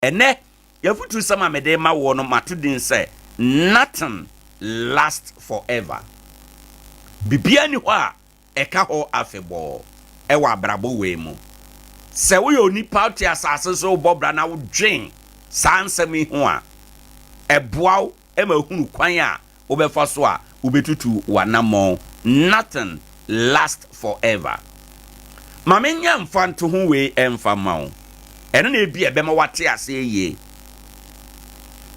ene yafutu sama mede ma wo no matodin say nothing lasts forever. Bibia ni ho a eka ho afebo ewa abrabo we mu. Se wo yo nipa ti asase so bobra na wo dwen sansemi ho a eboaw e ma hunu kwan a wo befa so a wo betutu wanamo. Nothing lasts forever. Mamenya mfanto ho we emfa mawo. Eno na ebi ebe ma wate ase ye.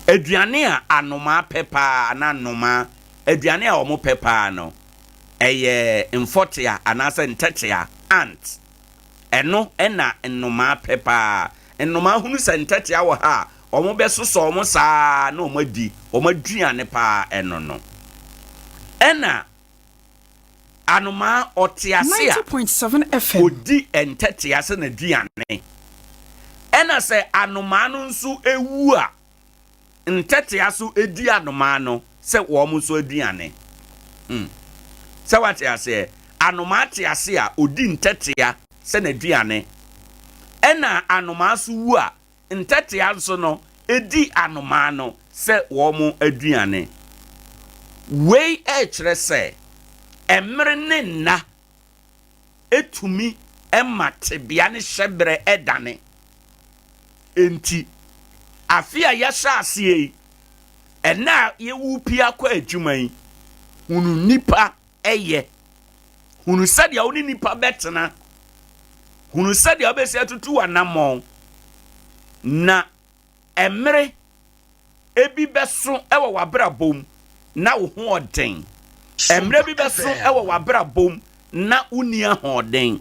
Aduane a anoma pepa na anoma aduane a omo pepa no eye mfotia anase ntetia ant eno ena nnoma pepa nnoma hunu se ntetia wo ha omo besoso omo saa na omo di omo aduane pa eno no ena anoma otiase 90.7 FM odi entetia se na aduane ena se anoma no nso ewu a ntetia so edi anoma no se wo mo so aduane se wate ase anoma ate ase a odi ntetia se na aduane ena anoma so wu a ntetia so no edi anoma no se wo mo aduane wei kire se emre ne na etumi emate bia ne hyebre edane enti afia yasha ase ena yewu pia kwa adwuman hunu nipa eye hunu sadia oni nipa betena hunu sadia obesi atutu anamon na emre ebi beso ewo wabrabom na wo ho oden emre bi beso ewo wabrabom na unia ho oden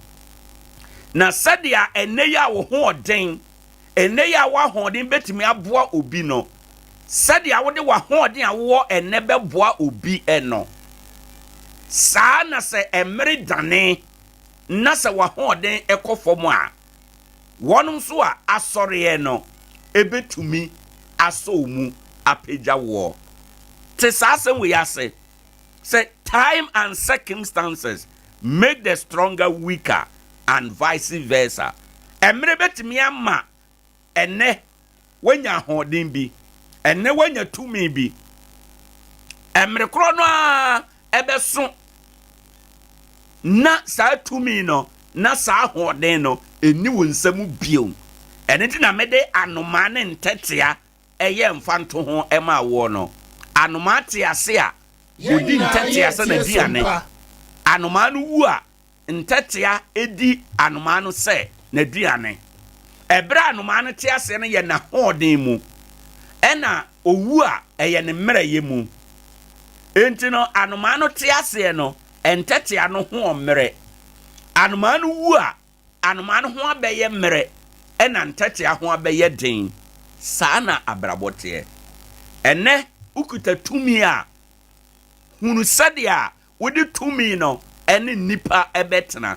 na sadia eneya wo ho oden eneya wa ho oden betimi aboa obi no sadia wo de wa ho oden awo ene beboa obi eno saa na se emre dane na se wa ho oden ekofom a wonum so a asore no ebetumi asomu apeja wo te saa se we ase say time and circumstances make the stronger weaker and vice versa emre betimi ama ene wanya hoden bi ene wanya tumi bi emre kro no a ebeso na sa tumi no na sa hoden no eni wonsam biom ene ti na mede anoma ne ntetea eye mfanto ho ema wo no anoma te ase a odi ntetea se na diane anoma no wu a ntetea edi anoma no se na diane ebra anoma no te ase no ye na hoden mu ena owu a eye ne mmereye mu enti no anoma no te ase no entetea no ho mmere anoma no wu a anoma no ho abeye mmere ena ntetea ho abeye den saa na abrabote ene ukuta tumi a hunu sadia wodi tumi no ene nipa ebetena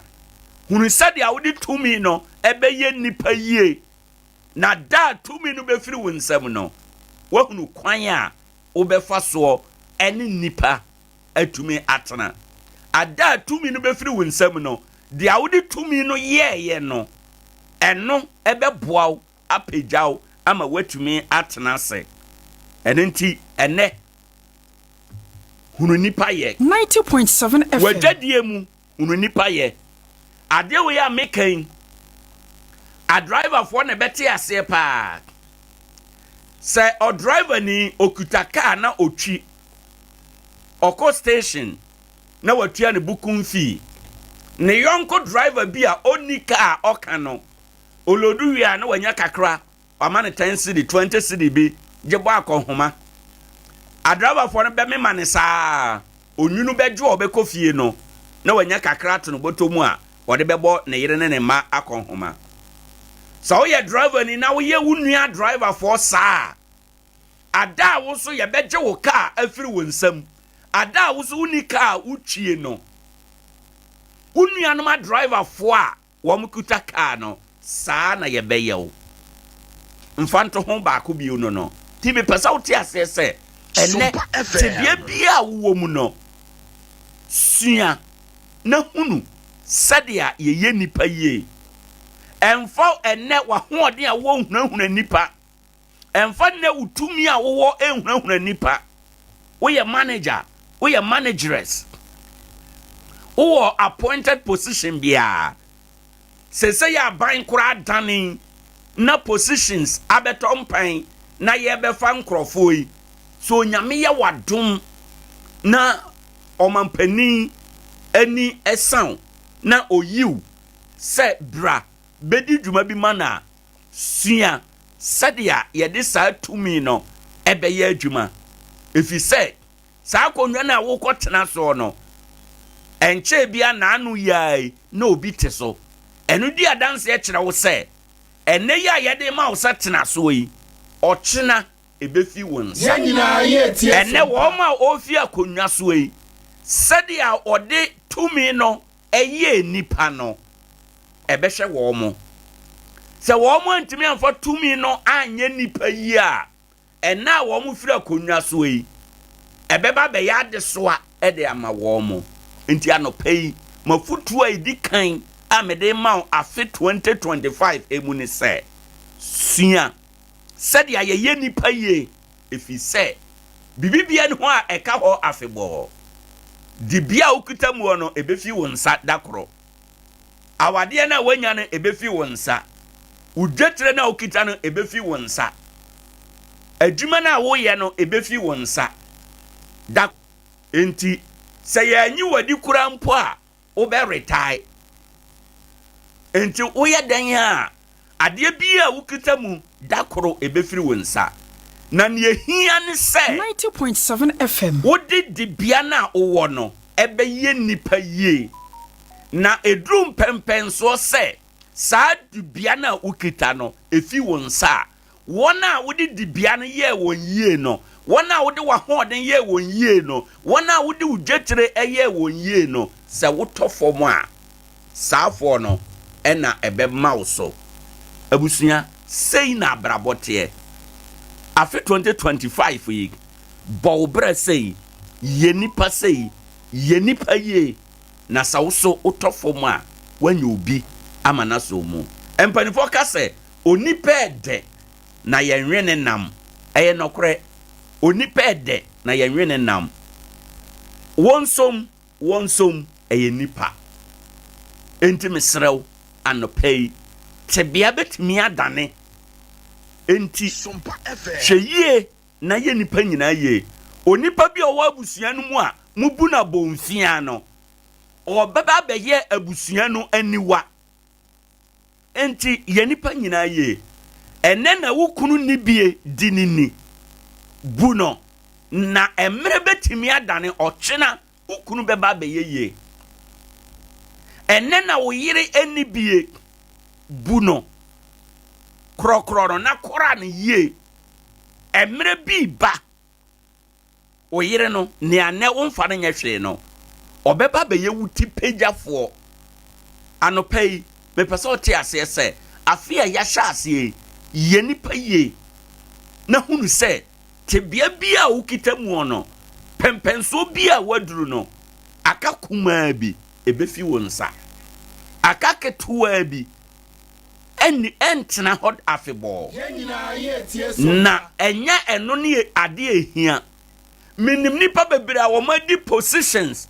hunu sadia wodi tumi no ebeye nipa yie na da tumi no befiri wonsam no wa hunu kwan a obefa so ene nipa atumi atena ada tumi no befiri wonsam no dia wodi tumi no ye no eno ebeboaw apejaw ama watumi atena se enenti ene hunu nipa ye 90.7 FM wajadie mu hunu nipa ye ade we ya mekan a driver for na beti ase pa se o driver ni okuta car na otwi oko station na watua ne bukun fee ne yonko driver bi a oni car okano olodu wi a na wanya kakra amane 10 cedi 20 cedi bi jebo akonhoma a driver for no be me mane saa onwunu bejo obekofie no na wanya kakra to no botomu a wode bebo ne yire ne ma akonhoma so ye driver ni na wo ye wunua driver for saa ada wo so ye beje wo car afiri wonsam ada wo so uni car utwie no unua no ma driver for a wo mkuta car no saa na ye beye wo mfanto ho ba ko bi no no ti be pesa wo ti asese ene ti bia wo mu no sua na hunu sadia ye nipa ye enfo ene wa hoɔden a wo huna nipa Emfa ne utumi a wo ehunahuna nipa. Wo ye manager, wo ye manageress. Wo appointed position bia. Say ya ban kura dani na positions abetompan na ye befa nkrofo yi. So nyame ye wadom na omampani ani esan na oyiw se bra bedi dwuma bi mana sua sadia ye de sa tumi no ebeye adwuma efi se sa konwa na wo kotena so no enche bia na anu yai na obi te so enu di adanse e kire wo se ene ya ye de ma wo sa tena so yi ochina ebefi wons ya nyina ye tie ene wo ma ofi akonwa so yi sadia ode tumi no eye nipa no ebehwe wo mo se wo mo ntimi amfa tumi no anye nipa yi a ena wo mo fira akonwa so yi ebeba be ya de so a ede ama wo mo nti anopei mafutu a idi kan a mede ma afi 2025 emu ne se sua sede ya ye nipa yi efi se bibibia ne ho a eka ho afebo di bia okuta mu no ebefi wonsa dakoro awade na wanya no ebefi wonsa udwetre na okita no ebefi wonsa adwuma na wo ye no ebefi wonsa da enti se yanyi wadi kura mpo a wo be retire enti wo ye dan a ade bia okita mu dakoro ebefiri wonsa na ne hia ne se 90.7 FM. wodi di bia na wo no ebe ye nipa ye na edrum pempen so se sa di bia na ukita no efi wonsa wona wodi di bia no ye won ye no wona wodi wa hoden ye won ye no wona wodi udwetre eye won ye no se wotofo mu a saafo no ena ebe mauso abusunya sei na abrabote afi 2025 yi bawbra sei ye nipa sei ye nipa ye na sawso utofo mu a wanya obi amana so mu empanifo ka se onipa ede na yenwe ne nam eye nokre onipa ede na yenwe ne nam wonsom eye nipa enti mesrew anopei tebia betimi adane enti Sompa FM hweye na ye nipa nyina ye onipa bi owa abusua no mu a mubu na bonfia no obeba beye abusua no aniwa enti ye nipa nyina ye ene na wukunu nibie dinini buno na emre betimi adane ochena wukunu beba beye ye ene na wo yire enibie buno krokro na kora ne ye emre bi ba o yire no ne ane wonfa ne nyehwe no obeba be ye wuti pejafo anopei me pese oti ase se afia ya hya ase ye nipa ye na hunu se te bia bia ukita mu no pempenso bia waduru no aka kuma bi ebefi wonsa aka ketua bi eni entena hot afebo na enya eno ne ade ehia minim nipa bebre a wo madi positions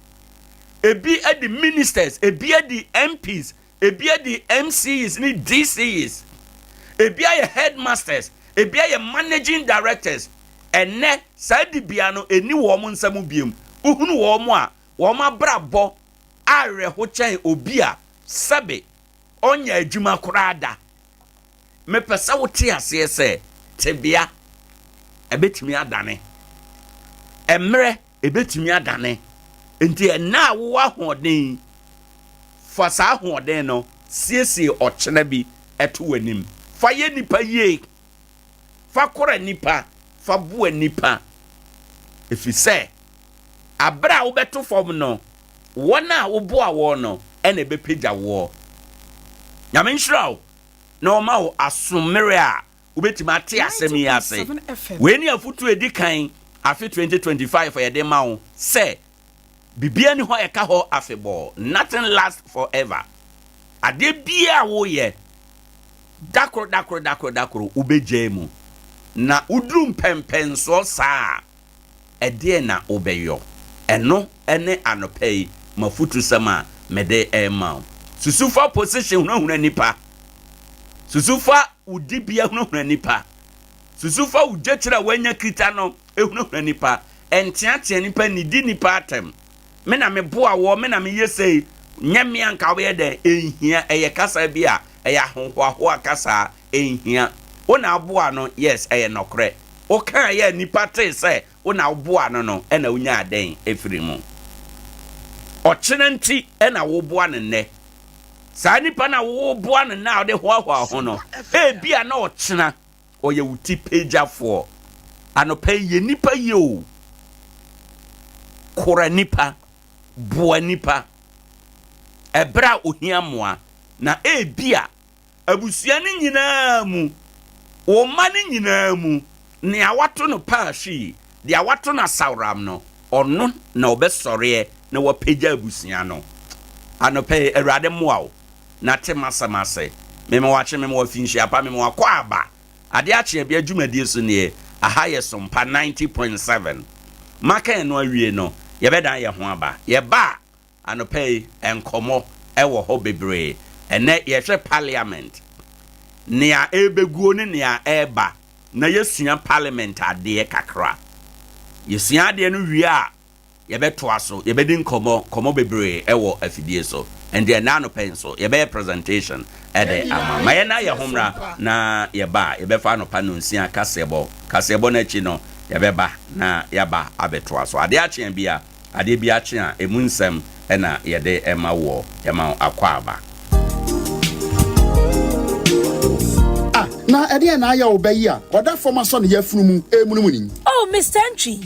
ebi edi ministers ebi edi MPs ebi edi MCs ni DCs ebi aye headmasters ebi aye managing directors enne sadi bia no eni wo mo nsamu biem uhunu wo mo a wo ma brabo are ho chen obi a sabe onya adwuma korada me pesa wote ase se tebia ebetimi adane emre ebetimi adane enti na wo ahoden fa sa ahoden no siesie ochena bi eto wanim fa ye nipa ye fa kora nipa fa bua nipa efise abra wo beto fom no wona wo boa wo no ene bepeja wo nyame nhyiraw na o ma wo asomere a wo betima ate asem yi ase we ni afutu edikan afi 2025 ye de ma wo se bibia ni ho eka ho afebo nothing lasts forever ade bia wo ye dakro ubejemu na udrum pempenso saa ɛdeɛ na obeyo ɛno ɛne anɔpɛyi mafutu sama mede ɛma susufa position hunahuna nipa susufa udibia hunahuna nipa susufa ujechira wanya krita no ehunahuna nipa entiatia nipa nidi nipa atem me na me boa wo me na me yesei nyame anka we de ehia eye kasa bia eye ahohoaho akasa ehia ona aboa no yes eye nokre o kan ye nipa te se ona aboa no na unya aden efiri mu ochenanti na wo boa ne ne saa nipa na wo boa ne na de hoahoa ho no bia na ochena oye wuti pagafo anopa ye nipa ye o kora nipa boa nipa ebra ohia moa na bia abusua ne nyinaa mu o ma ne nyinaa mu ne awato no paashi de awato na sawram no ono na obesore na wapeja abusua no anopa erade moa o na temasamase meme wache meme wafinshi apa meme wakwa aba Adea Akye Abia dwumadie so ne aha ye Sompa 90.7 maka no awie no ye beda ye ho aba ye ba anopai enkomo ewo ho bebre ene ye hwe parliament nea ebeguo ne nea eba na yesua parliament ade kakra yesua ade no wie a ye beto aso ye bedi komo bebre ewo afidie so and the nano pencil ye be presentation ede ama mayena ye homra na ye ba ye be fa no pa no nsia kasebo na chi no ye be ba na ye ba abeto aso Adea Akye Abia ade bi akye a emunsem na ye de ema wo ye ma akwa aba na Adea na aya obayi a oda forma so ne yafunu mu emunum ni oh Mr. Entry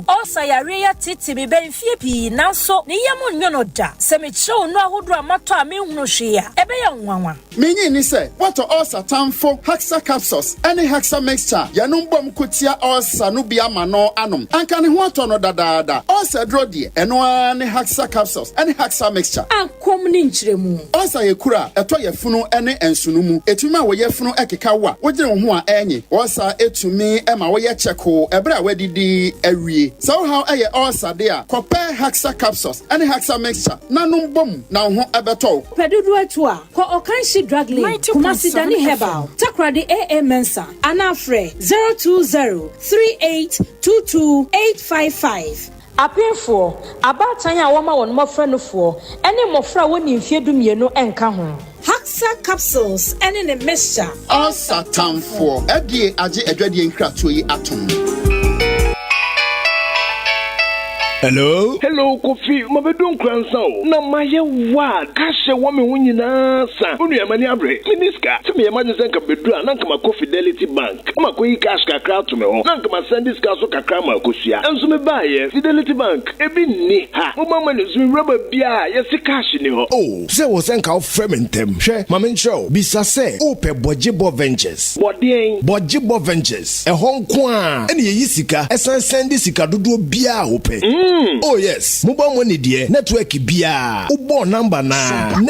also yare ya titi me benfie pi nanso ne yam nyono da se me kire onu ahodo amato a me hunu hwe a ebe ya nwanwa menyi ni se what ulcer tamfo haxa capsules any haxa mixture yanum bom kotia ulcer no bia ma no anom anka ne ho ato no dadaada ulcer dro de eno ani haxa capsules any haxa mixture ankom ni nkyeremu ulcer ye kura eto yafunu ene ensunu mu etuma wo yafunu ekeka wa wogire ho a enyi ulcer etumi ema wo ye cheko ebra wadidi awie so how eye ulcer de a kope haxa capsules any haxa mixture nanum bom na ho ebeto pedudu atu a ko okanshi drug lane kumasi dani herbal takrade AA Mensa anafre 02038228855 apefo abatan a woma won mofra no fo ene mofra woni mfiedumienu enka ho Haxa capsules ene ne mixture ulcer tamfo edie age adwadie nkratoyi yi atom. Hello, Kofi. Mabedu Nkoranza. Na maye wa kashe wa me hunyina sa. Unu ya mani abre. Miniska. Timi ya maji senka bedu ananka mako Fidelity Bank. Uma ko yi cash kakra to me ho. Nanka ma send this cash so kakra ma kosia. Enso me ba ye Fidelity Bank. Ebi ni ha. Mo ma ne zumi rubber bia ye si cash ni ho. Oh, se wo senka o frementem. Hwe, ma men show. Bisa se o pe Bojibo Ventures. Bodien. Bojibo Ventures. E honko a. Ene ye yisika. Esan send sika dodo bia o pe. Oh yes, mobile money dear network bia. Ubo number na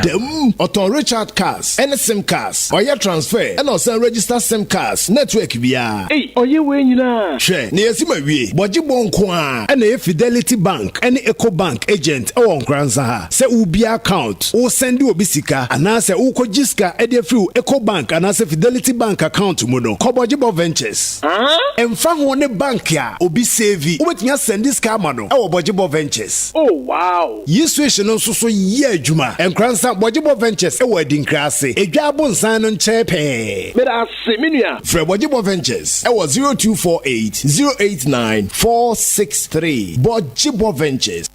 dem oton Richard cars, any SIM cars, or your transfer, and also register SIM cars, network bia. Hey, oye we nyina. She, ne yesima wie, Bojibo nko a, and Fidelity Bank, any Eco Bank agent or Nkoranza ha. Se ubia account, o send you obisika, and say uko jiska ede free Eco Bank and say Fidelity Bank account mono. Ko Bojibo Ventures. Emfa ho ne bank ya, obi save. Ubetnya send this car mano. Bojibo Ventures. Oh wow. Yiswation no so ye adwuma. Nkoranza Bojibo Ventures e wadi nkrase. Edwabo nsan no nchepe. Meda se menua. Fre Bojibo Ventures e was 0248 089 463. Bojibo Ventures.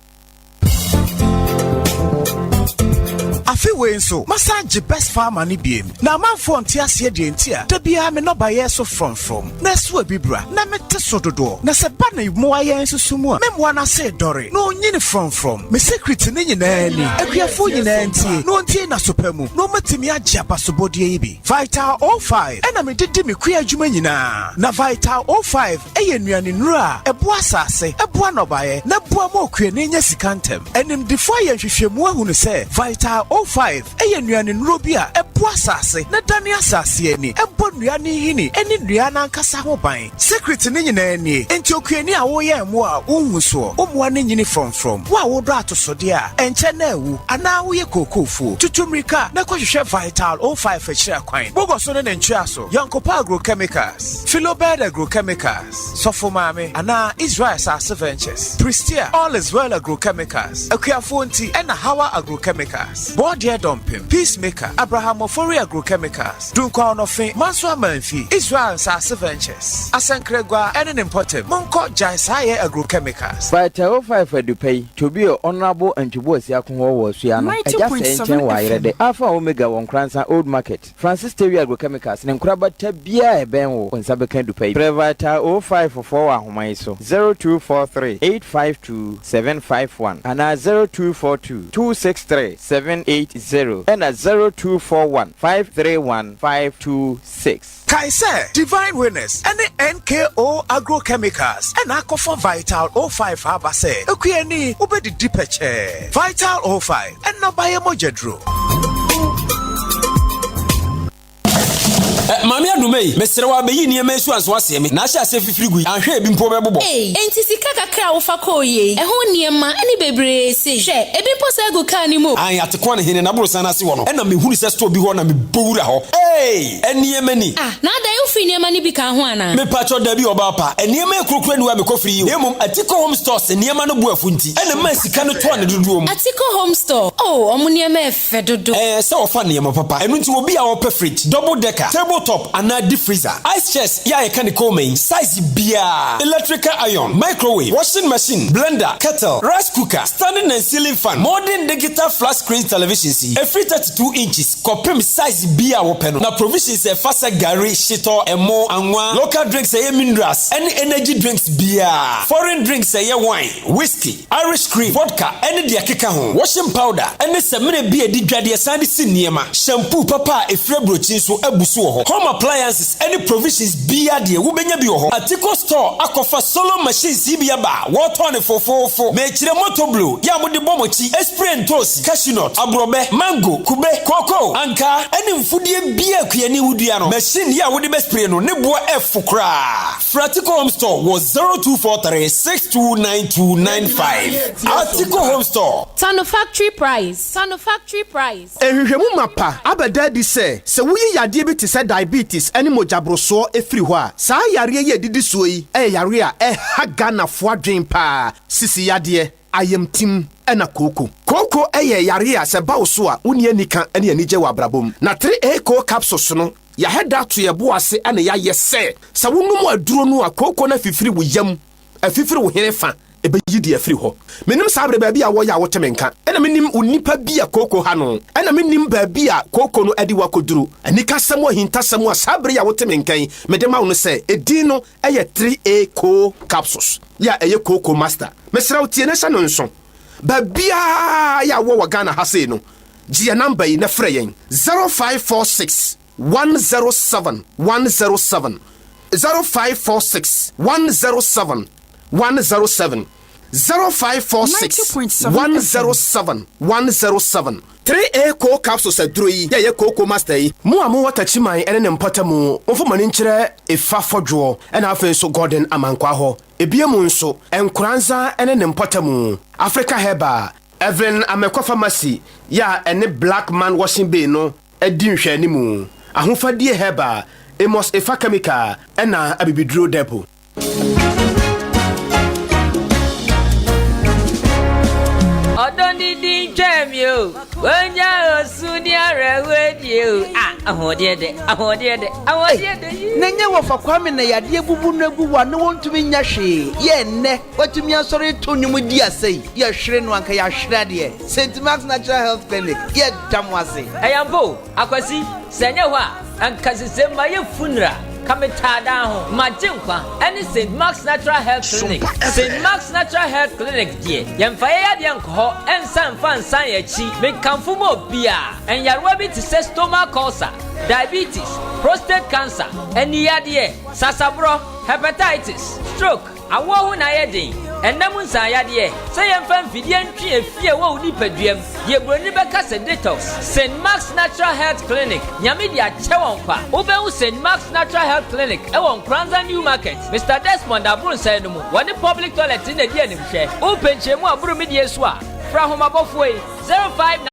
Afiwe nso massage best farmer ni biem na manfo ntiase de ntia da bia me no baye so from na so abibra na mete so dodo na se ba na mo aye susumu a memwa na se dore no nyini from me secret ni nyina ni akuafo nyina ntie no ntie na sopamu no matimi agye abasobodie yi bi Vital 05 ena me didi me kua adwuma nyina na Vital 05 eye nuane nura ebo asase ebo anobaye na bo mo kua ne nya sikantem enim defo ye hwehwemu ahunu se Vital 05 05 eye nuane nrobia ebo asase na dane asase ani ebo nuane hini eni nuane ankasa ho ban secret ne nyina ni enti okuani a wo ye mo a wo so omoa ne nyini from wo a wo do atosode a enche na ewu ana wo ye kokofo tutumrika na kohwehwe Vital 05 achira kwan bogo so ne ntua so Yankopa agrochemicals Philobed agrochemicals Sofomame ana Israel Sase Ventures Pristia All is Well agrochemicals Akuafonti and Hawa agrochemicals Bordia Dumping Peacemaker Abraham Ofori agrochemicals Dunkwa Onofe Maswa Manfi Israel Sase Ventures Asankregwa and Imported Monko Jaisaye agrochemicals Vital 05 edupay to be honorable and to boss Yakunwo was Yano just waire Alpha Omega Nkoranza Old Market Francis Terry agrochemicals and Nkraba Tabia Ebenwo on Sabekan Dupay Vital 05 for 4 Ahomaiso 0243 852 751 and 0242 263 780 and 0241 531 526. Kaise Divine Winners and the NKO agrochemicals and Akofa Vital 05 Habase Okueni Ubedi Dipeche Vital 05 and Nabaye Mojedro. Mami adumei mesere wa beyi ni emesu anso asemi na ahia se fifiri gui ahwe bi mpo bebobo enti sika kakra wo fa koye eho niema ani bebre se hwe ebi mpo se go ka ni mo an atekwa ne hene na bro sana se wo no e na mehunu se store bi ho na me bowura ho eniema ni na da yo fi niema ni bi ka ho ana me pacho da bi oba pa eniema ekrokro ni wa me kofiri yi emom Atiko Home Stores eniema no bu afunti e na ma sika no to na dodo mu Atiko Home Store omo niema efe dodo se wo fa niema papa enu nti obi a wo pe fridge double decker top and deep freezer ice chest ya can main size bia electrical iron microwave washing machine blender kettle rice cooker standing and ceiling fan modern digital flat screen television see every 32 inches copem size bia wopeno na provisions e fasa gari shito emo anwa local drinks e minerals any energy drinks bia foreign drinks e wine whiskey Irish cream vodka any dia keka ho washing powder any semene bia di dwade sande siniema shampoo papa e frebrochi so abusu ho home appliances any provisions bia de wo benya bi ho Atiko store akofa solo machines bia ba water ne fofofo me kire motor blue ya mo de bomochi spray ntosi cashew nut abrobe mango kube cocoa anka any mfudie bia kuani wudua no machine ya wo de spray no ne bo efukra Atiko Home Store was 0243 629295 Atiko Home Store Tano factory price ehwehwemu mapa abada di se wuyi yade bi te se diabetes ene mojabroso efiri ho a saa yare ye didi so yi yare a ha Ghana fo adwen pa sisi yade ayamtim ena koko yare a se bawo so a woni anika ene anije wa brabom na 3A co capsules no ya heda to ye bo ase ene ya yese sa wonum aduro no a koko na fifiri wo yam afifiri wo herefa ebe yidi afiri ho menim sabre ba bia wo ya wo temenka ena menim onipa bia koko ha no ena menim ba bia koko no adi wakoduru anika samo hinta samo sabre ya wo temenkan medema wo no se edin no eye 3A co capsules ya eye koko master mesra utie na sano nso ba bia ya wo Ghana ha se no gia number yi na frɛ yen 0546 107 107 0546 107 107 0546 107 107 3A co capsules adroi ya koko master yi mu amu watachiman ene ne mpatamu mfoma ni nkyere efa fodwo ena afa so Gordon amankwa ho ebiemu nso Nkoranza ene ne mpatamu Africa Herba Evelyn Amekwa Pharmacy ya ene Black Man Washing Bay no edi nhwe ni mu ahofadie Herba Emos Efa Chemical ena abibidro depot Odondidi Jamio, when ya Sunia radio. Ahodiede. Nenya wafa kwame na yade bubu na buwa no want to be nyashi. Ye ne, what me sorry to nyumu dia say. Ye hre no anka ya hre de. St. Mark's Natural Health Clinic. Ye damwase. Ayambo, akwasi, senya hwa, anka sesema ye funra. Kametada ho majinkwa any St. Mark's Natural Health Clinic. St. Mark's Natural Health Clinic die yemfaye ya de nko ensan fansan ya chi me kamfu mo bia en yarwa bi te say stomach ulcer, diabetes, prostate cancer, eni yade sasabro, hepatitis, stroke, awo hu na yedin Ennamun sayade, say and fan Vidian tree, fear wo nipaduam, ye brony becas and detox, St. Mark's Natural Health Clinic, Yamidia Chewonpa, Obe St. Mark's Natural Health Clinic, Nkoranza New Market, Mr. Desmond Abrun said, one public toilet in the DNM share, open Chemo Brumidia Swa, from above way, 05.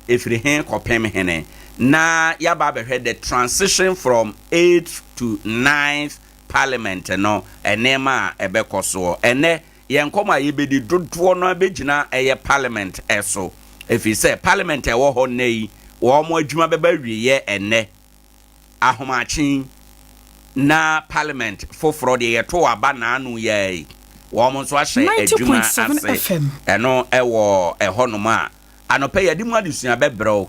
If the hand kopem hene na yaba behwe the transition from 8th to 9th parliament no enema ebekoso ene yenkoma yebedi dodo no abegina eye parliament eso if you say parliament ewo ho nei wo mo adwuma beba wiye ene ahomachi na parliament foforo de yeto aba na anu ye wo mo so ahye adwuma ase eno ewo ehonoma anope yedi mu adusua bebro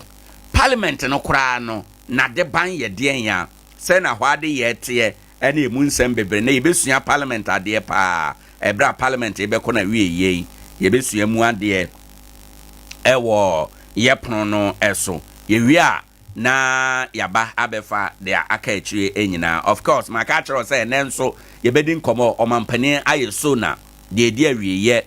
parliament no kura no na de ban ye de ya se na hwade ye te ene emu nsem bebre na yebesua parliament ade pa ebra parliament ebeko na wie ye yebesua mu ade ewo ye pono no eso ye wia na yaba abefa de aka achie enyina of course maka chero say nenso yebedi nkomo omampani ayeso na de de awie ye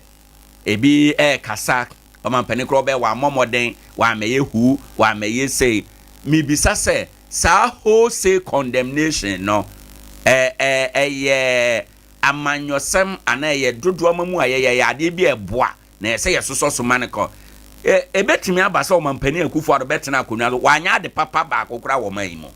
ebi kasa omampani kro be wa momoden wa meye hu wa meye say mi bisa say sa ho say condemnation no ye amanyosem ana ye dodo amamu aye ade bi eboa na say ye soso so maniko ebetimi abasa omampani akufu ado betena akonwa wanya de papa ba akokura wo maimo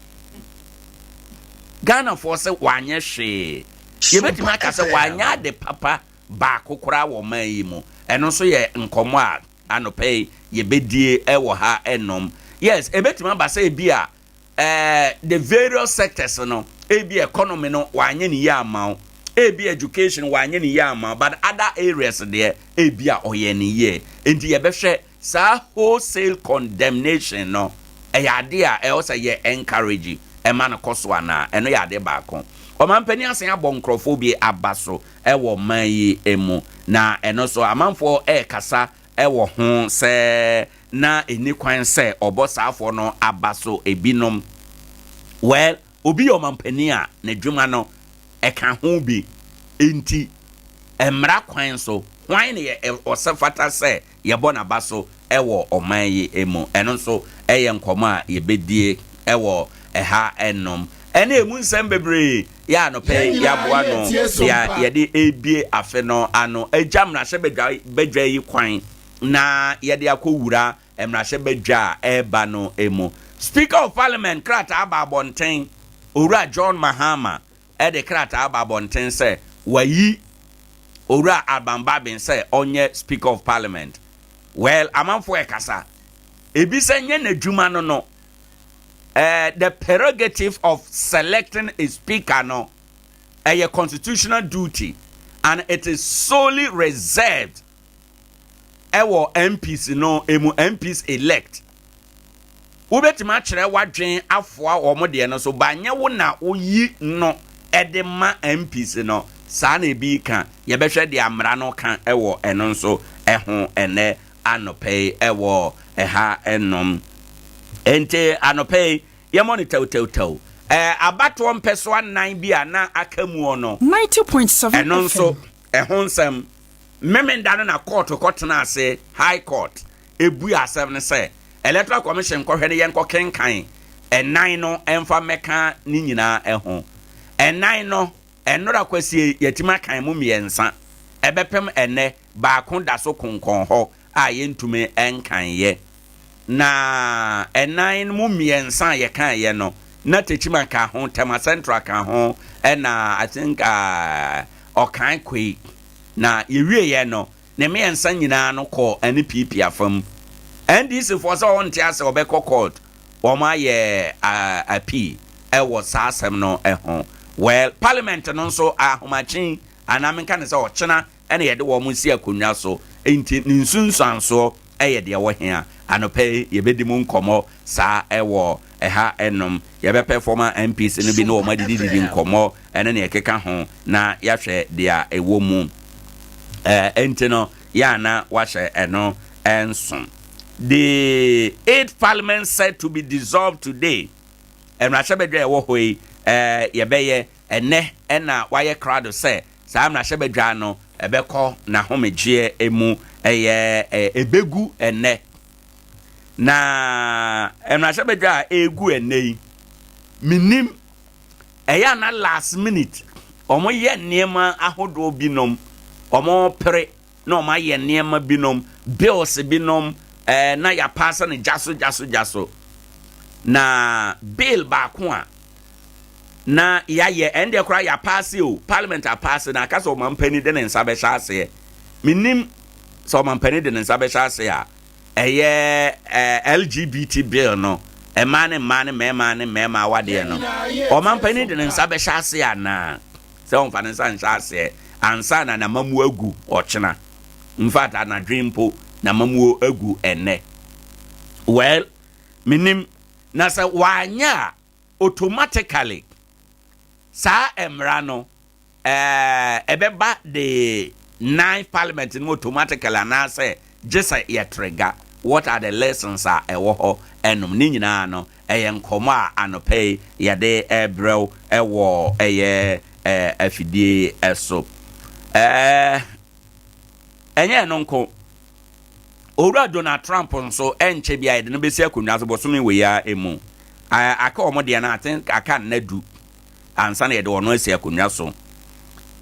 Ghana for say wanya hwe yebetimi aka say wanya de papa ba akokura wo maimo eno so ye nkomo a anope yebedie ewo ha enom yes ebetimi abasa ebia the various sectors no ebi economy no wanya ni ya amaw ebi education wanya ni ya amaw but other areas there ebia oye ni ye enti yebehwe sa wholesale condemnation no ade a also ye encourage e man koso ana eno ya ade ba kon omampani asen abɔ nkrɔfo bi abaso ɛwɔ man yi emu na eno so amanfo kasa ɛwɔ ho sɛ na eni kwan sɛ ɔbɔ saafo no abaso ebinom well obi omampani a na dwuma no ɛka ho bi enti emra kwan so hwan ne ɔsɛfata sɛ yɛbɔ na baso ɛwɔ ɔman yi emu eno so ɛyɛ nkɔmɔ a yɛbɛdie ɛwɔ ɛha ɛnom ɛne emu nsɛm bebree ya no pɛ ya boa no ya yɛde ebie afe no ano agyam na hyɛ bedwa yi kwan na yɛde akɔwura emrahyɛ bedwa ɛba no emu Speaker of Parliament krata aba abɔnten owura John Mahama ɛde krata aba abɔnten sɛ wayi owura Abambabin sɛ onye Speaker of Parliament well amanfo ekasa ebi sɛ nye na dwuma no the prerogative of selecting a speaker no a constitutional duty and it is solely reserved ewo MPs no emu MPs elect ubetima kyerɛ wadwen afoa omode no so banye wo na oyi no edema MPs no saa na ebi kan yɛbɛhwɛ de amra no kan ewo eno nso ɛho ene anopɛ ewo ɛha enom ente anopɛ yɛmɔ tew abato mpɛso anan bi a na akamu no 90.7 ɛno nso ɛho nsɛm memenda no na court kɔtena ase high court ebu asɛm ne sɛ electoral commission kɔhwɛ ne yɛnkɔ kenkan ɛnan no ɛmfa mɛka ne nyinaa ɛho ɛnan no ɛnora kwasie yɛtima kan mu mmiɛnsa ɛbɛpem ɛnɛ baako da so konkɔn hɔ a yɛntume ɛnkan yɛ na ɛnan mu mmiɛnsa yɛkan yɛ no na techima ka ho tema central ka ho ɛna I think ɔkan kwe na yɛwie yɛ no ne mmiɛnsa nyinaa no kɔ ɛne PP afam NDC for so on tia sɛ ɔbɛkɔ court wɔn ayɛ appeal ɛwɔ saa asɛm no ɛho well parliament no nso ahomakyen anamenka ne sɛ ɔkyena ɛna yɛde wɔn si akonnwa so enti ne nsunsuanso ɛyɛ deɛ wɔ hia anopɛ yɛbɛdi mu nkɔmɔ saa ɛwɔ ɛha ɛnom yɛbɛpɛ former MPs no bi no wɔn adididi nkɔmɔ ɛne ne ɛkeka ho na yɛhwɛ deɛ ɛwɔ mu enti no yana wahyɛ ɛno ɛnso the 8th parliament set to be dissolved today and Rashabedwa ɛwɔ hɔ yi yɛbɛyɛ ɛnɛ ɛna wayɛ crowd sɛ saa Rashabedwa no ɛbɛkɔ na homegye emu ɛyɛ ebegu ɛnɛ na Rashabedwa egu ɛnɛ yi minim ɛyɛ na last minute ɔmo yɛ nneɛma ahodoɔ binom ɔmo pere na ɔmo ayɛ nneɛma binom bills binom na ya pasa ne jaso na bill baako a na ya ye ende kora ya pass o parliament a pass na aka so mampani de ne nsa be hya ase minim so mampani de ne nsa be hya ase a eye LGBT bill no emane mema wade no o mampani de ne nsa be hya ase ana se on fa ne nsa hya ase ansa na mamu agu ochena mfata na dreampo na mamuo agu ene well minim na sa wanya automatically sa emra no ebeba the 9th parliament no automatically na say just a trigger what are the lessons are ewo ho enum ni nyina no enkomo a anopay yade ebrel ewo eye afidie eso enye no nko Owura Donald Trump nso enche bia ide no besi akonwa so bosome we ya emu aka omode na aten aka nadu ansa na ide wono asi akonwa so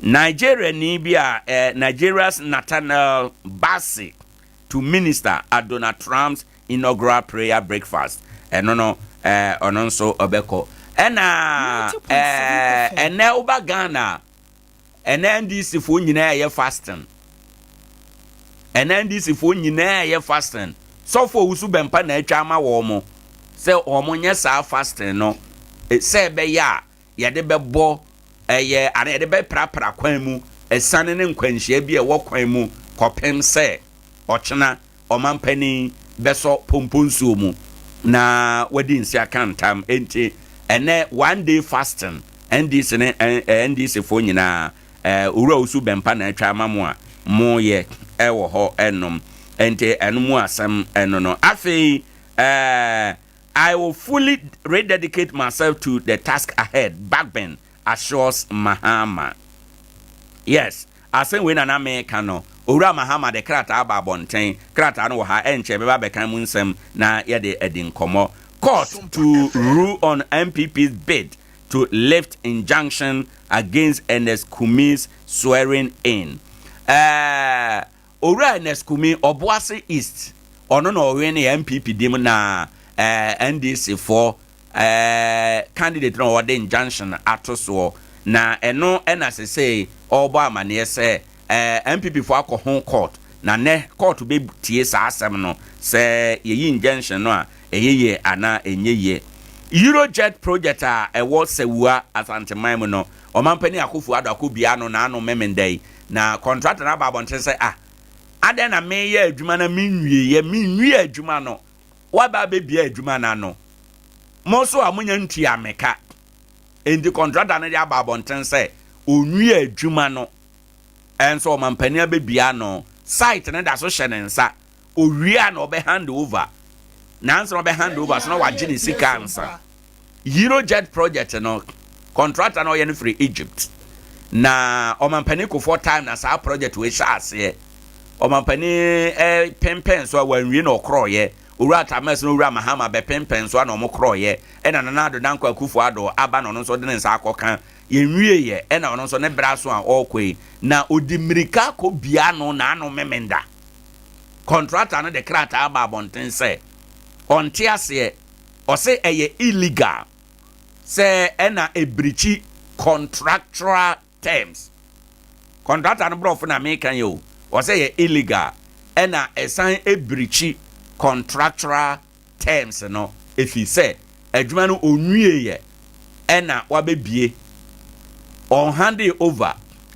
Nigeria ni bia Nigeria's Nathaniel Bassey to minister at Donald Trump's inaugural prayer breakfast no ono nso obeko ena ene uba Ghana ene NDC fo nyina ye fasting and NDC fo nyina ye fasting so for usu bempa na atwa ma wo mo se omo nya sa fasting no se be ya ye de bebo ye ane de be kwan mu esane ne nkwanhia bi e wo kwan mu kopem se ochena omampani beso pomponsuo mu na wadi nsia kantam enti ene 1 day fasting ndc ne ndc fo nyina ura usu bempa na atwa mamu a mo ye ewo ho enom enti enum asem eno no afei I will fully rededicate myself to the task ahead. Backbend assures Mahama. Yes, I say when an American no. Ura Mahama de krata aba bonten. Krata no ha enche beba beka munsem na yede edin komo. Court to rule on MPP's bid to lift injunction against Ernest Kumi's swearing in. Ura Ernest Kumi Obuasi East. Ono no we ne MPP dim na NDC for candidate no wade injunction atoso na eno ena se say oba amane se MPP for akọ court na ne court be tie sa asem no se ye injunction no a eyeye ana enyeye Eurojet project a ewo sewua asanteman no omampani akofu ado akobia no na ano memendai na contract na babonte se ade na me ye adwuma na minwie adwuma no waba bebia adwuma na no moso amunya ntua meka endi contractor na dia babonten se onwie adwuma no enso mampania bebia no site na da so hyenensa owia na obe hand over na nso obe hand over so na wagye sika ansa Eurojet project no contractor na oye free Egypt na omampani ko for time na sa project we sha ase omampani pempen so wanwie na okroye ura tames no ura Mahama be pempen so na omokroye ena na ado danko akufu ado aba no nso de nsa akokan yenwie ye ena ono nso ne bra so a okwe na odimirika ko bia no na ano memenda contractor no de krata aba bonten se onte ase o se eye illegal se ena ebrichi contractual terms contractor no brofu na mekan yo o se ye illegal ena esan ebrichi contractual terms no if he say adwuma no onwie ye ena wabebie on hand it over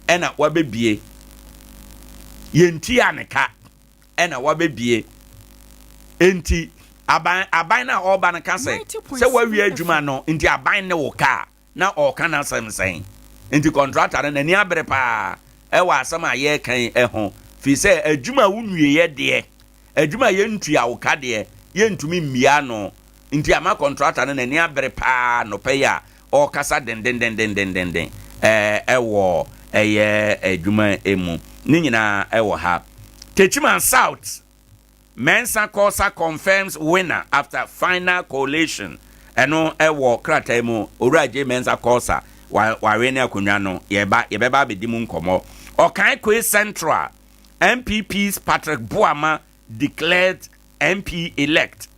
ena wabebie yenti aneka ena wabebie enti aban na oba na ka say se wawie adwuma no enti aban ne wo ka na oka na semsen enti contractor na ni abere pa e wa asem aye kan ho fi say adwuma wunwie ye de adwuma ye ntua wo ka de ye ntumi mmia no nti ama contractor na ni abere pa no pe ya o kasa den ewo eye adwuma emu ni nyina ewo ha Techiman South Mensa Kosa confirms winner after final collation eno ewo krata emu Oraje Mensa Kosa wa wene akunwa no yebeba bedimu nkomo Okan Kwe Central MPP's Patrick Buama declared MP elect.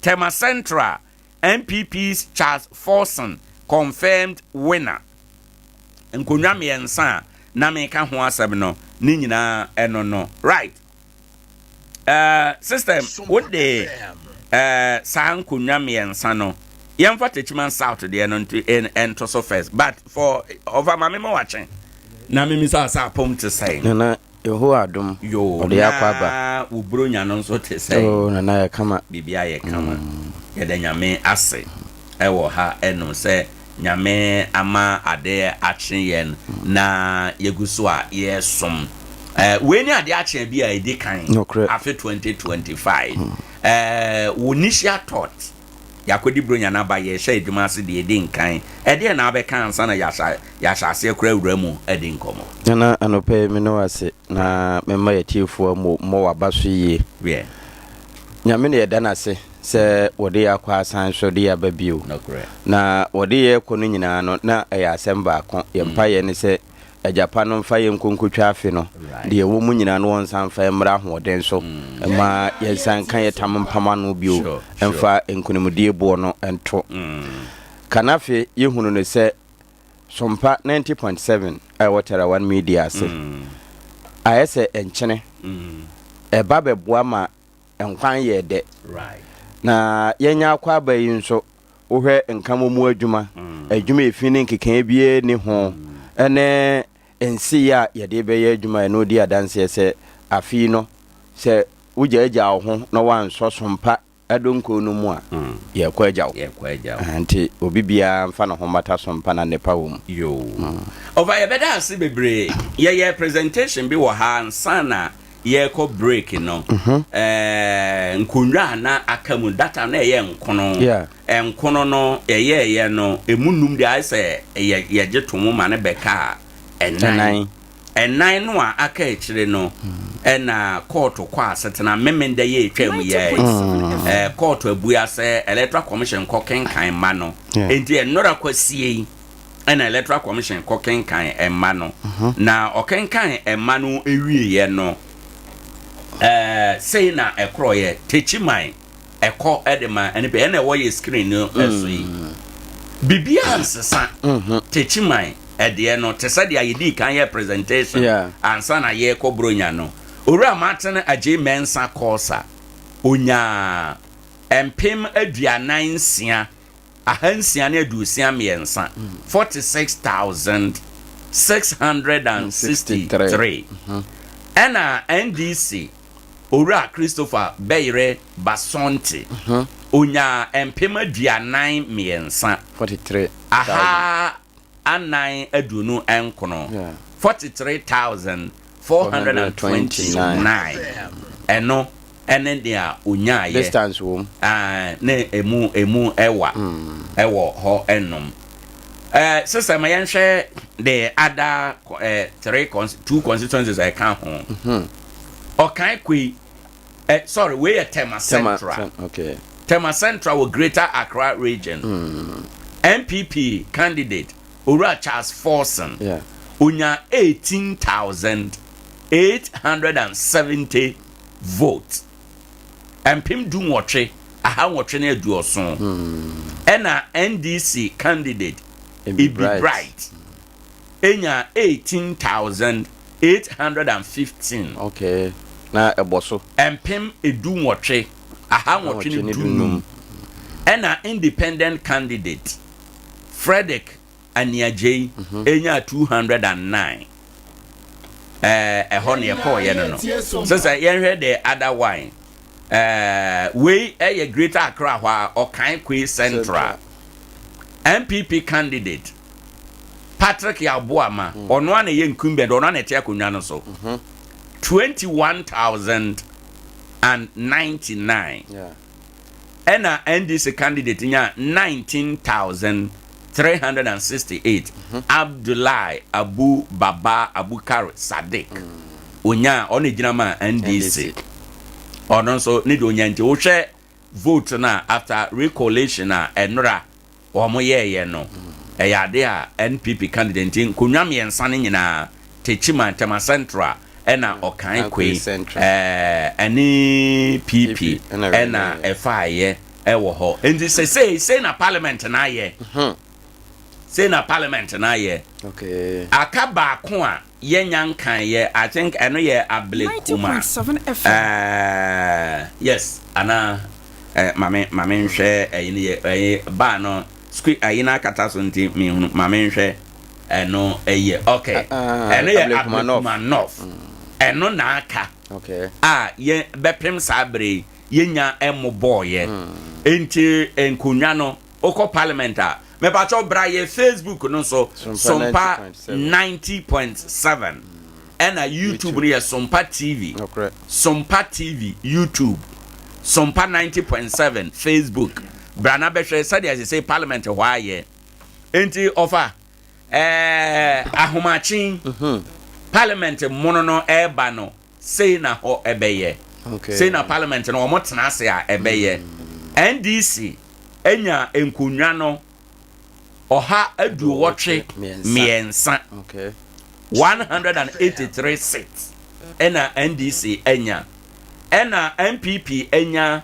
Tema Central MPP's Charles Forson confirmed winner. Nkonya miensa na meka ho asem no ni nyina eno no right. System what the san nkonya miensa no yemfa Techiman South de no ento so first but for over mama me watching na me sa pom to say na Yeho adom yo de akwaba ubronya no nso te say oh na ya kama bibia ye kama ye de nyame ase ewo ha eno se nyame ama Adea Akye na yeguso a ye som we ni Adea Akye Abia edi kan after 2025 wo initial thought yakodi bronya na ba ye hye eduma ase de edi nkan de na abeka ansa na yasha ase kura wuramu edi nkomo na anope me no ase na memma ye tiefo mo wabaso yie we nyame ne yeda na ase se wode yakwa asan so de ababio na wode ye kono nyina no na ya asemba akon ye mpa ye ne se ajapa no mfa ye nkonkotwa afi no de wo mu nyina no wonsan fa mra hoden so ma ye san kan ye tampama no bio emfa enkunimudie bo no ento kanafe ye hunu ne se Sompa 90.7 Watera One Media se ayese enchene eba beboa ma enkwan ye de right na yenya akwa bayi nso wohwe nkamomu adwuma adwuma efini nkeke bie ne ho ene ensi ya yede be ye adwuma no di adanse se afi no se wojaja ho na wan so sompa adonko no mu a ye kwaja anti obi bia mfa na ho mata sompa na nepa wo yo over ye beda ase bebre ye presentation bi wo ha nsana ye ko break no nkonwa na akamu data na ye nkono enkono no ye no emunum de ase ye getomo ma ne beka enan no a aka ekire no na court kwa setena memende ye etwam ye court abuya se electoral commission kokenkan ma no enti enora kwasie na electoral commission kokenkan emma no na okenkan emma no ewie ye no say na ekroye techiman eko edema ene be na wo ye screen no eso yi bibia ansesa techiman ede no te said ayidi kan ye presentation ansa na ye ko bronya no owura matene age mensa kosa onya empem aduanansia ahansia na adusia miensa 46,663 ena NDC owura Christopher Beyre Basonte onya empem aduanan miensa 43 aha anai adunu enkono 43,429 eno ene dia unyaye distance wo ne emu ewo ho enom sisa ma yenhwe the other two constituencies I can ho okay kwi sorry we Tema Central okay Tema Central with Greater Accra region MPP candidate Ora Charles Forson unya 18,870 votes empim du nwotwe aha nwotwe na adu oson ena NDC candidate Ibi Bright enya 18,815 okay na eboso empim edu nwotwe aha nwotwe ne du ena independent candidate Frederick Aniaje enya 209 ehon ye ko ye no so say yenhwe the other one we a Greater Accra wa Okan Kwe Central MPP candidate Patrick Yabuama ono ana ye incumbent ono ana tie akonwa no so 21,099 ena NDC candidate nya 19,368 Abdullahi Abu Baba Abukar Sadiq onya ono ginama NDC ono so need onya nti wo hwe vote na after recollation na enora omo ye no Adea NPP candidate nkonwa miensa ne nyina Techima Tema Central ena Okan Kwe ani PP ena FIA ewo ho ndi say na parliament na ye say na parliament na ye okay akaba ko a yenya nkan ye I think eno ye Ablekuma 90.7 FM yes ana mame nhwe ye ba no squeak ayina kata so nti me hunu mame nhwe eno eye okay eno ye Ablekuma North eno na aka okay ye bepem sabre yenya emo boy enti enkonwa no oko parliament a me pa cho bra ye Facebook no so Sompa 90.7 and YouTube ye Sompa TV okay Sompa TV YouTube Sompa 90.7 Facebook brana be hwe said as say parliament why ye enti offer ahomachin parliament mono no eba no say na ho ebeye okay say na parliament no omo tena ase a ebeye NDC enya enkonwa no oha adu wotwe miensa okay 183 seats ena NDC enya ena MPP enya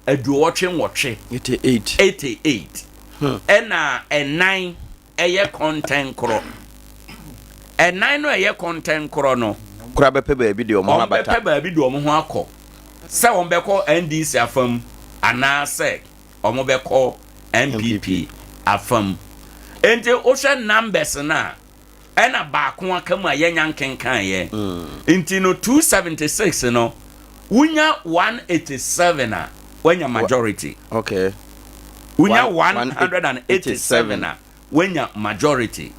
adu wotwe 88 ena enine eye content kro enine no eye content kro no kura bepe baabi de omo abata bepe baabi de omo ho akọ se won beko NDC afam ana se omo beko MPP afam ente o hwe numbers na ena ba ko aka mu ayenya nkenkan ye enti no 276 no Unya 187 when your majority. Okay. Unya 187 when your majority.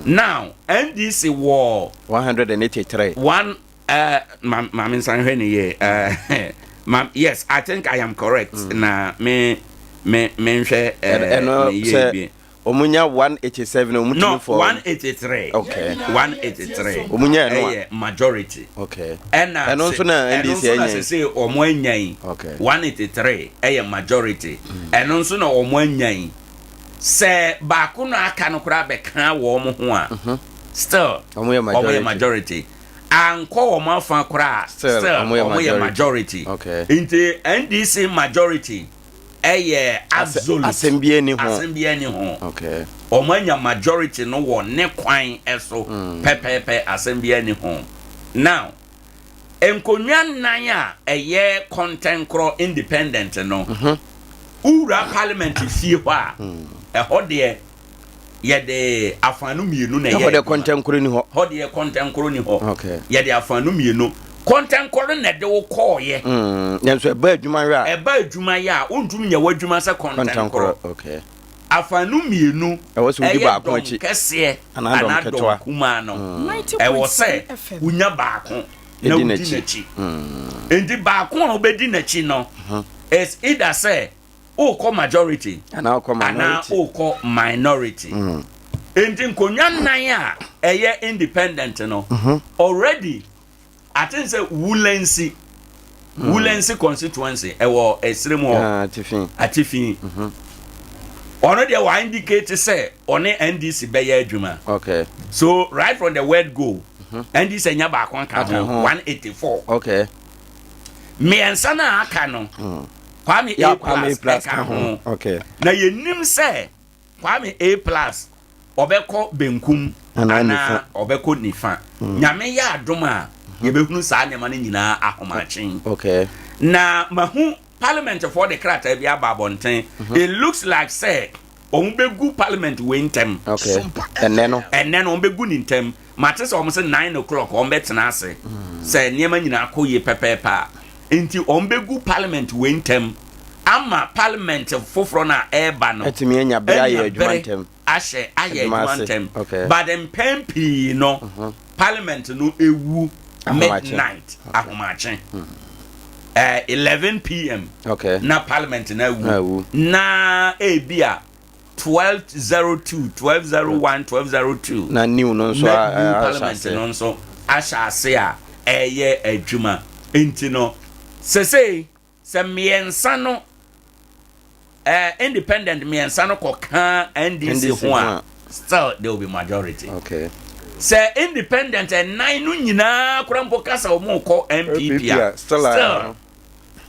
Now NDC war 183. Yes, I think I am correct. Na me Omunya 187 no 183. Okay. 183. Omunya majority. Okay. And also na NDC say omo anyan. Okay. 183 majority. And also na omo anyan. Se ba ko no aka no kra be kan wo mo ho a. Still omo majority. Anko omo afa kra still omo majority. Okay. Into NDC majority. Absolute assembly any home. Okay. Omanya majority no wo ne kwan eso pepepe assembly any home. Now, enkonwa nan a content cro independent no. Ura parliament fie ho a ho de ye de afanu mienu na ye. Ho de content cro ni ho. Ho de content cro ni ho. Okay. Ye de afanu mienu. Content call na de wo call ye. Yanso eba adwuma ya. Eba adwuma ya, ontumi nya wadwuma se content call. Okay. Afanu mienu. E wo se wudi ba ko achi. Kese anadom kuma no. E wo se unya ba ko na wudi nachi. Endi ba ko na obedi nachi no. Is either say o ko majority ana o ko minority. Ana o ko minority. Endi nkonya nan a eye independent no. Already I think say Wulensi constituency ewo esremo atifin ono dey wa indicate say on NDC be ya adwuma. Okay. So right from the word go NDC nya ba kon ka 184. Okay. Me ansana aka no Kwame A+ ka ho. Okay. Na yenim say Kwame A+ obekọ benkum ana obekọ nifa nyame ya adoma yebehunu saa ne mane nyina ahomachen. Okay. Na mahu parliament for the krata bia babonten it looks like say on begu parliament wentem. Okay. And then on begu nintem mate say on say 9 o'clock on betena ase say niema nyina akoye pepepa enti on begu parliament wentem ama parliament foforo na eba no etimi enya bra ye adwantem ashe aye adwantem. But them pempi no parliament no ewu midnight ahomachen 11 p.m. Okay. Na parliament na ewu na ebia 12:01 12:02 na new no so parliament no so ashase a eye adwuma enti no se miensa no independent miensa no koka NDC ho a still there will be majority. Okay. Say independent and 9 no nyina krampo kasa omo ko MPP still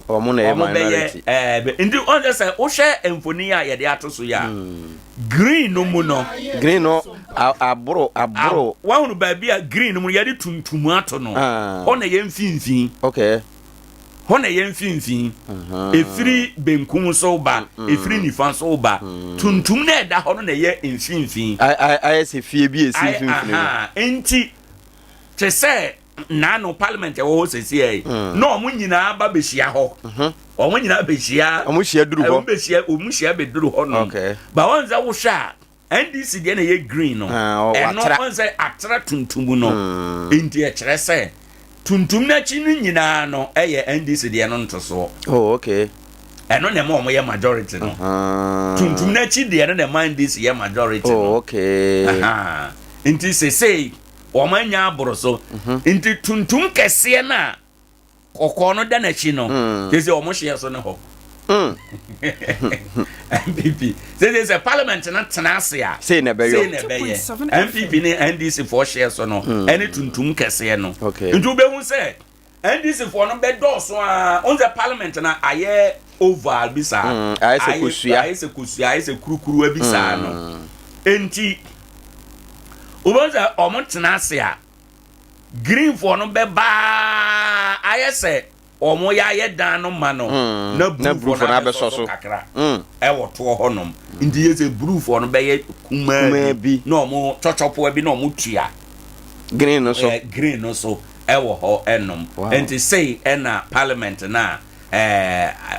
omo na minority. Ndi on just say o share emfoni a ye de atoso ya green no mu no green no abro wa hunu ba bia green no mu ye de tuntum ato no ho na ye mfinfin. Okay. Ho na ye mfinfin efiri benkum so ba efiri nifa so ba tuntum na eda ho no na ye mfinfin. I say fie bi esi mfinfin. Enti te say na no parliament e wo sesi e no omo nyina ba behia ho omo nyina behia omo hia duru ho omo hia be duru ho no. Okay. Ba won za wo hwa NDC de na ye green no e no won say atra tuntum no enti e kire say tuntum na chi no nyina no eye NDC de no ntoso. Oh, okay. Eno na mo ye majority no tuntum na chi de no na NDC ye majority no. Oh, okay. Enti say omanya aboroso enti tuntum kese na kokono da na chi no kese omo hye so ne ho MPP say parliament na tenase a say na be yo MPP ne NDC for share so no any tuntum kese no ntu be hu say NDC for no be doso a on the parliament na aye oval bisa aye se kurukuru abisa no enti Ubanza omo tenase a green for no be ba ayese omo ya ye dan no ma no na blue for na be so kakra e woto honom ndi ye se blue for no be ye kuma bi na omo chochopo bi na omo tua green no so ewo ho enom enti say ena parliament na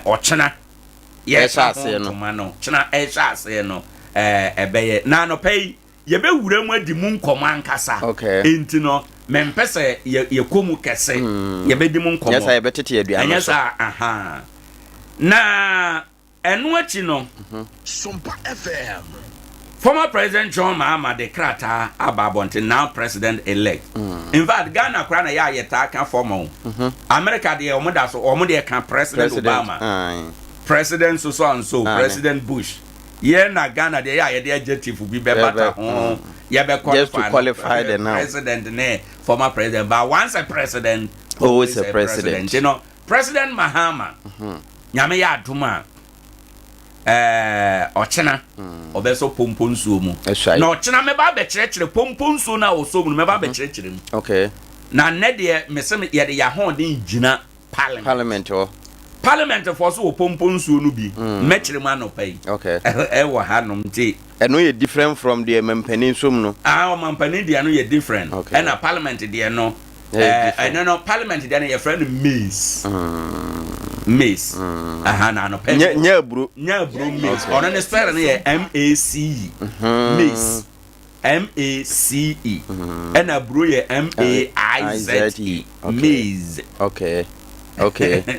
ochena yes ase no mano chena ase no ebeye na no pay ye be wura mu adi mu nkomo ankasa enti no mempese ye komu kese ye be di mu nkomo yes ye betete aduan no aha na enu achi no Sompa FM former President John Mahama de Krata Ababonte now president elect. In fact, Ghana krana ya yeta kan former. America de omoda so omoda kan President Obama. President so and so, President Bush. Here na Ghana de ya yede adjective bi be bata ho. Ya be qualify the now. President ne former president, but once a president, always a president. You know, President Mahama. Nyame ya aduma. Ochena obeso pomponsu mu na ochena me ba be kyerɛkyerɛ pomponsu na oso mu me ba be kyerɛkyerɛ mu okay na ne de mesem ye de ya ho de gina parliament for so pomponsu no bi me kyerɛ mu anopai okay wo hanom ti eno ye different from the mampanin sum no mampanin de no ye different and a parliament de no no parliament de no ye friend Mace. Na no pen. Nya bro Mace. On an spell na MACE. Mace. MACE. And a bro ye MAIZE. Maze. Okay.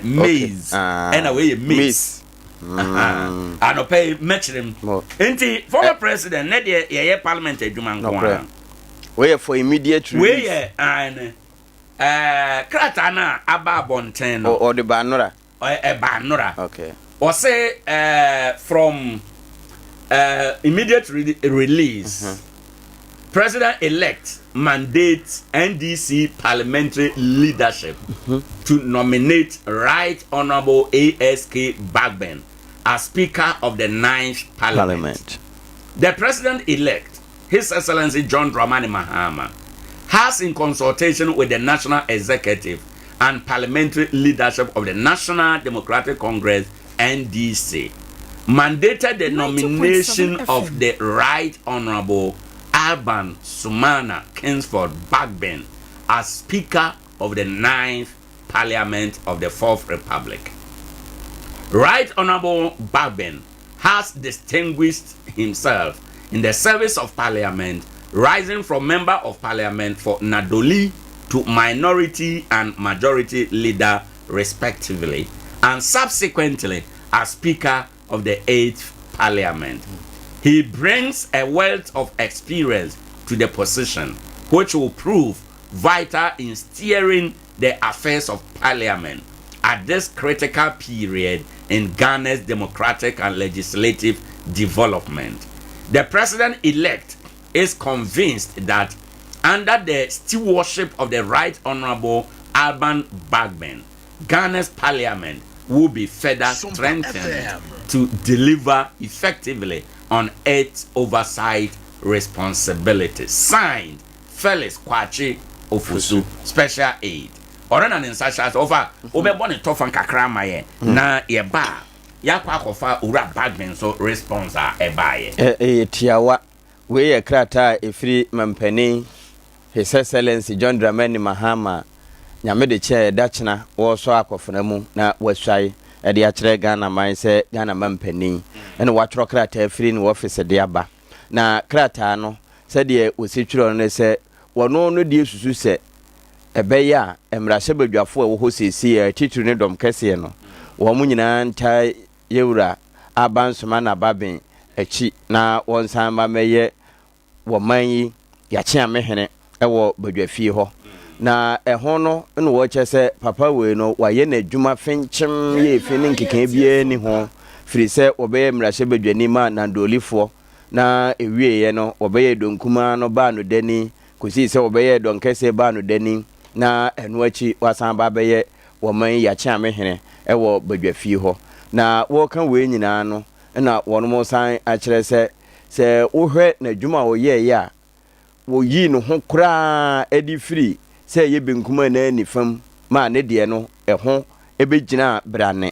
Maze. And away Mace. No pay match them. Enti former president na de ye parliament adwuma nko. We for immediate release. We and krata na aba bonten no. Or the banora. Banora. Okay. Or say from immediate release, President-elect mandates NDC parliamentary leadership to nominate Right Honorable ASK Bagben as Speaker of the 9th Parliament. The President-elect, His Excellency John Dramani Mahama, has in consultation with the National Executive and Parliamentary leadership of the National Democratic Congress NDC mandated the nomination of the Right Honorable Alban Sumana Kingsford Bagben as Speaker of the 9th Parliament of the 4th Republic. Right Honorable Bagben has distinguished himself in the service of Parliament, rising from Member of Parliament for Nadoli to Minority and Majority Leader respectively, and subsequently as Speaker of the 8th Parliament. He brings a wealth of experience to the position, which will prove vital in steering the affairs of Parliament at this critical period in Ghana's democratic and legislative development. The President-elect is convinced that under the stewardship of the Right Honorable Alban Bagben, Ghana's Parliament will be further strengthened to deliver effectively on its oversight responsibilities. Signed, Felix Kwachi Ofusu, Special Aid. Orana Ninsashas over Obeboni Tofan Kakramaye, na Yeba, Yakwa Kofa Ura Bagben, so response are Ebaye. Tiawa, we a krata a free mampeni, His Excellency John Dramani Mahama, Yamede Chair Dachna, or Swakofanamu, na Westside. Adea Akye Ghana man say Ghana mampeni and what krata free in office Diaba na krata no said ye ositwiro no say wono no die susu say ebeya emrahye badwafo a wo hosisi e titiri ne dom kese no wo mu nyina nta yewura abansoma na baben echi na wonsan ma meye wo manyi yache amehene e wo badwafie ho na eho no no wo chese papa we no waye na adwuma finchim ye fini nkeka bia ni ho firi se obeye mrahye badwani ma na ndolifo na ewie ye no obeye donkuma no ba no dani kosi se obeye donkese ba no dani na enu achi wasan ba beye wo man yache amehene e wo badwafie ho na wo kan we nyina no na wono mo san a kire se wo hwe na adwuma wo ye ya wo yi no ho kura edi free se ye benkuma na ni fam ma ne de no ho ebegina brane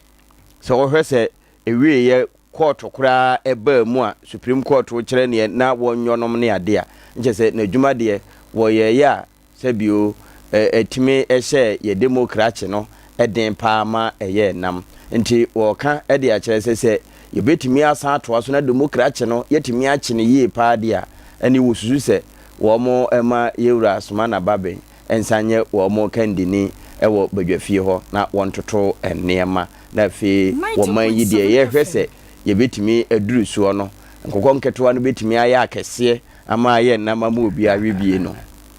so wo hwe se ewie ye court kura eba mu a Supreme Court wo kire ne na wo nyonom ne ade a nche se na dwuma de wo ye ya se bio etime ehye ye democrat no eden pa ma eye nam nti wo ka e de a kire se ye betimi asa atoa so na democrat no yetimi a kine ye pa de a ani wo susu se wo mo ema yewura asoma na babe ensanye wo mo kandini ewo badwafie ho na wontoto enema na fi wo man yi de ye hwese ye betimi aduru so no nkokon ketewa no betimi aya akese ama ye nama mu obi awebie no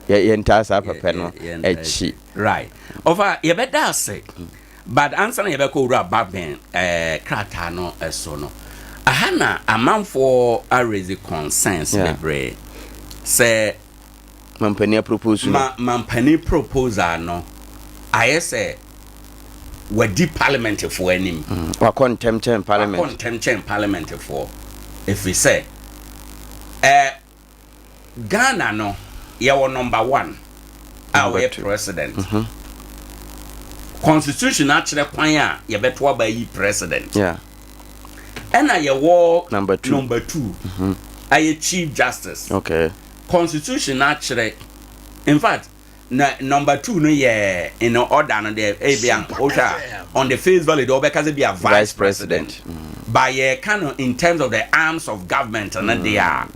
ye ntasa papa no echi right over ye better say but answer ye be ko ura baben krata no eso no ahana amanfo a raise concerns bebre say mampani propose mampani proposal no I say wadi parliament for enim wa contempt parliament for if we say Ghana no yawo number 1 our president constitution actually kwan a ye beto aba yi president and yawo number 2 aye chief justice constitution actually in fact number 2 no ye in order no the abian on the face value the obeka be a vice president by ye kind in terms of the arms of government and they are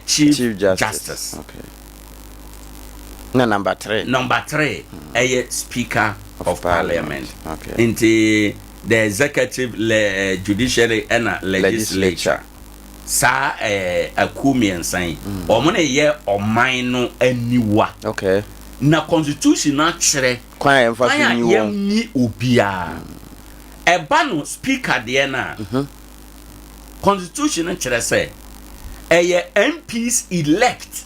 chief justice. Na number 3 speaker of parliament into the executive judiciary and legislature sa akumian sign omone ye oman no aniwa na constitution na kire kwan emfa ni obia eba no speaker de na constitution na kire say MPs elect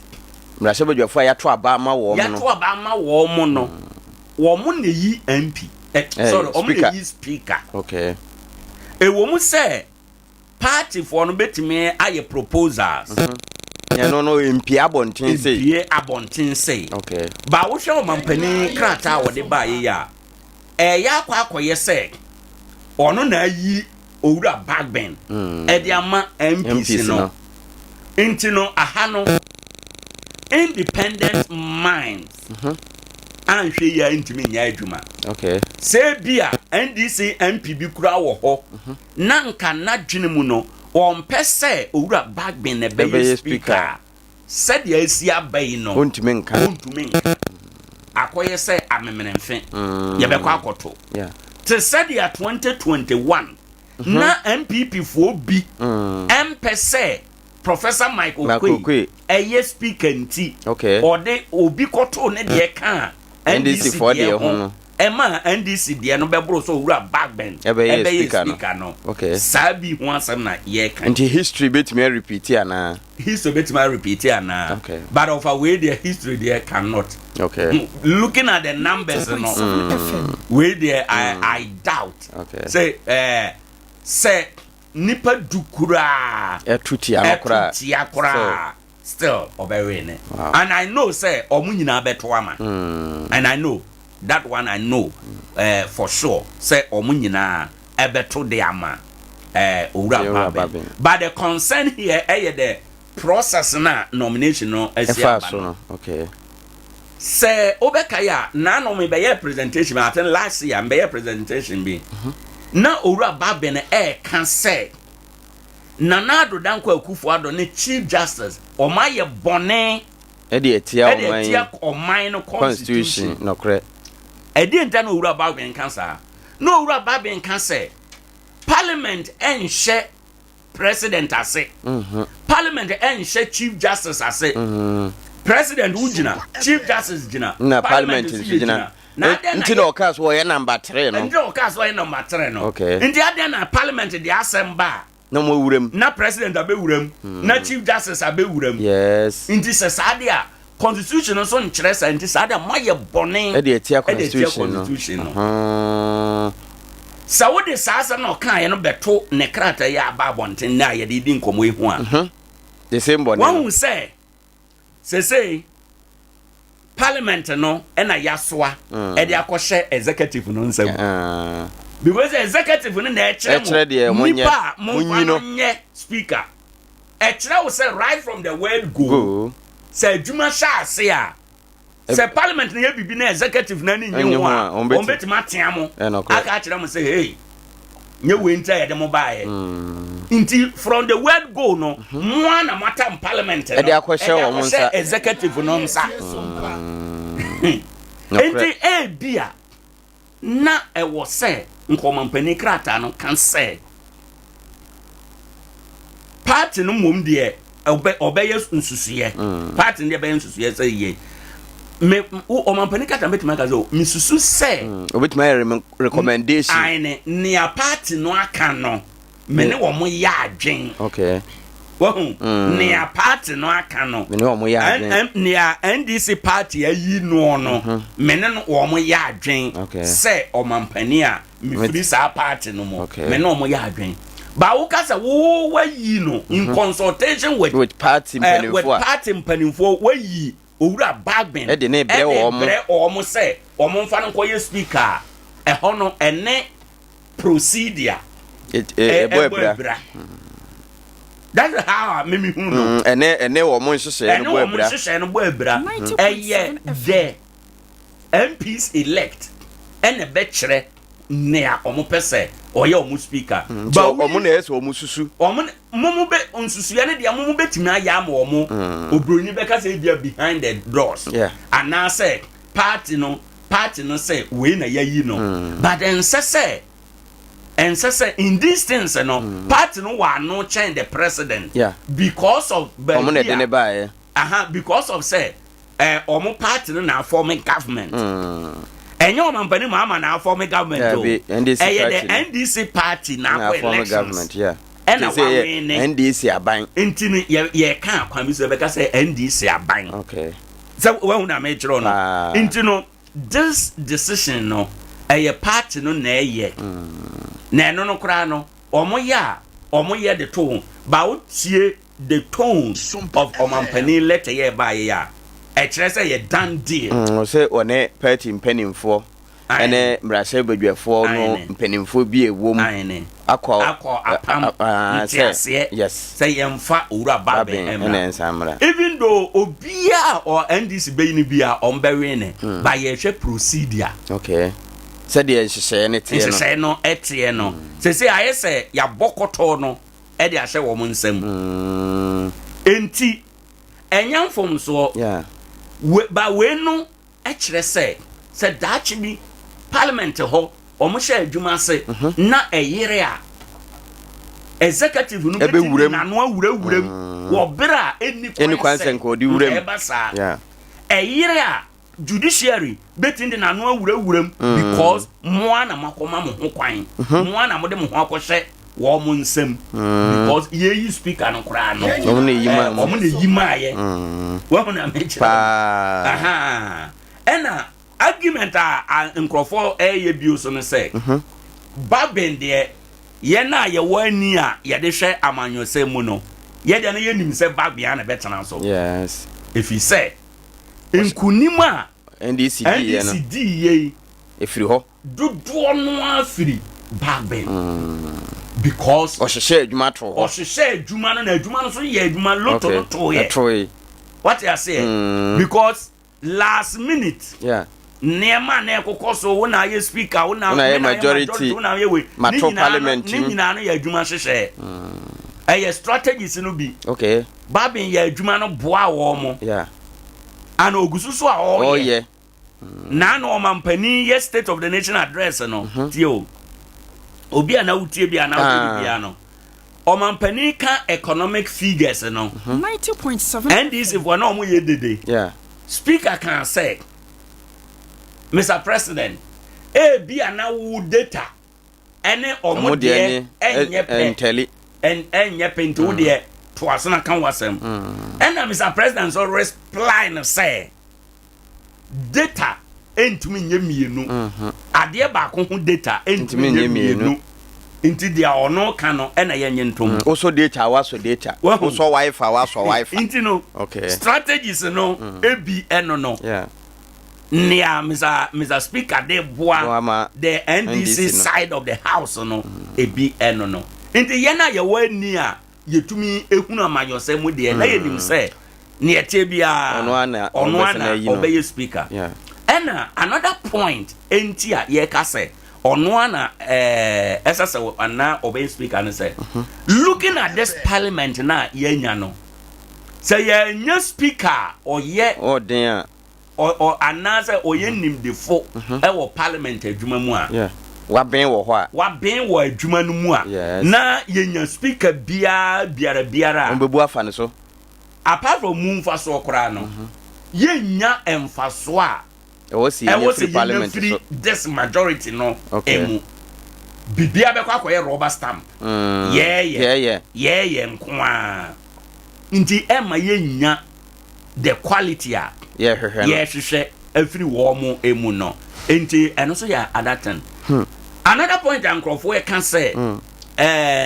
mrashe bedwafo ya to aba ma wo mo no wo mo na yi MP sorry o mo na yi speaker wo mo say party for no betime aye proposals no MP abontin say ba wo hwe o mampani krata wo de ba ye ya ya akoye say ono na yi owura bagben de ama MPs no intino ahano independent minds anhwe ya intimi nya adwuma say bia NDC MP bi kura wo ho na nka na dwene mu no on pese owura bagben na be speaker said ya esi abai no ontumi nka akoye say amemenenfe ye be kwa akoto te said ya 2021 na MPP fo bi empese Professor Michael Kwe eye speaker nti ode obi koto ne de ka NDC for de ho ema NDC de no be bro so wura bagben ebe speaker no sabi ho asem na ye kan nti history bet me repeat ana but of a way the history there cannot looking at the numbers no way there I doubt say nipa dukura etutia akra still obewene and I know say omunyina beto ama and I know that one I know for sure say omunyina ebeto de ama owura babe but the concern here the process na nomination no asiaba say obekaya na no me be presentation I think last year be presentation be na owura babe na can say Nanado Danko Akufo-Addo ne chief justice o maye bone etia o mine constitution no kre enta no owura babe kan sa no owura babe kan say parliament enhye president ase parliament enhye chief justice ase president ujina chief justice jina na parliament jina nti no case wo ye number 3 no nti no case wo ye number 3 no nti ade na parliament de assemble no mo wuram na president abewuram na chief justice abewuram yes nti se sadia constitution so nkyere sa nti sadia moye bone e de etia constitution no sa wo de sasa no kan ye no beto ne krata ya ababonten na ye de di nkomo ehu a the same bone one say parliament no e na yasoa e de akɔhye executive no nsam because executive no na ekere mo nipa mo nye speaker ekere wo say right from the word go say adwuma sha ase a say parliament na bibi na executive na ni nyi ho a on beti matia mo aka akira mo say hey nye we nta ya dem baaye nti from the word go no mo na matter parliament no e dey akwhye wo mo nsa executive no nsa nti e bia na e wo say nkomampani krata no kan say party no mom de obeye nsusuye party no obeye nsusuye say ye me omampani krata betima ka zo misusu say obetima recommendation ane nia party no aka no me ne wo mo ya adwen okay wahu nia party no aka no me ne wo mo ya adwen nia NDC party ayi no no me ne wo mo ya adwen say omampani a me free sa party no mo me ne wo mo ya adwen ba wo kasa wo wayi no in consultation with party mpanimfo wayi owura bagben e de ne bre wo mo say wo mo mfa no koye speaker e ho no ene procedure boybra that's how me hu no ene wo mo nhyehyɛ no boybra eye the MPs elect ene be kire nea omo pese oye omo speaker ba omo na ese omo susu omo mumu be onsusu ya ne dia mumu betimi aya ma omo obroni be ka say dia behind the doors and now say party no say we na yayi no but then say in this things no party no wa no change the president because of omo na de ne ba because of say omo party no na forming government enyo mampani Mahama na form government NDC party na form government and NDC aban intini ye kan kwa bi so be ka say NDC aban okay so when na me chiro no intino this decision no party no na na no kra no omo ye the tone ba wo tie the tone of omampani letter ye ba ya e kire say ye done deal say one party mpanimfo ene mrashe badwafo no mpanimfo bi ewom akwa yes say yemfa owura baben ene nsamra even though obia or NDC be ni bia on bewe ne ba ye hwe procedure okay say de hyehyɛ ne tie no hyehyɛ no etie no say aye say ya bokoto no e de ahye wo nsam enti enyamfom so ba we no e kire say dachi bi parliament ho omo hye adwuma se na eyire a executive no be na no awurawuram wo bra eni kwanse nko di wuram eyire a judiciary betindi na no awurawuram because mo na makoma mo ho kwan mo na mo de mo ho akɔhye wo mo nsam because ye yi speaker no kra no omo na yima ye wo na me aha ena argument a nkrofo ye bio so no say baben de ye na ye wani a ye de hwe amanyose mu no ye de na ye nim se babia na betena so yes if he say nkunima NDC ye efiri ho dodo no afiri baben because ohyehyɛ adwuma to ho ohyehyɛ adwuma no na adwuma no so ye adwuma loto to ye what you say because last minute nema na ekokɔ so wo na ye speaker wo na majority wo na ye we mato parliament ni nyina no ye adwuma hyehyɛ strategies no bi okay babin ye adwuma no boa wo mo and ogusu so a ye na no mampani ye state of the nation address no tio obi ana wutie bi ana wutie bi no omampani ka economic figures no 90.7 NDC for no mo ye dede speaker can say Mr. President bi ana wu data ene omo de enye enye pento de to asana kan wasem and Mr. President so reply no say data entumi nye mienu ade ba ko ho data entumi nye mienu inti dia ono ka no ena ye nyentom also data waso data also wifi waso wifi inti no okay strategies no ebi eno no nia Mr. Speaker de boa the NDC side of the house no ebi eno no inti ye na ye wani a yetumi ehunu amayose mu de na ye nim say near Tibia Onwana obey speaker. Yeah. And another point, Entia Yekase, Onwana SSO and now obey speaker and say, looking at this parliament now, Yenyano. Say, yeah, speaker or yet Oh, dear. Or another or yenim the folk, our parliament, Jumamua. Yeah. What being or what? What being were Jumanumua? Yes. Na yenya speaker biara. Mbebua fan so. Apart from moon for so crano. Yenya emphaswa. It was in parliament. This majority no. Okay. Bibia be kwa rubber stamp. Yeah. Nkwa. Nti ema yenya the quality a. Yeah, she every warm emu no. Nti eno so ya adatan. Another point Nkrofo can say na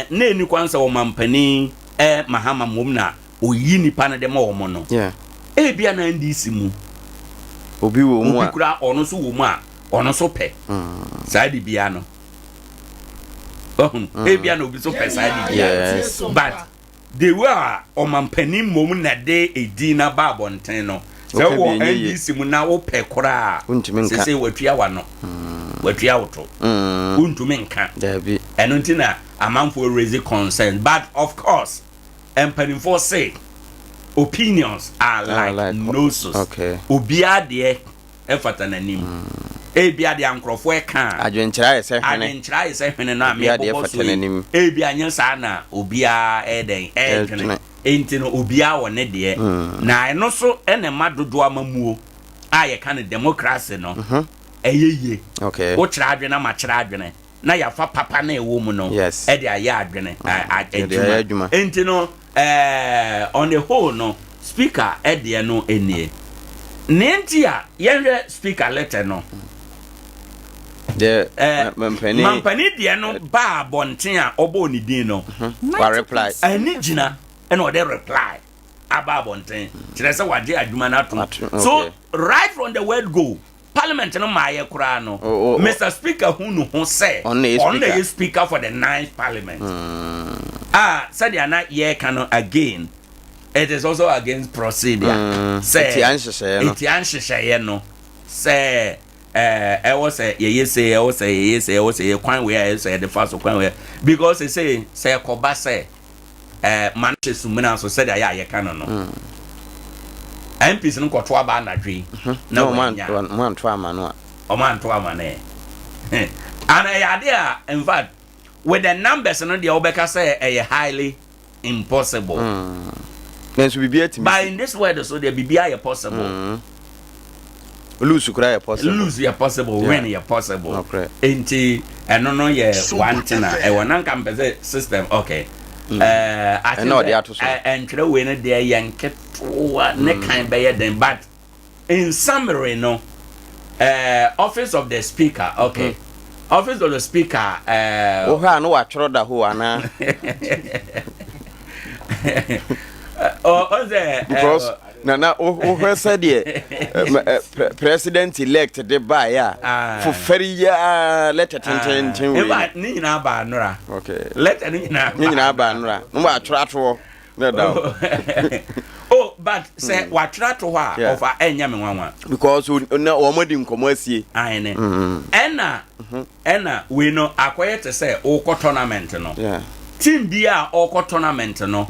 eni kwansa wo mampani Mahama mumna oyi nipa na dem wo mo no. Yeah. Bia na ndisi mu. Obi wo mu a. Obi kura ono so wo mu a, ono so pe. Saidi bia no. Bia na obi so pe saidi bia. But they were o mampani mum na de edi na ba bonten no. So wo ndisi mu na wo pe kura. Se se watua wa no. Watua woto. Untumi nka. Dabi. Eno ntina amanfo raise concern, but of course empanimfo say opinions are like noses. Okay. Obia de efata nanim. Bia de ankrofo e kan. Adwenkyira ese hwene. Adwenkyira ese hwene na me efata nanim. Bia nyensa na obia eden hwene. Entino obia wo ne de. Na eno so ene madodo amamuo a ye kan democracy no. Eyeye. Okay. Wo kyira adwene ma kyira adwene. Na ya fa papa na ewo mu no. Yes. E de aya adwene. Adwuma. Entino on the whole no speaker e de no enie. Nentia yenwe speaker letter no. The mampani de no ba bonten a obo ni din no. Wa reply. Ani gina e no de reply. Aba bonten. Kyerɛ sɛ wagye adwuma na to. So right from the word go, Parliament no maye kura no. Mr. Speaker who no ho say on the speaker for the 9th Parliament. Said they are not here can again. It is also against procedure. Say it no. Say I was say kwan we say the first kwan we because they say koba say Manchester Sumina so said ya can no. MPs no kwato aba na dwe no man to amano o man to amane and Adea in fact with the numbers no the obeka say a highly impossible so bibia by in this word so there bibia possible lose kura possible lose possible win possible enti eno no ye one thing e wona nka mpese system okay I know the atoso and try we no there yanket ne kind be den but in summary no office of the speaker okay office of the speaker o ha no wa tworo da ho ana because na o said president elect the buy ya for very year letter 10 we but ni na ba nura okay letter ni na ba nura no wa tworo no down but say wa tworo ho of enya me nwanwa because na o modi nkomo asie ane ena we no akoye te say o ko tournament no team bia o ko tournament no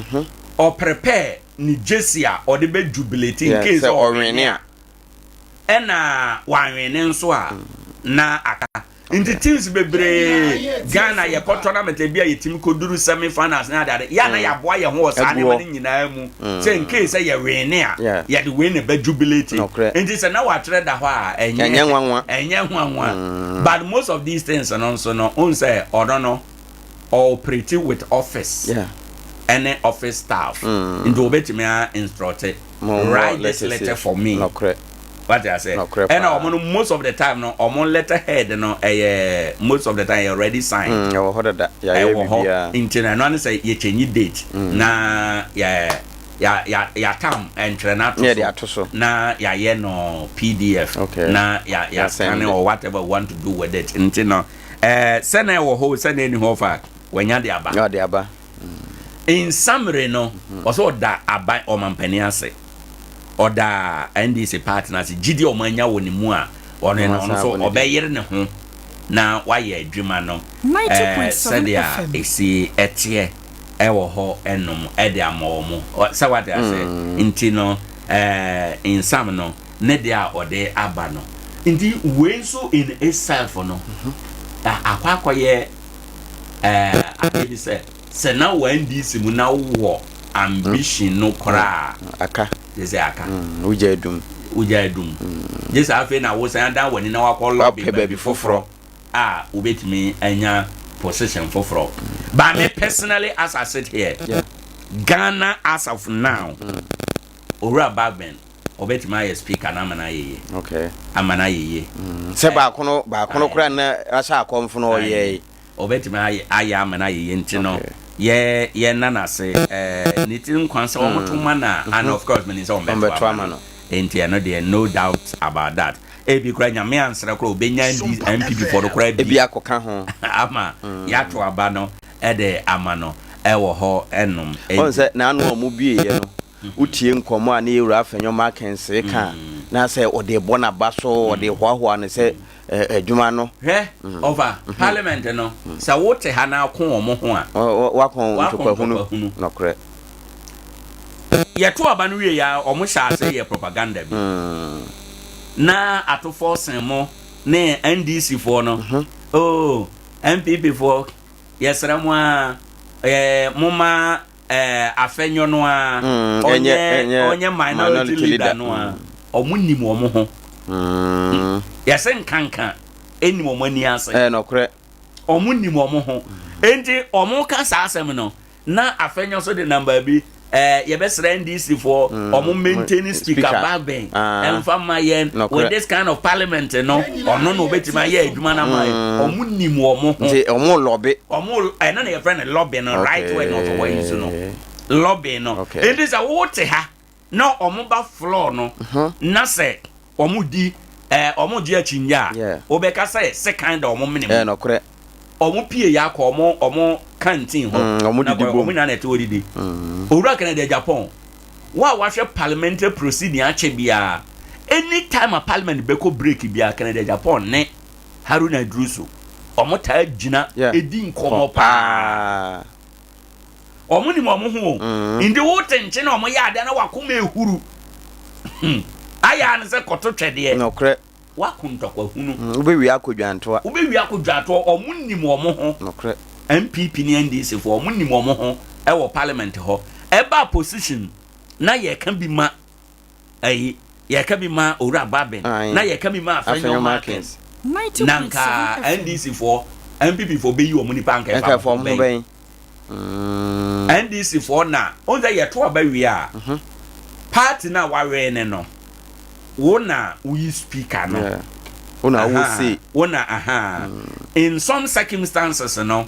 or prepare ni Jesia or the bed jubilate in case or renia. And one nso a na aka. In the teams bebre Ghana ya tournament e bia ye team ko duru semi finals na that. Ya na ya boa ye ho sa ne mani nyina mu. Say in case ya renia ya the win e bed jubilate. And this na wa trade da ho a enye nwanwa. But most of these things and also no on say or don't know or pretty with office. Yeah. Any office staff into obetime instructed write this letter for me. No correct. What I say. And most of the time no letter head no most of the time already signed. You heard that. Yeah. Internet no say you change date. Na ya tam entre na to na ya no PDF. Okay. Na ya scan or whatever you want to do with it. Intino send wo ho send any ho fa wanya de aba. Ya de aba. In summary no also that abai o mampani ase oda NDC partners gidi omanya woni mu a ono no so obeyere ne ho na waye adwuma no said ya esi etie ewo ho enom ede amomo say what I say inti no in some no ne dia ode aba no inti we so in itself no akwakoye akedi say na when this mu na wo ambition no kra aka they say aka ujadum just afi na wo say dan woni na wakọ lobby baby foforo ubetimi anya position foforo but me personally as I sit here Ghana as of now ora bagben obetimi aye speaker na amana yeye okay amana yeye se ba kono kra na asa akomfo no yeye obetimi aye amana yeye ntino ye nana se nitin kwanse omotuma na and of course means on betwa no enti no there no doubt about that ebi kura nyame ansra kura obenya MPP for the kura ebi akoka ho ama ya to aba no ede ama no ewo ho enum on se na anu omu bie ye no utie nkomo a na ewura afenyo makense ka na se ode bona baso ode hwahwa ne se adwuma no over parliament no sa wote ha na akon omo ho a wakon ntokwa no kre ye to aba no wie ya omo sha ase ye propaganda bi na ato forcing mo ne NDC for no MPP for yesra mo a moma afenyo no a onye minority leader no a omo nim omo ho yesen kankan enim omo ani ase no kre omo nim omo ho enti omo ka sa asem no na afenyo so de number bi ye be NDC for omo maintain speaker baben emfama yen with this kind of parliament no ono no betima ye adwuma na mai omo nim omo ho omo lobby omo na na ye friend lobby no right way not way so no lobby no it is a water ha no omo ba floor no na se omo di omo di achinya obeka say second omo minimum no kre omo pie ya ko omo canteen ho omo na net odidi owura Canada Japan wa hwe parliamentary proceeding ache bia anytime a parliament beko break bia Canada Japan ne Haruna Druso omo ta gina edi nkomo pa omo ni mo ho indi wo tenche na omo ya ada na wakoma ehuru aya ne se koto twede no kre wakuntokwa hunu ubewi akodwanto omo nim omo ho no kre MPP ni NDC for omo nim omo ho e wo parliament ho eba position na ye kan bi ma ye kan bi ma owura baben na ye kan bi ma afenyo markets nanka NDC for MPP for be you omo ni panka fa for mo ben NDC for na onza ye to aba wi a party na wawe ne no wona we speaker no wona wo say wona in some circumstances no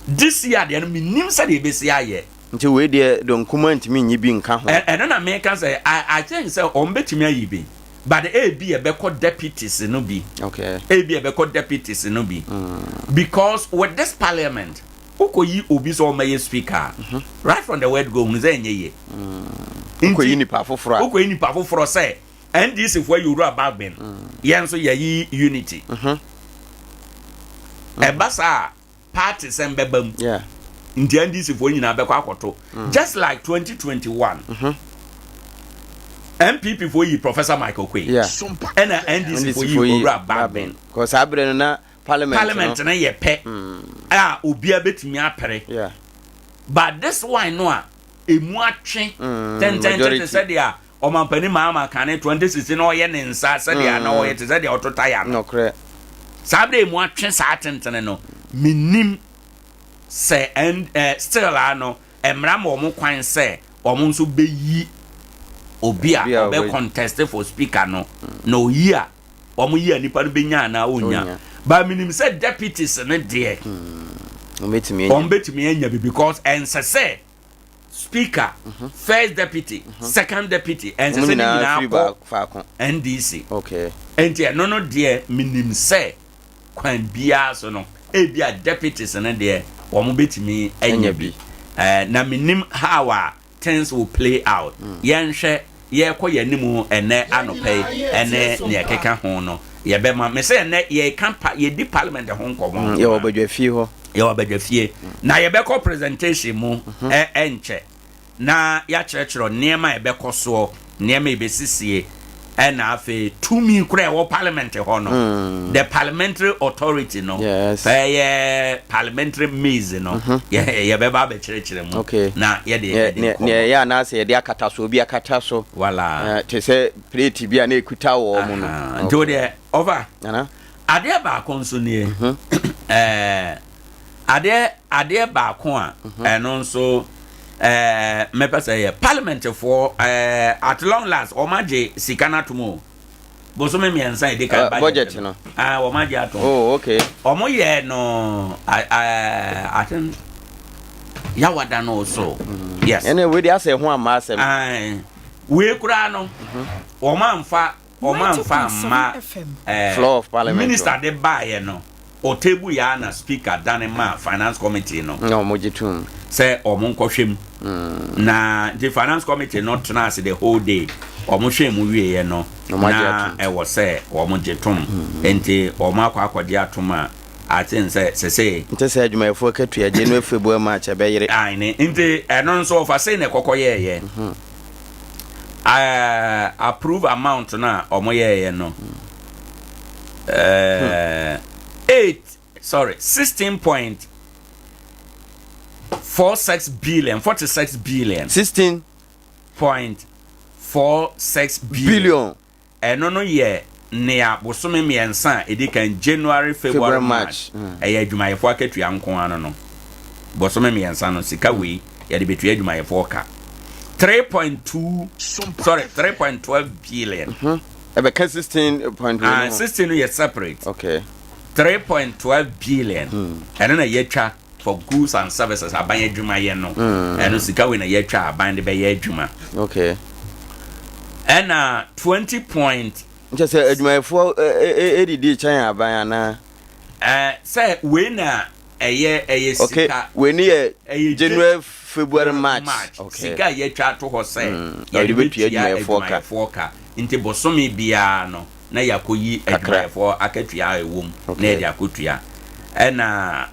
this year they minim say dey be say aye nti we dey don kuma ntimi nyi bi nka ho na me can say I think say on betimi ayi bi but the AB e be called deputies no bi okay AB e be called deputies no bi because with this parliament ukoyi obi so my speaker right from the word go hu say enye ukoyi ni pa foforo say NDC for you about ben yen so ye unity basa party sembebam ndi NDC for nyina be kwa akoto just like 2021 MPP for you Professor Michael Quay and NDC for you about ben cause abre na parliament na ye pe obi abetimi apere but this one no a emu atwe 10 said dia o mampani Mahama kan 2016 no ye ne nsa said dia na o ye te said dia ototaya no kre sabre emu atwe sa tentene no minim se and still ano emra mo mo kwan se o mo nso beyi obi a be contest for speaker no no year o mo year nipa no benya na onya ba minim se deputies ne de o betimi enya because say speaker first deputy second deputy and say na NDC okay enti no de minim se kwan bia so no e bia deputies ne de wo mo betimi enya bi na minim how things will play out yen hwe ye kɔ ye nimu ene anope ene ne keka ho no ye be ma me say ene ye campa ye di parliament ho nkomo ye obadwa fie ho ye obadwa fie na ye be kɔ presentation mu enche na ya kyerɛkyerɛ niema ye be kɔ so niema ye be sisie and afe to me kura wo parliament ho no the parliamentary authority no parliamentary maze no ye be ba be kyerɛkyerɛ mu na ye de ne ya na se ye de akata so obi akata so wala te se plate bia na ekuta wo mu no nto de over ade ba ko nso ne ade ba ko a eno nso me pese parliament for at long last o maje sikana tumo boso me miensa e de ka budget no o maje ato okay o mo ye no I think ya wada no so yes ene we dey ase ho ama asem we kura no o manfa ma floor of parliament minister de bae no o table ya na speaker danema finance committee no mojitum say omunkwohwem na the finance committee not trans the whole day omuhwem wiye no na e wo say omujetum enti omakwakwade atoma atin say adwumayefo katua January February March be yire ne enti eno nso ofa say ne kokoye approve amount na omoye no 16.46 billion 46 billion 16.46 billion eno no ye ne abosome miensa edikan January February March adwumayefo akatua nko ano no bosome miensa no sika we ye de betua adwumayefo ka 3.12 billion ebe 16.1 16 no ye separate okay 3.12 billion eno na yetwa for goods and services aban adwuma ye no eno sika we na yetwa aban de be ye adwuma okay ena 20 point nche say adwumayefo edidi chan aban ana say we na eye sika okay we ni January February March okay sika yetwa to ho say ye de betua adwumayefo ka nti bosomi bia no na yakoyi adwumayefo akatua ewom na e de akotua ena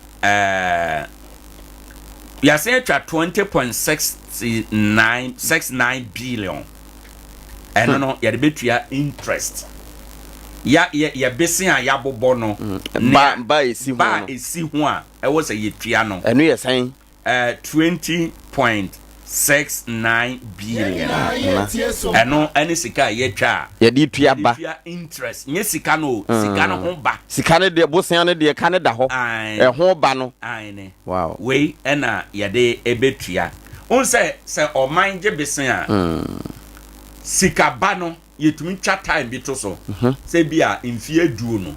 ya say twa 20.69 billion eno no ya de betua interest ya besin a ya bobo no ba esi ho a e wo say yetua no eno ye san 20.69 billion eno any sika yetwa ya di tua ba interest nye sika no ho ba sika ne de bosan ne de ka ne da ho ho ba no wow we ena ya de ebetua on say oman je besan a sika ba no yetumi twa time bi to so say bia mfie duo no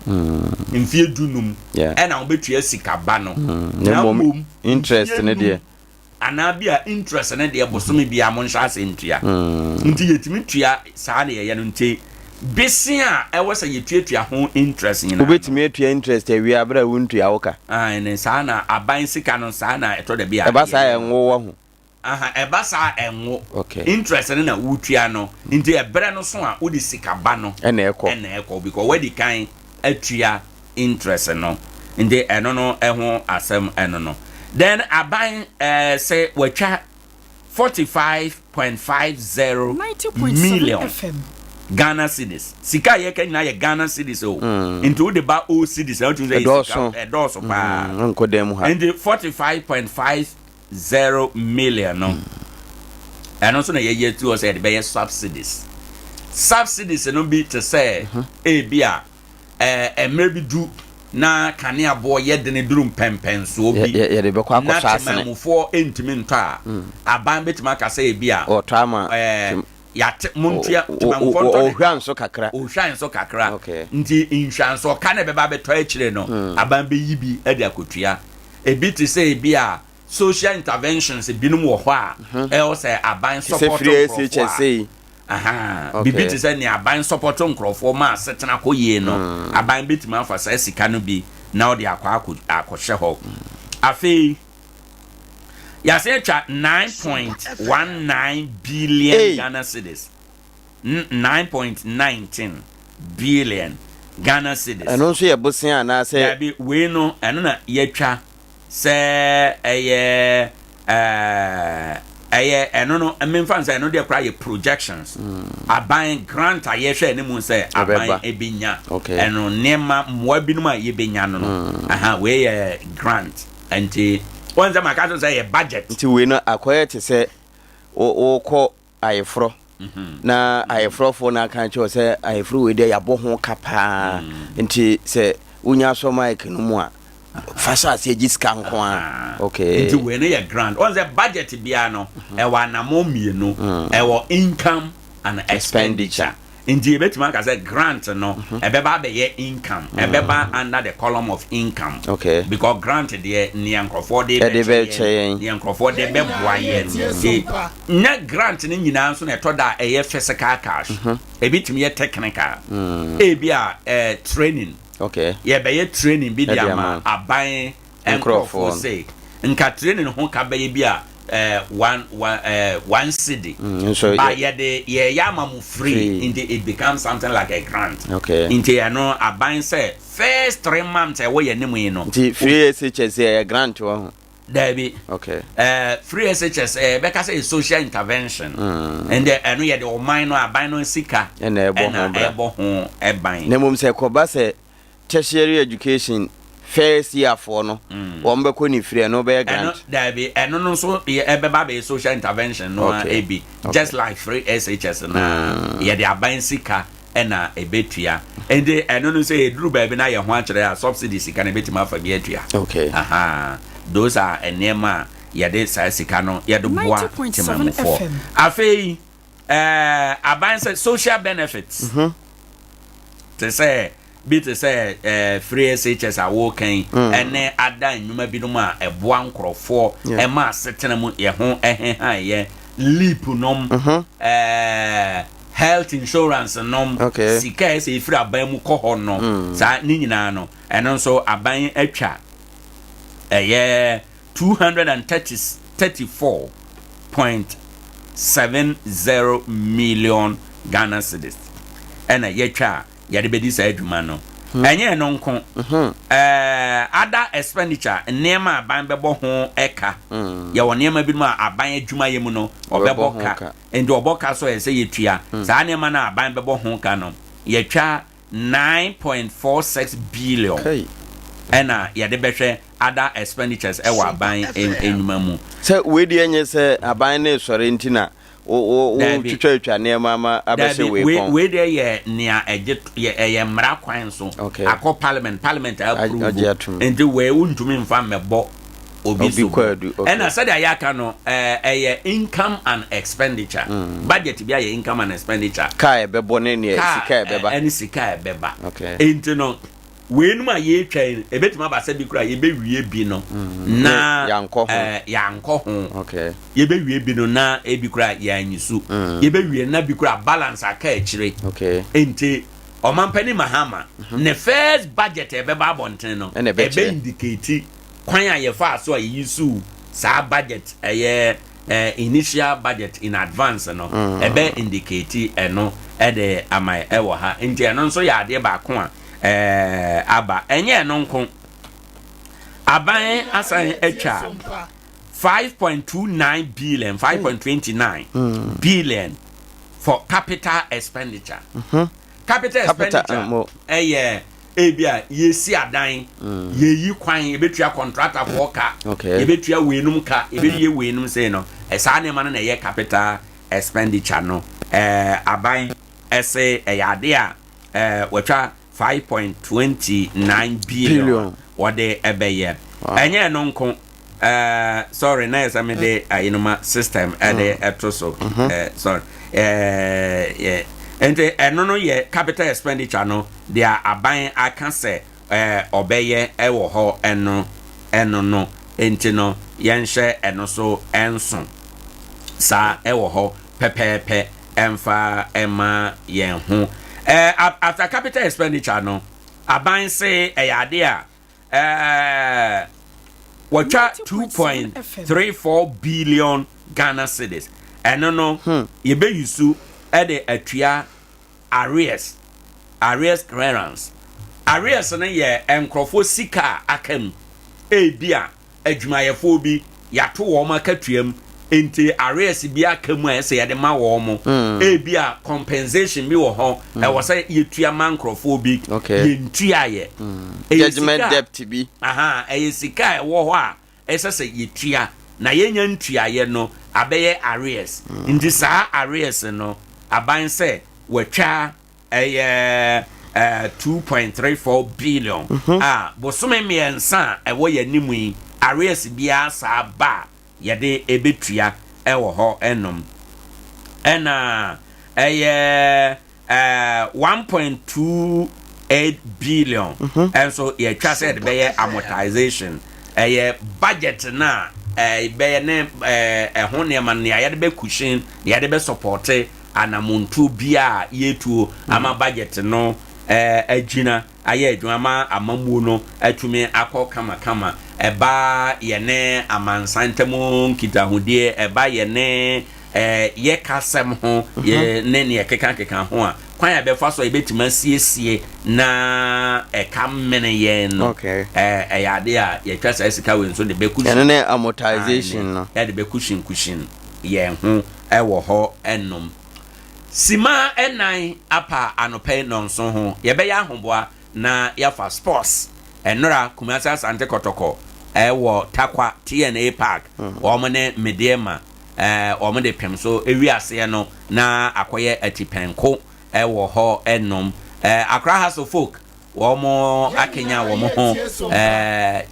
mfie dunum ena obetua sika ba no na mom interest ne de anabia interest ne de bosome bia mo nhya asentua nti yetumi tua saa ne ye no nti besin a e wo say yetuatua ho interest nyina obetumi atua interest awi abra wontua woka ne saa na aban sika no saa na eto de bia e ba saa enwo wo ho eba saa enwo okay interest ne na wutua no nti ebre no so a odi sika ba no ena ekọ because we di kan atua interest no nti eno no eho asem eno no then aban say watcha 45.50 million Ghana cedis sika ye kan na ye Ghana cedis into the ba o cedis how to say edoso pa nkodem ha and 45.50 million no and also na ye to say the be subsidies no be to say e bia maybe do na kane abo ye de ne durum pempen so bi ye de be kwa akosha asene na mufo entimi nto a aban betima ka say bia o trama ya muntia ohwan so kakra nti inhwan so ka na be ba beto akire no aban be yibi ade akotua e bi to say bia social interventions binum wo ho a e o say aban support bibi ti say ni aban support nkrofo ma setena koye no aban betima afa say sika no bi na o de akɔhye ho afei ya say twa 9.19 billion Ghana cedis 9.19 billion Ghana cedis. And also your bosia and I say be we no and na yetwa say no mean fans I know they cry projections. Buying grant I share any say aban ebinya. Okay. And no nema mwa binuma yebenya no. We grant and one time I can say a budget. Nti we no acquire to say o call ayefro. Na ayefro for na kan cho say ayefro we dey yabo ho kapa. Nti say unya so mic no mu a fasha se jiska nko a. Okay. Nti we no ye grant. One say budget bia no e wa na mo mienu e wo income and expenditure. Indeed, betima ka say grant no ebeba be ye income ebeba under the column of income. Okay. Because grant the nyankrofo de nyankrofo de be boa ye na grant ni nyina so na toda e ye physical cash ebitimi ye technical e bia training. Okay. Ye be ye training bi dia ma aban nkrofo say nka training ho ka be ye bia one city. So but ye yamamu free. It becomes something like a grant. Okay. Into you know a buying say first 3 months away your name you know. Free SHS a grant to Debbie. Okay. Free SHS because it's social intervention. And I know you the minor abino sika and ebo buying. Nemum say koba say tertiary education first year for no be ko ni free no be grant there be no so be social intervention no be just like free SHS na ye dey aban sika na ebetua and they no say eduru ba bi na ye ho akere subsidy sika na betima fa bi atua. Okay. Those are enema ye dey say sika no ye do boa timam for afei aban say social benefits to say bit say free SHS a working ene ada nnuma bi no ma eboa nkrofo e ma setena mu ye ho ye leap nom health insurance nom sika se free aban mu ko ho no sa ni nyina no eno so aban atwa ye 234.70 million Ghana cedis ena ye twa yade bedi sa adwuma no enye no nko other expenditure nema aban bebo ho eka ye wo nema bi ma aban adwuma ye mu no obebo ka ende oboka so ye se yetua sa nema na aban bebo ho ka no ye twa 9.46 billion ena yade behwe other expenditures e wa aban enwuma mu se we de enye se aban na sore ntina o twitwa nema ma abese we there ye nia ye mra kwan so akọ parliament approve and we untumi mfa mebo obi so and I said ayaka no income and expenditure budget bia ye income and expenditure kai bebo ne ne sika ebeba any sika ebeba enti no we no ma ye twan ebetima ba se bi kura ye be wie bi no na yanko ho ye be wie bi no na e bi kura ya anyisu ye be wie na bi kura balance aka akire enti omampani Mahama ne first budget e be ba bonten no e be indicate kwan a ye fa so ayisu sa budget initial budget in advance no e be indicate eno e de amai e wo ha enti eno so ya ade ba ko a aba enye no nko aban asan atwa 5.29 billion 5.29 billion for capital expenditure capital expenditure ebia yesi adan yeyi kwan ebetua contractor for ka ebetua wenum ka ebeye wenum say no esa ne man na ye capital expenditure no aban ese ade a watwa 5.29 billion what they ebeye enye no nko sorry na esa me de inoma system de etoso sorry ente eno ye capital expenditure no dia aban aka se obeye ewo ho eno no ente no yenhye eno so enso sa ewo ho pepepe emfa ema yen ho after capital expenditure no aban say ade a watcha 2.34 billion Ghana cedis eno no ye be yusu ɛde atua arrears clearance arrears no yɛ nkrɔfo sika akam ebia adwumayɛfo bi yato wɔn akatuam enti arrears bi akam a ɛsɛ yɛde ma wɔn ebia compensation bi wɔ hɔ ɛwɔ sɛ yɛtua ma nkrɔfo bi yɛntua yɛ judgment debt bi ɛyɛ sika ɛwɔ hɔ a ɛsɛ sɛ yɛtua na yɛnya ntuayɛ no abɛyɛ arrears nti saa arrears no aban sɛ wɔtwa ɛyɛ 2.34 billion bosome mmiɛnsa a ɛwɔ yɛ nimu yi arrears biara saa ba yɛde ebetua ɛwɔ hɔ ɛnom ɛna ɛyɛ 1.28 billion ɛnso yɛtwa sɛ yɛde bɛyɛ amortization ɛyɛ budget na bɛyɛ ne ɛho nneɛma no yɛde bɛ cushion yɛde bɛ support anamontu bia yetuo ama budget no agina ayɛ adwuma ma amamuo no atumi akɔ kama ɛba yɛne amansantamu nkitahodie ɛba yɛne yɛ kasɛm ho yɛ ne ne keka ho a kwan ya bɛfa so yɛbɛtuma siesie na ɛka mmene yɛn no ɛyade a yɛtwa sɛ sika wɔ nso de bɛkushi ɛno ne amortization no yɛde bɛkushin yɛn ho ɛwɔ hɔ ɛnom sima ɛnan apa anopɛ nonso ho yɛbɛyɛ ahoboa na yɛfa sports ɛnora kumasa asante kɔtɔkɔ ɛwɔ takwa TNA park wɔn ne mediema wɔn de pem so ewi aseɛ no na akɔyɛ atipenko ɛwɔ hɔ ɛnom Accra House of Folk wɔn akenya wɔn ho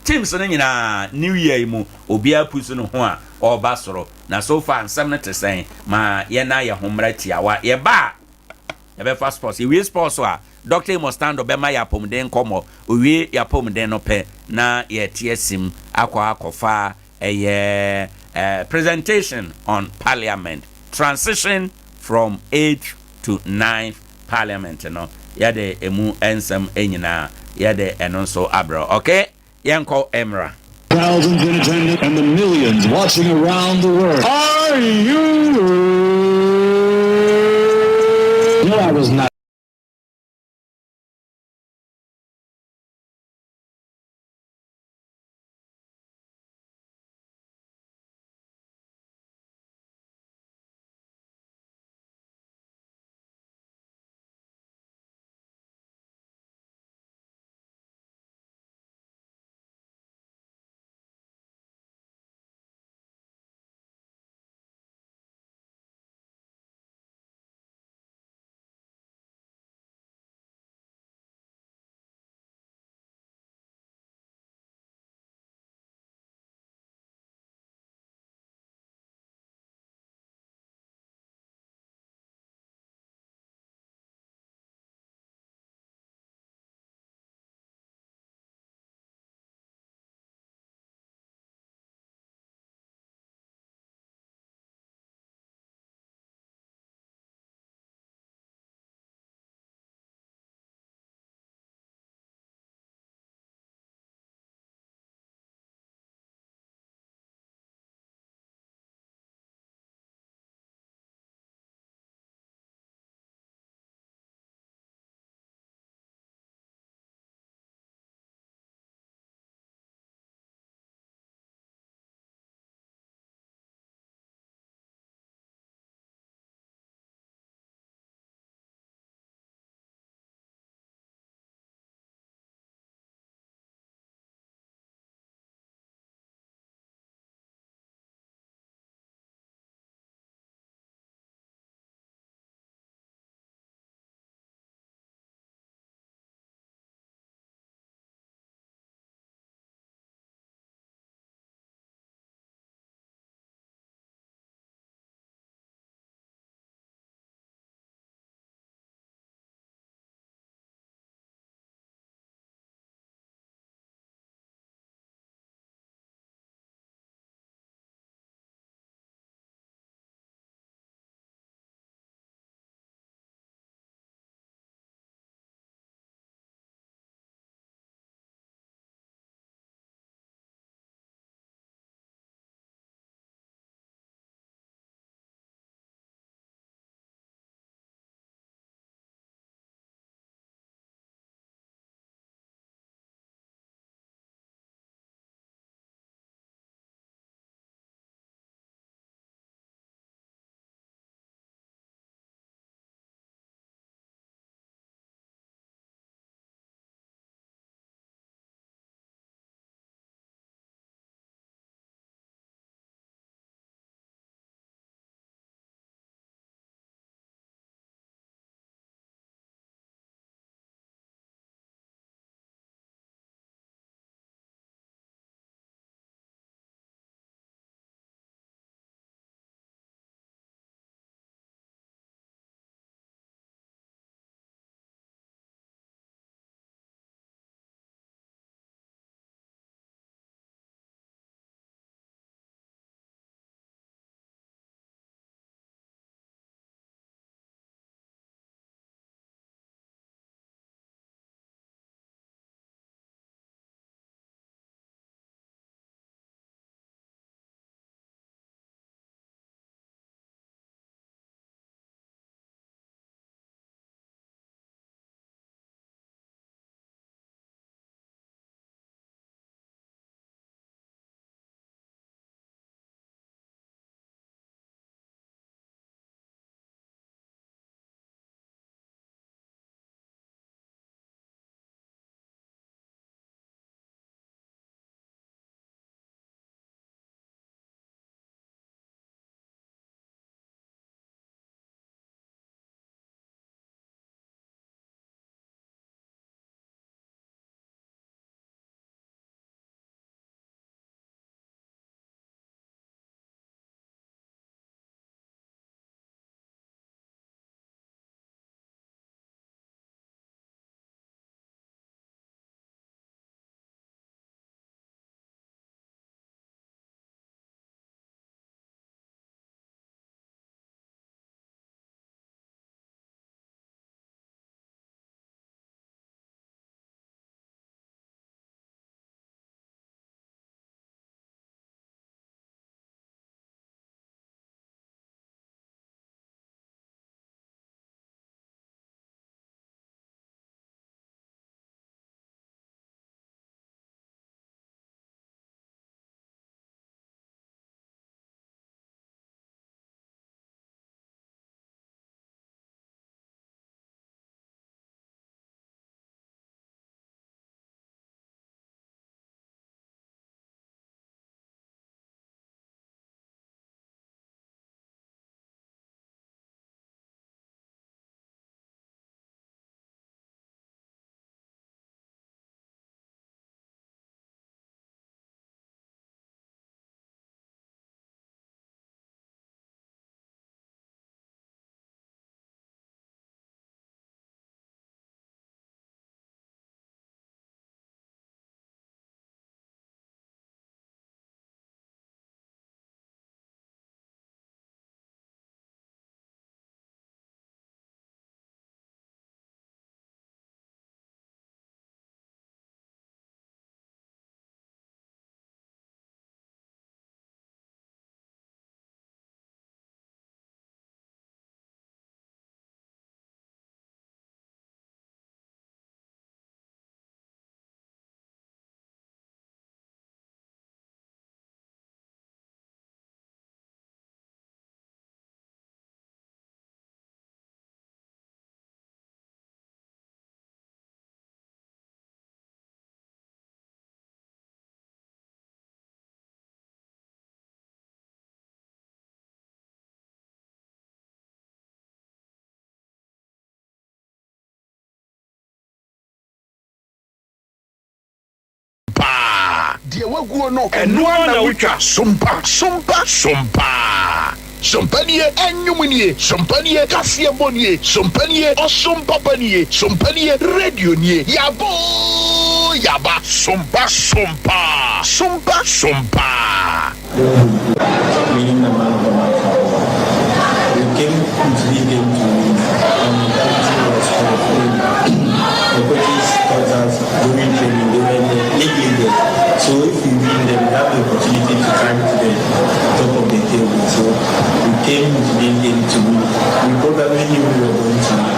teams no nyinaa new year yi mu obiara pusu no ho a ɔba soro na so far nsɛm no te sɛn ma yɛna yɛ homra tiawa yɛba yɛbɛfa sports yɛwie sports a Dr. Mostando bɛma yɛ apɔmuden nkɔmmɔ owie yɛ apɔmuden no pɛ na yɛte asim akɔfa ɛyɛ presentation on Parliament transition from 8th to 9th Parliament no yɛde emu ensem enyina yɛde ɛno nso abro okay yɛnkɔ emra thousands in attendance and the millions watching around the world. Are you? No, I was not. die waguo no eno na wutwa sompa Sompanie enyumunie, sompanie kasiebonie, sompanie osompapanie, sompanie radionie. Yaba, sompa. Meaning the man of the match. We came into the game to win, and that team was full of failure. The coaches taught us during training, they were the league leaders. So if we win them, we have the opportunity to climb to the top of the table. So we came into the game to win. We probably knew we were going to win.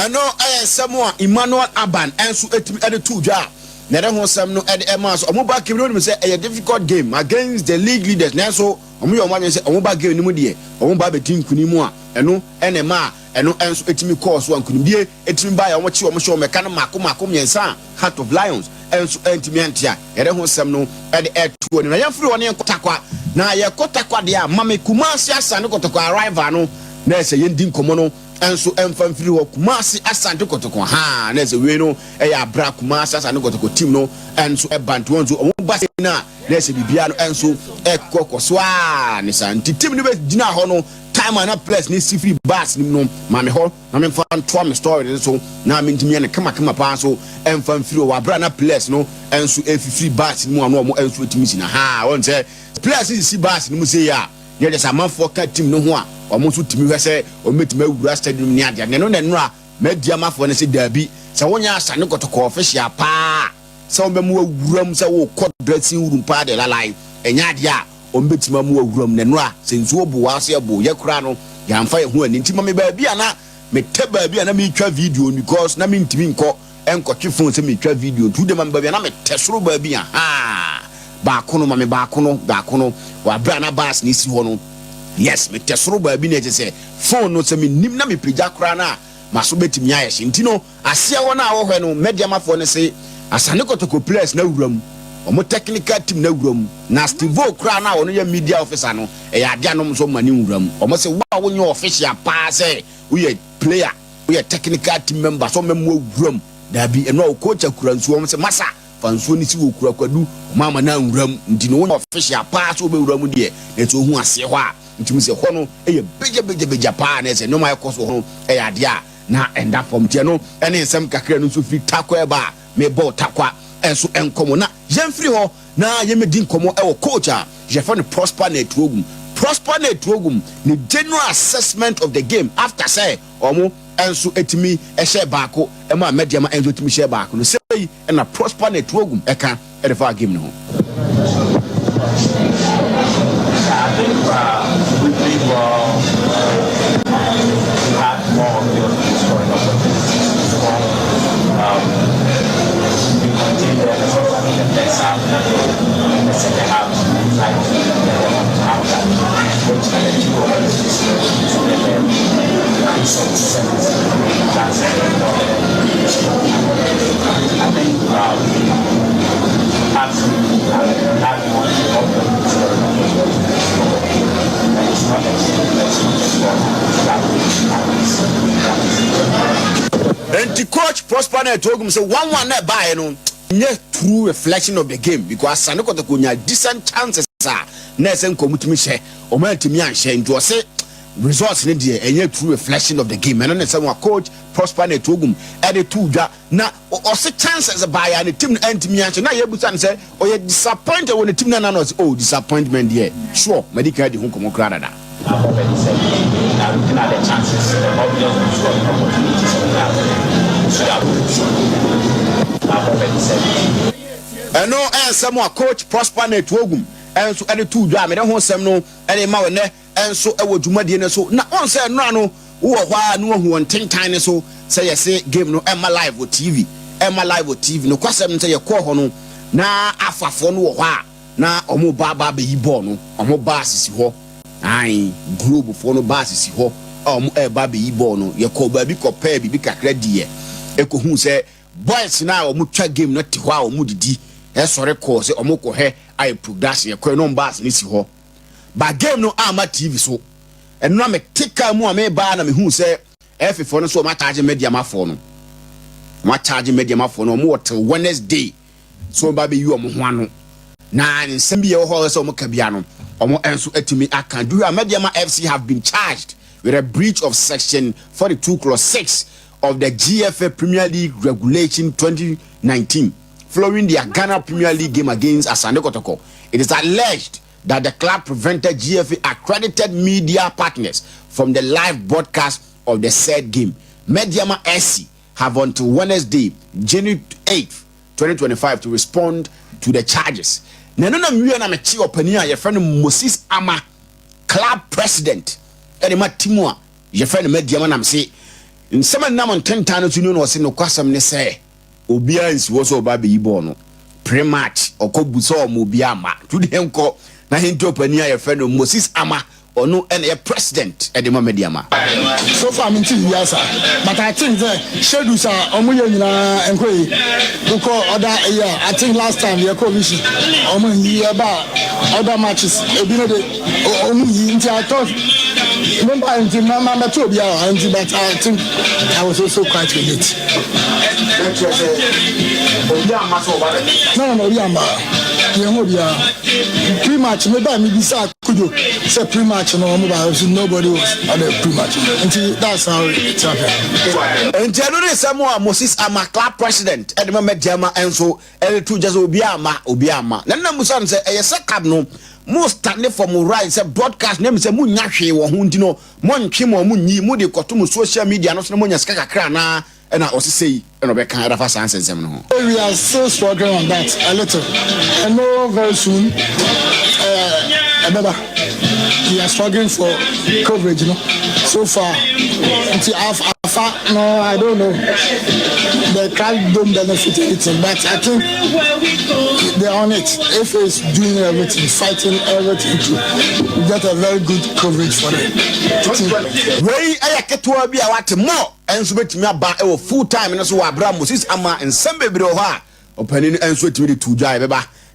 I know I am someone Emmanuel Aban and so at the two job. Nere ho sam no ede emas omoba game no say a difficult game against the league leaders na so omo yo manyen say omoba game ni mu de omoba betin kunimu a eno ene ma eno enso etimi course wan kunibie etimi ba ya omo chi omo show meka no mako myensa Heart of Lions enso entimi antia nere ho sam no ede etuo ni na yefri woni enkotakwa na ye kotakwa de a mame Kumasi Asante Kotoko arrival no na say yendi nkomo no enso emfamfiri ho Kumasi Asante Kotoko ha na say we no ya bra Kumasi Asante Kotoko team no enso ebantu onzo omo base na say bibia no enso ekokoso a ne santi team no be dina ho no time and place ni sifri bas ni no mame ho na me fa nto am story so na me ntimi ne kama pa so emfamfiri wa bra na place no enso efifri bas ni mu ano omo enso etimi si na ha won say place is si bas ni mu say ya ye just amanfo ka team no ho a omo so timi hwese o metima awura stadium ni ade ne no na media mafo ne se dabi se wonya Asante Kotoko official pa se o bemu awuram se wo kɔ dressing room pa de lalai enya ade a o metima mu awuram ne no a se nsuo bo wa se bo ye kura no ya mfa ye ho ani ntima me ba bia na me te ba bia na me twa video because na me ntimi nkɔ enkɔtwe phone se me twa video tu de ma ba bia na me tesoro ba bia ha ba kono ma me ba kono wa bra na bas ni si ho no. Yes, me tesoro ba bi na je se phone no se me nim na me pagya kra na maso betimi ayehye ntino asia wona a wo hwe no media mafo ne se Asante Kotoko players na wuram omo technical team na wuram na Steve kra na wono ya media officer no e ya dia no so mani wuram omo se wa wonye official pa se we player we technical team member so memo wuram da bi eno coach akura nsu omo se masa fanso ni si wo kura kwadu mama na wuram ntino wonye official pa so be wuram de na to hu ase ho a ntimi se ho no eye beja pa na se no ma ekoso ho e ya dia na enda form tie no ene nsem kakra no so fi takwa ba me ball takwa enso enkomo na yemfiri ho na yemedi nkomo e wo coach a je fa no Prosper Netwogum the general assessment of the game after say omo enso etimi e share baako e ma media ma enso etimi share baako no say e na Prosper Netwogum e ka e the fa game no ho. I think we played well. We had more of the scoring opportunities. We continued the first half. In the second half, like we want to have that. Which are the two opportunities I think absolutely have more And the coach Prosper Netwogum say 1-1 na buy no nye true reflection of the game because Asante Kotoko nya decent chances na ese nkomutimi hye o ma ntimi anhye ndo se results ne de enye true reflection of the game and na say one coach Prosper Netwogum e de two dwa na o se chances buy and the team ntimi anhye na ye busa ne say o ye disappointed when the team na no say oh disappointment there sure medical de hu komo kra dada. I've already said, now looking at the chances, the obvious scoring opportunities we have, I've already said. And no answer more coach Prosper Netwogum and so any two drum, I don't want some no any mawne and so I would do my dinner so not one say no who are no who want 10 tiny so say I say game no Emma live with TV no question say your call no na afa for no wa na omo baba be yibo no omo basis ho ai globe for no basis ho omo e baba yibo no ye ko ba bi ko pair bi kakra die e ko hu say boys na omo twa game no te ho a omo didi e sore ko say omo ko he ai production ye ko no basis ni si ho ba game no ama TV so eno na me tika mu a me ba na me hu say F for no so ma charge media ma for no What charge media ma for no more till Wednesday. So baby you am ho ano. Na nsem bi e ho so mo ka bia no. Omo enso atumi aka do Mediama FC have been charged with a breach of section 42 clause 6 of the GFA Premier League Regulation 2019 following their Ghana Premier League game against Asante Kotoko. It is alleged that the club prevented GFA accredited media partners from the live broadcast of the said game. Mediama SC have until Wednesday, January 8th, 2025 to respond to the charges. Nanona mwe na mechi opania ye friend Moses Ama, club president. Ene matimwa ye friend Mediama na mse. Nsema na mon 10 tano tunu no se no kwasam ne se. Obia nsi wo so ba be yibo no. Pre-match okobuso omo bia ma. Tudi henko na henti opania ye friend Moses Ama ono ene president Edema Mediama. So far I'm in yes, but I think that schedules are omuye nyina enkoyi because other year I think last time we coalition omuyi about other matches ebi no dey omuyi nti I thought remember until mama to be out but I think I was also quite late. No, pre-match maybe be sa kudo say pre-match no nobody was at the pre-match until that's how it happened. And January Samoa Moses Ama club president Edema Mediama enso two just obiama na musan say e second no most stand for mo right say broadcast name say munya hwe wo ho ndino mo ntwe mo munyi mo de koto social media no so mo nya sika kakra na and I also say, we are still struggling on that a little. I know very soon, we are struggling for coverage, you know. So far, until no, I don't know. The crowd don't benefit anything, but I think they're on it. FA is doing everything, fighting everything to get a very good coverage for them. And so bet me about full time and so Abraham Moses Ama and some baby oha opening and sweat me to drive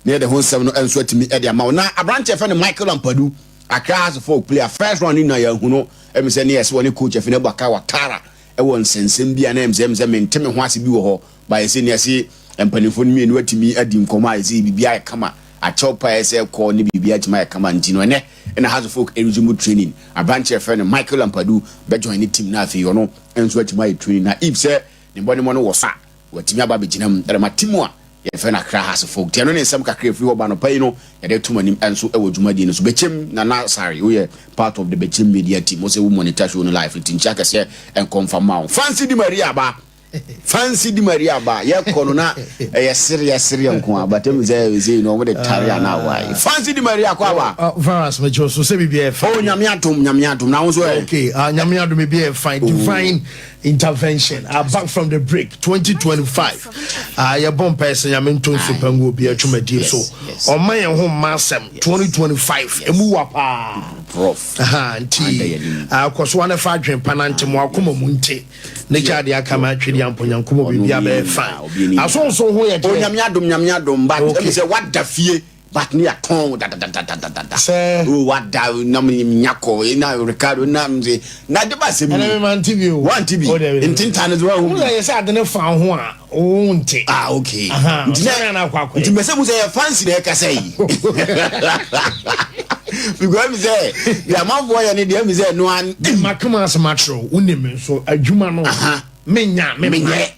near the whole 7 and sweat me at the amount. Now a branch of Michael and Padu, a class of folk player first one in a Yahuno, and say yes, one coach of Nebaka Tara, a one sense and be an MZM and Timmy Wasi Buho by a senior C and Penifun me and wet to me at Dim Coma, ZBI Kama, a chopper SL call Nibi at my command, Tino, and a house of folk eligible training. A branch of friend Michael and Padu, but join the team now, you know. And so my training na if say the body man was sa what me aba beginam that my timwa ye fe na kra has folk teno ne sam kakra fi oba no pay no ye dey tuma nim enso e wodwumadi no so bechem na sorry we are part of the bechem media team we say we monitor show no live tincha kase and confirm out fancy di Maria ba ye kono na ye serious nko but me say no we dey tare na why fancy di Maria kwa ba virus me jo so say be e fa nyame atom na wo so okay nyame adom be e fine divine intervention back from the break 2025 your bomb person nyame nton supango bi atwumadi so o man ye ho masem 2025 emu wa pa prof nti akoso wane fa adwen panante mo akoma mu nte ne jade aka ma atwedi amponyankomo bibia be fine asonso ho ye nyame adom but me say what da fie but ni aton da say what da na nyako na Ricardo na mze na de ba se mi na man TV one TV intinta ne zo hu ya say ade ne fa ho a o nte okay ntina na akwa nti me say mu say fancy na ka say because me say ya man boy ne de me say no an makama asmatro unim so adwuma no menya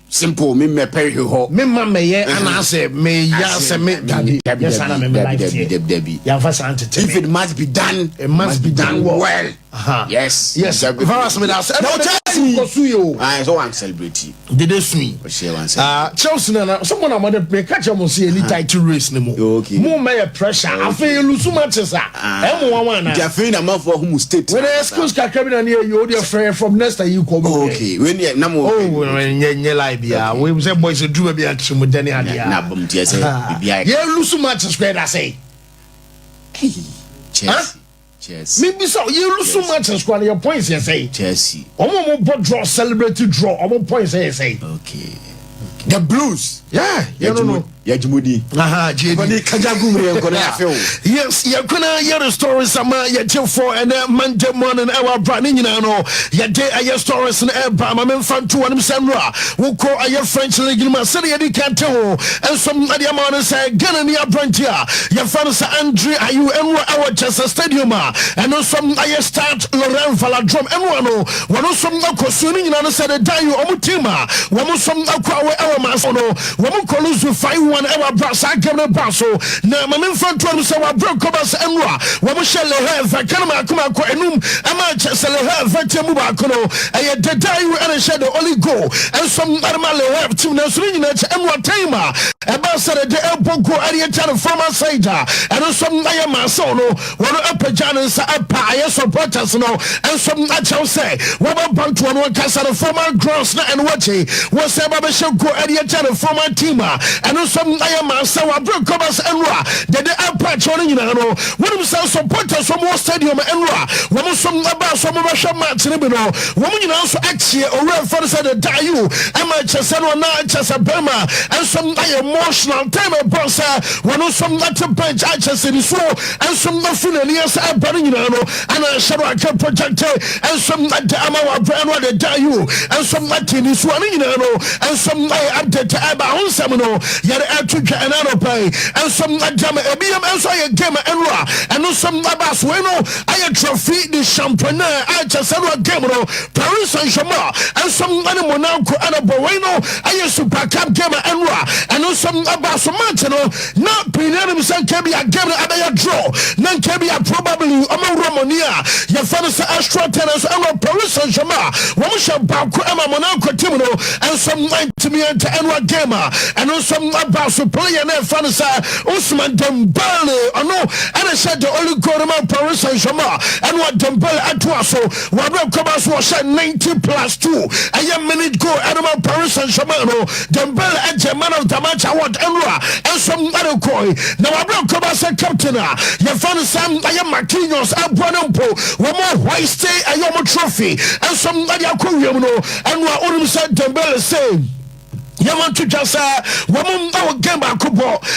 simple me pay ho me mama ye ana say me ya say me yes ana me life ya fa sante if it must be done it must be done well yes virus me that I so I'm celebrating did they swing Chelsea na someone among me catch am say any title race no more mo me pressure afei lose matches M1 na dia fei na man for who state when excuse kakra bi na you your friend from next you come okay when na mo nye live bia we say boys do be at some dani adia na bom tie say bibia ye lose matches square that say Chelsea maybe so you lose so much square your points you say Chelsea omo draw celebrate draw omo points say okay the Blues yeah you know Yajmudi. Aha, JD. Yes, you're gonna hear the stories about your for and Monday morning, our branding. Your day, your stories and Abraham. I'm in front to one Sandra, who call a French league in my city, and some other man say, Ganania Brantia, your friends Andre, are you and our Chester Stadium, and also I start Laurent Valadrum and one of some Kosuni, and I said, Dayu Omutima, one of some Aqua, our Masono, one call us with 5-1 our brass, I give a basso. Now, my men front to us, our broke us and what we shall have, I can't come out quite a room, a match, I shall have Vatiamubacono, I had the Dayu and I said, only go, and some Armale have to Nasrinat and what Tama, Ambassador de El Bongo, Arietta from our side, and some Nayamasono, one up a Janus, a pie, supporters, and some natural say, what about to one castle of former Grossner and Watchy, was a Babasho go Arietta from our team, and some Nayamasawa broke us and Ra, the Apache on one of some supporters from more stadium and Ra, one of some about some of Russia match, woman also actually or refer to the Dayu, amateurs and Chasa Burma, and some emotional time of Bronsa, one of some latter bench actors in his war, and some nothing years at Barinano, and a Sharaka projector, and some Amawa Brand, the Dayu, and some Latin is one, and some update to Abba on Semino, yet Africa and Anope, and some Jama Abiam, and so I game and Ra, and some Labas Weno, I trophy the champagne, I just said what game, Paris Saint Germain, and some animal now, and a Bueno, I super cup game and Ra, and some Abbas Mantino, not Pinanimus and Kabia game a draw, none Kabia probably among Romonia, your father's Astra tennis, and Paris Saint Germain, one shall Baku Emma Monaco Timino, and some night to me and to Enwa Gamer, and some Abbas to play and Fanasa, Usman Dembele, or no, and I said the only go to Paris Saint Germain, and what Dembele at Wasso, what Cobas was at 90+2, a young minute go out of Paris Saint Germain, Dembele at the man of the match, I want Enra, and some other coy. Now I broke Cobas and Captain, your father Sam, I am Marquinhos, and Bonampo, one more white stay, a Yomo trophy, and some other Kurium, and what Urum said Dembele say. You want to just woman our game back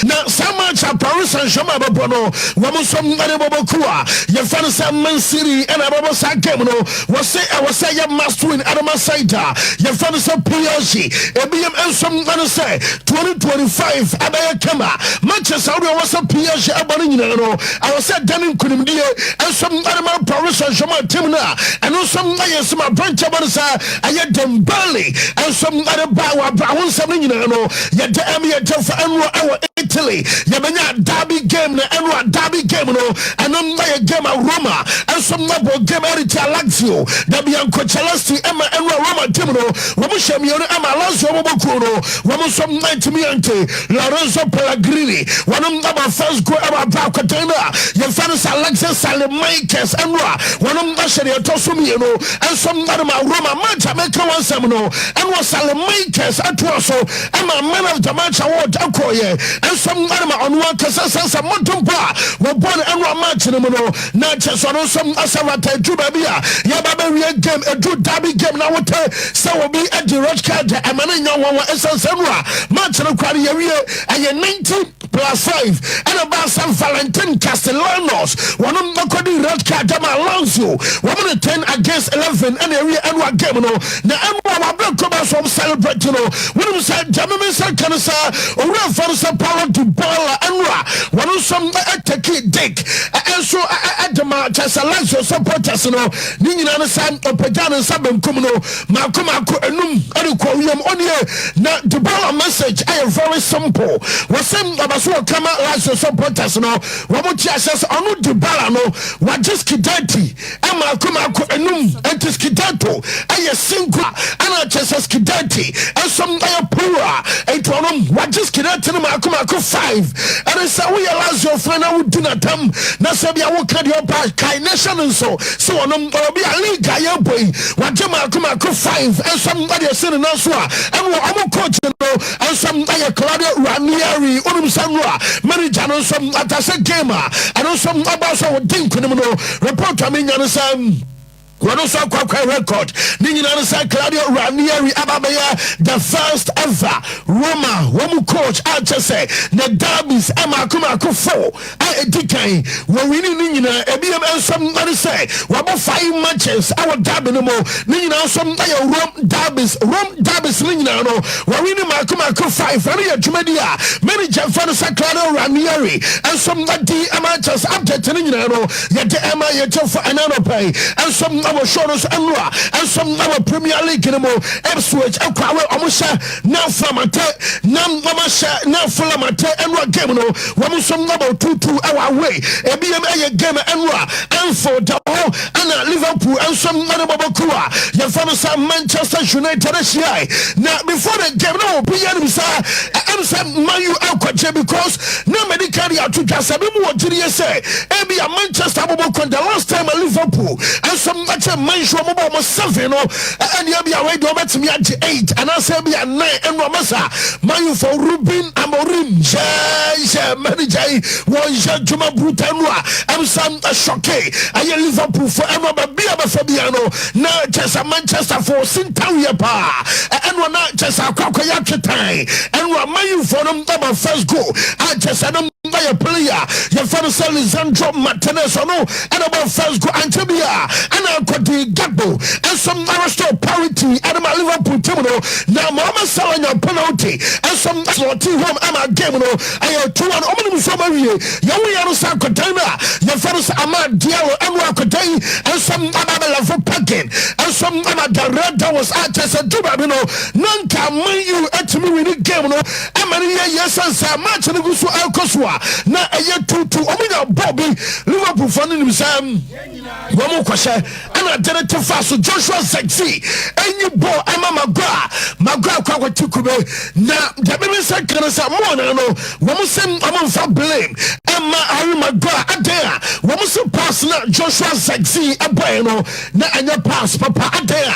now so much a Paris Saint Germain bono woman some Bobokuwa your friend Sam Man City and Ababa Sakemono was say you must win Adama Saita your friend some PSG ABM and some gonna say 2025 Adea Kema Manchester was a PSG Abanino I was said Danin Kunimdia and some Adama Paris Saint Germain Timna and some some branch of I had Dembele and some other Bawa something yet the Emmy for our Italy Yamania Derby game and Derby game and a game of Roma and some number game Erita Lazio Dabian Cocelesti Emma and Roma Timino Wamushamion Emma Lazio Mokuno Wamusam Nightmiante Lorenzo Pellegrini one of the first go about Bacatena your fans Alexis Salemakers and one of Nashia Tosumiano and some other Roma Manta Meka one Semino and was Salemakers at so I'm a man of the match award Akoye and some animal on one Casas and Montumpa were born and one match in the mono not just on some Asavata Jubabia Yabaria game a good derby game now so will be at the red card and Manana Essence match in the Quadi area and 90+5 and about San Valentin Castellanos one of the Cody red card Dama Alonso 110 against 11 and area and one game no now I'm going to come from celebrating when said Jamie said Canasa or Fansa power to ball and one of some take dick and so at the match as a Lazio supporters Nina Sam or Pajana Sabem Kumino Malcolm and Korean on here now the ball message I am very simple was some of us will come out Lazio supporters what would you say on the ball what just Kidati and Malcolm and Tiskidato and a single and I just Kidati and some Pura, 8 what just cannot tell him I come 5 and I say we allows your friend I would do not Nasabia will cut your back nation and so on be a league guy boy what Jamaica 5 and somebody is sitting elsewhere and I'm a coach and some Claudia Ranieri Sanra manager some Atasa gamer and some Abasa would think report I mean one also quite record. Claudio Ranieri Ababaya, the first ever Roma wɔn coach a kyɛ sɛ na derbies ɛmaako 4 a ɛdi kan wɔ winning ne nyinaa ebiem nsɛm ɛne sɛ wɔabɔ 5 matches ɛwɔ derby no mu ne nyinaa nsɛm ɛyɛ Rome derbies ne nyinaa no wɔ winning maako 5 ɛne yɛ dwumadi a manager fa no sɛ Claudio Ranieri nsɛm ɛdi matches update ne nyinaa no yɛde ɛma yɛkyɛ for ɛnano pay nsɛm ɛwɔ show no so ɛnora nsɛm ɛwɔ Premier League no mu Ipswich ɛkɔ awɛ ɔmo hyɛ na Flamate na ɔmo hyɛ na Flamate ɛnora game no wɔn nso about 2-2 ɛwɔ away ebiem ɛyɛ game ɛnora Anfield ɛwɔ ɛna Liverpool nso ɛna bɔbɔkuwa yɛfa no sɛ Manchester United ahyia na before the game no obi yɛ nim sɛ ɛm sɛ Man U akɔgye because na medical ato dwa sɛ bi mu wɔ gyiri yɛ sɛ ebi a Manchester bɔbɔkuwa the last time a Liverpool nso ɛkyɛ Man U ɔmo 7 no ɛne ebi a wei de ɔbɛtumi agye 8 anaasɛ ebi a 9 ɛnora masa Man U for Ruben Amorim yɛ manager yi wɔn yɛ dwuma brutal no a ɛm sɛ ɛsɔke ɛyɛ Liverpool for ɛnora baabi a bɛfɛ bia no na kyɛ Manchester for sintaw yɛ paa ɛnora na kyɛ sɛ akɔyɛ atwetan ɛnora Man U for no ɛma first goal a kyɛ sɛ no ɛyɛ player yɛfa no sɛ Lisandro Martinez ɔno ɛna bɔ first goal ankyɛ bi a ɛna akɔdi Gakpo ɛnsom restore parity ɛna ma Liverpool team no na Mohamed Salah nya penalty ɛnsom slɔti home ɛma game no ɛyɛ 2-1 ɔmo nim nso ma wie yɛwo yɛ no sɛ akɔdan no a yɛfa no sɛ Amad Diallo ɛno akɔdan ɛnsom ababɛla for parking ɛnsom ɛma the Red Devils a kyɛ sɛ duba bi no nanka Man U ɛtumi wini game no ɛma no yɛ yɛsɛ sɛ match no gu so ɛkɔ so a na ɛyɛ 2-2 ɔmo nya bɔ bi Liverpool fɔ no nim sɛ wɔn kɔhyɛ ɛna dene te fa so Joshua Zexi ɛnyi bɔ ɛma Maguire kɔ akɔti kube na dabi mi sɛ kene sɛ mo na no wɔn sɛ ɔmo nfa blame ɛma Harry Maguire Adea wɔn sɛ pass na Joshua Zexi ɛbɔɛ no na ɛnyɛ pass papa Adea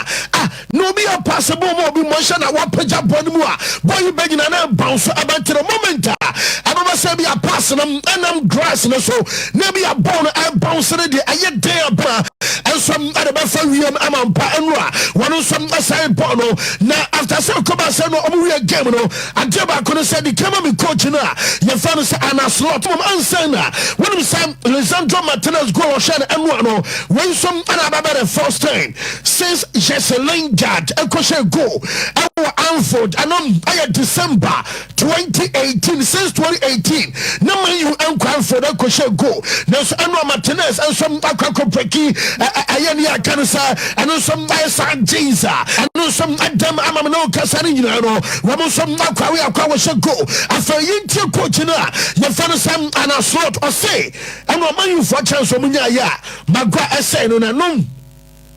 na obi a pass bɔ mo obi mo hyɛ na wapagya bɔ no mu a bɔ yi bɛ nyina na bounce abɛntere moment a ɛbɛbɛ sɛ bi a pass na ɛnam grass no so na bi a bɔ no bounce no de ɛyɛ Adea ba ɛnsom ɛdɛbɛfa wiem ama mpa ɛnora wɔn nso ɛsɛn bɔ no na after sɛ kɔba sɛ no ɔmo wie game no adeɛ baako no sɛ de kama mi coach no a yɛfa no sɛ anaslot mom ansan na wɔnim sɛ Lisandro Martinez goal ɔhyɛ no ɛnora no wɔn nso ɛna abɛbɛ the first time since Jesse Lingard ɛkɔhyɛ goal ɛwɔ Anfield ɛnom ɛyɛ December 2018 since 2018 na Man U ɛnkɔ Anfield ɛkɔhyɛ goal na nso ɛnora Martinez ɛnso akɔkɔ pɛki ɛyɛ ne aka no sɛ ɛno nso ɛyɛ saa jeans a ɛno nso ɛdam ama me ne wo kasa no nyinaa no wɔm nso akwawe akɔ wɔhyɛ goal afei yɛntie coach no a yɛfa no sɛ anaslot ɔse ɛna ɔma yimfoɔ kyerɛ nso ɔmo nyaayɛ a Maguire ɛsɛe no nanom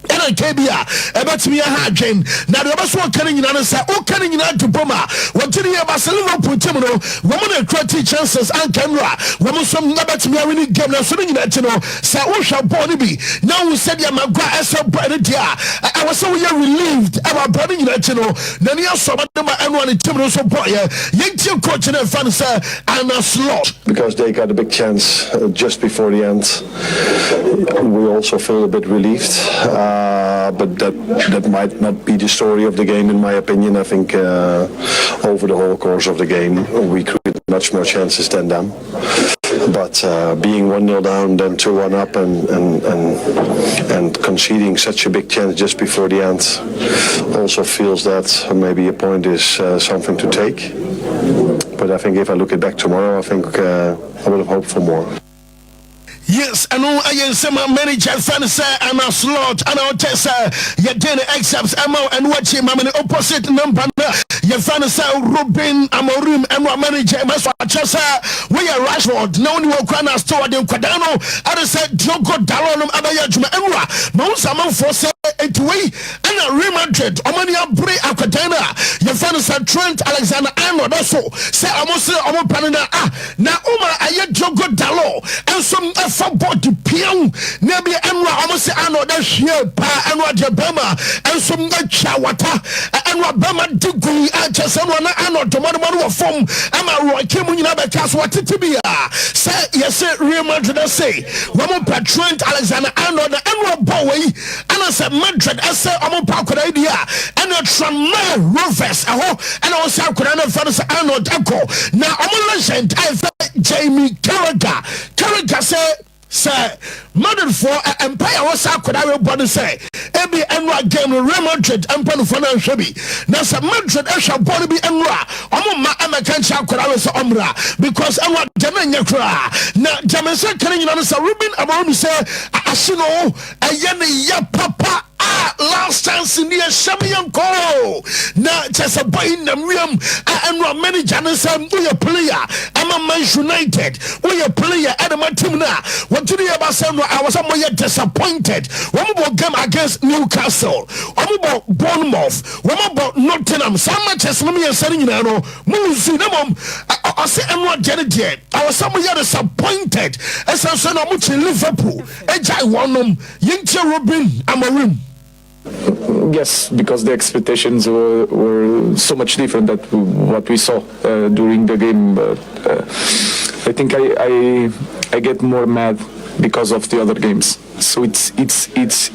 ɛna nka bi a ɛbɛtumi aha adwen na deɛ ɔbɛso ɔka no nyina no sɛ woka no nyinaa de bom a wɔgyere yɛ ba sɛ Liverpool team no wɔm no create chances anka no a wɔm nso ɛbɛtumi awini game na so no nyina akyi no sɛ wohwɛ bɔɔ no bi na wo sɛdeɛ Maguire ɛsɛ bɔɔ no deɛ a ɛwɔ sɛ woyɛ relieved ɛwɔ bɔɔ no nyina akyi no n'ani asɔ ɔbɛde ma ɛnoa ne team no nso bɔɔyɛ yɛntie coach no ɛfa no sɛ Anna Slot because they got a big chance just before the end. We also feel a bit relieved. But that might not be the story of the game, in my opinion. I think over the whole course of the game, we created much more chances than them. But being 1-0 down, then 2-1 up, and conceding such a big chance just before the end, also feels that maybe a point is something to take. But I think if I look it back tomorrow, I think I would have hoped for more. Yes, I know I am some manager fan say I'm a slot and I'll tell you didn't accept amount and watch him. I'm an opposite number. Your fan say Ruben Amorim and my manager Massachusetts. We are Rashford. No one will cry store them Quadano. I said Diogo Dalonum Abaya Juma Emra. Most among for say it way and a Real Madrid. Omania Bre Aquadana. Your fan say Trent Alexander Arnold also say almost Omo Panana. Now Uma Ayat Diogo Dalo and some football to pion nebi enwa almost ano da hie pa enwa de bema ensom na chawata enwa bema digui achese no na ano tomodo wo fom ama ro kemu nyina be ka so watete bia say yes Real Madrid say wo mo Trent Alexander Arnold enwa ball we ana say Man Madrid ese omo pa koda idea and Tranmere Rovers and also koda na fans Arnold Echo na omo legend Jamie Carragher say Madrid for Empire was koda we say ebi enwa game Real Madrid empano for na hwebi na say Madrid ehwa body bi enwa omo ma American koda we say omra because enwa jamenya kra na jamense kan nyina no say Ruben Amorim say asino ayene ya papa last chance in the champion goal. Now, just a boy in the room and manager and some we a player. I'm a Man United. We a player at the team now. What do you about saying? I was somewhat disappointed. One more game against Newcastle. One about Bournemouth. One about Nottingham. Some matches me and saying you know, Muzi them. I say I'm not getting it. I was somewhat disappointed. As I said, I'm in Liverpool. I want them. Yinche Ruben Amorim. Yes, because the expectations were so much different than what we saw during the game. But I think I get more mad because of the other games. So it's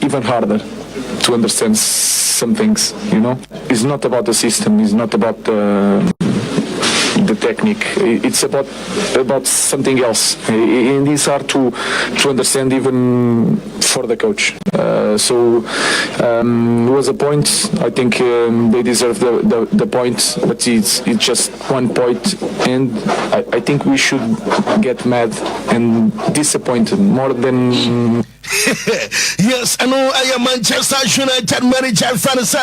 even harder to understand some things. You know, it's not about the system. It's not about the technique. It's about something else, and it's hard to understand even for the coach. So it was a point. I think they deserve the point, but it's just 1 point, and I think we should get mad and disappointed more than. Yes, I know I am Manchester United manager fans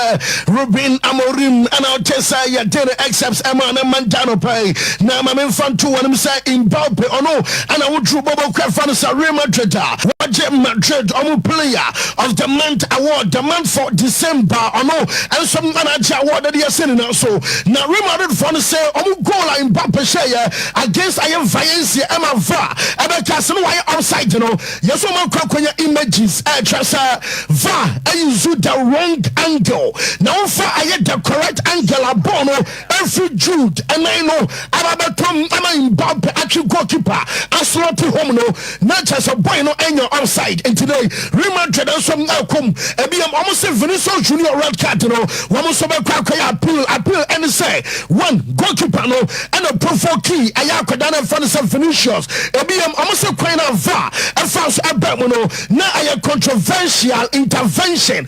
Ruben Amorim and I'll test I did accepts Emma and Mantano pay. Now my main fan too and I'm saying in Balpe or no and I would draw Bobo fans Real Madrid. Madrid player of the month award, the month for December or no and some manager award that they are sending also. Now Real Madrid fans say goal in Balpe share against I am Valencia Emma Va and I can't why outside you know. Yes, images va use the wrong angle now for I had the correct angle abono every Jude and I know I'm in Bob actually goalkeeper I slot home no not just a boy no and you're outside and today Real Madrid and some come I'm almost a Vinicius Junior red card no one so appeal and say one goalkeeper no and a provoke key I could done for the Vinicius I'm almost a queen of va and fast no now I a controversial intervention and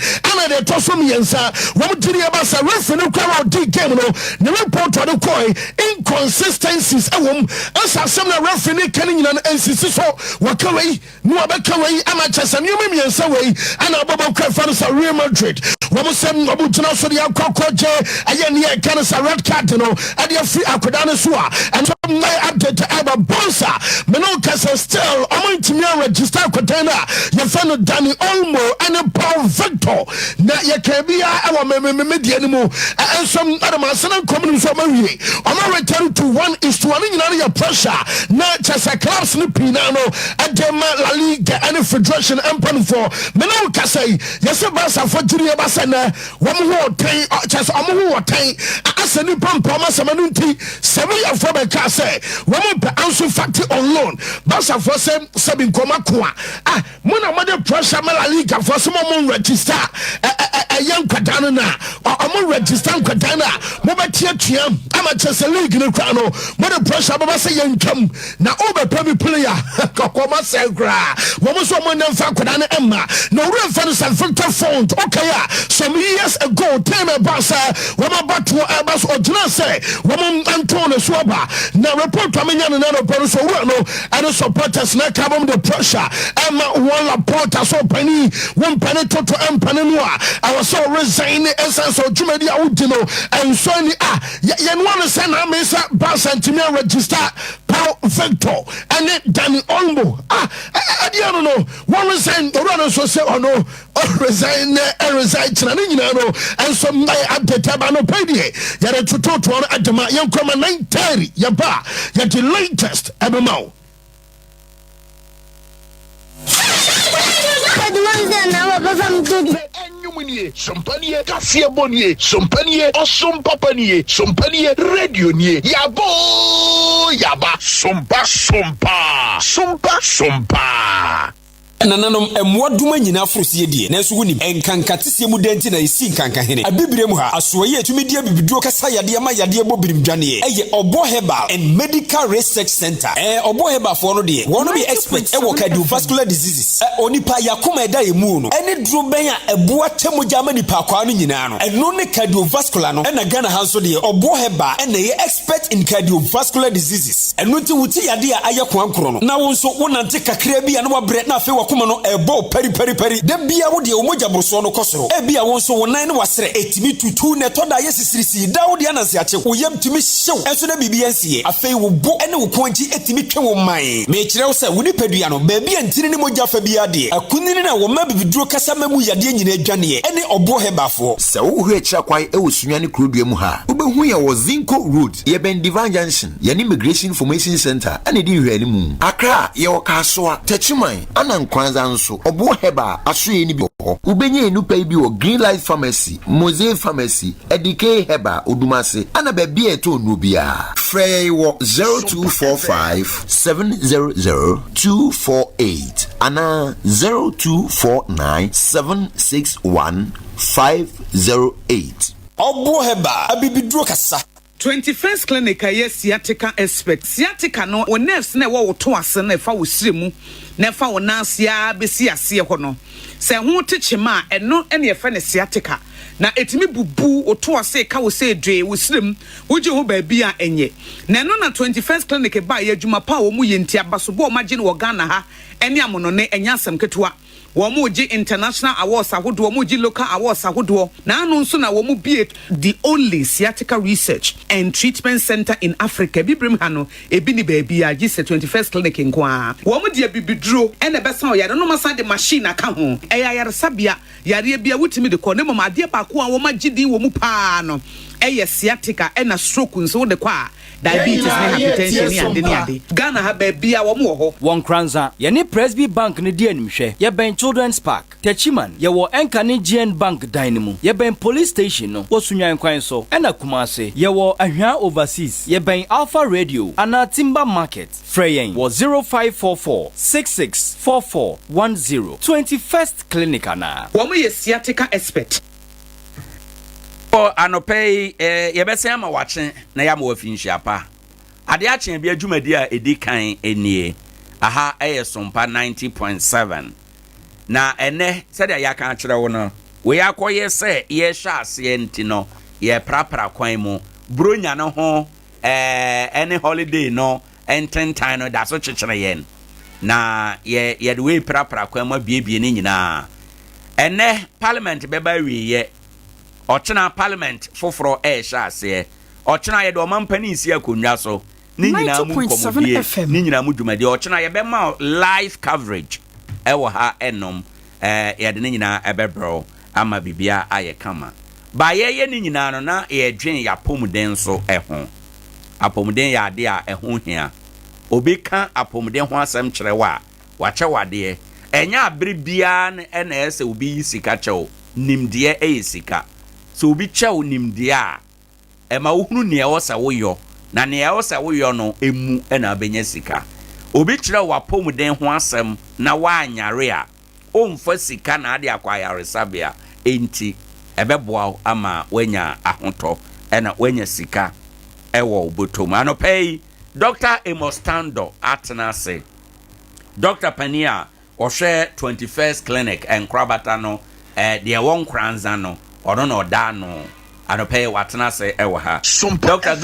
I told me and sir what did you about a referee crowd game no the report to the coin inconsistencies as some referee can in an NCC so what away no away amateurs and you me and so way and about fans of Real Madrid what was some about so the cockroach and can a red card no and you free akudana sua and some update to Abba Bonsa Menokas still among to me register container your friend Danny Olmo and Paul Victor. Now you can be our media anymore and some other man coming from Marie. I'm return to 1:1 in your pressure. Not just a class in Pinano and La Liga and Federation and for Menoka say yes Basa for Julia Basana one more day just a more time as a new pump Masamanunti 7 years from a case one more answer factory on loan Basa for Sabin Komakua Mona mother pressure La Liga for some more register a young Kadana or more register Kadana Mobatia Tiam Amateurs League in the crown mother pressure Babasa young come now over Premier player Kokoma Selgra Woman someone Kadana Emma no real fans and filter phone okay some years ago Tema Basa Woman Batu Abbas or Janase Woman Antona Swaba now report coming on another person and the supporters not come the pressure Emma one porta so penny one penny to empanua I was so resign essence of Jumedia Udino and so yan one send a mesa Bas and Timia register Paul Victor and then Danny Olmo I don't know one resign the runner so say no resign and some update Tabano Pedi yet to talk to at the young common 9:30 yaba yet the latest Ebemo. Sompanie, Cassia Bonnier, Sompanie, or Sompapanie, Sompanie, Radio Nier, Yabo, Yaba, Sompa, Sompa, Sompa, Sompa. nananom emwoduma nyina afrosie die nanso wunim enkankatese mu denti na esi nkanka hene abibire mu ha asoye etumi die bibiduro kasa yade ma yade bobirim dwane eye obo herbal and medical research center obo herbal for no de wono be expert wo cardiovascular diseases onipa yakoma eda emu no ene duro ben a eboa temoja ma nipa kwa no nyina no eno ne cardiovascular no na Ghana hanso de obo herbal ene ye expert in cardiovascular diseases eno ti wuti yade a aye kwankoro no na wonso wonante kakra bi a no wabre na afi wakoma no ebo peri de bia wo de omoja broso no kosoro bia wonso wonan ne wasere etimi tutu ne toda yesisirisi da wo de ananse ache wo yam timi hyew enso na bibia nsie afei wo bo ene wo kwanji etimi twe wo man me kire wo se wo ni padua no ba bia ntini ne moja fa bia de akunini na wo ma bibiduro kasa mamu yade nyina adwane ene obo hebafo se wo hu akira kwai e wo sunyane krodua mu ha wo behu ya wo Zinco Road ye ben Divine Junction ye ni Immigration Information Center ene di hwani mu Accra ye wo kasoa Techiman ana Nkoranza nso obo heba asoye ni bi ho ubenye enupa bi wo Green Light Pharmacy Mosaic Pharmacy Edike heba odumase ana ba bia to no bia frey wo 0245 700 248 ana 0249 761 508 obo heba abibiduro kasa 21st clinic aye sciatica expert sciatica no wo nerves na wo to ase na fa wo siremu na fa wo nasia besi ase ho no se ho techema eno ene ye fa ne sciatica na etimi bubu wo to ase ka wo se dwe wo sirem wo je ho ba bia enye na no na 21st clinic ba ye adwuma pa wo mu ye ntia basobo o magye no wo Ghana ha ene amono ne enya asem ketewa Womuji international awards ahodo womuji local awards ahodo na anu nso na womu the only sciatica research and treatment center in Africa bibrim hano ebi ni baby a gise 21st clinic nkoa womu de bibiduro ene besa o yare no masa de machine aka ho eya yare sabia yare bia wutimi de ko ne mama de ba ko a womagidi womu pa no eye sciatica ena stroke nso de kwa diabetes na hypertension ni ade Ghana ha ba bia womu ho Nkoranza ye ni Presby Bank ne di animhwe ye ben Children's Park Techiman ye wo Enkane GN Bank Dynamo ye ben police station no osunyan kwan so ena Kumase ye wo Ahwa overseas ye ben Alpha Radio ana Timber Market Freyen wo 0544 664410 21st clinic ana womu ye sciatica expert anopei yebese ama wache na ya ma wafinhia pa Adea Akye Abia adwumadi a edi kan enie aha Sompa 90.7 na ene said ya kan akire wo no we akoye se ye hwa ase enti no ye prapra kwan mu bronya no ho any holiday no ententan no da so kyekere yen na ye de we prapra kwan mu biebie ni nyina ene parliament beba wiye ochina parliament foforo hwa ase ochina ye do mampani isi akonwa so ni nyina mu komodie ni nyina mu dwumade ochina ye be ma live coverage ewo ha enom ye de ni nyina ebebro ama bibia aye kama ba ye ni nyina no na ye dwen ya pomuden so eho apomuden ya ade a eho hia obi ka apomuden ho asem kyerɛ wa kye wade enya abere bia na ese obi yisika kyew nimde yisika so obi kyew nimde a ema wohunu ne wosa woyo na ne wosa woyo no emu na abenya sika obi kyerɛ wa pomuden ho asem na wa anyare a omfa sika na ade akwayare sabia enti ebeboa ama wanya ahoto na wanya sika ewo obotom anopei Dr. Emostando Atenase Dr. Pania ohwe 21st clinic Nkrabata no de won Nkoranza no ono no da no anopei watenase ewo ha Dr.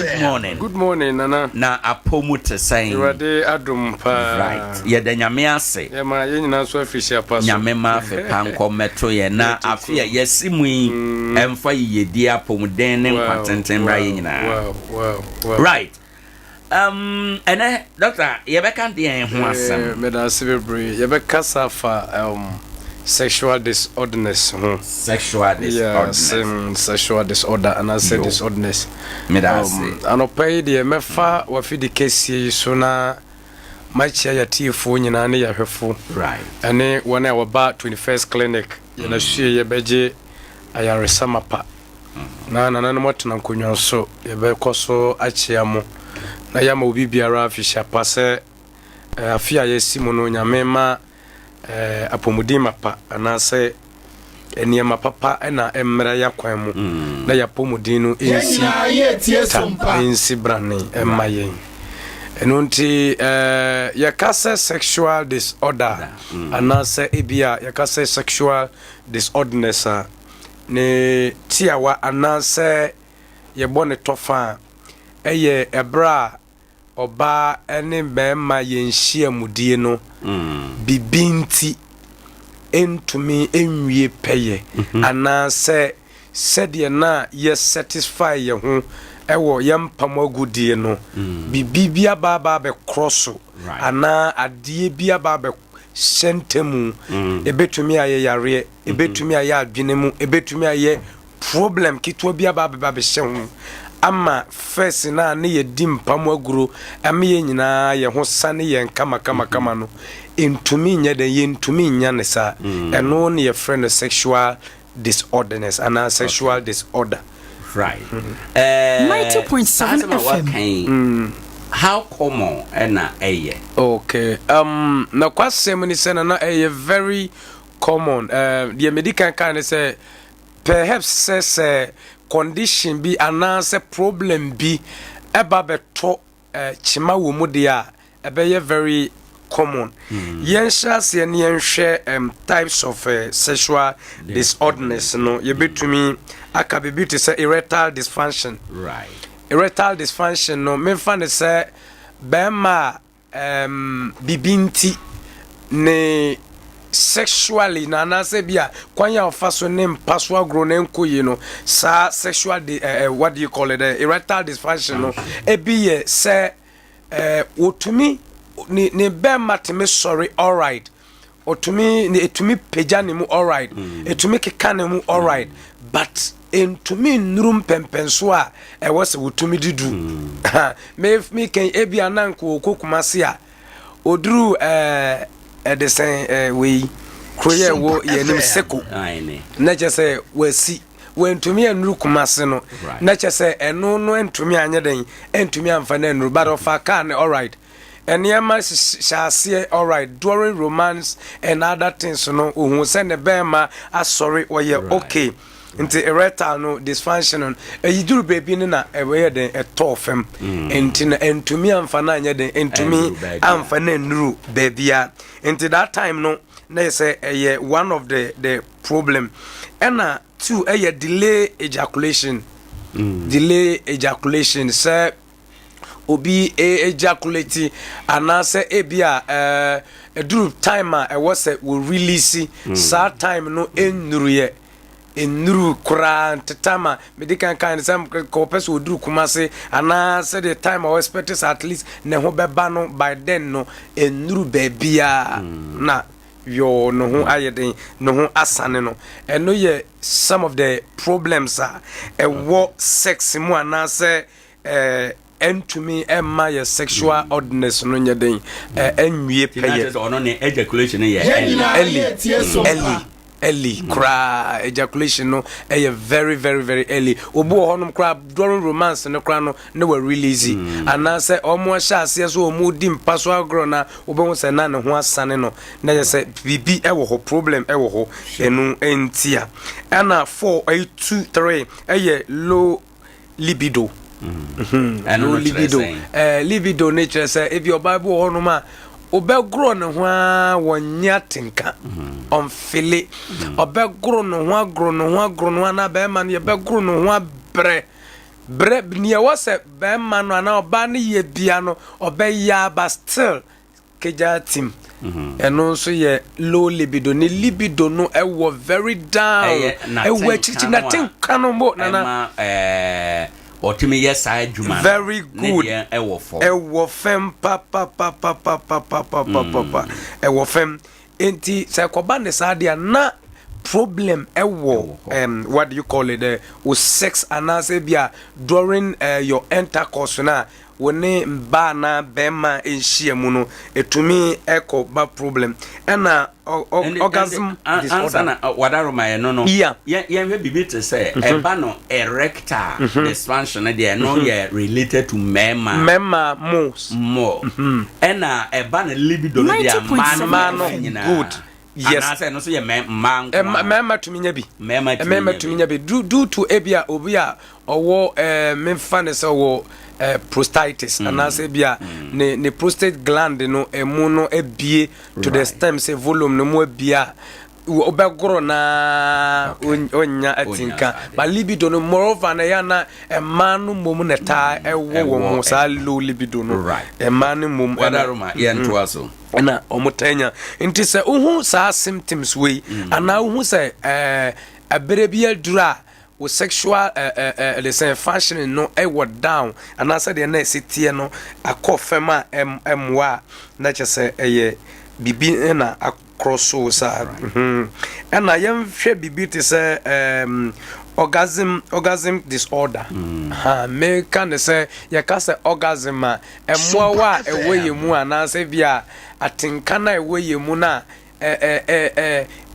Good morning nana na apomu te saying Iwade adum pa right ye da nyame ase ye ma ye nyina so afisia pa so nyame ma fe panko meto ye na afia yesimu emfa yedi apomuden ne kwatenten bra ye nyina wow right ene doctor ye be kan de ho asem me da sebebre ye be kasa fa sexual disorderness sexual disorder and I said disorderness me da say anopay de mefa wa fidi kesi so na machia ya tifo nyina ne ya hwefo right ene wona wa ba 21st clinic ye na hwie ye beje ayare samapa na no motena nkonwa so ye be koso achiamo na ya ma obi biara afisha pase afia ye simo no nyamema apomudi mapa anase eniyama papa na emra ya kwan mu na ya pomudi no ensi brane emayen enunti ya kase sexual disorder anase ebia ya kase sexual disorderness ne tiawa anase ye bone tofa eye ebra oba ene bema yenhia mudie no bibinti entumi enwie peye anase sede na ye satisfy ye ho ewo yampam agudie no bibibia baba be cross ana adie bia baba sentemu ebetumi aye yare ebetumi aye adwenemu ebetumi aye problem kitwa bia baba be hye ama first na ne ye dimpam aguro ame ye nyina ye ho sane ye kama no entumi nya de ye entumi nya ne sa eno ne ye friend sexual disorderness and sexual disorder. Right. 90.7 FM. How common na eye? Okay. Na kwasem ni say na eye very common. The medical kind say perhaps say condition bi anase problem bi eba beto chima wo mu dia ebe very common. Yensha se ne yenhwe types of sexual disorderness no ye betumi akabebi to say erectile dysfunction. Right. Erectile dysfunction no me fan say bema bibinti ne sexually na na se bia kwanya ofaso ne mpaso agro na nkoyi no sa sexual what do you call it erectile dysfunction no ebi se wotumi ne bema teme sorry all right otumi ne etumi peja ne mu all right etumi keka ne mu all right but entumi nrum pempenso a wose wotumi didu me kan ebi ananko kokumase a oduru the same we kroye wo yenim seko na chese wasi wentumi enru kumase no na chese eno no entumi anyeden entumi amfa na enru but of aka all right enema shase all right during romance and other things no ohun se ne bema asori oye okay nti erectile no dysfunction eyiduru baby na eweye den etofem enti na entumi amfa na anyeden entumi amfa na enru babia nti that time no na say one of the problem and two delay ejaculation say obi ejaculate anase ebia eduru time a was will release sa time no enruye enuru kura tetama medical kind some corpus would do kumase ana said the time I expect at least ne ho beba no by then no enuru babia na yo no ho ayeden no ho asane no eno ye some of the problems are what sex mu ana say entumi emma your sexual ordinance no nyeden enwie peye ono ne ejaculation ye early cry ejaculation no very early obo honum cry during romance no cry no were really easy and I say omo hyase so omo di mpaso agro na obo say na ne ho asane no na say bibi e wo ho problem e wo ho enu entia ana 4 2 3 low libido low libido libido nature say if your bible honum a obegro ne ho a wonya tinka onfile obegro ne ho agro no na be ma ne begro ne ho bre ni e wose be ma no na oba ne ye bia no obeya but still keja team eno so ye low libido ne libido no e wo very down e wo chichi na tinka no mo na otimi yes I juma very good ewo fem pa ewo fem enti se koba ne sadia na problem ewo what do you call it with sex anase bia during your intercourse na woni mba na bema enhia mu no etumi eko ba problem ena orgasm disorder wadaro my no yeah we bibi to say eba no erectile dysfunction dey no ye related to mema more ena eba na libido no dey man good yes anase no so ye man mema to minya bi mema to minya bi due to ebia obi a owo memfa ne se wo prostatitis anase bia ne prostate gland no emu no ebie to the stem say volume no mu ebia obegoro na onya atinka but libido no moreover na ya na man no mom na ta ewo wo sa low libido no man no mom wadaroma ye ntoa so na omotanya nti se uhu sa symptoms we ana uhu se aberebia dura with sexual the same function no down and I said the next city no akofema mwa na chese bibi na akroso sa and I am hwe bibi te say orgasm disorder me can say ya ka say orgasm mwa wa ewe mu ana say bia atinka na ewe mu na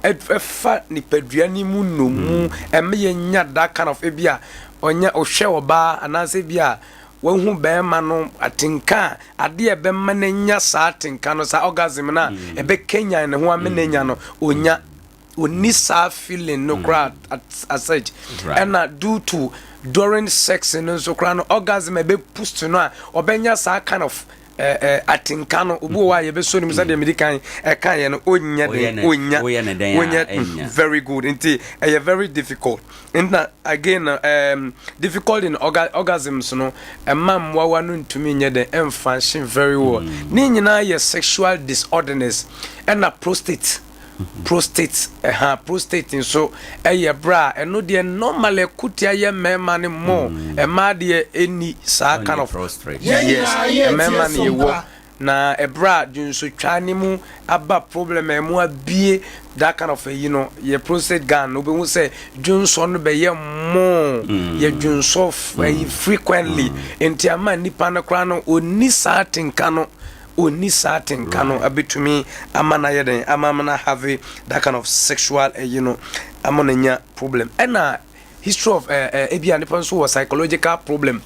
efa ni peduani mu no mu eme nya that kind of ebia onya ohwe oba anase bia wahu be ma no atinka ade ebe ma na nya sa atinka no sa orgasm na ebe Kenya ne ho amenenya no onya oni sa feeling no crowd as such and due to during sex no so crowd no orgasm ebe push no obenya sa kind of atinka no obu wa ye be so ni say the medican kan ye no onya very good inti very difficult and again difficult in orgasms no mam wa no ntumi nye the function very well ni nyina ye sexual disorderness and prostate prostate so bra eno de normally kutia ye mema ne mo ma de eni sa kind of yes mema ne wo na bra junso twani mu aba problem mu abie that kind of your prostate gland no be who say junso no be ye mo ye junso frequently enti ama nipa na kra no oni sa tinka no oni certain kano abitumi amana yeden amana have that kind of sexual amana nya problem and history of ebia ne person was psychological problem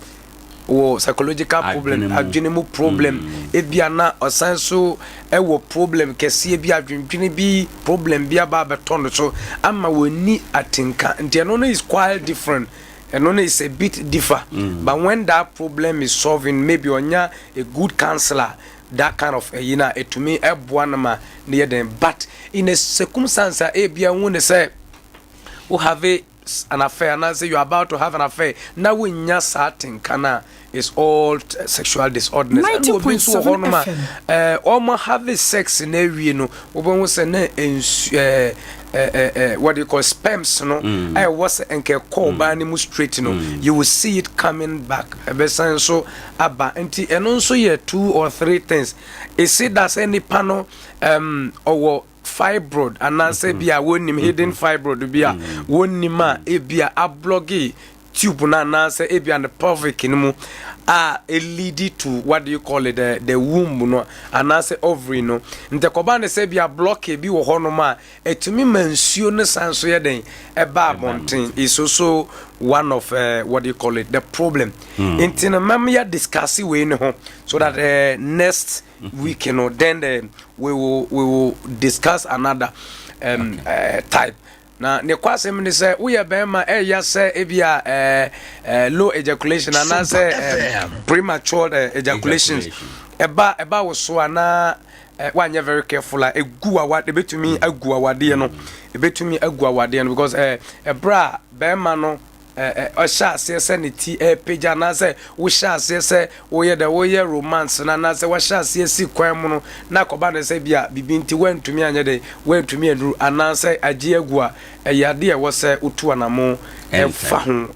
adwenimu problem ebia na osanso ewo problem kese ebia adwendwene bi problem bia ba beton so ama woni atinka ntia no is quite different and only is a bit differ but when that problem is solving maybe onya a good counselor that kind of it to me ebwanama near them but in a circumstance bia won say who have an affair and I say you're about to have an affair now we nya certain kana is all sexual disorders 90.7 almost have sex in area no we say na what do you call sperms no I was enke call banimu straight no you will see it coming back ebesan so aba enti and also here 2 or 3 things is see that any panel or fibroid and I say bia wonim hidden fibroid bia wonima e bia ablogi tube na say e bia the pelvic mu lead to what do you call it the womb no and I say ovary no nte koba ne say bia block e bi wo ho no ma etumi mansuo ne sanso ye den e ba bonten is also one of what do you call it the problem into na mam ya discuss we ne ho so that next week then we will discuss another type na ne kwasem ne say we be ma ya say ebia low ejaculation and say premature ejaculation eba wo so ana wanya very careful egu awade betumi agu awade no betumi agu awade no because bra be ma no osha se ne ti page na say wo sha se wo ye the wo ye romance na say wo sha se si kwan mu no na koba na say bia bibinti wantumi anya de wantumi aduru ana say agi agua yade e wo say utu anamo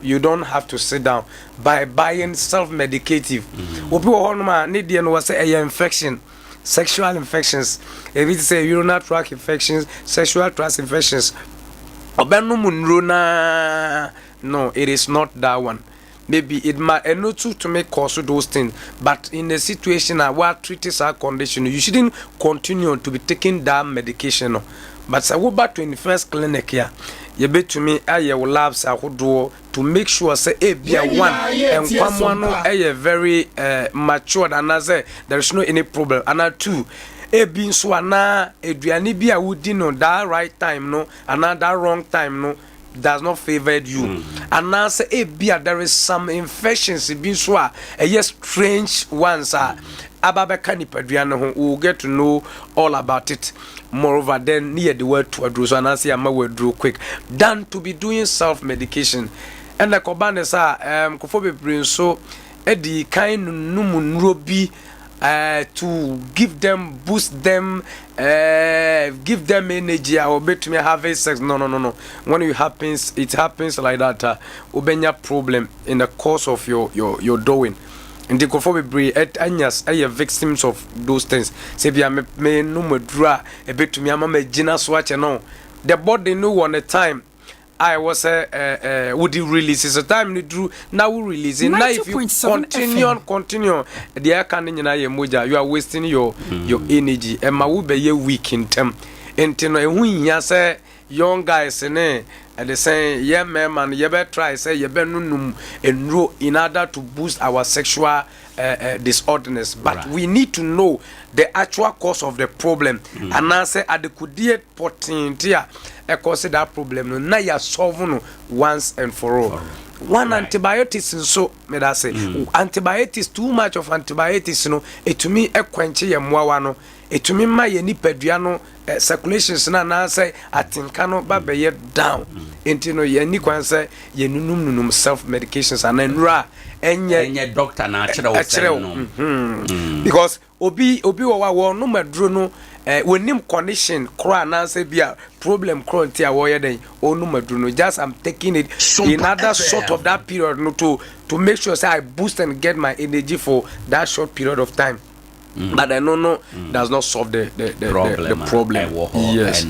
you don't have to sit down by buying self medicative obi wo hono ma ne de no wo say infection sexual infections if it say urinary tract infections sexual tract infections obenu munro na no, it is not that one. Maybe it might not to make cause those things, but in a situation where treating our condition, you shouldn't continue to be taking that medication. But I go back to in the first clinic here. You bet to me, I will labs I would do to make sure say one and someone very matured and I say there is no any problem. And two, ebi nso ana aduane bi a wodi no that right time no another wrong time no does not favor you and now say ebia there is some infections bi so a strange ones ababeka nipadua no ho we will get to know all about it. Moreover, then near the word to address and answer my word drew quick than to be doing self-medication. And the Kobanes are Kofobe brain so Eddie kind numun robi to give them, boost them, give them energy or bet me have sex. No. When it happens like that. Ubenya problem in the course of your doing. And the Kofobe at Anyas are victims of those things. Say, me no more draw a bit to me, I'm a Gina Swatch and all. The body knew on the time I was would you release it's a time they drew now we release it. Now if you continue the air canning in Ayamuja, you are wasting your energy and my will be weak in term. And you say young guys and they say, yeah, man, you better try, say, you better enroll in order to boost our sexual disorderness. But we need to know the actual cause of the problem. And I say, at the Kudiet potential, cause that problem, now you are solving once and for all. One antibiotics and so may I say antibiotics, too much of antibiotics, it to me a quench ya mwano. It to me my any pediano circulations na say I think cannot baby down into no ye ni say ye num self medications and then ra and doctor natural because obi wa no madro no when him condition cry na say bia problem chronic tia wo ye den o no madro no just I'm taking it in other sort of that period no to make sure say I boost and get my energy for that short period of time. But I no does not solve the problem. Yes.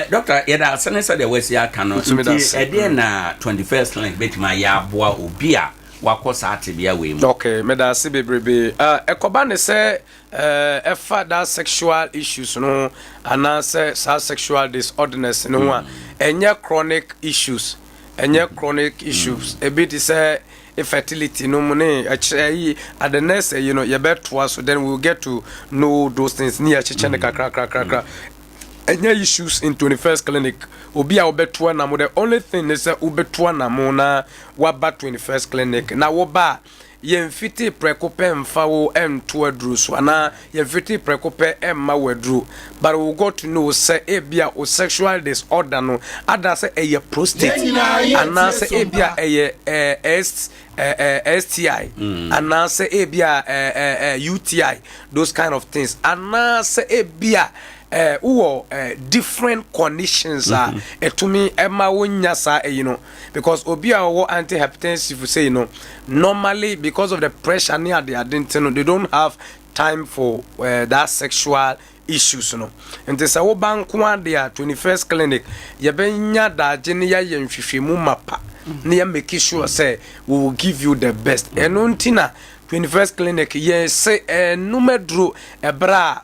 Doctor, yada sense the West ya kano. Adea na 21st clinic bet my ya boa obia wakosa atibia we mu. Okay, me da se bebrebe. Ekoba ne say efa that sexual issues no and say sexual disorderness no one. Enye chronic issues. A bit is infertility no money at the next you bet to us so then we'll get to know those things near crack any issues in 21st clinic will be our bet to na the only thing is that ubetua na mona waba 21st clinic na woba yemfiti prekope mfawo m2 adru so na yemfiti prekope emma wadru but we got to know say ebia o sexual disorder no ada say eye prostate and say ebia eye STI and say ebia UTI those kind of things and say ebia different conditions to me Emma Winyasa because obia or antihypertensive say normally because of the pressure near they don't have time for that sexual issues and this our bank one there 21st clinic yebenya da genia yenhwehwemu mapa near make sure say we will give you the best and untina 21st clinic yes say numedro ebra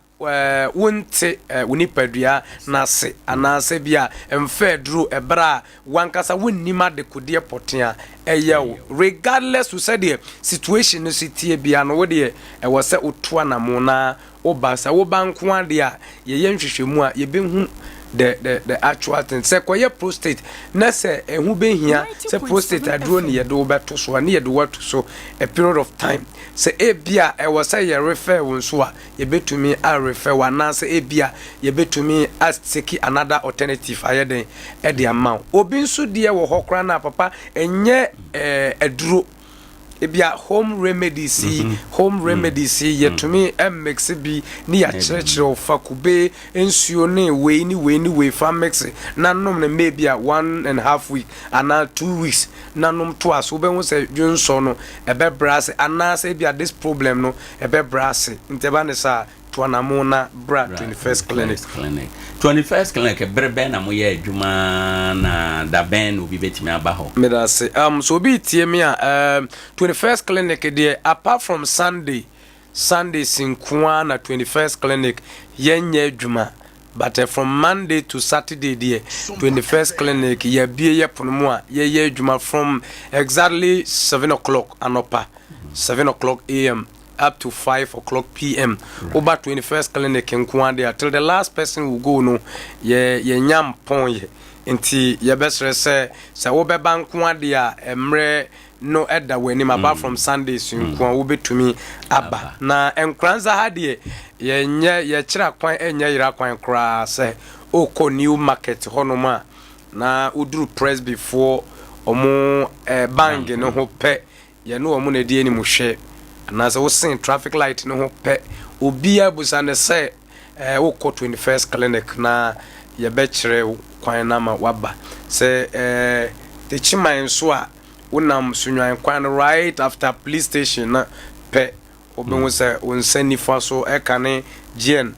wonte wonipadua na se anase bia emfedru ebra wankasa wonnima de kodie potea eyewo regardless we said the situation no sitie bia no wode e wo se otoa na mo na obasa wo banko ade a ye yenhwehwemu a ye behu the actual thing say koye prostate na say ehu behia say prostate adro ne ye do beto so ne ye do what so a period of time say ebia e was say ye refer won so a ye betumi a refer wa na say ebia ye betumi as take another alternative ayeden e de amount obi nso de wo hokra na papa enye aduro ebia home remedies yetumi mix bi ni ya church of fakube ensuo ne we fa mix na nom na maybe 1.5 week and 2 weeks na nom to aso be hu se dwonso no ebe brass anase ebia this problem no ebe brass nteba ne sa Tuanamona bra 21st clinic 21st clinic brebe na mo ye adwuma na da ben obi betimi aba ho me da say so be tie me 21st clinic there apart from Sunday sinkwa na 21st clinic yenye adwuma but from Monday to Saturday there 21st clinic ye bie ye pono a ye adwuma from exactly 7 o'clock anopa 7 o'clock am up to 5 o'clock p.m. Over 21st clinic in Kwandia till the last person will go no ye nyam pon nti ye besre se wo beba Kwandia emre no edda wani apart from Sundays nkwa wo betumi aba na Nkoranza ha de ye kira kwan enya yira kwan kra se oko new market honoma na uduru press before omo bang no ho pe ye no omo na die ni mu hwe na se wo sin traffic light no ho pe obia busa ne se oko 21st clinic na ye be kire kwan na ma waba se te chiman so a wonam sunwan kwan right after police station na pe obenwo se wonsani fa so ekane gn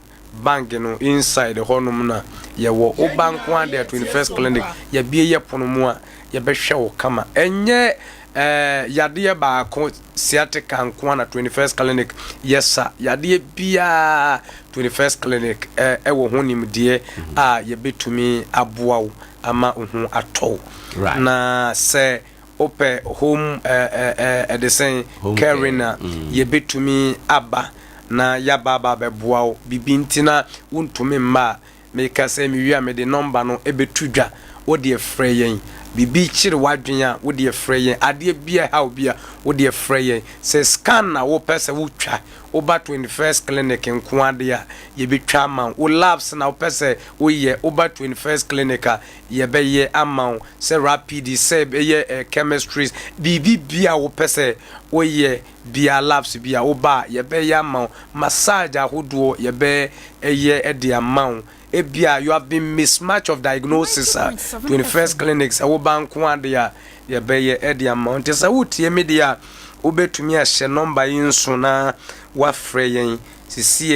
bank no inside honum na ye wo bank one there 21st clinic ye bie ye pono mu a ye behwe wo kama enye yade ba ko sciatica nko na 21st clinic yesa yade bia 21st clinic wo honim de a ye betumi aboawo ama ho ato na se ope home the same carina ye betumi aba na ya baba beboawo bibintina wontumi mma meka se mi wi me de number no ebetudwa wo de freyen bibi chire wadwen wo de freyen ade bia ha obia wo de freyen se scan na wo pese wo twa wo ba 21st clinic nko ade a ye betwa ma wo labs na wo pese wo ye wo ba 21st clinic a ye be ye ama se rapid se be ye chemistries bibi bia wo pese wo ye bia labs bia wo ba ye be ye ama massage ahodo ye be ye ede ama ebia you have been mismatch of diagnosis 21st clinics wo bank one dia ye be ye ede amount say wotie media wo betumi a hye number yin so na wa frɛ yen sisi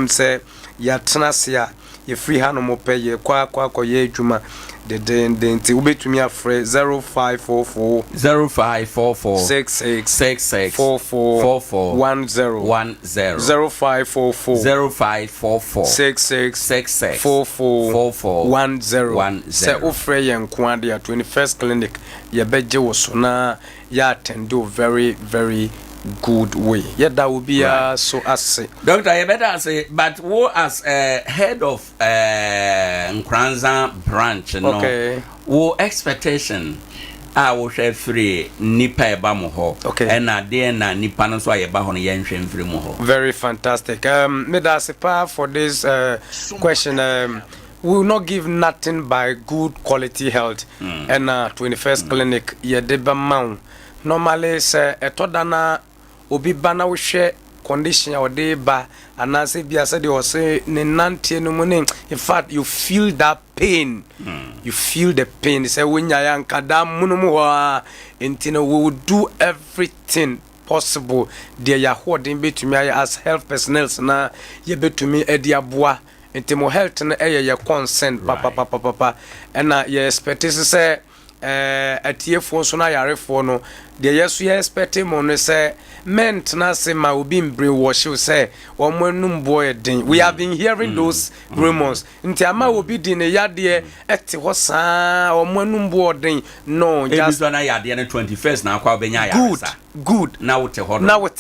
say ya tenase a ye free hanom pɛ ye kwa ye adwuma de nti wo betumi a frɛ 0544 66 44 10 0544 66 44 10 se wo frɛ yen kwa de 21st clinic ye beje wo so na ya attend very very good way. Yeah, that will be so as Doctor, you better say, but who as head of Nkoranza branch, okay. Who expectation I will share free nipa eba mo ho. Okay. And na nipa no so ayeba ho no yen hwe free mo ho. Very fantastic. Me da sepa for this question we will not give nothing by good quality health and 21st clinic ye de ba maun normally say etodana obi bana wo hwe condition o de ba anase bia say de o say ne nante no mu ne in fact you feel that pain you feel the pain say wonya ya nkada munum ho entino we will do everything possible there ya holding betumi as health personnel na ye betumi edi aboa intimo health na ye consent papa and ye expect say atiefo so na yarefo no de yeso ye expect mo no say ment na say ma obi mbre wash say omonum boy den we have been hearing those rumors nti ama obi din ne yade ete ho saa omonum boy den no just na yade na 21st na akwa benya yaresa good na wote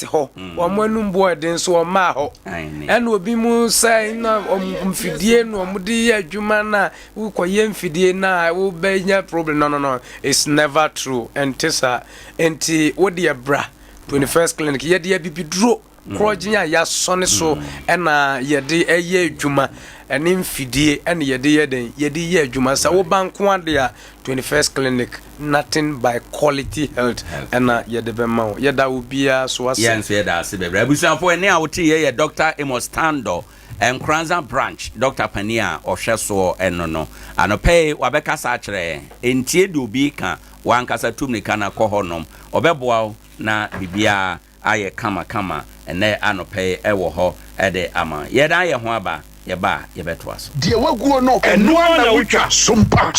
ho omonum boy den so o ma ho en obi mu say na mfidie no omudi adwuma na wo koye mfidie na wo benya problem no it's never true and tisa enti wo de bra 21st clinic ye de bibidro kroginya ya sone so ena ye de eye adwuma ene mfidie ene ye de ye adwuma sa wo banko ade a 21st clinic nothing by quality health ena ye de be ma ye da obia so ase yes ye da ase be bra busanfo ene a wote ye Dr. Amos Tando Nkoranza branch Dr. Pania ohweso eno no anope wabeka sa kire entie de obi ka wankasa tumnika na kohonom obeboa na bibia aye kama ene anope ewo ho ede ama yeda ye ho aba ye ba ye beto aso de waguo no eno na wutwa sompa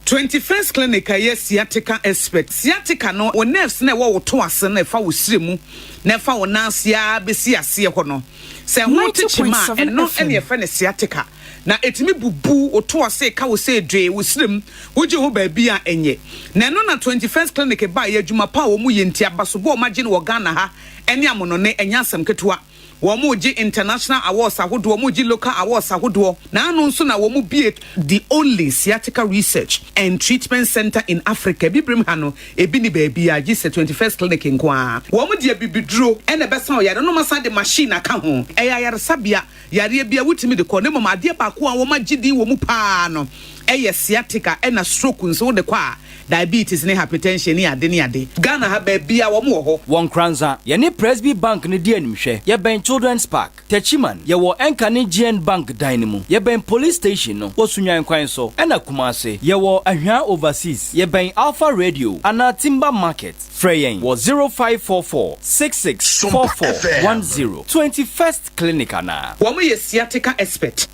21st clinic aye sciatica expert sciatica no o nerves na wo to ase na fa wo siremu na fa wo nansia besi ase ho no se ho techima eno ene ye fa ne sciatica na etimi bubu oto ase ka wo se dwe wo srem woje ho ba bia enye na no na 21st clinic ba ye adwuma pa wo mu ye ntia basobo o magye no wo Ghana ha ene amono ne enya asem ketewa Womuji international awards ahodo womuji local awards ahodo na anu nso na womu be the only sciatica research and treatment center in Africa bibrim hano ebi ni baby a gise 21st clinic nkoa womu de bibidro ene besa o yare no masa de machine aka ho eya yare sabia yare bia wutimi de ko ne mama de ba ko a womagidi womu pa no eye sciatica ena stroke nso de kwa diabetes ne hypertension ne ade Ghana ha ba bia wo mo ho Nkoranza ye ne Presby Bank ne di animhwe ye ben Children's Park Techiman ye wo Enkane GN Bank dynamo ye ben police station no wo sunyan kwan so ena Kumase ye wo Ahwa overseas ye ben Alpha Radio ana Timber Market Freyen wo 0544 664410 21st clinic ana wo mo ye sciatica expert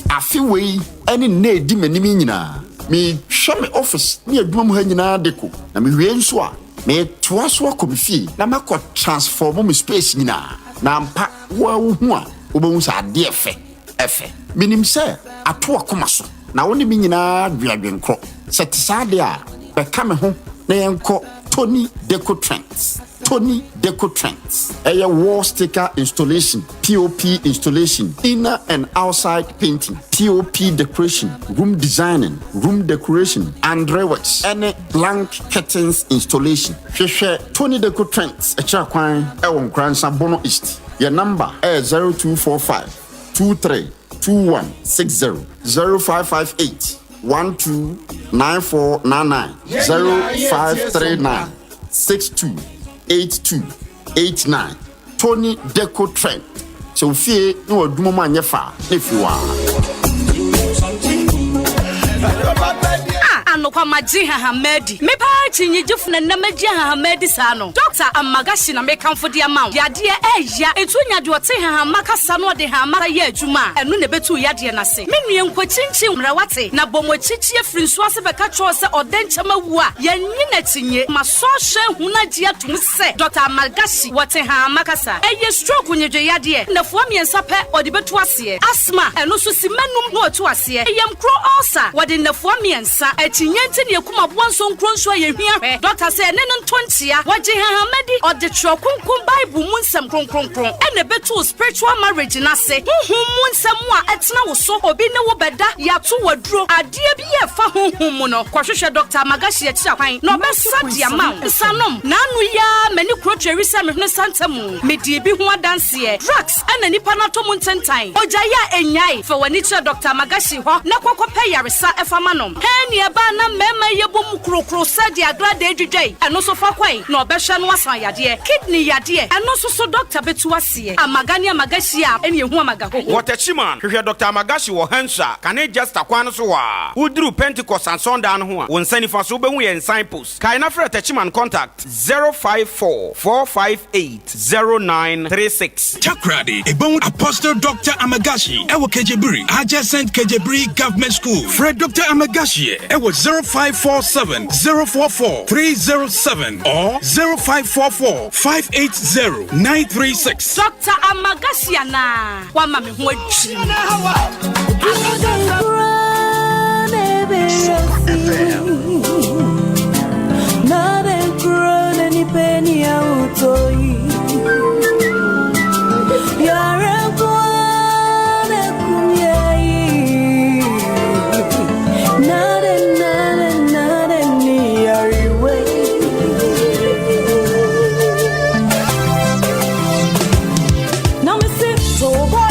afi wei ene na edi manimi nyina me hwe me office ne adwuma mu ha nyina deko na me hwie nso a me toa so akobifi na makɔ transform me space nyina na ampa wo hu a obehu sa ade efe minim sɛ ato akoma so na wo ne me nyina dwadwenkro sɛ tisade a bɛka me ho na yɛnkɔ Tony Deco Trends. A wall sticker installation, POP installation, inner and outside painting, POP decoration, room designing, room decoration, and reworks, and blank curtains installation. Tony Deco Trends, a chakwan, Nkoranza Bono East. Your number is 0245 232160 0558 129499 0539 628289 Tony Deco Trend. So fear no adwuma ma nyefa ne fiwa. Ano kwa maji Hamedi. Me pa chinyi jufuna na maji Hamedi sano. Dr. Amagashi na mekamfo di amount. Yadeɛ eya etu nya de ote hamaka sano de hamaka ye adwuma. Enu ne betu yadeɛ na se. Me nue nkwakyinchi mrawate na bomochichi afrinso ase beka cho se odenchama wu a yanyi na tinye maso hwe huna dia tum se Dr. Amagashi wote hamaka sa. Eye stroke nyedwe yadeɛ na fo miensa pe ode betu ase. Asma enu so simanum no otu ase. Eyam kro ulcer wode na fo miensa Nyenti ne kuma bonso nkronso ye hwia doctor say ne ntontia waje Hamedi or the trokunkun bible munsem kronkronkron ene beto spiritual marriage na se honhom munsem a etena wo so obi ne wo beda yato waduro ade bi ye fa honhom mu no kwahwehwe Dr. Amagashi Acheampong no besa dia ma nsanom na anu ya mani krotweri se me hwene santamu medie bi ho adanse drugs ene nipa na to muntentan oja ya enyai fa wani che Dr. Amagashi ho na kwakwape yaresa efama nom he ba na mema yebom krokro sadi agrade edwedwei eno so fa kwai na obehwe no asan yade kidney yade eno so doctor betu ase Amagani Amagashi a ene ehu amaga ho Watechiman hwehwe Dr. Amagashi wo hansa kane just akwan so wa udru Pentecost and Sunday no ho a won sani fa so behu ye signpost kai na frɛ Techiman contact 054 458 0936 Takradi ebon Apostle Dr. Amagashi ewo Kejebiri adjacent Kejebiri Government School Fred Dr. Amagashi ewo 0547 044 307 or 0544 580 936 Dr. Amagashi na wa mame ho adwi na den krone ni peni autoi yare bone kumyei na den ni ariwe now me say choboy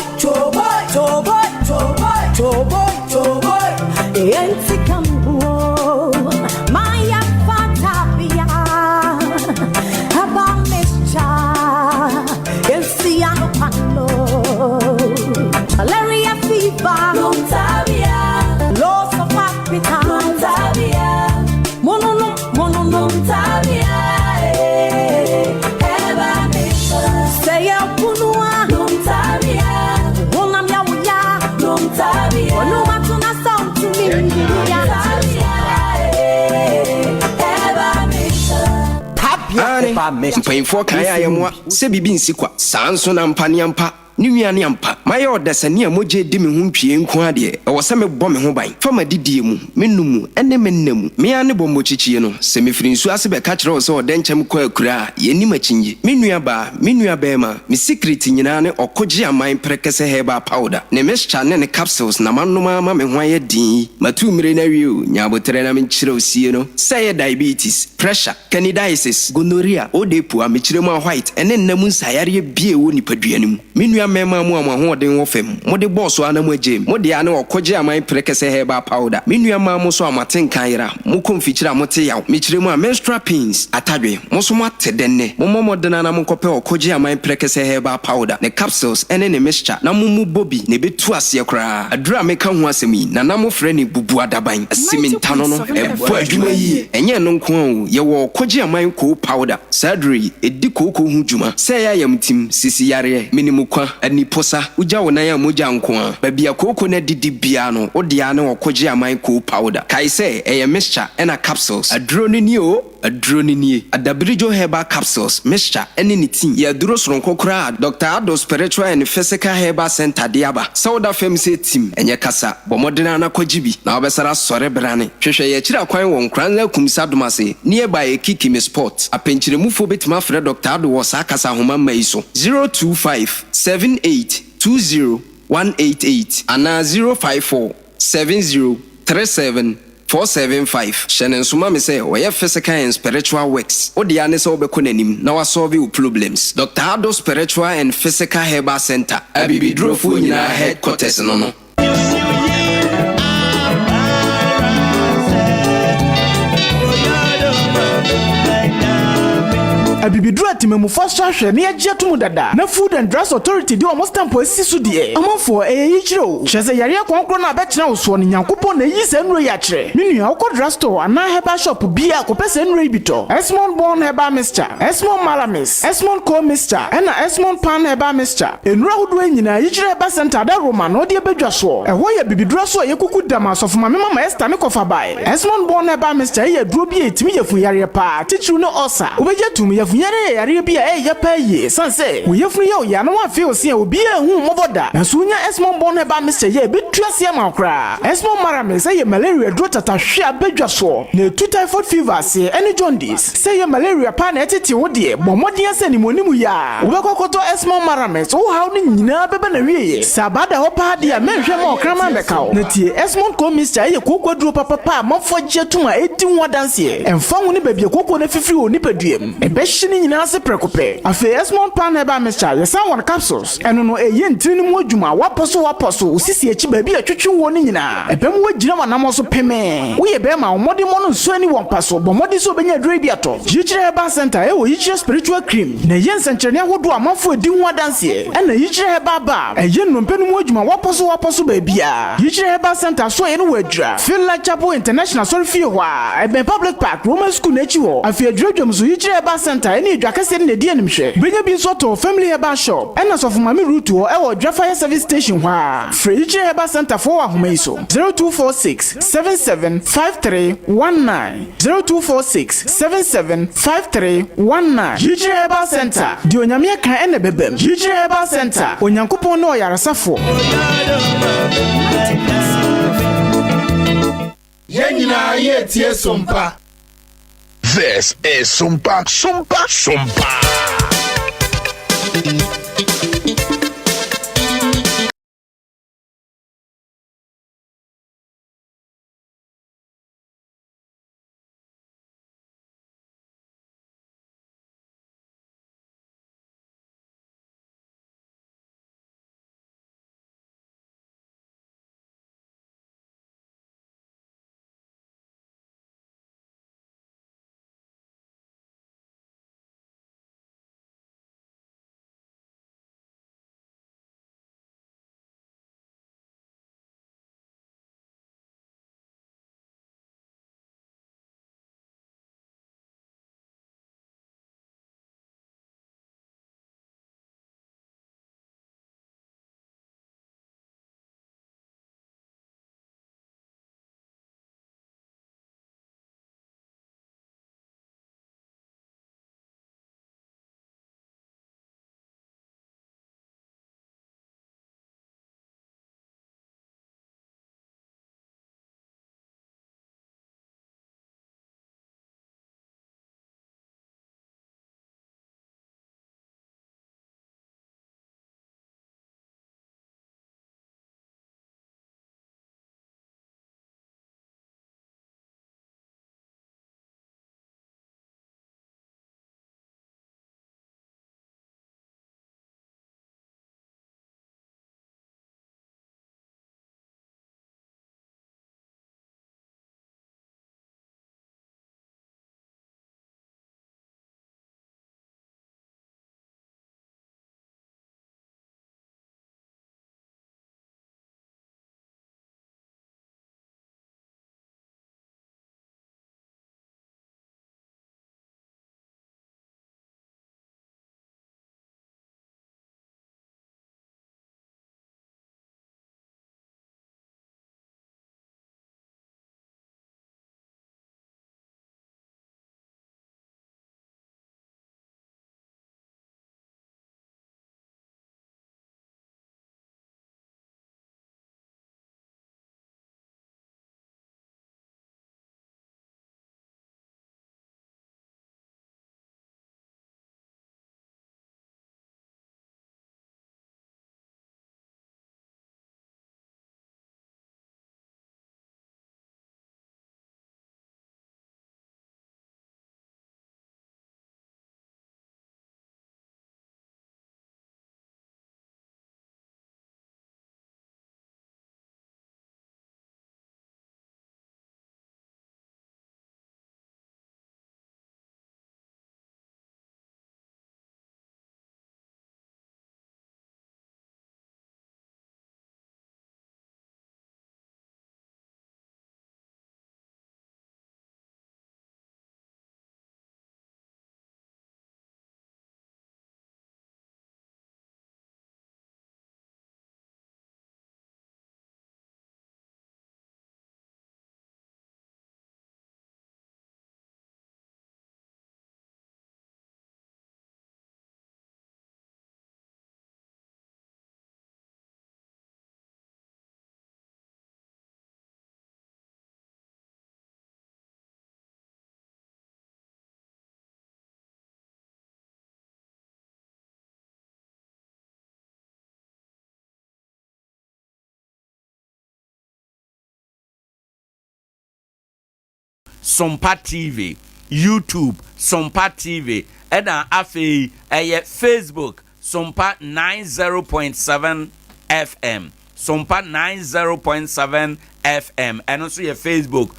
enti kambo maya fatapia abamesha elsiano pano malaria fever Montabia loss of appetite Montabia mono Montabia ebamesha say punua Montabia wona mya Montabia ono matuna sound to me mpanyinfoɔ kan a yɛmoa sɛ bibi nsi kwa saa nso na mpa ne ampa ne nuane ampa mayɛ ɔdasani a mogye di me ho ntwie nko adeɛ ɛwɔ sɛ mebɔ me ho ban fa madidie mu mennu mu ɛne me nna mu mea ne bɔ mmɔkyikyie no sɛ mefiri nsu ase bɛka kyerɛ wo sɛ ɔdɛ nkyɛm kɔ akura a yɛnim akyinye me nua baa me nua bɛɛma me secret nyinaa ne ɔkɔgye aman prɛkɛsɛ herbal powder ne mixture ne ne capsules na manoma ama me ho ayɛ din yi matu mmere na wie o nyaabotrɛ na menkyerɛ wo sie no sɛ yɛ diabetes pressure candidiasis gonorrhea odepo a mekyerɛ mu a white ɛne nna mu nsayareɛ bie wɔ nipadua no mu me nua mema mu amahoɔden wɔ fam mode bɔɔso ana mu agye mode ane ɔkɔgye aman prɛkɛsɛ herbal powder me nua ma mo so amatenkan yera mo konfikyira mo te yaw mekyerɛ mu a menstrual pains atadwe mo so mo ate denne mo momodena na mo kɔpɛ ɔkɔgye aman prɛkɛsɛ herbal powder ne capsules ene ne mixture na mo mu bobi ne betu aseɛ koraa adura meka ho asɛm yi na mo frɛ ne bubu adaban asimenta no no ɛbɔ adwuma yi ɛnyɛ no nko a yɛwɔ ɔkɔgye aman ko powder sadri edi kooko ho dwuma sɛ ya yamtim sisi yareɛ minimu kwa aniposa uja wona ya moja nko a baabi akoko na didi bia no odia ne ɔkɔgye aman ko powder kai sɛ ɛyɛ mixture ɛna capsules aduro ni o aduro ni nie adabirijo herbal capsules mixture ɛne ne tin yɛ aduro soronko kora Dr. Ado Spiritual and Physical Herbal Center diaba sauda fem sɛ tim ɛnyɛ kasa bɔmɔdena na kɔgye bi na obɛsara sɔre brane hwehwɛ yɛ kyira kwan wɔ Nkoranza kumsa domase nearby Ekiki Sport apenkyiremufo betima frɛ Dr. Ado wɔ saa kasa homa mai so 025 7820188 ana 0547037 hyɛne nsoma me sɛ wɔyɛ physical and spiritual works wode ane sɛ wobɛkɔ n'anim na wasolve wo problems Dr. Ado Spiritual and Physical Herbal Center abibidurofo nyinaa headquarters no Abibidura timemufo hwehwe ne agye tomu dada na Food and Drugs Authority de almost stampo asisi die amafo eyikyiro hwese yare konkro na abɛkyena wo so ne Nyankopɔn na yi sɛ nuro ya kyerɛ menua wokɔ drugstore ana herbal shop bia kopɛ sɛ nuro ibito Esmond Born Herbal Mixture Esmond Malamis Esmond Co Mixture ɛna Esmond Pan Herbal Mixture enura hodo nyina yikyire Herbal Center da Roma no de bedwa so ɛhɔ yɛ bibidura so yekuku dama sofo mama Esther ne kofa bae Esmond Born Herbal Mixture yɛ duro bi etimi yɛfu yare pa tichiru no osa obɛgye tum yare yare bia ya pa ye sanse wo yefunu ye o ya no afi o se obi ehu moboda na so nya Esmond Born Herbal Mixture ye betua se ma kra Esmond Marame say ye malaria dro tata hwe abadwa so na tu typhoid fever se any jaundice say ye malaria pa na etete wo de bomodin ase ni monimu ya wo bekokoto Esmond Marame so haw ni nyina bebe na wie sabada ho pa de a menhwe ma okrama bekaw na tie Esmond Co Mixture ye kokoduro papa mafo gye tuma edi ho danse emfa wo ni babie kokko na fifiri oni paduam ebe hye nyina se prekope afi Esmond Pan Herbal Mixture yesa won capsules eno no eye ntiri mu adwuma waposo usisi echi ba bi atwetwe wo ni nyina ebem wagyina wanam so peme wo ye be ma omode mo no nso ani won paso bomode so benya adure bi ato Yichire Herbal Center e wo Yichire Spiritual Cream na ye nsenkyerene ahodo amafo edi ho adanse e na Yichire Herbal Bar eye nnompenu mu adwuma waposo ba bia Yichire Herbal Center so ye no wadura Feel Like Chapel International so fie ho a ebe Public Park Roman School na echi ho afi adwuadwam so Yichire Herbal Center eni dwakase ne die nimhwe benya bi nso to Family Herbal Shop ena so mami route ho e wo Dwafire Service Station ho a Yichire Herbal Center for ahoma iso 0246775319 0246775319 Yichire Herbal Center di onyame kan ene bebem Yichire Herbal Center onyankopon no yaresafo Yenyina ye tie Sompa. This is Sompa. Sompa TV, YouTube Sompa TV, ena afi Facebook Sompa 90.7 FM, Sompa 90.7 FM, and also your Facebook.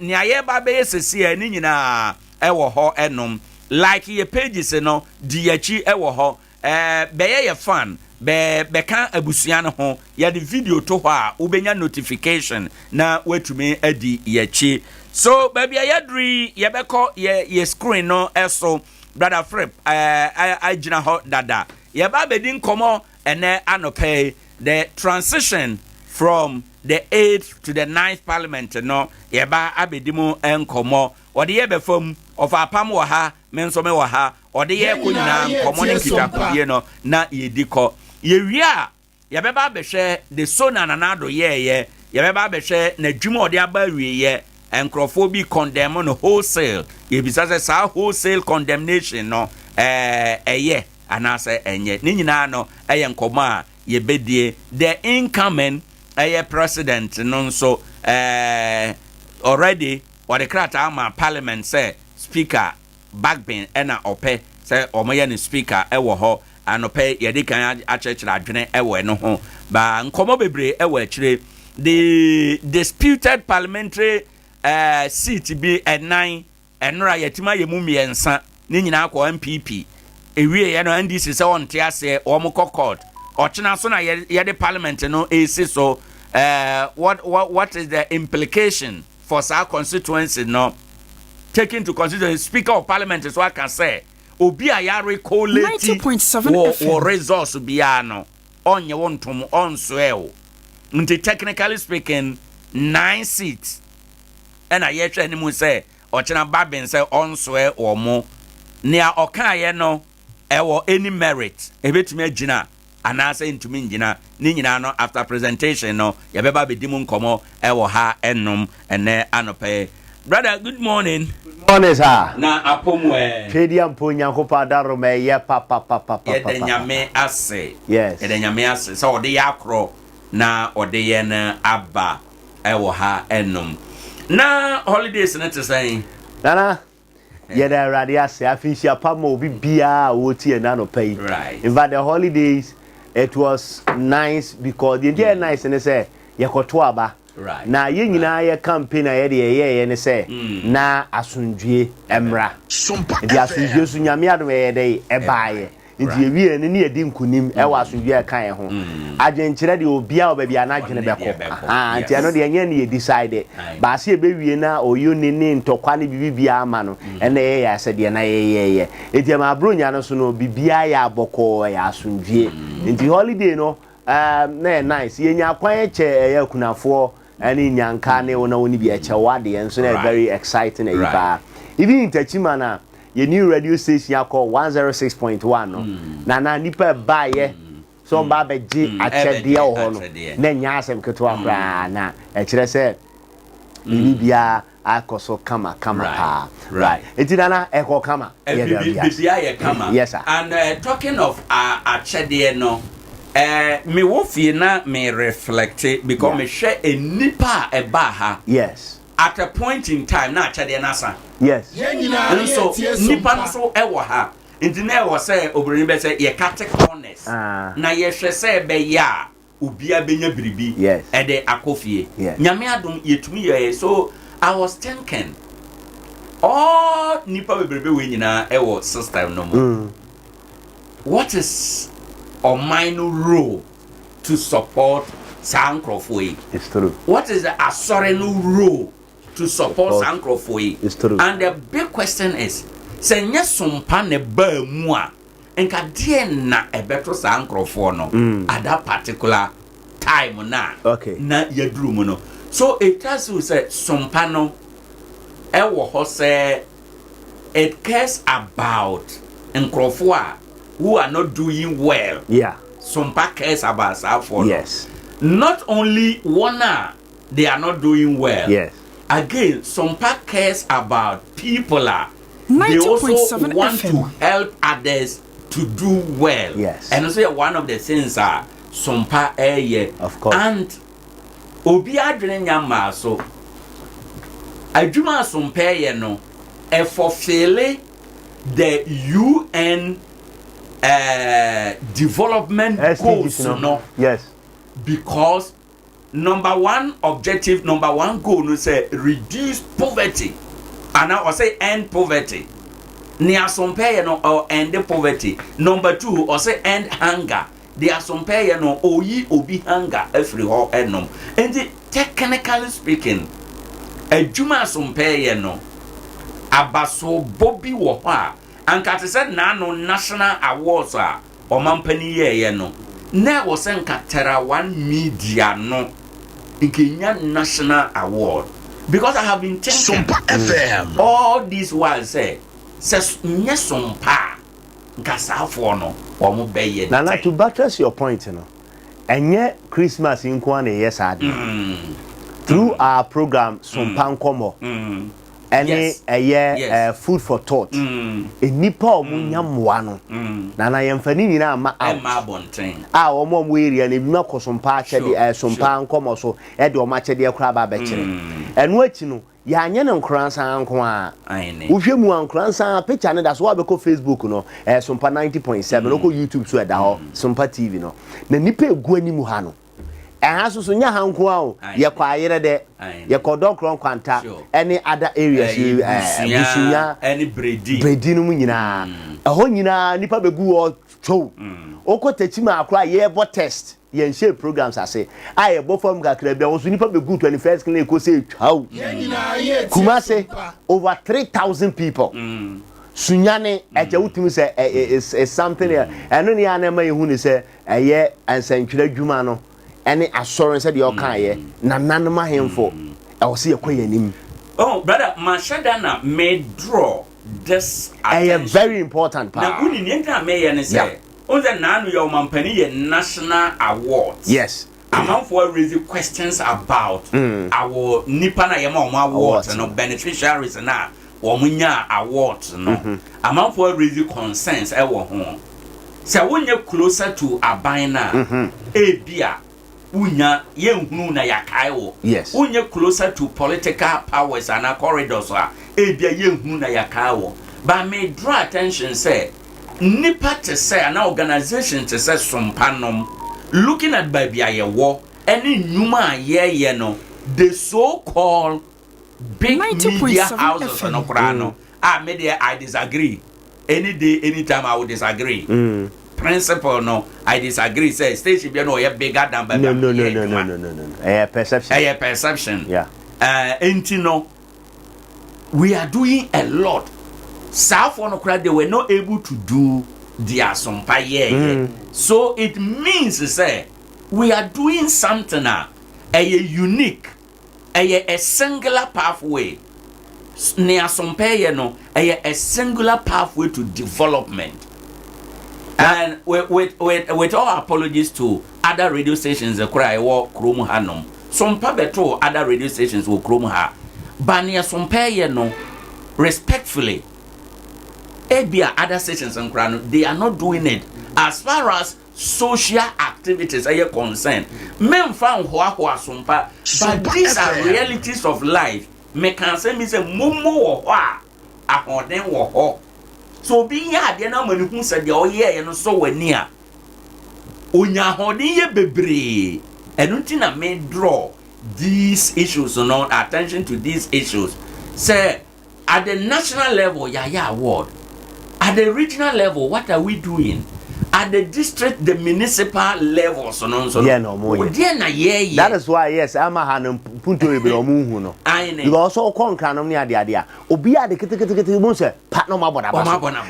Ni aye ba be sesi ni nyina ewo ho enom like your pages no di achi ewo ho be ye fan be kan abusua no ho ya the video to ho a ubenya notification na wetumi adi yachi. So baby ayadri ye beko ye screen no eso brother Frip I gina ho dada ye ba be din komo ene anope the transition from the 8th to the 9th parliament no ye ba abedimu enkomo ode ye be fam of apam wo ha menso me wo ha ode ye ko nyina komo ne kitakudie no na ye diko ye wia ye be ba be hwe the sona nanado ye be ba be hwe na dwuma ode aba wie ye enkrofo bi condemn no wholesale ye bisa se sa wholesale condemnation no eye anase enye ni nyina no eye nkomo a ye bedie the incoming president no so already or the krata ama parliament say speaker backbin ena ope say omoye ni speaker ewo ho anope yedi kan achechira adwene ewo no ho ba nkomo bebre ewo achire the disputed parliamentary seat bi enan enra yetima yemu miensa ni nyina akọ MPP ewie ye no NDC say on tiase omukọ court ochina so na ye parliament no esi so what is the implication for our constituency no take into consideration speaker of parliament is what I can say obi ayare collate 90.7 or resource bia no onye wontom onso e nti technically speaking 9 seats and I yetwa ni mu say ochina babin say onso e omo nia okaye no ewo any merit ebetumi agina anase intumi ngina ni nyina no after presentation no yabeba bedimu nkomo ewo ha enum ene anope. Brother, good morning. Good morning, sir. Na apomwe Twedi ampo nyankopa daro me ye papa ye nyame ase. Yes. Ye nyame ase so ode yakro na ode ye na aba ewo ha enum na holidays na te say nana ye da radio ase afishia pama obi bia wo tie na no pay. Right. In fact the holidays it was nice because the day nice and say ye koto aba. Right. Na ye nyina ye campaign a ye de ye ne say na asundue emra. Di asundue so nyame adom ye de e baaye. Nti ye wie ne ne edi nkunim e wa asundue e kan ho. Agenkire de obia obabia na adwene beko. Nti ano de enye ne ye decide. Ba se e be wie na oyo ne ntokwa ne bibia ama no ene ye ya se de na ye. Enti ma bronya no so no bibia ya aboko ya asundue. Nti holiday no na nice ye nya kwan eche ya kunafo ani nyanka ne wona woni bi eche wade enso na very exciting e ba even in Techima na ye new radio station yakọ 106.1 no na nipa ba ye so ba beji achede ho no na nya asem keto akra na e kire se bibia akoso kama pa right etina na eko kama bibia ye kama. Yes sir. And talking of achede no me wo fie na me reflect because me share a nipa e ba ha. Yes. At a point in time na achede na sa. Yes. And so nipa no so e wo ha. Nti na e wo say obìnrin be say ye cut corners. Na ye hwe say be ya obia benya biribi e de akofie. Nyame adom yetumi ye. So I was thinking all nipa bebrebe we nyina e wo system no mo. What is or minor role to support Sankrofoi? It's true. What is the Asorenu role to support Sankrofoi? It's true. And the big question is, say Sompa ne ba mu a enka die na ebeto Sankrofo no at that particular time na. Okay. Na yadru mu no. So it tells you say Sompa no e wo ho say it cares about Nkrofo a who are not doing well. Yeah. Sompa cares about South. Yes. Not only one they are not doing well. Yes. Again, Sompa cares about people. They also want to help others to do well. Yes. And also one of the things are Sompa Of course. And Obi adwene nyama so adwuma asompa ye no e fulfill the UN development goals no. Yes. Because number one goal no say reduce poverty and I say end poverty. Ni asompa ye no or end poverty. Number 2 or say end hunger. The asompa ye no oyi obi hunger every ho enom. And technically speaking, adwuma asompa ye no abaso bobi wo ho a anka te said na no national awards a omampani ye no na wo se nka tera one media no nkenya national award because I have been thinking Sompa FM all this while say nye sompa nka safo no omo beye na to buttress your point no enye Christmas in kwa na yes ad through our program Sompa Nkomo any food for thought enipa omunya mwa no na yemfani nyina ma bonten omo area na bima kosompa achede Sompa Nkomo so e de omo achede akura ba bekire enu achi no ya anye ne Nkoranza nko a uhwe mu Nkoranza picture ne da so abeko Facebook no Sompa 90.7 no ko YouTube so e da ho Sompa TV no na nipa egu animu ha no so nya hanko a ye kwa yere de ye kodon kron kwanta any other areas busunya any bredi no mu nyina ho nyina nipa begu o chow okotachima akra ye bo test ye share programs ase aye bo form kakra bia wo so nipa begu 21st clinic ko say chow Kumase over 3,000 people sunyane eje wutumi say is something eno ne anema ye hu ni say eye ansantwira dwuma no any assurance that you can na nanma hemfo I will see a quayanim. Oh, brother, Mashadana may draw this a very important part. Now, we need to make an say. On the Nanu Yo Mampani National Awards. Yes. Among for raising questions about our Nipana Yama awards and beneficiaries and now Womunya awards. No, among for raising concerns our home. So when you're closer to Abina, Abia. Unya yenhunu na yakaiwo. Yes. Unya closer to political powers and corridors ebia yenhunu na yakaiwo. But may draw attention say nipa to say an organization to say sompanom looking at baby ayewo any nyuma ye no the so-called big media houses no krano. Media I disagree. Any day anytime I would disagree. Principle no, I disagree. Say station be no bigger than no. Perception. Perception. Yeah. No, we are doing a lot. South on they were not able to do their Sompa So it means to say we are doing something a unique, a singular pathway. Near Sompa no, a singular pathway to development. And with all apologies to other radio stations, the cry war Krum Hanum. Some pabeto other radio stations will Krum ha. Bania Sompa no respectfully. Ebia other stations and Krano, they are not doing it as far as social activities are concerned. Men found Hoa Sompa, but these are realities of life. Me can say me say Mumu or Hoa, a then war. So be ya de na manu hu said o ye no so wania onya hode ye bebre enunti na me draw these issues no attention to these issues say at the national level ya award at the regional level what are we doing at the district the municipal levels so yeah no more that is why yes ama hanum punto ebe o mu hu no you also kon kanom ne ade obi ade ketekete mu se pa no maboda ba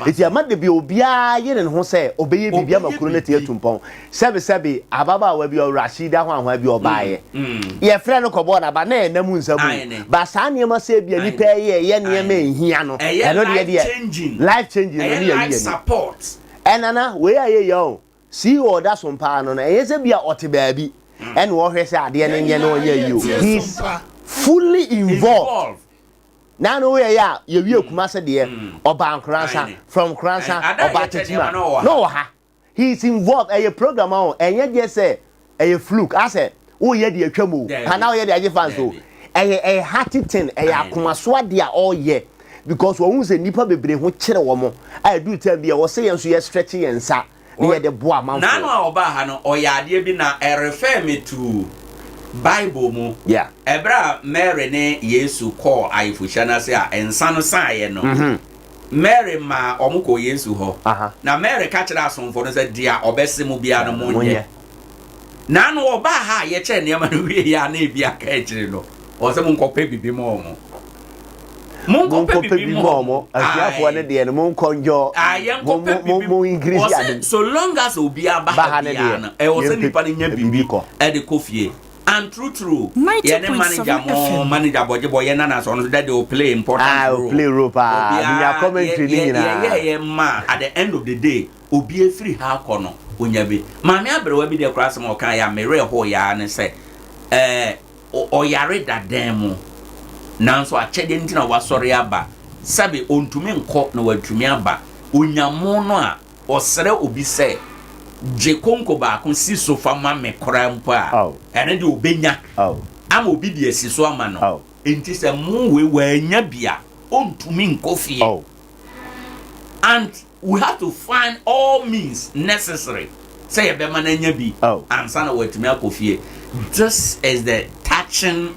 eti ama de bi obi a ye ne ho se obeye bibia makuro ne te atumpon sebe ababa wa bi o Rashida hwan bi obaye ye frɛ no kobo na ba na enam nsamu ba sa ne ma se bia nipa ye ne ma ehia no eno de life changing ne ye support enana we aye yo see order Sompa no na yese bia ote baabi en wo hwese ade ne nye no ye you he's fully involved now no we ya ye wi Kumase de oba Nkoranza from Nkoranza oba Tetima no ha he's involved a program on enye je say a fluke I said oh ye de atwam o na now ye de age fans o a hearty thing a kumaswa dia all year because we say nipa bebre ho kire wo mo I do tell be we say enso ye stretching yensa near the boa man na no oba ha no oyade bi na refer me to Bible mu ebra Mary ne Yesu call ayefusha na say ensa no saaye no Mary ma omuko Yesu ho na Mary ka kire asomfo no say dia obese mu bia no monye na no oba ha ye che ne ma no wie ya na bia ka kire no o se mu nkope bibi mo mo Monko pepi mo asiafo ne de no monko njo mo increase ade so long as obi aba de na e wo se nipa ne nya bibi e de kofie and true ye ne manager boje ye na so no that they will play important role play role pa ya commentary ni na ye ma at the end of the day obi free ha kono onyabe maame abrewa bi de class mo kan ya mere ho ya ne se oyare dadem nanso achede ntina wasori aba sabe ontumi nko na watumi aba onyamo no a osere obi se je konko ba kon si sofa ma me krampa ene de obenya ama obi de asiso ama no enti se mu we wanya bia ontumi nko fie and we have to find all means necessary say e be mananya bi ansa na watumi akofie. This is the touching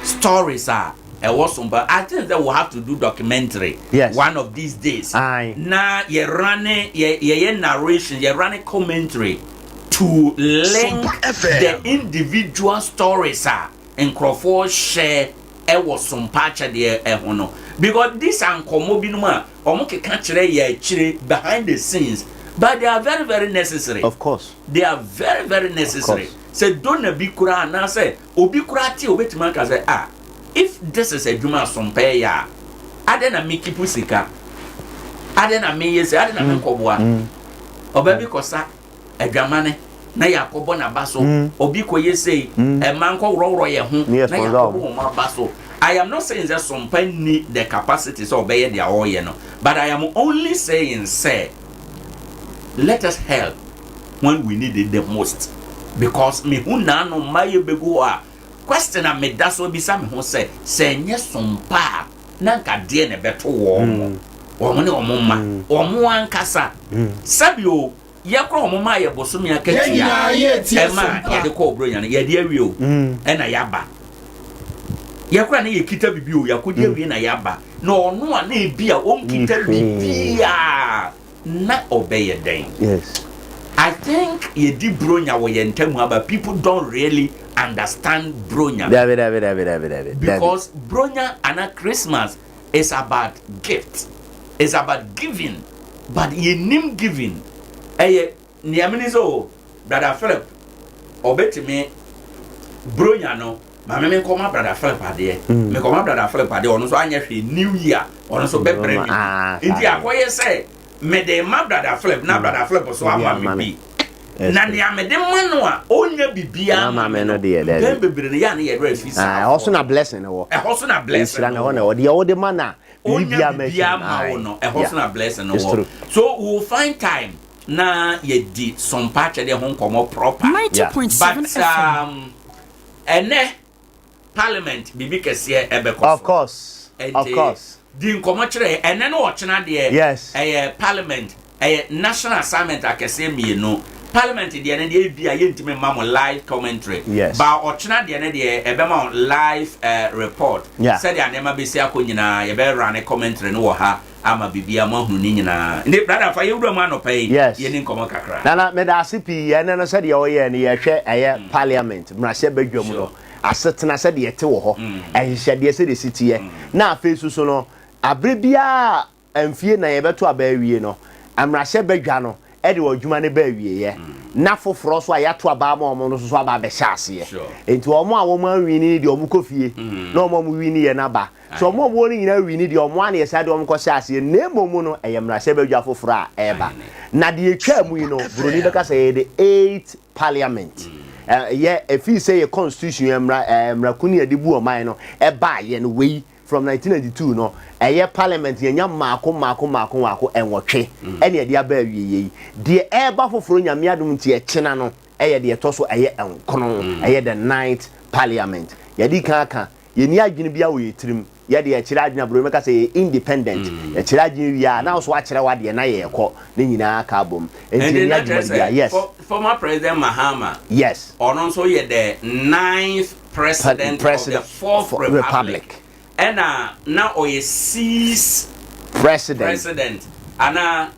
stories are Sompa. I think that we'll have to do documentary one of these days. Now you running your narration, you running commentary to link the individual stories are and Crawford share Sompa there because this uncommon binuma omoke kanchire ye chire behind the scenes, but they are very, very necessary. Of course. They are very, very necessary. Say don't be kura na say obi kura ti obetima ka say if this is a juma sompa ya ade na me kipu sika ade na me yesi ade na me koboa obabi kosa adwamane na yakobo na baso obi koyese e man ko woro ye ho na yakobo ma baso. I am not saying that sompa need the capacity so obey their all you know, but I am only saying say let us help when we need it the most. Because me who na no maye begu a question a me daso bisa me ho say nye sompa na nka de ne beto wo mo ne omma omo ankasa sabio ye kro omma ye bosomi akatia e ma ye de ko obro nyane ye de awie o e na yaba ye kro na ye kita bibi o yakodi awie na yaba na ono a na ebia on kita bibi a na obey den. Yes. I think ye di bronya wo yentemu but people don't really understand bronya. Because bronya and Christmas is about gift. It's about giving. But ye nim giving. Eye niaminizo brother Philip obeti me bronya no ma me koma brother Philip ade. Me koma brother Philip ade ono so anya hwe new year ono so be bremi. Ndi akoye say me de ma brother Philip na brother Philip so ama me bi na ne amede manu a onya bibia ma me no de dem bebre ya na ye dra fi sa also na blessing wo also na blessing na ho na wo de wo de mana bibia ma wo no also na blessing wo. So we will find time na ye di some part de ho komo proper 90.7 FM ene Parliament bibi kese ebeko of course di nkomo kire ene no ochena de Parliament national assignment akese mienu Parliament de ene de bia yentime ma mo live commentary ba ochena de ene de ebe ma live report said ya nema besi akonyina ye be run commentary no wo ha ama bibia ma hunu ni nyina ne brother fa ye wura ma no pay ye ni nkomo kakra na me da asipi ene no said ye wo ye ne ye hwe Parliament mrahye badwam no asetena said ye te wo ho ehyehyede said city na afesu so no abrebia amfie na ye beto abawie no amrahye badwa no e de odwuma ne bawie ye na foforo so ayato aba ma omo no so aba be hyase enti omo a wo ma wini de omo kofie na omo wini ye na ba so omo wo ni nyina wini de omo an ye sade omo ko hyase na emomu no eyemrahye badwa foforo a eba na de etwa mu yi no broni beka say the 8th Parliament if say a constitution emra kuni e de bu oman no e ba ye no we from 1992 no Parliament yenya mako enwotwe ene ye de aba awie de eba foforo nyame adum tie chena no de toso enkono the 9th Parliament. Yadi kaka yeni adwene bia wo yetrim yade ya kira adwene bro meka say independent ya kira adwene bia na so akire wade na ye ekọ ne nyina ka bom enti ya adwene bia yes former president Mahama yes ono so ye the 9th president of the 4th republic and now oye 6th president and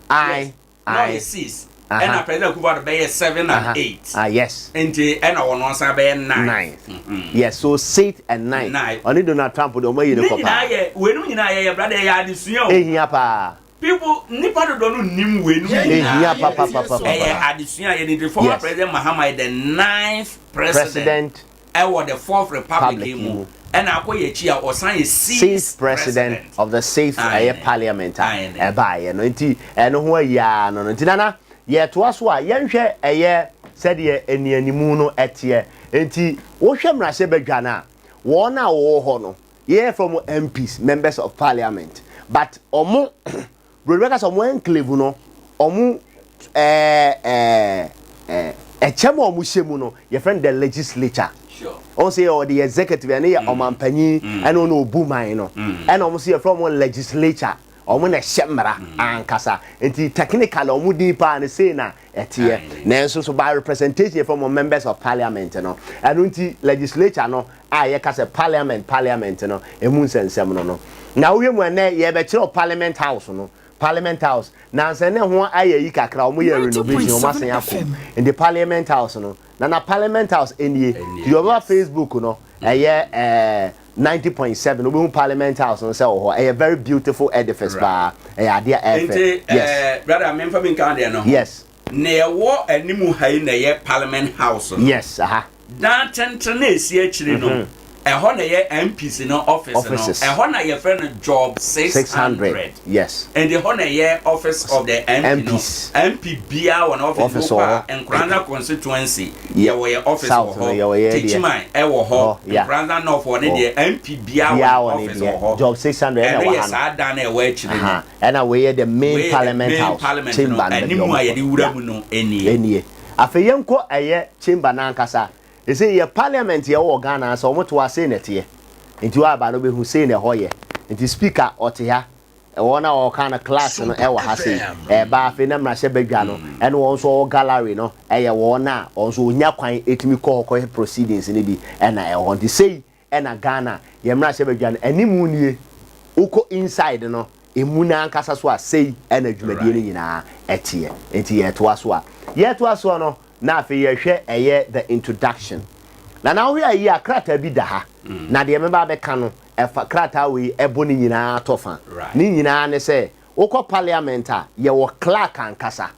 I yes. And a president who be 7 and 8 yes and one answer be 9 yes so 8 and 9 only Donald Trump do mo yi ne kopa we no nyina ye brother ya adesua o ehia pa people nipa do no nim we no ehia pa adesua ye the former president Mahama the 9th president the 4th republic mu and akoye chi a osan 6th president of the 6th parliament ba ye no nti eno ho ya no nti nana ye to aso a yenhwe eye said ye enianimu no etie enti wo hwe mrase badwa na wo na wo ho no ye from MPs members of parliament but omo Rebecca so mo enclave no omo echemo omo hyemu no ye friend the legislature sure on say or the executive and ye omampanyi and no obuman no and omo say from legislature omo na hyemra ankasa enti technical omo din pa na say na etie na enso so by representation from members of parliament no and enti legislature no ye ka say parliament no emu nsensem no na wo hwemu na ye be kire parliament house no Parliament House na nse ne ho ayeyi kakra omo ye renovation omo asen yakọ in the Parliament House no na Parliament House enie you over Facebook no 90.7 obo Parliament House no say ho a very beautiful edifice ba Adea Akye yes brother me fa min kan there no yes na ye wo animu hai na ye Parliament House no yes dan tentrene esi akire no ehona ye MPs no office no ehona ye friend job 600 yes and the hona ye office of the MPs MP bia one office Nkoranza constituency ye we office ho Techiman e wo ho Nkoranza no for ne the MP bia one office ho job 600 and yes adan e we chire and we the main parliament house chamber and ni mu aye di wura mu no enie afeyenko eye chamber na nkasa say your parliament ye wo Ghana so moto ase nete enti wa ba no be hu say ne hoye enti speaker otia e wona o kana class no e wa ha say e ba afi na mra hye badwa no e no won so gallery no e ye wona on so onya kwan etimi ko proceedings ni bi e na e won di say e na Ghana ye mra hye badwa no animu nie uko inside no emu na ankasa so asei e na dwumadie ni nyina etie enti ye to aso no na afi ye hwe eye the introduction na we ayi akrata bi da ha na de memba be ka no e fa krata we ebo ni nyina tofa ni nyina ne se ukọ parliament a ye wo clerk ankasa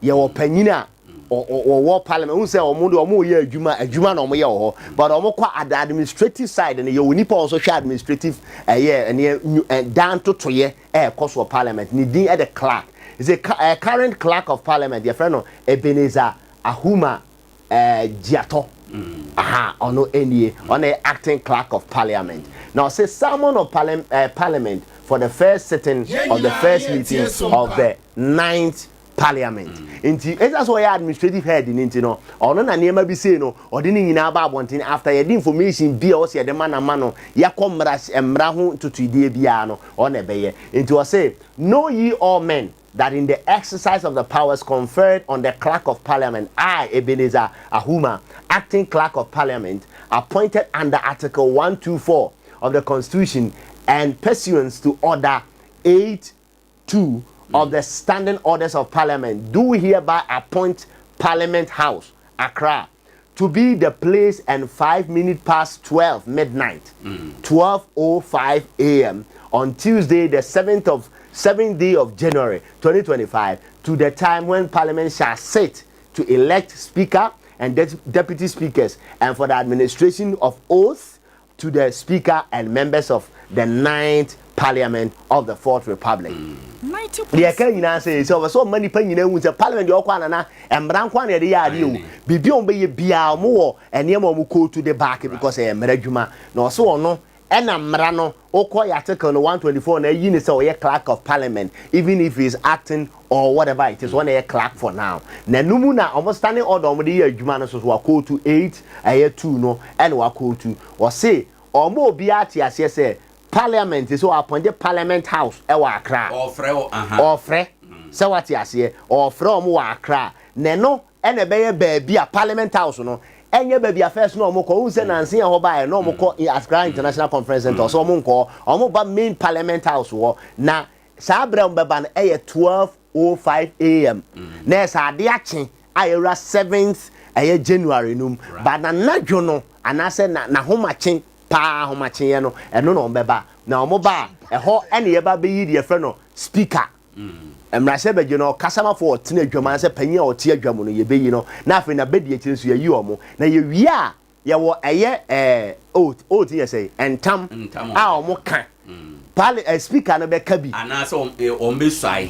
ye wo panyina wo parliament un se omo ye adwuma na omo ye ho but omo kwa administrative side ne ye woni pa so hwe administrative down to ye koso parliament ni din the clerk is a current clerk of parliament your friend no Ebenezer Ahuma Giato ono enie on the acting clerk of parliament now say sermon of parliament for the first sitting of the first meeting of the 9th parliament inti that's why administrative head inti no ono na niema bi say no odi ni nyina ba abontin after ye information bi o say de manama yakomra emra ho tutudie bia no on ebeye inti o say know ye all men that in the exercise of the powers conferred on the clerk of parliament, I, Ebenezer Ahuma, acting clerk of parliament, appointed under Article 124 of the Constitution and pursuant to Order 8.2 of the Standing Orders of Parliament, do hereby appoint Parliament House, Accra, to be the place and 5 minutes past 12 midnight, 12:05 a.m. on Tuesday, the 7th day of January 2025 to the time when Parliament shall sit to elect Speaker and Deputy Speakers and for the administration of oath to the Speaker and members of the 9th Parliament of the 4th Republic. The can say so many penny with the Parliament your kwana and Brankwan de Yadio Bibion be bia more and Yamo to the back because I am Rejuma no so no ena mmara no okọ article no 124 na yi ni say oye clerk of parliament even if he is acting or whatever it is one a clerk for now na numu na almost standing order omo de adwuma no so wa call to 8 aye 2 no and wa call to or say omo obi ati ase say parliament is so appointed parliament house e wa Accra ofre say what ase ofre omo wa Accra ne no ene be ye baabi a parliament house no enye baby affairs no omo ko unse nanse e ho ba e no omo ko Accra International Conference Center so omo ko omo ba main parliament house wo na sa abram beba na e 12:05 am na sa ade ache ayera 7th January num ba na nadwo no anase na homache pa homache ye no eno no beba na omo ba e ho ene ye ba be yi de frɛ no speaker emrase beje no kasama for tena adwama se panyi a ote adwamo no ye beyi no na afi na bedi akire so ye yi omo na ye wi a ye wo eye oat ye say entam a omo kan speaker no be kabi anase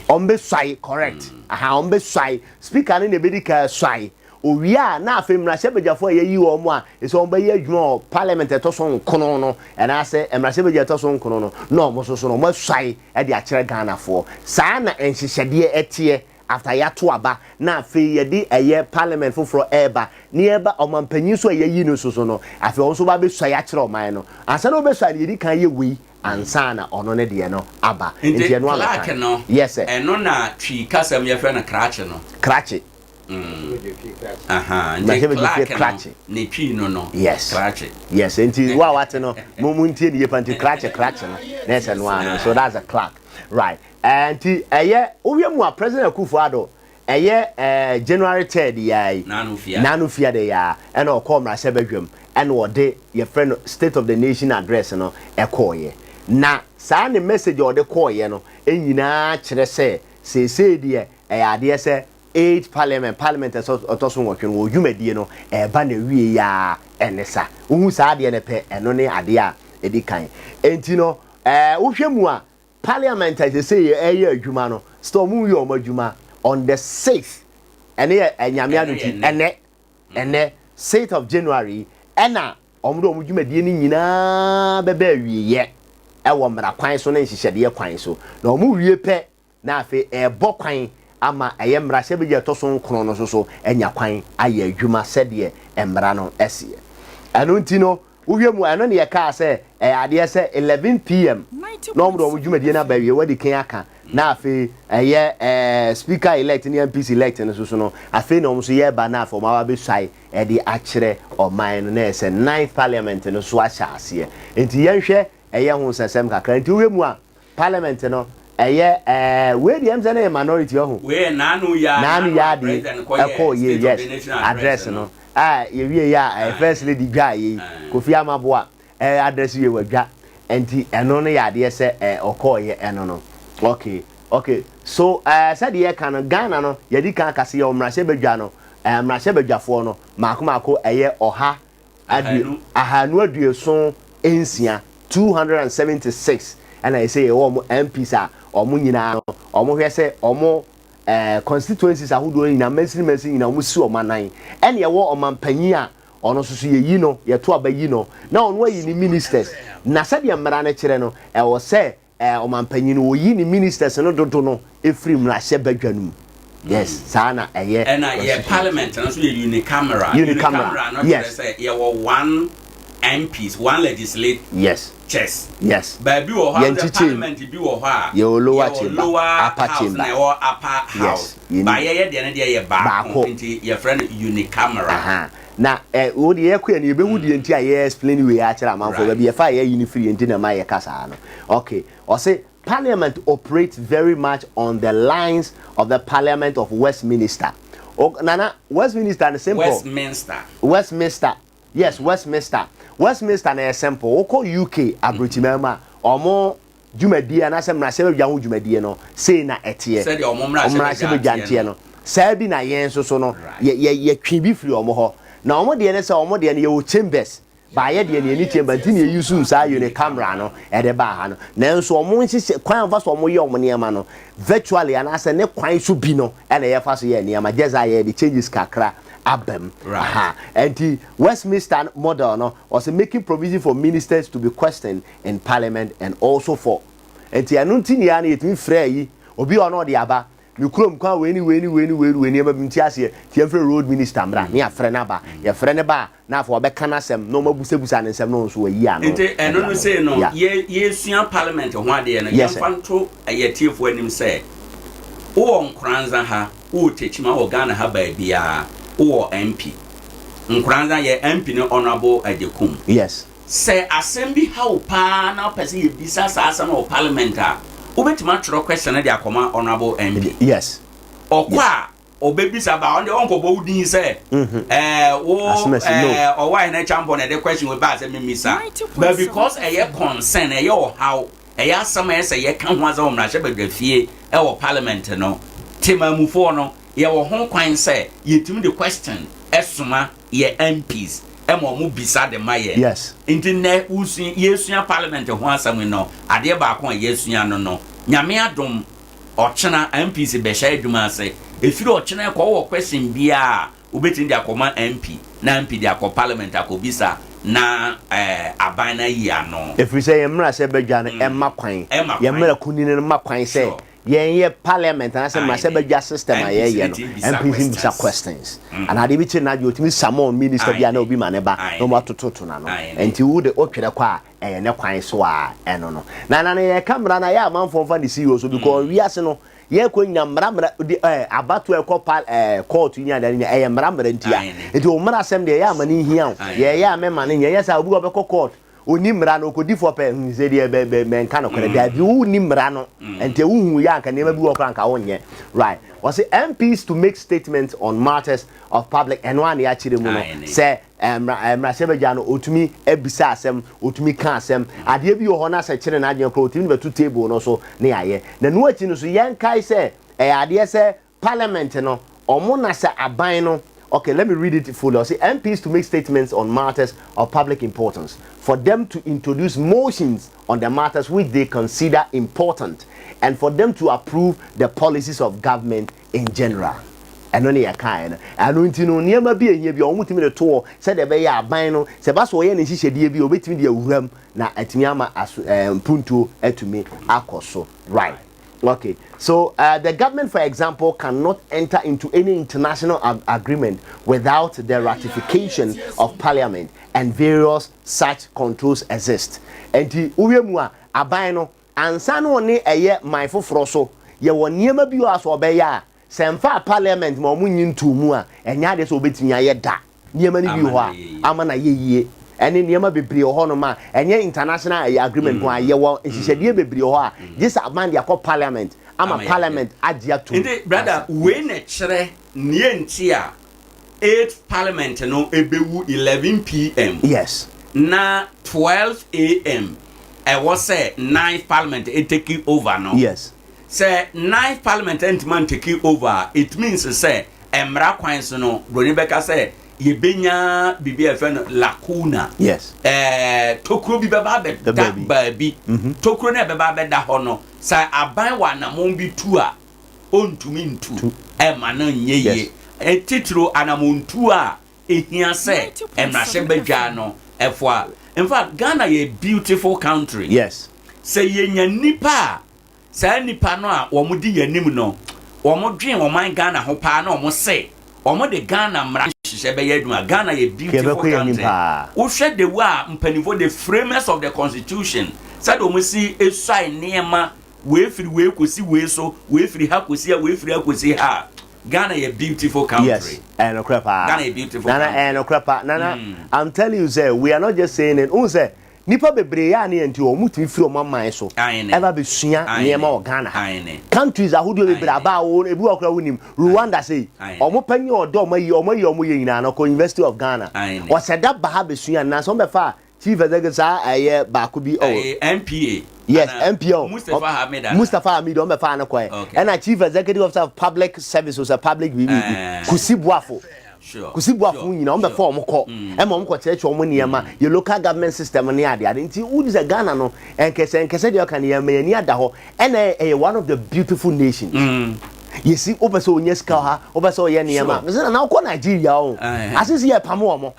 ombe swai correct aha ombe swai speaker no ne bedi ka swai owia na afi mrase bejafo ye yi omo a so ombe ye adwuma parliament etoso nkono no na ase mrase beje etoso nkono no no omo so no mo swai e de akire Ghana fo saa na enhyehyede etie after ya to aba na afi ye di eye parliament foforo eba ni eba omampanyin so ye yi no so no afi on so ba be swai akire oman no asa no be swai ye di kan ye wei ansana ono ne de no aba nti no ala no yes sir eno na twi kasam ye fe na krache no krache krache ne twi no yes krache yes nti wa wate no mumuntie ne yepanti krache no nese no ano so that's a clerk right and eye owiemu a president Akufo-Addo eye January 3rd yai nanu fia de ya ena okomra sebedwam ena ode ye friend state of the nation address no ekoye na saa ne message ode koye no enyina kire se de ade se 8 parliament otoso nwotwe no dwumadie no ba na wie ya enesa uhu saa de ne pe eno ne ade a edikan enti no wohwemu a parliament as say eye adwuma no stormu yi omadwuma on the 6th ene enyame anuti ene 6th of January ena omdo omdwumadie ni nyina beba wie ye ewo mra kwan so na nhyehyede kwan so na omu wie pe na afi ebo kwan ama eye mra se beje to so nkron no so enya kwan aye adwuma sede emra no ese anu ntino uhwemu eno ne ye ka se ade se 11 pm no omdo omdwumadie na ba wie wadi kan aka na afi eye speaker elect ni MPC elect no so no afi na omso ye ba na afọ ma ba be swai e di akire oman no na ese 9th parliament no so acha ase enti yenhwe eye hu sesem kakra enti uhwemu a parliament no eye we di emze na minority ho we nanu ya di eko ye yes address no ye wie ya first lady gwa ye Kofi Amaboa address ye wadwa enti eno no ya de se okoye eno no okay so said ye kan Ghana no ye di kan kase ye omrase badwa no mrase badwafo no maako eye oha ahanu adueso ensia 276 and I say omo MPs a omo nyina no omo hwe se omo constituencies ahodo nyina mesin nyina omo si omanan ene ye wo omampanyi a ono so ye yi no ye to aba yi no na ono ayi ni ministers na said ye mra na kire no e wo se omampanyi no yi ni ministers no dodo no efrim na hye badwa no yes sana eye ena ye parliament na so ye unicameral no yes ye wo one MPs one legislative yes yes baby wo ha parliament bi wo ha ye lower chamber upper chamber or upper house ba ye de ne de ye ba nti ye friend unicameral na wo de ye kwa ne be wudi enti a ye explain we a kira manfo ba bi ye fa ye unifree enti na ma ye kasa no okay o say parliament operates very much on the lines of the Parliament of Westminster. Nana Westminster and simple Westminster yes Westminster na simple oko UK abrochimema omo dwumadie na se mra se bia ho dwumadie no sei na etie se de omo mra se bia ntie no sai bi na yen so no ye twi bi firi omo ho na omo de ne se omo de ne ye wo chambers ba ye de ne ni chamber ntini ye use sa uni camera no e de ba ha no na nso omo nhye kwan fa so omo ye omo ne ma no virtually ana se ne kwan so bi no e na ye fa so ye ne ma jeza ye de changes kakra abem and the Westminster model no was making provision for ministers to be questioned in parliament and also for and the anunti ya na yetimi frey obi ono de aba me krom kwa weni eba bintiase tie frɛ road minister mra ne afrɛ na ba ye frɛ ne ba na afɔ be kana sem no mabusebusa ne sem no nso ayi ano ente eno no say no ye sua parliament ho ade no yemfanto ye tiefo anim sɛ wo Nkoranza ha wo techima wo Ghana ha ba bia wo MP Nkoranza ye MP ne honorable Adekum yes say assembly how pa na person ye bisa sa no parliament a obetima tro question na dia akoma honorable MP yes okwa obebisa ba on the onko bo udin say Owoahene Acheampong na the question we ba say memisa but because ye concern ye how asama say ye kan ho aza o mra hye badwafie parliament no temamufo no ye wo ho kwan say yetimi the question esuma ye MPs mu bisa de maye yes intine usun yesuya parliament ho asam no ade ba ko yesuya no nyame adom ochena MPs be sha adwuma ase efiri ochena ko wo question bia obetin dia koma MP na MP dia ko parliament akobisa na aban na yi ano efiri say yemra se badwa no emma kwan yemra kunini no makwan say ye parliament and say myself be system aye no MPs bisa questions and ade bi che na je otimi samon minister bia na obi maneba no matototo na no enti wo de otwere kwa ne kwan so a eno no na ye camera na ye amanfo fa the CEO so because we ase no ye ko nyamra abatu court nya da nya ye mra ntia enti o mra asem de ye amani hia ye amema ne ye sa obi obekọ court oni mra no ko di for pe nze de be nka no kore da bi oni mra no ente hu ya nka ne ma bi wo kra nka wonye right was the MPs to make statements on matters of public and one ya chire mu no say mra sebeja no otumi ebisa asem otumi ka asem ade bi ho na se chire na adwen ko otumi betu table no so ne aye na no achi no so yen kai say ade say parliament no omo na se aban no. Okay, let me read it fully. See, MPs to make statements on matters of public importance, for them to introduce motions on the matters which they consider important, and for them to approve the policies of government in general. And only a kind. And until no near be here, be almost the tour, said the bay abino, Sebasto, and she said, be waiting the room, na etmiama as punto to me, akoso. Right. Okay, so the government, for example, cannot enter into any international agreement without the ratification of Parliament, and various such controls exist. And the Uyemua Abino and San one a my froso, ye won never be as or beya, Semfa Parliament, Momunin to Mua, and Yadis obit me a da, near many you amana ye. And in Yama be brio honoma, and ye international agreement why ye want, and she said, ye be brio, this a man ya parliament. I'm a parliament adja to. Brother, when a chere nientia 8 parliament no ebewu 11 p.m. Yes. Na 12 a.m. I was say 9th parliament it take over no. Yes. Say 9th parliament and man take over. It means say emra kwan so no Ronibeka say yebenya bibia fen lacuna yes tokro bi beba be da baabi tokro na beba be da ho no sa aban wa na mon bi tu a ontumi ntu e ma na nyeye titro anamontu a ehia se emra se badwa no efo in fact Ghana ye beautiful country yes say yenya nipa sa nipa no a wo mudi yanim no wo modwen wo man Ghana ho pa na wo se omo de Ghana mra shebe yeduma Ghana ye beautiful country wo hwe de wa mpanifo the framers of the constitution said omo si esai niema we firi we kosi we so we firi ha kosi we firi ha kosi ha Ghana ye beautiful country yes and okrepa Ghana ye beautiful nana country and okrepa nana I'm telling you say we are not just saying it say nipa bebre ya ne enti o mutimi firi o mamman so ever be sua niema o Ghana countries ahodo bebre aba wo ebi okra wonim Rwanda say o mo panyi odo o mayi nyina no ko University of Ghana o seda ba ha be sua na so be fa chief executive aye ba ko bi MPA yes MPO Mustafa Hamid o be fa na ko and a chief executive officer of public services public Kusibuafo sure Kusibuafo nyina o be fa o mo ko e mo ko church o mo niema your local government system ne ade nti udi ze Ghana no enkese de o kan niema ni ada ho and one of the beautiful nations You see, over so Yeska, over so Yeniama. Now, go Nigeria. I see here Pamomo.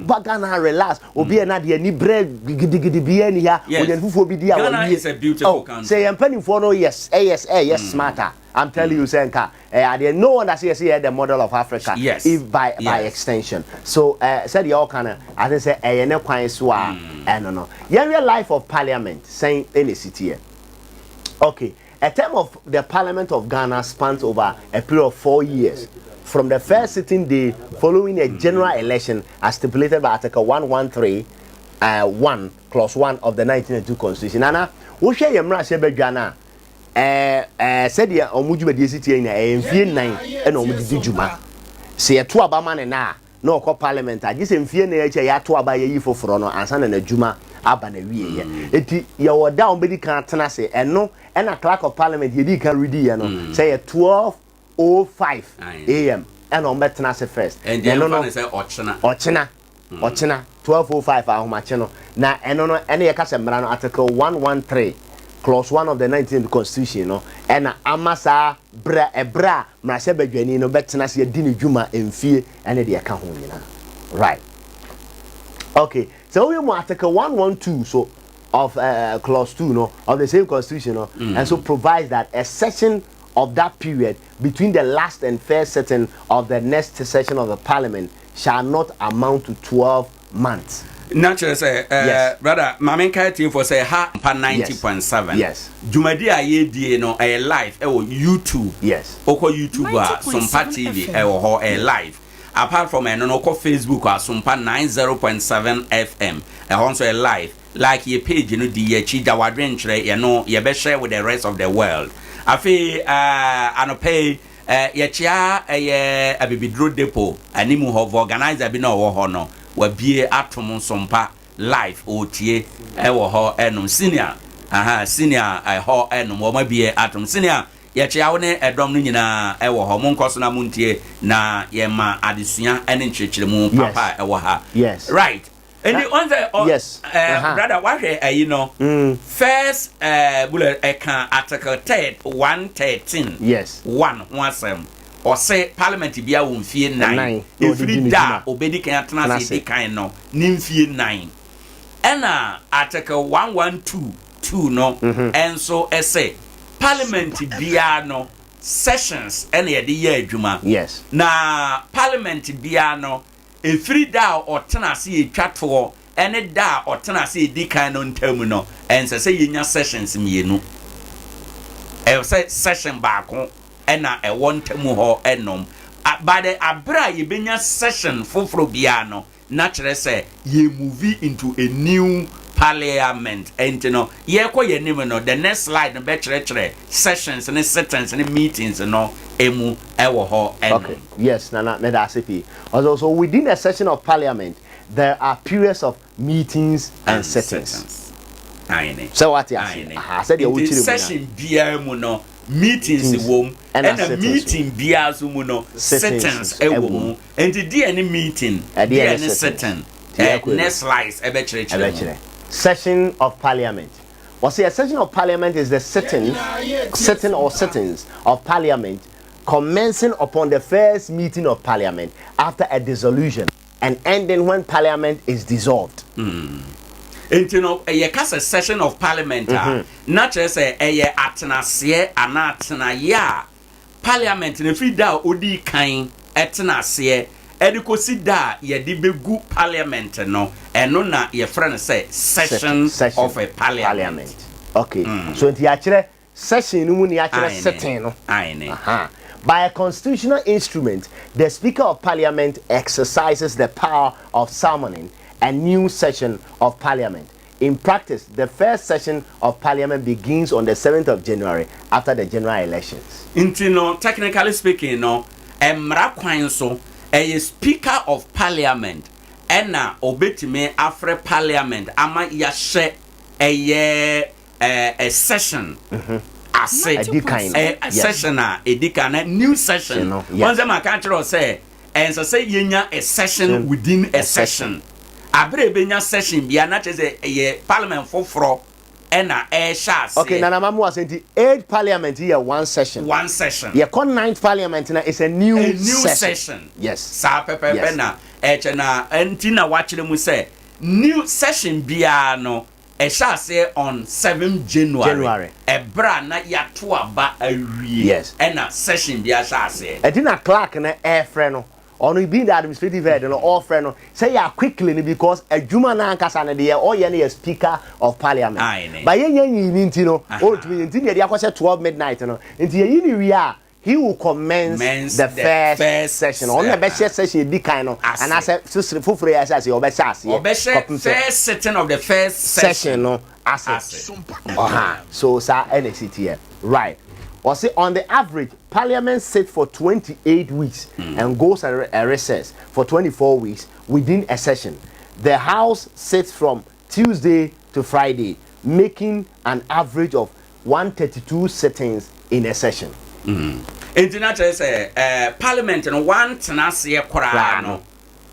Bagana relax. Obi and Nadia ni bread, Gidigidibian here. Ghana is a beautiful country. Say, I'm penny for no, yes, yes, smarter. I'm telling you, Senka. I didn't know one that says here the model of Africa. Yes. If by extension. So, said you all kind of, as I say, a no quite swa. No. Your life of Parliament, saying any city here. Okay. A term of the Parliament of Ghana spans over a period of 4 years. From the first sitting day following a general election as stipulated by Article 113, 1, Clause 1 of the 1992 Constitution. Nana, who share your mra shebe Ghana? Said ya omuju be city in mfie 9 and omudi juma. Se ya to aba man na no ko parliament a gise mfie na eche ya to aba yi foforo no ansa na juma aba na wie ye. Eti ya woda on bedi kan tena se eno na clerk of parliament ye di kan ready ye no. Say 12:05 am and on betena se first. And then no say ochina 12:05 ahomache no. Na eno no ene ye ka se mra no article 113 Clause 1 of the 19th Constitution, no, and amasa bra mrashe badwani no betena se di ne dwuma emfie ene de ka ho nyina. Right. Okay. So we mo article 112 so of clause 2 no of the same Constitution no, and so provides that a session of that period between the last and first sitting of the next session of the Parliament shall not amount to 12 months. Naturally, say, brother, Mamen Kaiti for say Sompa 90.7. Yes. Jumadi aye no a live YouTube. Yes. Oko YouTube Sompa TV a live. Apart from no Facebook Sompa 90.7 FM. Also a live. Like your page, the Chida Wadrentre, you be share with the rest of the world. Afi anope chia a bibidro depot animu have organizer bi na wo ho no wa bie atom Sompa live otie wo ho enum senior ho enum wo ma bie atom senior ye chia wo ne edom no nyina wo ho mon koso na muntie na ye ma adesua ene nchirechiremu papa wo ha. Yes. Right. And the one that yes, brother, what you know, first bullet article 113. Yes, 1 or say Parliament be a won fear 9. If you da obedi can translate kind no nim fear 9. And article 112 no, and so say Parliament be no sessions any the year juma. Yes. Na Parliament be no. A free da or tenasi a chat for any da or tenasi di kind on terminal and say in sessions me no. I say session back on and I want to move enom. By the abra ye benya session for biano. Naturally say ye movie into a new Parliament and you know ye ko ye name no the next slide no betre sessions and sittings and meetings and no emu ewo ho. Okay. Yes, Nana Medasipi. Also within a session of Parliament there are periods of meetings and sittings. So what I said the session bia mu no meetings wom and a meeting bia so mu no sittings ewo and the any meeting the any sitting next slides betre session of Parliament. Well, see, a session of Parliament is the sitting or sittings of Parliament commencing upon the first meeting of Parliament after a dissolution and ending when Parliament is dissolved. And you know, a session of Parliament, not just a atenase and atenaya Parliament in a free da odi kind atenase. Ediko sida ye di begu Parliament no eno na ye friend say session of a Parliament. Okay. So in the session no ni actually sitting no. By a constitutional instrument, the Speaker of Parliament exercises the power of summoning a new session of Parliament. In practice, the first session of Parliament begins on the 7th of January after the general elections. Technically speaking, no, emra kwan so a Speaker of Parliament ena obetime afre Parliament ama yashe a session a session a new session once them can say and so say yenya a session within a session abre benya session bia na che say Parliament foforo ena shas okay nana mamu asenti 8th parliament here one session yeah con 9th parliament na is a new session yes sa pepe na na antina wachire mu say new session bia no shas on 7th January ebra na yato aba awie yes ena session bia shas edina clerk na airframe no ono be the administrative head no all friend no say ya quickly because adwuma na ankasa na de o ye na speaker of parliament ba ye nyi nti no o tumi nti de akose 12 midnight no nti ye ni wi a he will commence the first session on the best session di kind no and I say fufure ya say o be first sitting of the first session no as so sa NCT here right or say on the average parliament sits for 28 weeks and goes a recess for 24 weeks within a session. The house sits from Tuesday to Friday, making an average of 132 sittings in a session. International say parliament no one tenase kwara no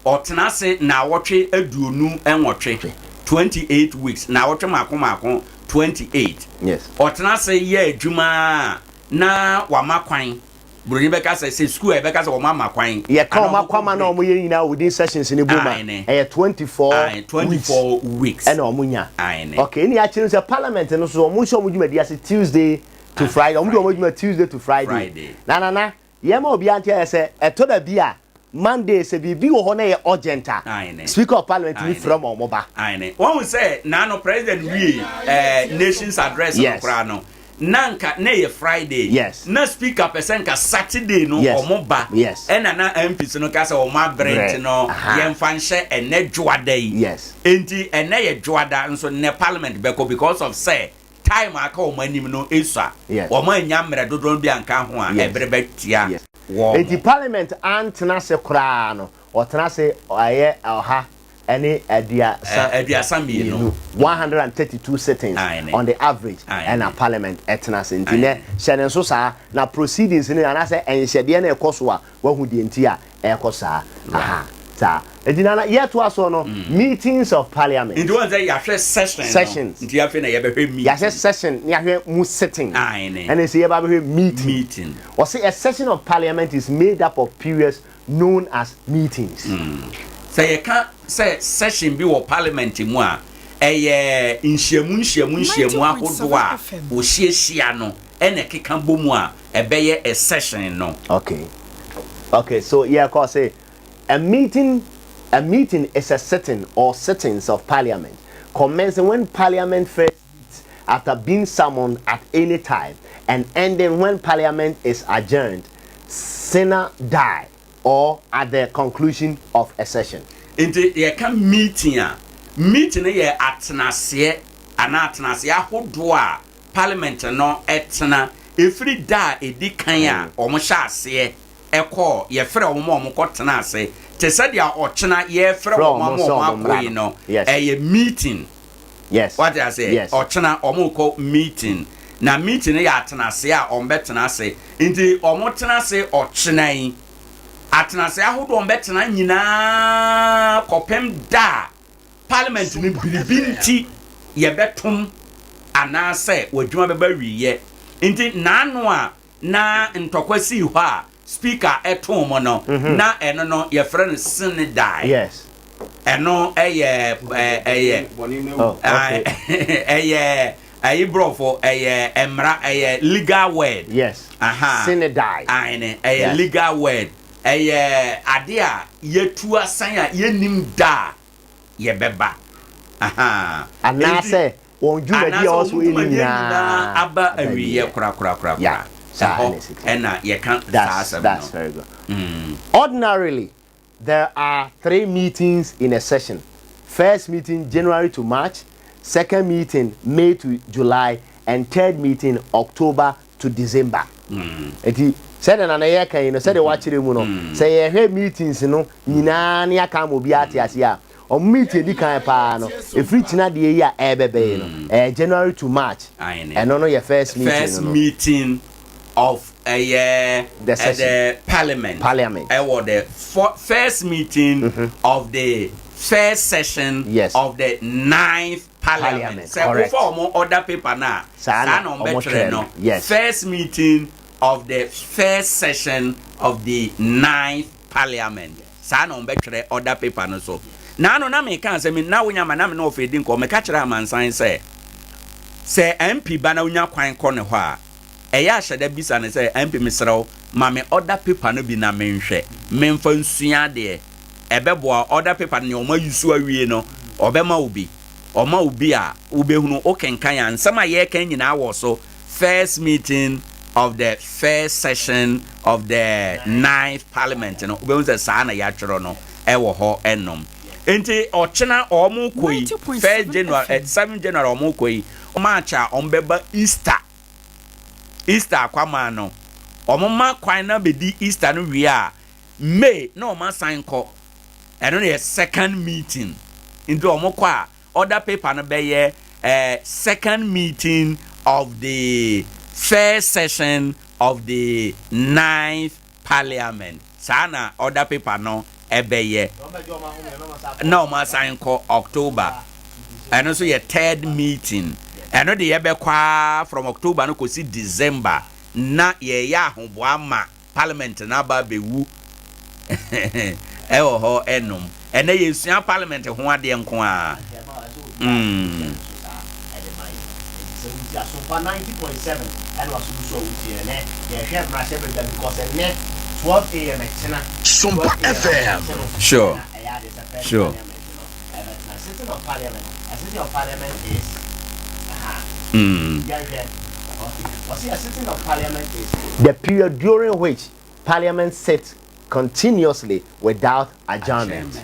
or tenase na wotwe aduonu enwotwe 28 weeks na wotwe mako 28 yes or tenase ye adwuma na wamakwan Bruni beka say school e beka say o mama kwan ye ka o makwama na o mo ye nyina within sessions ni boma 24 weeks and o munya okay ni a chire say parliament no so o mo show mo dwumadi ase Tuesday to Friday o mo dwumadi Tuesday to Friday na ye ma obi ante say eto da bia Monday se bibi wo ho na ye urgent speaker of parliament ni from o mo ba one will say na no president we nation's address no kra no nanka na ye Friday yes na speaker person ka Saturday no omoba yes ena na MPs no ka say o ma brent no ye mfa nhye ene dwoada yi yes enti ene ye dwoada nso ne parliament beko because of say time aka o manim no esua o ma nya mre dodon bi anka ho a ebre betia enti parliament antena se kra no o tena se aye oha any Adea Akye 132 sittings on the average and a parliament etnas intine shenen so sa na proceedings ni ana say enhyede na ekoso a wahu die nti a ekosa sa edina na yeto aso no meetings of parliament into one say ya sessions nti afi na ye be meeting ya session ya hwe mu sitting and say ye ba be meeting or say a session of parliament is made up of periods known as meetings say you can't say session bi wo parliament mu a nhyiamu ahodo a wo hyiahia no ene keka bomu a ebeye a session no okay so yeah cause say a meeting is a sitting or sittings of parliament commencing when parliament first meets after being summoned at any time and ending when parliament is adjourned sine die or at the conclusion of a session. Into ye can meeting ye atenase ana atenase ahodo a parliament no etena every da edi kan a omo hya ase ekọ ye frɛ omo kɔ tena ase te sɛ dia ɔkyena ye frɛ omo akɔyi no ye meeting yes what I say ɔkyena omo kɔ meeting na meeting ye atenase a omo betena ase nti omo tena ase ɔkyena yi atenase ahodo mbetena nyina kopem da parliament ni bilibinti ye betum anase wadwuma beba wiye nti nanu a na ntokwasi ho a speaker etom no na eno no ye friend sin die yes eno eye brofo emra legal word yes sin die legal word Adea yetu asan a yenim da ye beba ana se won dwumadi also enina aba awiye kura and you can't that's very good ordinarily there are 3 meetings in a session. First meeting January to March, second meeting May to July, and third meeting October to December. Said na ye kan no said wachire mu no say ye hwe meetings no nyina ne aka mo bi ate ase a o meeting di kan pa no e free tina de ye a ebebe no January to March and no your first meeting of the parliament the first meeting of the first session of the 9th Parliament. So for order paper na. Sana ombetre no. Yes. First meeting of the first session of the 9th Parliament. Sana ombetre order paper no so. Na no na me kan say me na wonya ma na me no ofedi nko me ka kire amansan say MP ba na wonya kwan kɔ ne hɔ a ɛyɛ ahyɛda bisa ne sɛ MP mesrɛw ma me order paper no bi na menhwɛ memfa nsua de ɛbɛboa order paper ne ɔma yusu awie no ɔbɛma obi ɔma obi a wobɛhunu okenkan a nsɛm a yɛka nyinaa wɔ so first meeting of the first session of the 9th Parliament no wobɛhu sɛ saa na yɛatwerɛ no ɛwɔ hɔ ɛnom enti ɔkyena ɔmo kɔyi 1st January 7 January ɔmo kɔyi ɔmacha ɔmbɛba Easter kwama no ɔmoma kwan na bedi Easter no wie a May na ɔma sign kɔ ɛno ne second meeting into ɔmo kɔ a order paper no bɛyɛ second meeting of the first session of the 9th Parliament saa na order paper no ɛbɛyɛ na ɔma sign kɔ October ɛno so yɛ third meeting ɛno de yɛbɛkwa from October no kɔsi December na yɛyɛ ahoboa ma Parliament na ba bɛwu ɛwɔ hɔ ɛnom ɛnɛ yɛsua Parliament ho adeɛ nko a Sompa 90.7 and was so here yeah have my because 12 a.m. Sompa FM. Sure. Sitting of Parliament. A sitting of Parliament is sitting of Parliament is the period during which Parliament sits continuously without adjournment.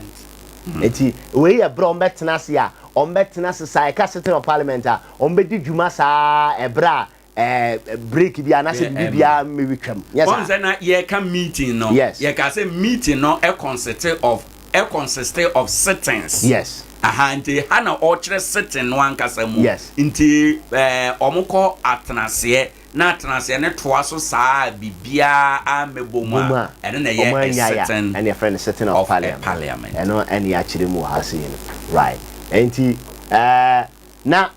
Eti we a bro metnasia on metnas saika sitting of Parliament ombedi djuma sa ebra break bi anase bibia mewitwam. Yes. Once na ye can meeting no. Yes. Ye can say meeting no consist of sittings. Yes. Nti hana ochre sitting no ankasa mu. Yes. Nti omukọ atnase na atnase ne toa so saa bibia amebomu a ene na ye sitting and your friend sitting of Parliament. Eno ene actually mu hase right. Nti na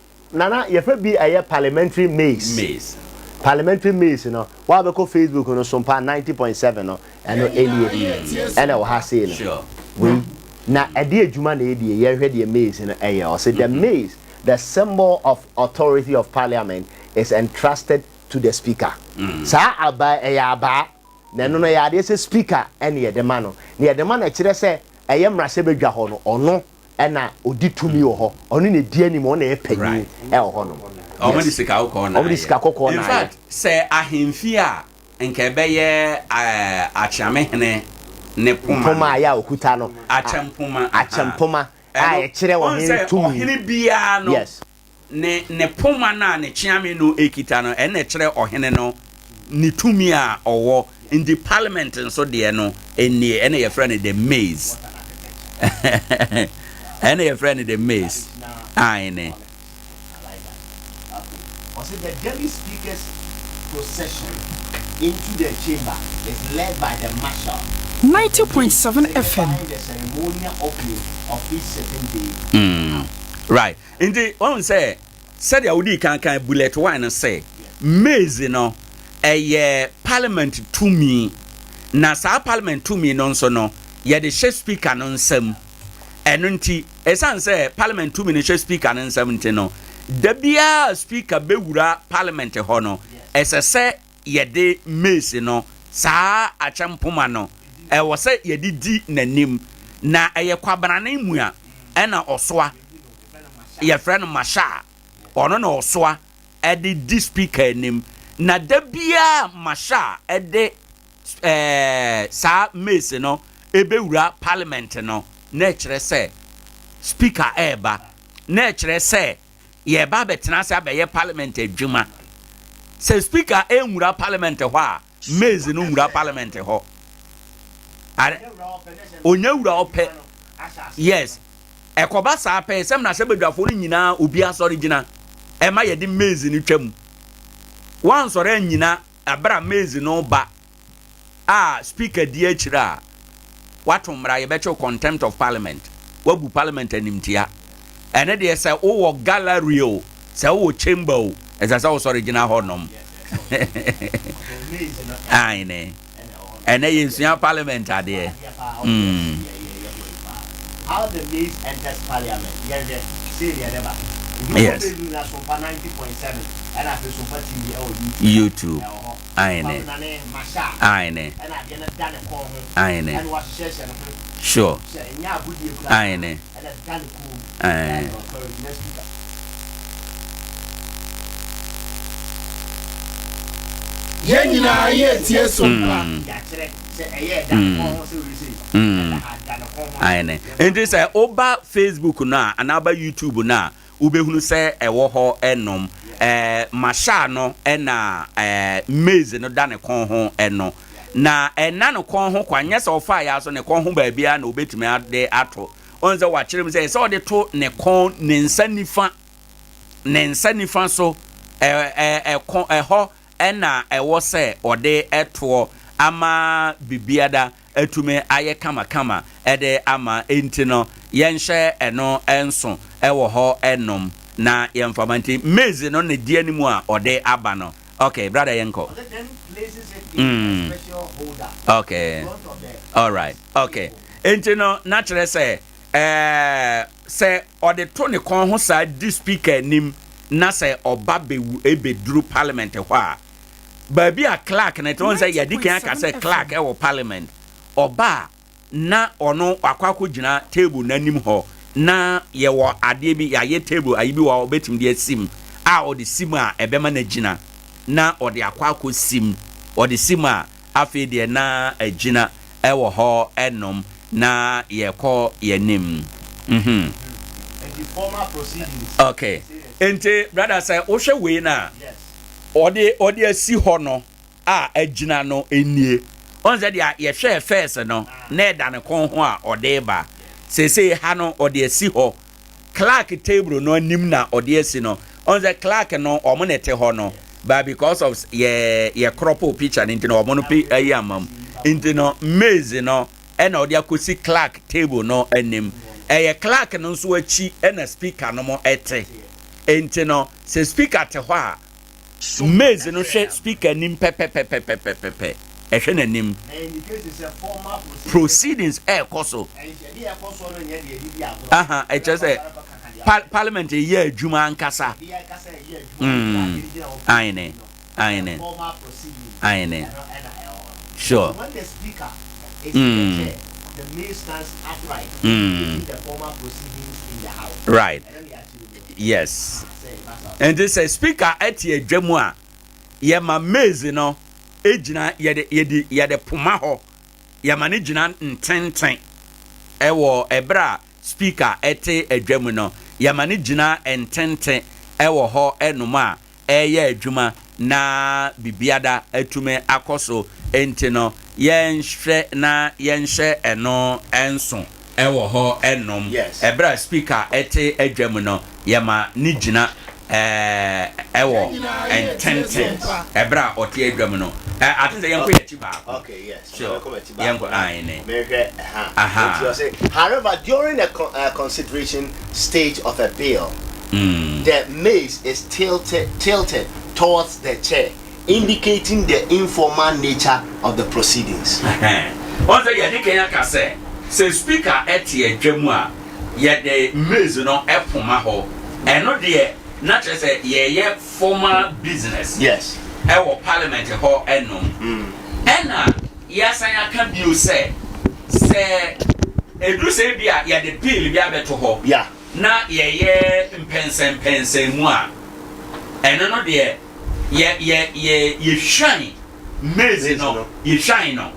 ye fa bi aye parliamentary maze. Parliamentary maze no wa be ko Facebook no Sompa 90.7 no eno elie ene wa hase no. Sure. We na Adea Juma na Adea ye hwe the maze no or say the maze, the symbol of authority of Parliament is entrusted to the speaker. Sa aba aba na no ya de say speaker ene ye de ma no na ye de ma na kire say eye mrase bedwa ho no ono ena odi tumi wo ho ono ne di anim ono e panyi e ho no omedi sika kokko na omedi sika kokko na in fact say ahemfi a nke be ye achiamehene ne poma ya okuta no achampoma a kire wo hin tumi ohene bia no yes ne poma na ne chiame no ekita no ene kire ohene no ni tumi a owo in the Parliament so de no ene ye friend the maze ene ye friend the maze ene also the daily speaker's procession into the chamber is led by the marshal 90.7 FM. The ceremonial opening of this certain day. Right. Indeed, one say said ya udi kan bullet one say maze no a Parliament to me na sa Parliament to me no so no ye the speaker no nsam enunti esan say Parliament to me no speaker no nsam nti no da bia speaker bewura Parliament ho no esese ye de maze no sa achampoma no was say ye di nanim na eye kwabrane mu a ena osoa ye friend masha ono na osoa e di speaker nim na da bia masha e de sa mese no ebewura Parliament no na kire say speaker eba na kire say ye ba betena say abaye Parliament adwuma say speaker enwura Parliament ho a mese no nwura Parliament ho onyewura ope yes ekoba sa pe sem na se bedwafo ni nyina obi asori gina e ma ye di maze ni twam wan sore nyina abra maze no ba speaker di akira watomra ye becho contempt of Parliament wabu Parliament animtia ene de say wo gallery o say wo chamber o esa say wo original honom aine ene yensua parliament ade how the maize enters parliament yes Sompa 90.7 and after Sompa TV or YouTube aine and what sure aine Yenina yetie Sompa aine enti say oba Facebook na anaba YouTube na ubehunu say ewo ho enom masha no na maize no da ne kon ho eno na ena no kon ho kwanye se ofa ya so ne kon ho ba bia na obetumi ade ato onze wa kirem say se ode to ne kon ne nsa nifa so ho ena ewo se ode eto ama bibiada etume aye kama ede ama entino yenhye eno enso ewo ho enom na yemfamanti maize no ne die animu a ode aba no okay brother yenko okay all right okay entino na kire say say ode to ne kon ho sa di speaker nim na say oba bewu ebeduru parliament ho a baby a clerk na ton say yedi kan ka say clerk e wo parliament oba na ono akwako gina table nanim ho na ye wo ade bi ya ye table ayi bi wa obetim de sim a odi sim a ebema na gina na odi akwako sim odi sim a afi de na agina e wo ho enom na ye ko ye nim the formal proceedings okay ente brother say wo hwe we na odi asi ho no a agina no enie on said ya ye hwe first no na eda ne kon ho a ode ba say ha no odi asi ho clerk table no nim na odi asi no on the clerk no omonete ho no but because of ye crop picture into no omono pe ayamam into no maize no e na odi akosi clerk table no anim ye clerk no so achi e na speaker no mo ete into no say speaker te ho a maize no hwe speaker nim pepepepepepepe e hwe na nim proceedings koso I just say Parliament ye adwuma ankasa aine sure when the speaker is the main stands upright the formal proceedings in the house right yes and this is speaker at ye dwamu a ye ma maize no ejina ye puma ho ye ma ne gina ntenten ewo ebra speaker ete adwamu no ye ma ne gina ntenten ewo ho enuma eye adwuma na bibiada atume akoso enti no yenhwe na yenhye eno enso ewo ho enom ebra speaker ete adwamu no ye ma ne gina ewo ntenten ebra ote adwamu no I think yanko ye chiba okay yes sure yanko aine however during the consideration stage of a bill the maize is tilted towards the chair indicating the informal nature of the proceedings once ye dey kan ka say speaker etie adwamu a ye dey maize no epoma ho eno de na che say ye formal business yes ewo parliament ho enom ena yasanya ka bio se edu se bia ya de bill bia beto ho na ye mpensen mu a eno no de ye shine maize no ye shine no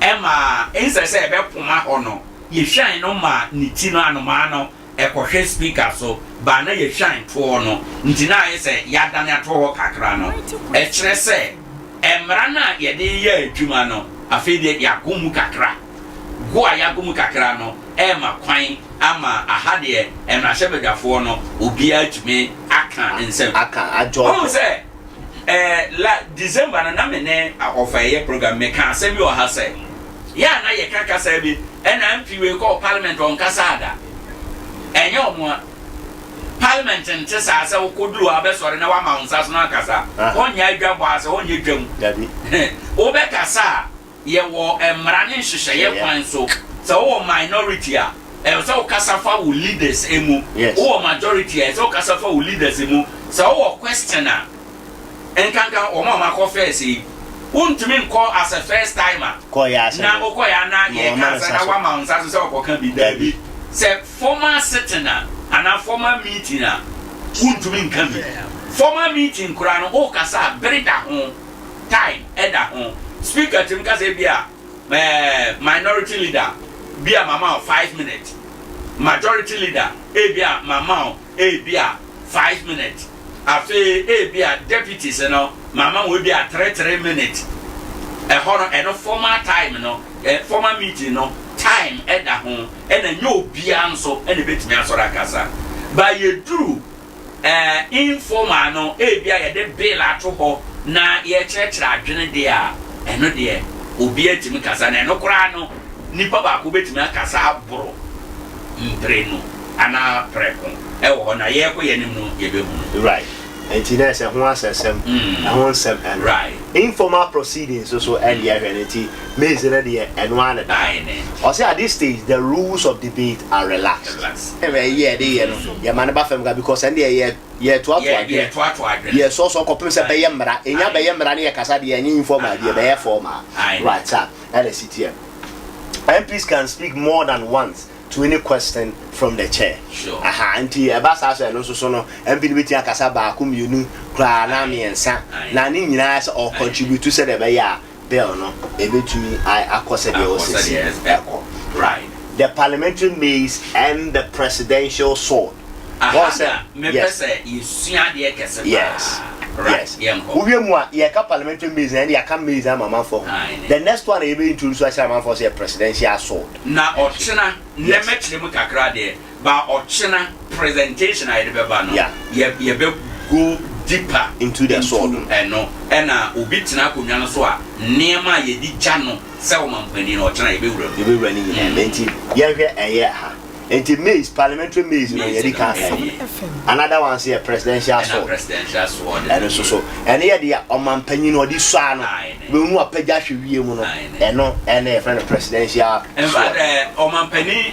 ema ense se be poma ho no ye shine no ma niti no anoma no ekohwe speaker so ba na ye shine to no ntina ye se ya dan ya to ho kakra no e kire se emra na ye de ye adwuma no afi de ya gomu kakra go a ya gomu kakra no e ma kwan ama ahade emra hyebedafo no obi atumi aka nsem aka ajo o se la December na me ne ofaye program me kan se bi o ha se ya na ye kaka se bi ena mp we call parliament on kasada enye omo Parliament and Tessa say could do our best or in our mountains as no casa. One year grab was on your drum. Obekasa, ye war and Maranin Shisha, so minority. And so Casafa will lead us emu. Yes. Or majority, and so Casafa will lead us emu. So questioner. And Kanka or Mama Coffee. Won't mean call as a first timer. Now, Okoyana, ye can't one mountains as so can be Debbie. Say former sittener and a former meeting. Won't mean coming. Former meeting, Kurano Okasa, buried at home. Time, at home. Speaker Timkazebia, minority leader. Be a mama 5 minutes. Majority leader, Abia mama, Abia 5 minutes. After Abia deputies, mama will be at 3 minutes. A honor and a former time, a former meeting, time at the home, and a no piano and a bit me as casa. But you do informal, no Abia, the bill at home, na ye church, there, and no dear, Ubia Timikazan and Nkoranza. Nipa ba ko betimi akasa aboro mprenu ana preko e wo na ye ko yenim no ye behu right and tina say ho asesem ho nsem and right informal proceedings so and ye hweneti mezi na de eno ana dine or say at this stage the rules of debate are relaxed yeah they no ye man ba fam ga because and ye to adre ye so ko say be ye mra enya be ye mra na ye kasa de enya informal de be ye formal right sir that is it here. MPs can speak more than once to any question from the chair. Sure. Anti abasa no so no MP beti akasa ba akum yunu kra na miensa na ni nyina or contribute to say the bill no ebetumi akose the OCC. Right. The parliamentary mace and the presidential sword. Yes. Yes. We have parliamentary maze and you can maze mama for. The next one you introduce us for say presidential sword. Na ochina nemet dem kakra de ba ochina presentation I dey ba no. Ye be go deeper into the sword. No. Na obi tena akonwa no so a niema ye di gya no se wo mampani no ochina ye be wura. Ye be wura ni enti ye hwe eye ha. Enti maze parliamentary maze no ye di kan. Another one say presidential sword. Presidential sword. And so and here the omampani no di so ano. We nu apagya hwewie mu no. Eno ene friend presidential. And but omampani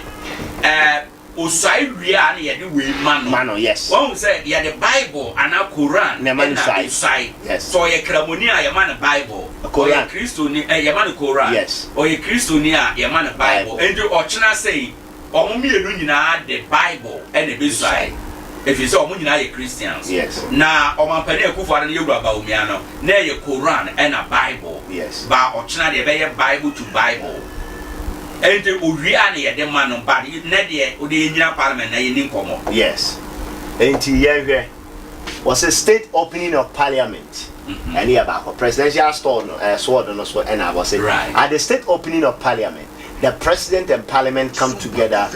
osai ria na ye di we mano. Yes. One say ye the Bible and a Quran na osai. Yes. So ye kramoni a ye man Bible. Quran Christo ni ye man Quran. Yes. Or ye Christo ni a ye man Bible. And you ochina say omumienu nyina the Bible and the beside. If you say omunyina ye Christians. Yes. Na omampani ekufo na ye wura ba omia no na ye Quran and a Bible. Yes. Ba ochina de be Bible to Bible. And the Uriana ye man on body, Nadia, or the Indian Parliament, in Como. Yes. And here was a state opening of Parliament. And here about presidential sword and I was saying right. At the state opening of Parliament, the President and Parliament come together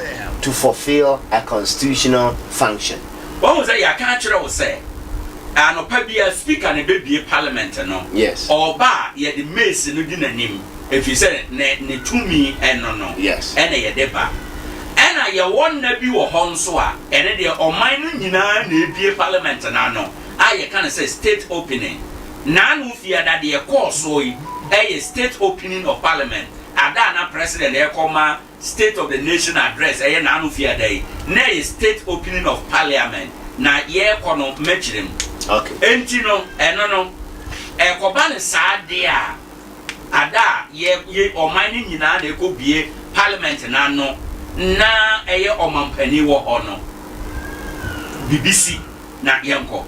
to fulfill a constitutional function. What was that? I can't say. And a pebby speaker and a baby Parliament, no? Yes. Or bar, yet the mace in the name. If you said ne to me and no. Yes. And a deba. And I one nebi or Honswa, and they or mine nina ne Parliament and I know. I can say state opening. None who fear that the course a state opening of Parliament. Adana President Ekoma State of the Nation address a nanu fear day. Ne state opening of Parliament. Na ye kono metrim. Okay. Entino enono ekobane sa dia. Ada ye omani nyina na ekobie Parliament na no na eye omampani wo ono. BBC na yenko.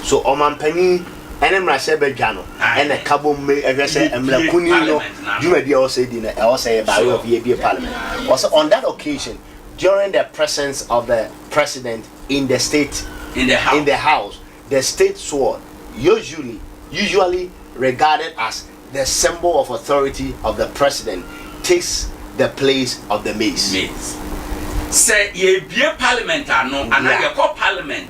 So omampani enemra shebe dwano ene kabo me ehwese emla kuni no jumadi also di na also by way of ye Parliament. Also on that occasion during the presence of the president in the state in the house the state sword usually regarded as the symbol of authority of the president takes the place of the mace. Say ye be Parliament no and ye call Parliament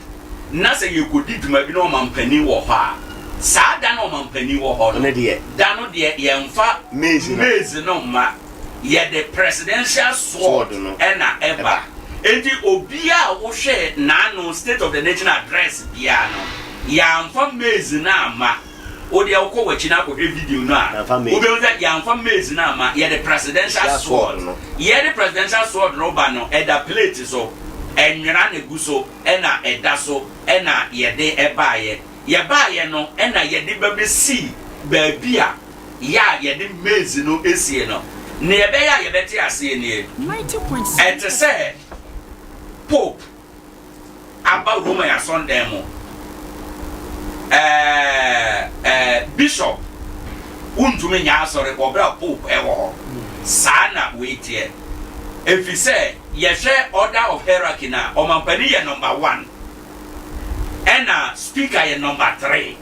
na say you could do maybe no mampani wo ha sa da no mampani wo ho no da no de ye mfa maze no ma ye the presidential sword and na ever enti obia wo hwe na state of the nation address bia no ya mfa mezi na ama odi akọ wachi na akọ video no a obia ya mfa mezi na ama ye the presidential sword no ba no eda plate so enwera na guso ena eda so ena ye de ebaaye ye baaye no ena ye de babesi baabia ya ye de mezi no esie no ne ye be ya ye beti ase ne 90.7 ete se Pope about Roma ya Sunday mo Bishop untumi nya sorry obra Pope ewo sana wetie if you say yes order of hierarchy na omampani ye number 1 and speaker ye number 3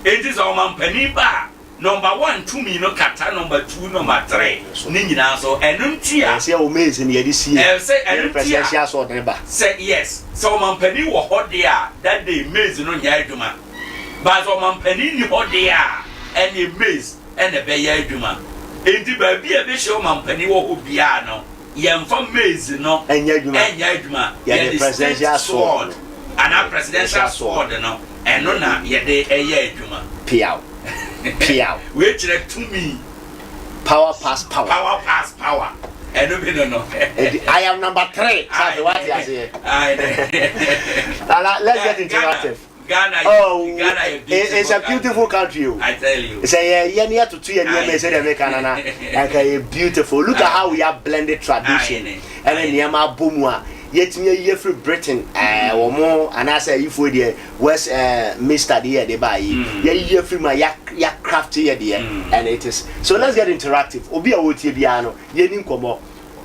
it is omampani ba number 1 to me no kata number 2 number 3 ni nyina so enuntia say o mezi ni yedi sie say enuntia so den ba say yes so omampani wo hodia that day mezi no nya adwuma but omampani ni hodia and the mezi and the be ya adwuma enti ba bia be she omampani wo hobia no yemfa mezi no enya adwuma ya the presidential sword and a presidential sword no eno na ye de eya adwuma piao which to me power pass power and no I am number 3 so what you say let's get interactive Ghana it's a beautiful country I tell you it's a near to 2 years me say America na like a beautiful look at how we have blended tradition and then yama bomua yet me free Britain or more and I say if we the West Mr. there they buy ye free my ya crafty there and it is so let's get interactive obi a wotie bia no ye nim komo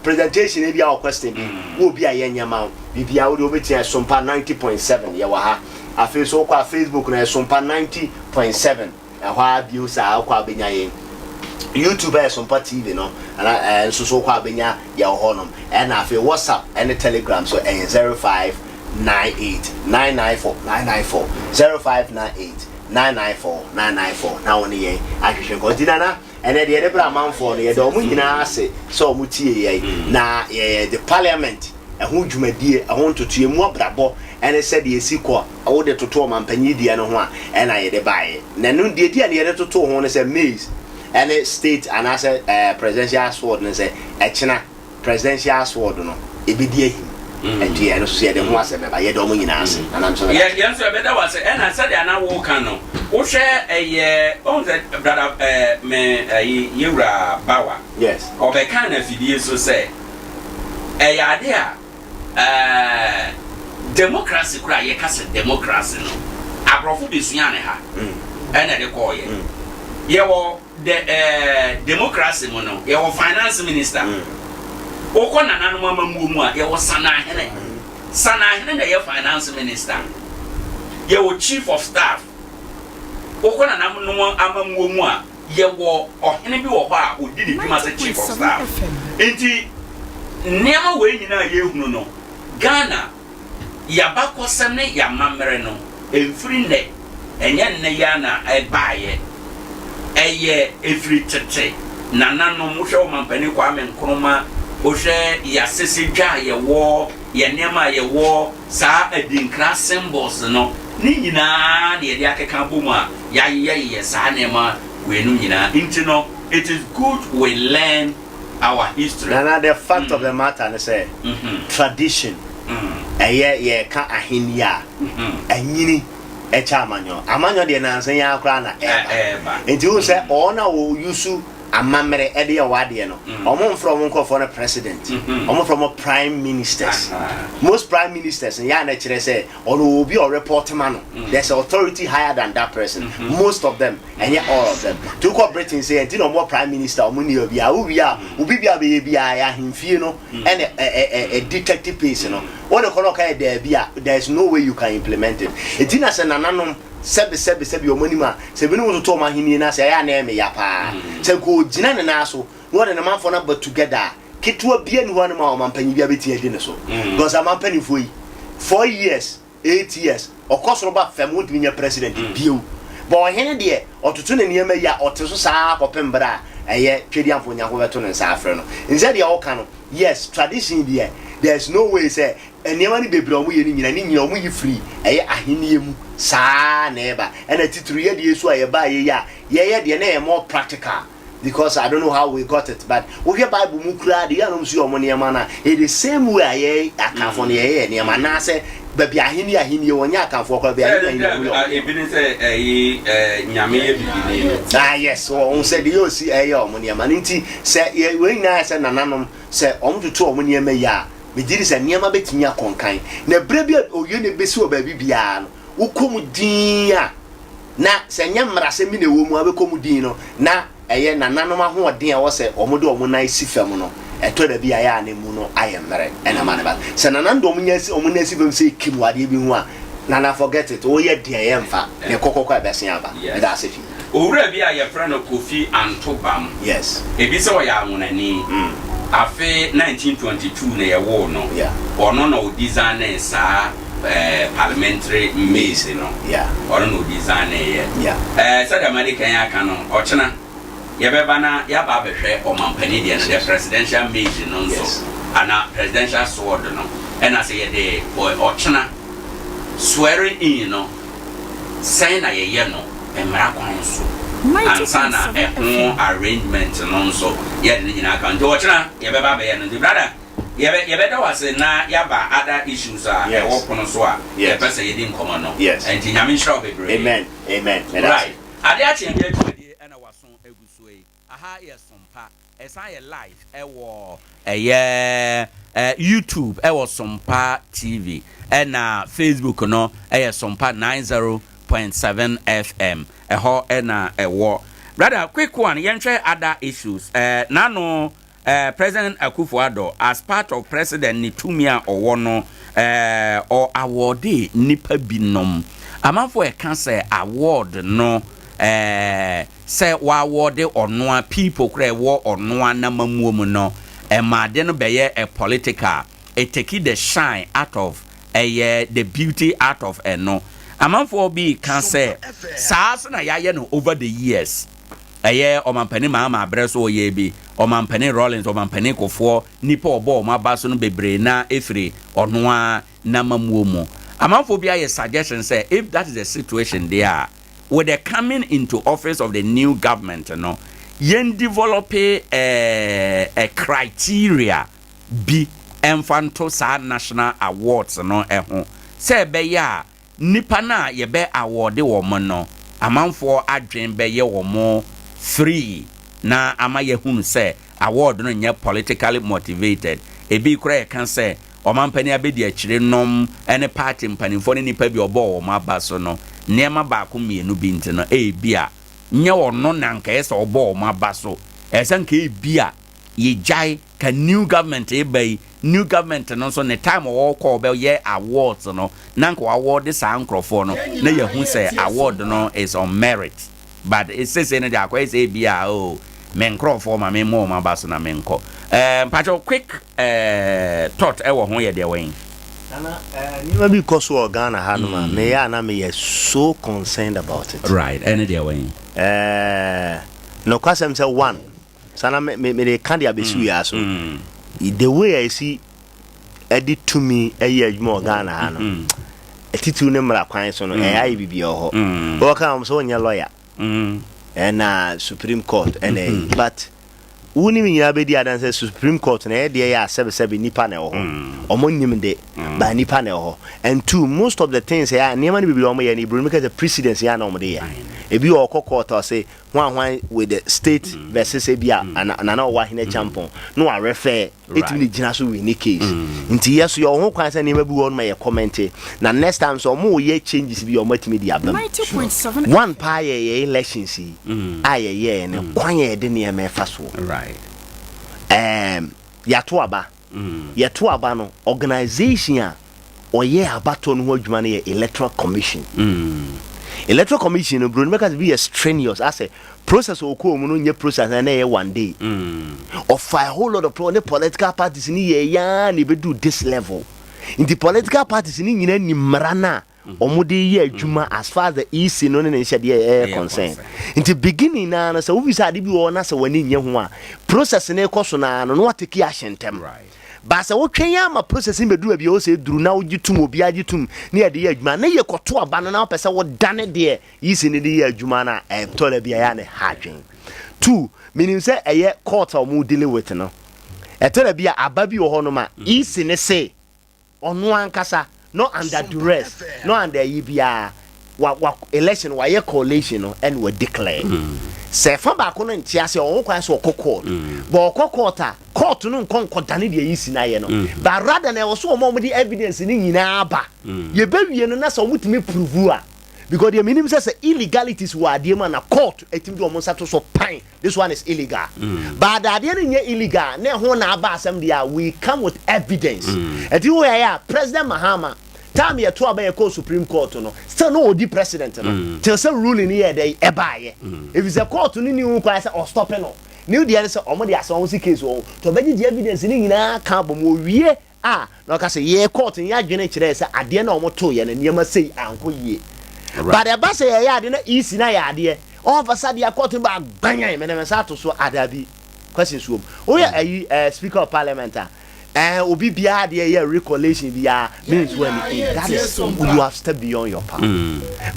presentation e bia o question bi wo bia ye nyama bibia wo de obetia Sompa 90.7 ye wa ha afi so kwa Facebook na Sompa 90.7 ha bio sa kwa benya ye YouTube is Sompa TV no and so kwa benya ya honom and afi WhatsApp and Telegram so 0598994994 0598994994 now on ye ahwehwe kontinana and the other man for the do mu nyina ase so mu tie ye na the parliament ehun dwumadie ehun totoe mu abrabo and said ye sikọ wo de toto mampanyi die no ho a and aye de bae na no de die ne ye de toto ho ne say maize and state and as presidential sword ne say echina presidential sword no ebidie and ye no so ye de ho ase be ba ye do mu nyina ase na am so ye so be da was and I said na wo kan no wo hwe on the brother me yewra bawa yes obe kan na fidie so say Adea democracy kura ye kase democracy no abrofo besua ne ha ena de call ye ye wo the democracy mo no ye wo finance minister okọ nananu amamuo mu a ye wo sana hene na ye finance minister ye wo chief of staff okọ nananu amamuo mu a ye wo ohene bi wo ho a odi ne dwuma as chief of staff enti nema we nyina ye hunu no Ghana yabakosem ne yamamre no emfiri ne enye ne ya na ebaaye eye efiri tete nanano mo hwe o mampani kwa me nkroma o hwe ya sese dwa ye wo ye nema ye wo sa adinkra symbols no ni nyina ne ye akeka bomu a ya ye sa nema we no nyina intino it is good we learn our history. And the fact of the matter is tradition. Ye ka ahinya. Anyini echamanyo. Amanyo de na nsan ya akra na eba. Enti wo say ona wo yusu amamere ede ya wade no. Omo from nko for the president. Omo from prime ministers. Most prime ministers ya na kire say ono obi or report man. There's authority higher than that person. Most of them and yet all of them. To ko Britain say enti no more prime minister omo ni obi a obi bia be bia ya himfie no and a detective piece no. What the kono kai there bia there's no way you can implement it. Enti na say nananom sebe omonima sebe no to ma hini na say ya na eme ya pa se ko gina ne na so no de na manfo na but together ketwa bia ni ho na ma mampanyi bia beti edi ne so because amampanyi foi 4 years 8 years okosoro ba fam wo dinya president bio but hene de otutu ne niam ya oteso saa kopembra eye twedi amfo nyanko beto ne saa afre no instead ya oka no yes tradition de there's no way say eniema ni bebre omo ye ni nyina omo yi free eye ahenie mu saa na eba and titru ye de so aye ba ye de na more practical because I don't know how we got it, but we hear Bible mu kura de ya no so omo niema na the same way aye akafo ne ye niema na say baby ahini wonya akafo kwa bia ebini say nyame ye bibini yes so on said you see omo niema nti say we na say nananom say omo tutu omo niema ya me diri say niema betinya konkan na brebi oye ne besi o baby bia no ukomu din a na say nyamra se mi na wo mu abekomu din no na eye nananom ahoden a wo say omo de omo na isi fam no eto da bia ya na mu no ayemre ena mane ba say nanando omo nya si omo na isi fam say kimwade bi hu a na forget it o ye de yemfa ne kokoko abesia aba that's it owura bi a ye friend of Kofi Antobam yes ebi se o ya wonani afi 1922 na ye wo no ono no design sa parliamentary maze no ono no design said American ya kan no ochena ye beba na ya ba behwe o mampani de the presidential maze no so ana presidential sword no and I say de ochena swearing in no sign na ye no emra kwan so ansana arrangement no so ye de nyina kan do ochena ye beba be ye no brother ye better was na yaba other issues are work on so a ye person ye din come no and nyame shall be brave amen right Adea Akye Abia twade na waso eguso yi aha ye Sompa esa ye live wo YouTube wo Sompa TV na Facebook no Sompa 90.7 FM ho na wo brother quick one yenhwe other issues nano President Akufo-Addo as part of President Nitumia Owono or awardee nipa binom amafo e kan say award no say wa award ono people kra wo ono na mamuom no ma de no beye a political it take the shine out of the beauty out of no amafo bi kan say saas na ya no over the years omampani Mahama abreso oye bi omampani Rollins omampani Kofo nipa obo mabaso no bebre na efre ono na mamuomo amanfo bia ye suggestion say if that is the situation there with the coming into office of the new government no yen develop a criteria bi enfanto sa national awards no ho say be ya nipa na ye be award wo mo no amanfo adwen be ye wo mo free na amaye hunu say award no nya politically motivated ebi kura e kan say omampani abedi akire nom ene party mpanimfo ne nipa bi obo o mabaso no nema ba ko mienu bi ntino bia nya wono nanka ese obo o mabaso esanka bia ye jai ka new government new government no so ne time o call be ye awards no nanka award sa nkrofo no na ye hu say award no is on merit. But it says in the aqua say be men crow for my more my bass na menko. Pacho quick thought ever when you're way. Never because we Ghana Hanuma, me and I so concerned about it. Right, any day way. No question say one. Sana me can't be so. The way I see edit to me a year more Ghana Hanum. A titu nemra kwan so no I be ho. O ka so nya lawyer. And Supreme Court and but woni mi nyina be di adanse Supreme Court na e de ya 77 nipa na ho omonnyim de ba nipa na ho and two most of the things ya niam na bibiri omo ya ni because the precedence ya na omo de ya e bi o court or say one with the state versus Abia and na Owoahene Acheampong no a refer it ni gina so we ni case nti yes your ho kwan say niam bi won ma ye comment na next time so omo ye changes bi omo timi di abam 90.7 one pa ye elections aye ne kwan ye de niam e fa so right yato aba no organization a oye abato no ho adwuma no ye electoral commission electoral commission no bro because be strenuous as a process o ko mu no nye process na ye one day of a whole lot of political parties ni ye ya na be do this level in the political parties ni nyina ni mrana omudi ye adwuma as far as the EC no ne nhyɛ de concern in the beginning na so we say ade bi wo na so wani nye ho a process na ekoso na no what take action tem right ba se wo twen ya ma processing be duru bi o se duru na wo gitum obi agitum na ye de ye adwuma na ye koto aba no na pese wo dane de yisi ne de ye adwuma na tola bia ya ne hadwen 2 meaning say eye court o mu dealing with no tola bia aba bi wo ho no ma yisi ne say ono ankasa no under duress no under yibia wa election wa ye coalition no and we declare se fa ba ko no ntiase o kwa so court but court no nkonko dane de yisi na ye no but rather na wo so o mo di evidence ni nyina aba ye be wie no na so mutimi prove a because the minimum says illegalities were the man a court etim do mo sato so pan this one is illegal but the idea no illegal na ho na aba asem dia we come with evidence eti wo ya President Mahama time ye to abaya ko Supreme Court no still no odi president no till say ruling here dey ebaye if is a court no ni hu kwa say or stop no new dey say omo dey aso si case o to beji the evidence ni nyina ka bom o wie no ka say ye court ya dwene kire say ade na omo to ye na niam say anko yie but the boss say ya ade na isi na ya ade all of a sudden ya court ba gbanyan me na me sa to so adabi question so o ya speaker of parliament obi bia de ye recollection bia means when that is you have stepped beyond your power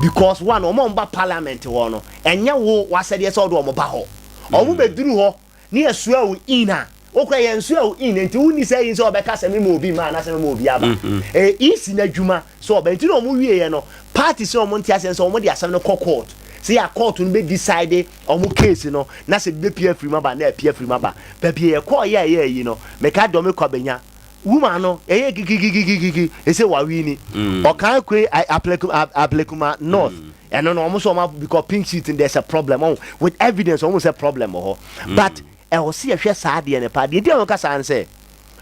because one omomba parliament wo no enye wo wasede ye so do omba ho omu beduru ho ni asua wo ina okwa ye nsua wo ina nti woni say yin so obeka se me obi ma na se me obi aba isi na dwuma so obenti no omu wie ye no party so omu ntia se so omu de asem no court see a court no be decide omu case no na se be pia free maba na pia free maba ba bia ye call ye yi no me ka do me kwabenya woman no gigi e say wa wi ni o kan kwe aplekuma north and no almost because pink sheet there's a problem with evidence almost a problem but I will see a share sad and pa the dey ka san say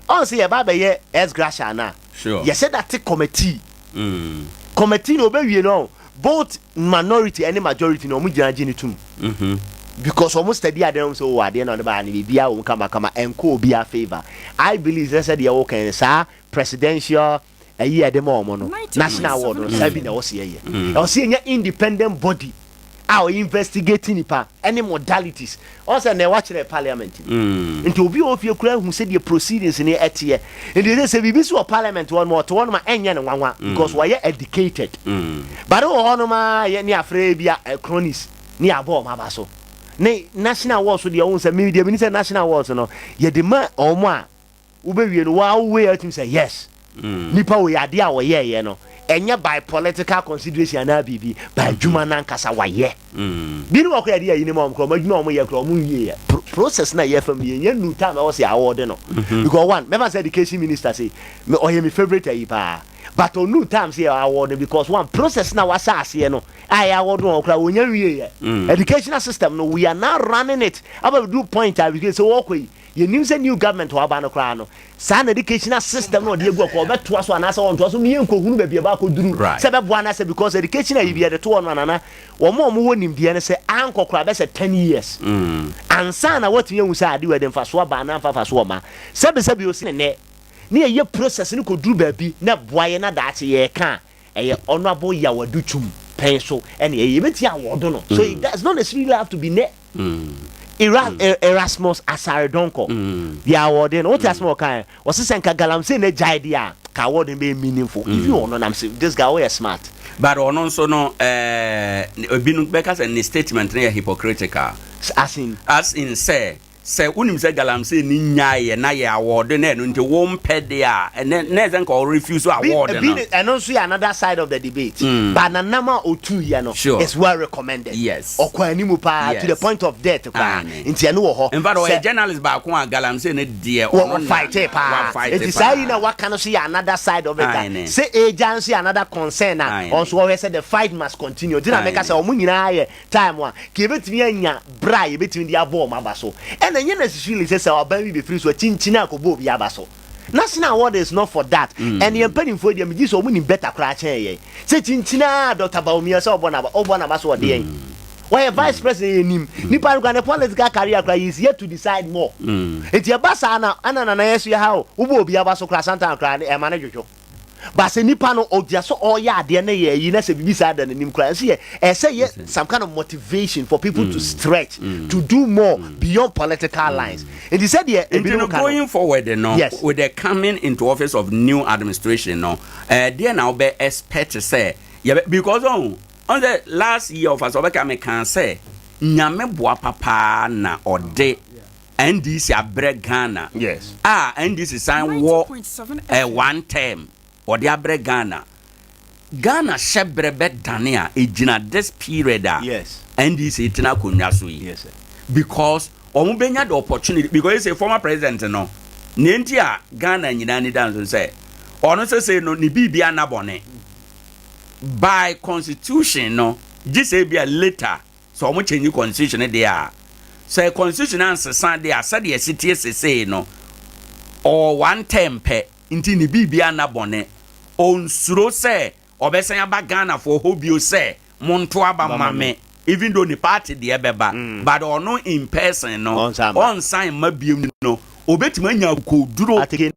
on say e ba be ye ex gratia na sure you said that committee no be we no both minority and majority no mu gina tum because almost steady adem so ade na ba na bibia wo kama enko bia favor I believe they said you can say presidential a year dem omo no national award no sabi na wo se ye o se nya independent body our investigating ipa any modalities also na watch the parliament into obi ofie kura hu say the proceedings ni etie and they say bibi so parliament one more to one ma enya ne nwanwa because we are educated but o hono ma ye ni afre bia cronies ni abo ma ba so ne national awards so the own say media minister national awards no ye de ma omo a wo be wie no wa we atim say yes nipa we ade a wo ye no enya by political consideration na bibi by juma na nkasa wa ye bi no ko ade yi ni mo kro ma juma mo ye kro mo wie process na ye fam ye nu time I say award no because one never say education minister say me o ye me favorite yi pa but on new time say award because one process na wa sa ase no I award no kra wonya wie ye educational system no we are now running it about do point because so work we you new say new government wa ba no kra no san educational system no de egu ko beto aso ana so on to so me enko hunu ba bia ba ko duru se be boa na se because education ayi bia de to no anana wo mo wonim bia ne se anko kra be se 10 years ansa na what you say ade we de mfa so ba na mfa so ma se be o se ne ye process ni ko duru ba bi na boa ye na da che ye ka eye honorable yawadu chum pen so and ye beti award no so it does not necessarily have to be ne Erasmus Asaredonko the award no what as more kind was senka galamse na jide a ka award be meaningful if you know am say this guy we smart but ono so no obinu beka say ni statement na hypocritical as in say unim say galamse ni nyaaye na ye award na no nti wo mpede a na zen ko refuse award no and also another side of the debate but na nama otu ye no is well recommended yes okwanimu pa to the point of death pa nti anu wo ho in fact we journalist ba ko galamse na die on fight pa it is say na what can see another side of it say agency another concern also we say the fight must continue did I make us omu nyina ye time one ke betimi anya bra ye betimi dia ball ma ba so and then necessarily say our baby be free so chinchina ko bo bi abaso national award is not for that and the penny for them this omu ni better cra chen ye say chinchina Dr. Baumia so obona ba so de yen why vice president nim nipa go na political career cra is yet to decide more it your basa na yesu ya how wo bo bi abaso cra santa cra e manage but say nipa no odia so all ya ade na ye yi na say bibi sa da nim kra say say some kind of motivation for people to stretch to do more beyond political lines. And he said going forward yes. with the coming into office of new administration there now be expect to say because on the last year of us Obeka can say nyame boa papa na ode NDC abre Ghana. Yes. NDC sign war one term or the abre Ghana. Ghana shebrebe dania ejina this period. Yes. NDC itina kunyasu. Yes, sir. Because omubenya the opportunity because he's a former president no. Nentia Ghana nyina ni dance say. Ono say no ni bibia na bone. By constitution no, this will be a later. So omo change constitution there. Say constitution answer Sunday said the city say no or one term pe inti ni bibia na bone on suro say obesan aba Ghana for hobio say monto aba mame even though the party the beba but or no in person no on sign mabiem no obetima nya ko duro take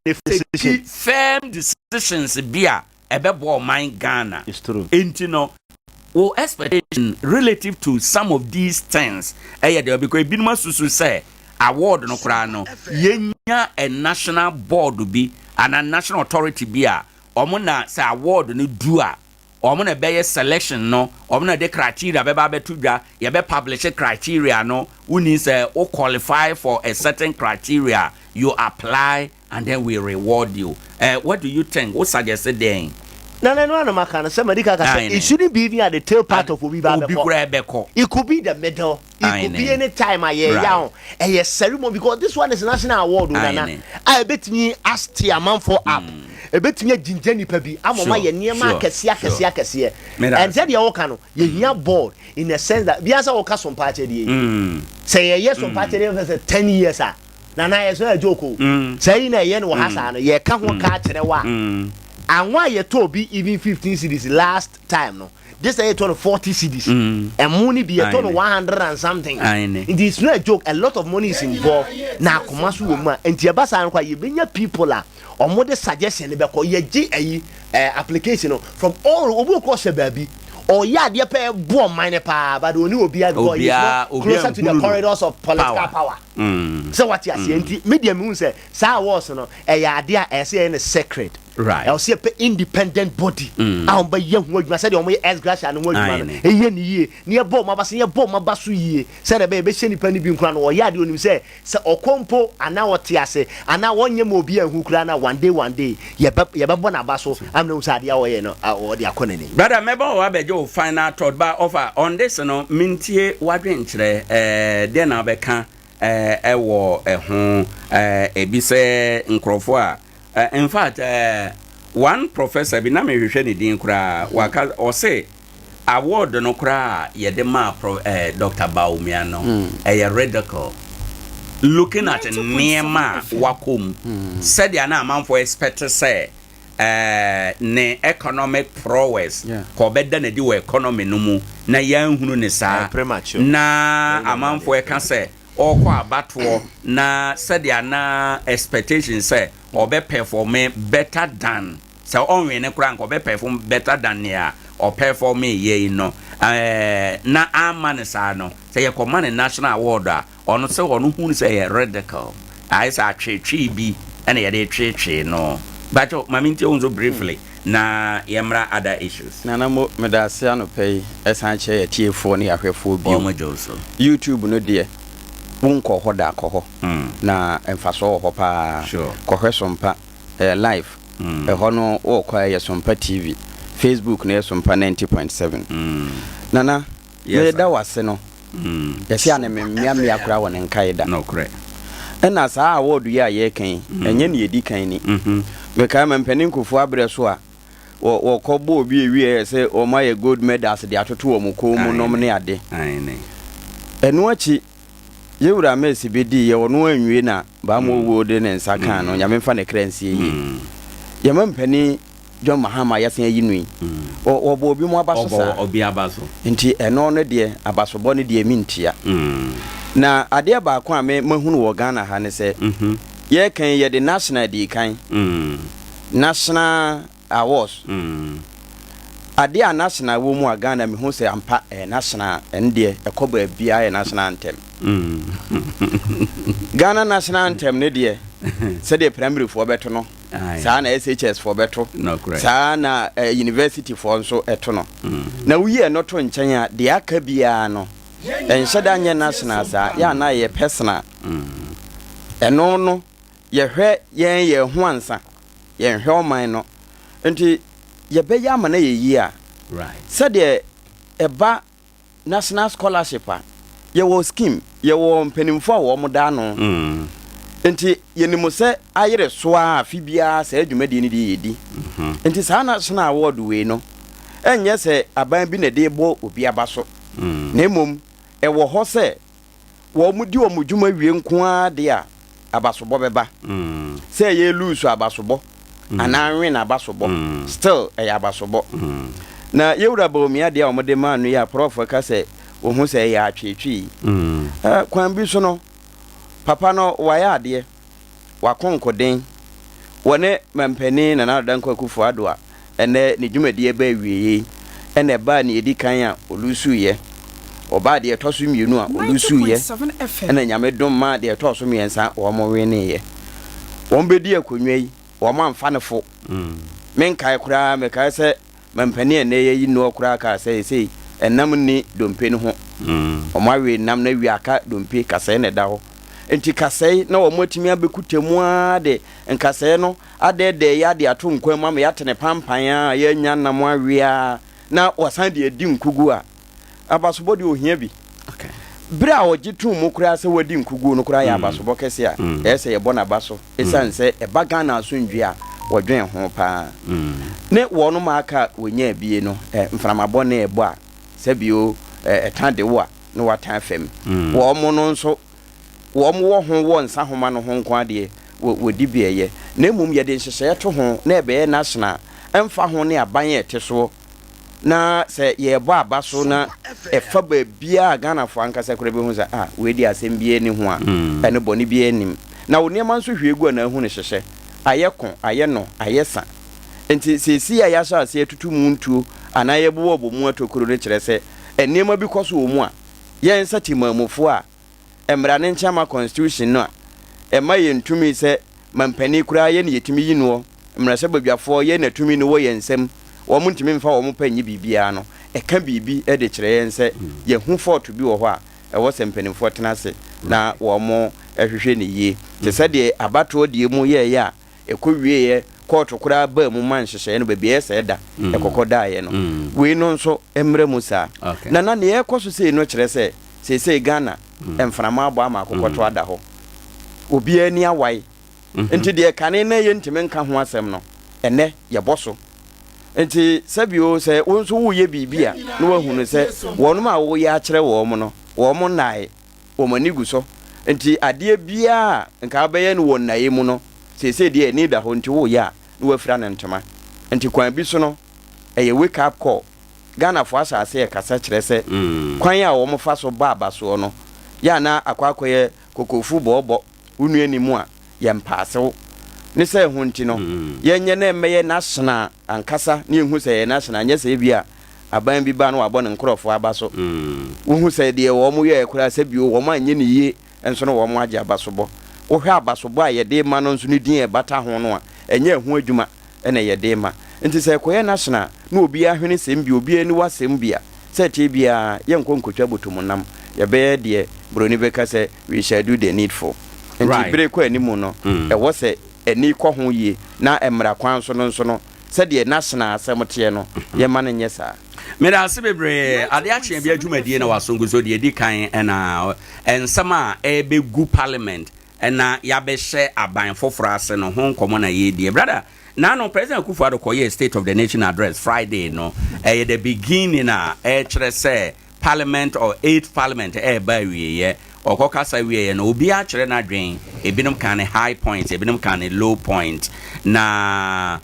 firm decisions bia ebebo man Ghana. It's true. Inti no well, expectation relative to some of these things, because Binma Susu say award no krano, yenya a national board be and a national authority be a omuna say award no dua, omuna be selection no, omuna de criteria beba betuja, ye be publish criteria no, uni say o qualify for a certain criteria, you apply and then we reward you. What do you think? What suggested then? No, Makana. Somebody can say it shouldn't be even at the tail part of Obi. It could be the middle. It could be any time I hear young a ceremony because this one is a national award. I bet me ask the man for up. A bit me a Jinjani Pebi. I'm on my near market, Siaka. And said your Okano, you're bored in the sense that we are so custom party. Say a yes on party for 10 years. Nana is a joke. Saying a yen was Hassan, ye can't walk out to the one. And why you told be even 15 cities last time no? This is a 40 cities. And money be a ton of 100 and something. It is not a joke. A lot of money is involved. Now, Kumasu woman and Tiabasa and you bring your people or more the suggestion about your GA application from all over across the baby. Or dear pair born minor power, but only will be closer to the corridors of political power. So what you see, media moon say, Sa was no a idea as a secret. Right. I'll see a independent body. I'll be young word. I said, on my as grass and word. A year near Bob, my bass, near Bob, my basu ye. Said a baby, send penny being crown or yard when you say, Sir Ocompo, and now what Tiase, and now 1 year more beer who crana one day. Yababona basso, I'm no Sadia or the Akonini. Brother Mebo, I bet you final thought by offer on this no mintie wadrentre, then I becan a war a home, a bise Nkrofua. In fact, one professor biname hwehwe din kura waka or say award no kura ye de ma Dr. Baumiano a radical looking at Nema wakum said ya na man for expect say ne economic prowess ko beda na di wo economy no mu na yan hunu ne sa na amanfo e ka say okwa abato na said ya na expectation say or be perform better than so onwe ne kura nko be perform better than ya or perform ye no na amane sa no say ye command national award ono say ono hu say radical I say atwetwe bi ene ye de twetwe no but maminti onzo briefly na yemra other issues na mo medase anopay esan che ye tiefo ne ahwefo bi YouTube no de wonko hoda koho na emfaso ho pa kohwe Sompa live hono o kwa ye Sompa TV Facebook na Sompa 90.7 nana ye da wase no yesi ane me akura won nkaida no correct ena saa award ya ye kan enye ne edi kan ni me ka mpanin kufu abre so a wo kobo obi ewie se o ma ye gold medals de atoto o mu ko mu nom ne ade enu achi yewura mesi bedi ye wono anwie na ba mo wo de ne nsaka no nyame mfa ne kransi ye ye mpanin John Mahama yasen yinui o bo obi mo abaso sa obi abaso nti eno no de abaso bo ne de mintia na ade ba ko a me mahunu wo Ghana ha ne se ye kan ye de national di kan national awards Adea national wo mu agana me hu say ampa national ende ekoba bia national anthem Ghana national anthem ne de say the primary for beto no sa na SHS for beto sa na university for nso eto no na wuye no to nchen a de aka bia no enhyeda nye national sa ya na ye personal eno no ye hwe ye ho ansa ye hwe oman no enti ye be ya mana ye yi a said the eba national scholarship ye wo scheme ye wo mpanimfo a wo mo da no enti ye ni mo se ayere so a fibia sa adwumadi ni di yedi enti sa national award we no enye se aban bi na de bo obi abaso na emom e wo ho se wo mu di wo mu dwuma wie nko a de a abasobɔ beba se ye lose abasobɔ ananwe na abasobɔ still e abasobɔ na yewura bawumia de a omode ma no ya prof ka se wo hu se ya atwetwi kwan bi so no papa no waya ade wakonkoden wone mampani na na dan kwakufu adoa ene ne dwumadi ba wieye ene ba ne edi kan a olusu ye oba de etoso mienu a olusu ye ene nyame dom ma de etoso miensa wo mo we ne ye won bedi akonwa yi wo ma mfa ne fo menkai kura me kai se mampani ene ye yi no kura ka sei enam ni dompe ne ho o ma we nam na wi aka dompe kase ne da ho enti kase na wo motimi abekutemu ade nkase no ade de ya de ato nkwan ma ya tene pampan a ya nya nam awia na wasan de edi nkugu a abasobo de ohia bi bra ojitu mu kura se wadi nkugu no kura ya abasobo kese a ese ye bona baso esanse e baga na asundwe a wodwen ho pa ne wono maka wonya bie no mframabo na ebo a sebio etande wo a no watan fam wo mo no nso wo mo wo ho wo nsa homa no ho nko ade wodi bieye na mum ye de nhyehyɛ to ho na ebe national emfa ho ne aban ete so na se ye bo abaso na efa ba bia Ghana fo ankasa kura be hu sa we di asem bie ni ho a ene boni bie nim na wo niam nso hwiegu na hu ne hyehyɛ ayekon ayeno ayesa enti sesi ya so ase tutu mu ntuo anaye bo bo mu atokoro ne kyerɛ sɛ eniema bi kɔso wo mu a ye nsati mamufo a emra ne nchama constitution no a ema ye ntumi sɛ mampani kura ye ne yetimi yi no emra sɛ badwafo ye na tumi no wo ye nsem wo mu ntimi mfa wo mu panyi bibia no eka bibi e de kyerɛ ye nsɛ ye hu fort bi wo hɔ a ɛwɔ sɛ mpanimfo tenase na wo mo ehwehwɛ ne yie te sɛ de abato de mu ye ya ekowie ye court kura ba mu man hyehyɛ no baabi ɛsɛ da ekokoda ye no we no nso emra mu sa na ne ekoso sei no kyerɛ sɛ sei Ghana emframa abo ama akokoto ada ho obi ani awai enti de kane na ye ntime nka ho asɛm no ene ye boso enti sabio sɛ wonso wo ye bibia na wahunu sɛ wonom a wo ye akyerɛ wo mo no wo mo nae wo mani gu so enti ade bia nka bɛyɛ no won nae mu no sese de ani da ho enti wo ya na wafira ne ntoma enti kwan bi so no ɛyɛ wake up call Ghana fo asase e kasa kyerɛ sɛ kwan a wo mo fa so ba abaso no ya na akwakoye kokofu bobo unu animu a ye mpasew ne sɛ ho nti no ye nye na meye national ankasa ne hu sɛ ye national nye sɛ bia aban bi ba no abɔ ne nkrɔfo abaso wo hu sɛ de wo mo ye kura sɛ bio wo ma nye ne yie enso no wo mo agye abasobɔ wo hwɛ abasobɔ a ye de ma no nso ne din e bata ho no a enye ho adwuma ene ye de ma nti sɛ koye national na obi ahwene sɛm bi obi ani wasɛm bia sɛ tie bia ye nkonkotwa botum nam ye be de broni beka say we shall do the needful enti bere ko animu no e wo se ani kɔ ho yie na emra kwan so no sɛ de national asɛmte no ye ma no nyɛ saa mera ase bebre Adea Akye Abia dwumadie na wasongo so de di kan na ensɛm a ebegu parliament na ya bɛhyɛ aban foforo ase no ho nkɔmɔ na ye die brother na no President Akufo-Addo koye State of the Nation address Friday no the beginning na kyerɛ sɛ Parliament or 8th Parliament ba wiye okokasa wiye no obi a kyerɛ na dwen ebinom kan high points ebinom kan low point na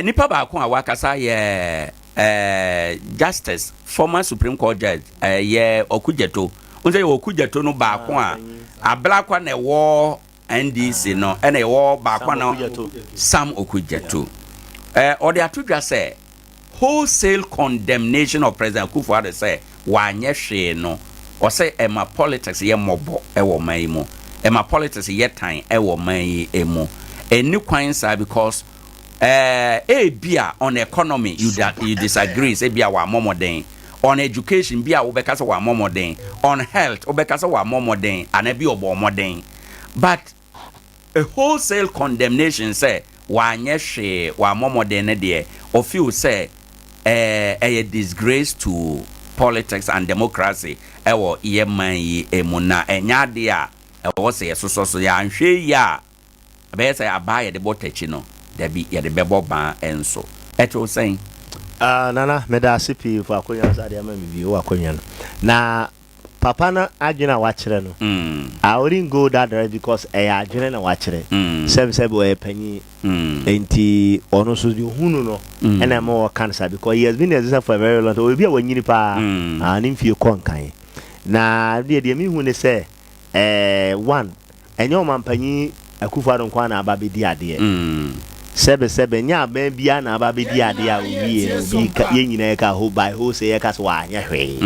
nipa ba ko a wakasa ye Justice former Supreme Court judge ye Okujeto unze ye Okujeto no ba ko a abla kwa na wo NDC no ene wo ba kwa na Sam Okujeto or the atudra say wholesale condemnation of President Akufo-Addo say wanye hwe no or say ema politics ye mobo ewo man mu ema politics ye tan ewo man emu eni kwan sa because bia on economy you disagree say bia wa momoden on education bia wo beka say wa momoden on health wo beka say wa momoden and bia obo moden but a wholesale condemnation say wanye hwe wa momoden ne de o feel say a disgrace to politics and democracy ewo ye man yi emuna enya de a ewo say so ya nhwe ya be say abaye de botachi no there be ye de bebo ban enso eto saying nana meda sipi for akonya sa de ma mi bi o akonya no na papa na adwena wa kire no I wouldn't go that way because adwena na wa kire sebe we panyi enti ono so di hunu no and I'm more cancer because he has been existing for a very long time we be wanyini pa ani mfie konkan na de mi hu ne say one enyo mampanyi Akufo-Addo nkwa na aba bedi ade sebe nya ba bia na aba bedi ade a obi ye nyina ka ho by ho say ka so anya hwe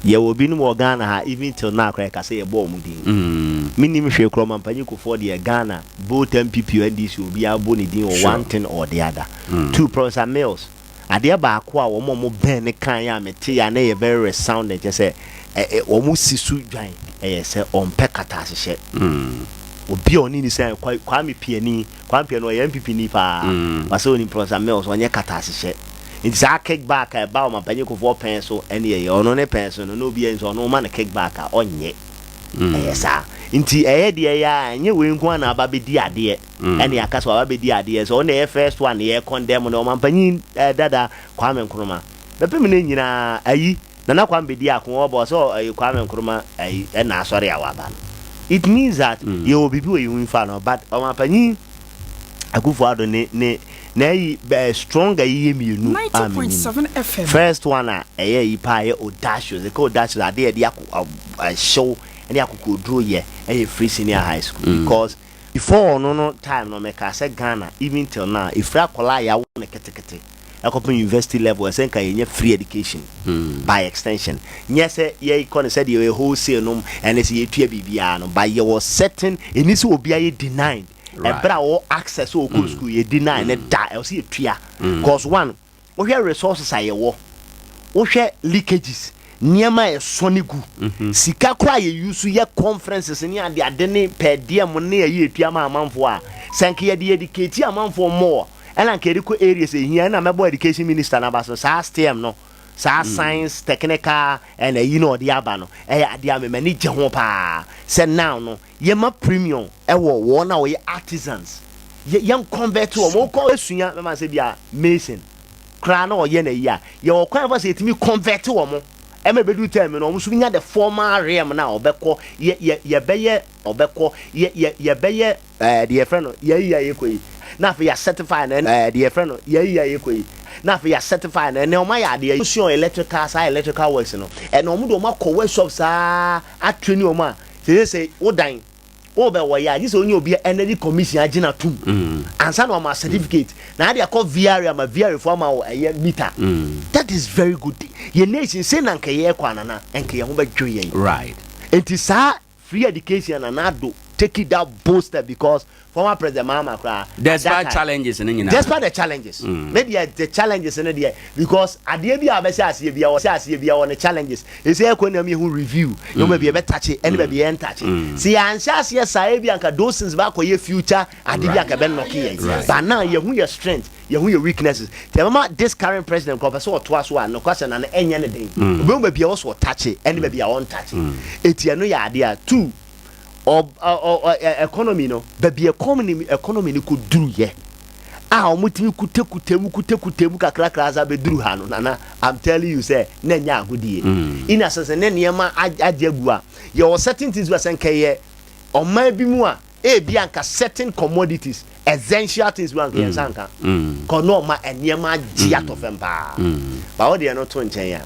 ye obi no mo Ghana ha even till now ka say ye bo omudin minim hwe kro mampanyi Akufo de Ghana both MPP and this obi abo ne din or one thing or the other two Professor Mills ade ba akwa wo mo ben ne kan ya mete ya na ye very resounding je say wo mu sisu dwan say on pekata hye obi oni ni say kwame piani no MPP ni pa waso ni Professor Mills onye kata hye it's a kickback about my panyi Akufo pencil and ye ono ne pencil no obi enso no man kickback onye yes inti de ya nye we nko na aba bedi ade ene akaso aba bedi ade so na first one ye condemn no man panyi dada Kwame Nkrumah bepem ne nyina ayi na Kwame bedi akon obo so Kwame Nkrumah ayi na asori awaba it means that you will be you fan but man panyi Akufo-Addo ne na yi stronger yi mienu 90.7 FM first one yi pa ye audacious they call audacious ade de show and akukudro ye free senior high school because before no time no make say Ghana even till now if akola ya won ketekete akopun university level say kan ye free education by extension yes ye kon said ye wholesale no and say ye tua bibia no by ye was certain enisi obi aye denied ebra wo access o school ye deny ne da e say tua because one wo hwe resources aye wo hwe leakages niema e sonigu sika kra ye use ye conferences ni ade ne per diem ne ye tua ma amanfo a senke ye de educate amanfo more ela nke ko areas e hia na mebo education minister na baso sa STM no sa science technical and you know the aba no ade amemani je ho pa say now no ye ma premium e wo na wo ye artisans ye convert to mo ko esunya me ma say bia mason kra na wo ye na ya ye wo kwan fa say etimi convert wo mo e ma bedu time no mo so nya the formal realm na obekọ ye beye obekọ ye beye the friend no ye koyi na fa ya certify na the friend no ye koyi na fa ya certify na o ma ya de electrical works no e no mo do ma ko workshops atwani o ma say wodan o be wo ya just onye obi energy commission agina tum ansa no ma certificate na dey call VR ma VR form meter that is very good your nation say na nke ye kwa na nke ye ho ba dwoye right it is free education and ado take it that booster because former President Mahama despite challenges despite the challenges maybe the challenges in there because adie bi abese asie bia on the challenges e say economy who review you may be a better touch and be be touch see answer asie sai bi anka those things ba koye future adie bi anka ben knock but now you who your strength you who your weaknesses tell mama this current president ko person to aso an no question na enye ne den obi be also touch and be on touch etia no ya ade a two economy no baby economy ni ko duru ye omutimi kutekutemu kakra za be duru ha no nana I'm telling you say na nya agodie in assess ne niema ajagu a ye was certain things we say nkeye oman bi mu a bi anka certain commodities essential things we anka sanka ko no ma niema agya to fempa ba wo de no to nchen ya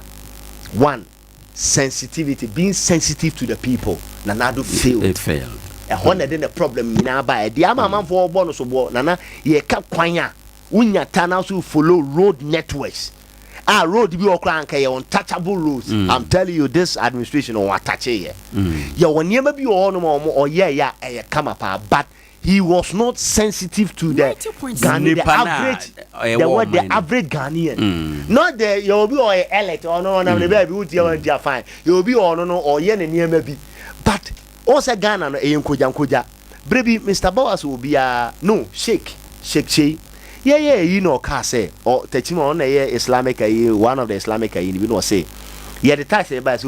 one sensitivity being sensitive to the people nana do fail it failed a honor then the problem na ba e dia mama for bo no so bo nana ye ka kwan a unya tana so follow road networks. Road be okra anka untouchable roads. I'm telling you, this administration or attach here. Yeah, when you be on or yeah, come up, but he was not sensitive to the average. The average Ghanaian. Not the you'll be or elect or no, and baby would you fine. You'll be on no or yen and near maybe. But also Ghana no kuja. Baby, Mr. Boas will be no shake. Yeah, you know, say or Techima on a Islamic, one of the Islamic, you know, say. Yeah, the tax about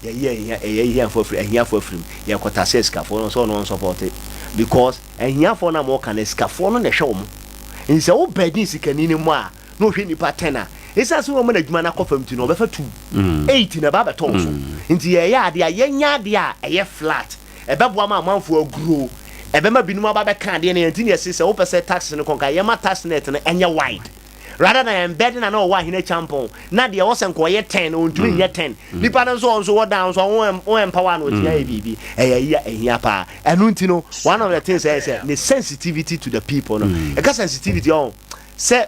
yeah, for free, and here for free. Yeah, Cotaseska for so on supported. Because and here for no more can escafon on the show. And so bad is can anymore. No, any partner. It's as woman a man confirmed to know for 8 in a baba tongue. Into a yard, a flat. A babwama month for grow. Ebema binuma baba kan de na ntinya sise wo pese tax no konka yema tax net no enye wide rather than embedding na Owoahene Acheampong na de wo sen ko ye 10 on tumi nye 10 nipa no so wo down so wo empower no tia bibi ehia pa enu ntino one of the things is the sensitivity to the people no e ka sensitivity on say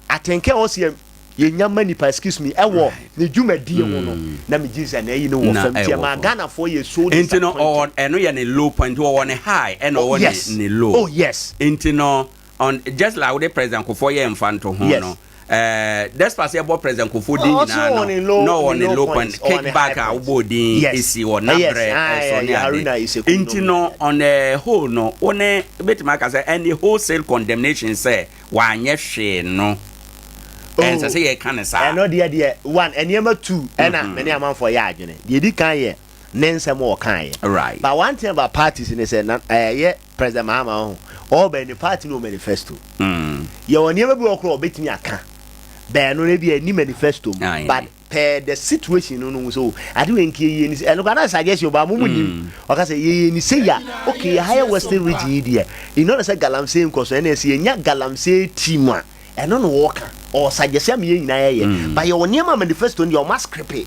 atenke o se yenya mani pa excuse me ewo ne dwumadi ho no na me jinsa na yi no wo fam tia ma Ghana for ye so intino or eno ye ne low point or one high eno one ne low. Oh yes. Intino on just like the president ko for ye mfanto ho no this pass about president ko for din na no on a low point kickback a ubodin isi or na bre so intino on the whole no one betima ka say any wholesale condemnation say wa anye hwe no. And so say can say no dear one and number 2 and many amount for ya adwene the di kan ye nense mo kan ye right. But one thing about parties in say yeah President Mahama all by the party no manifesto ye won never be okro obetimi aka be no na bi ani manifesto but per the situation no so ade wenke ye ni and go na suggestion ba mo munim o ka say ye ni say ya okay higher western region there you know say galamsey nko so na say nya galamsey team a eno no worker or suggest me nyina ye but your niema manifesto your mass crepe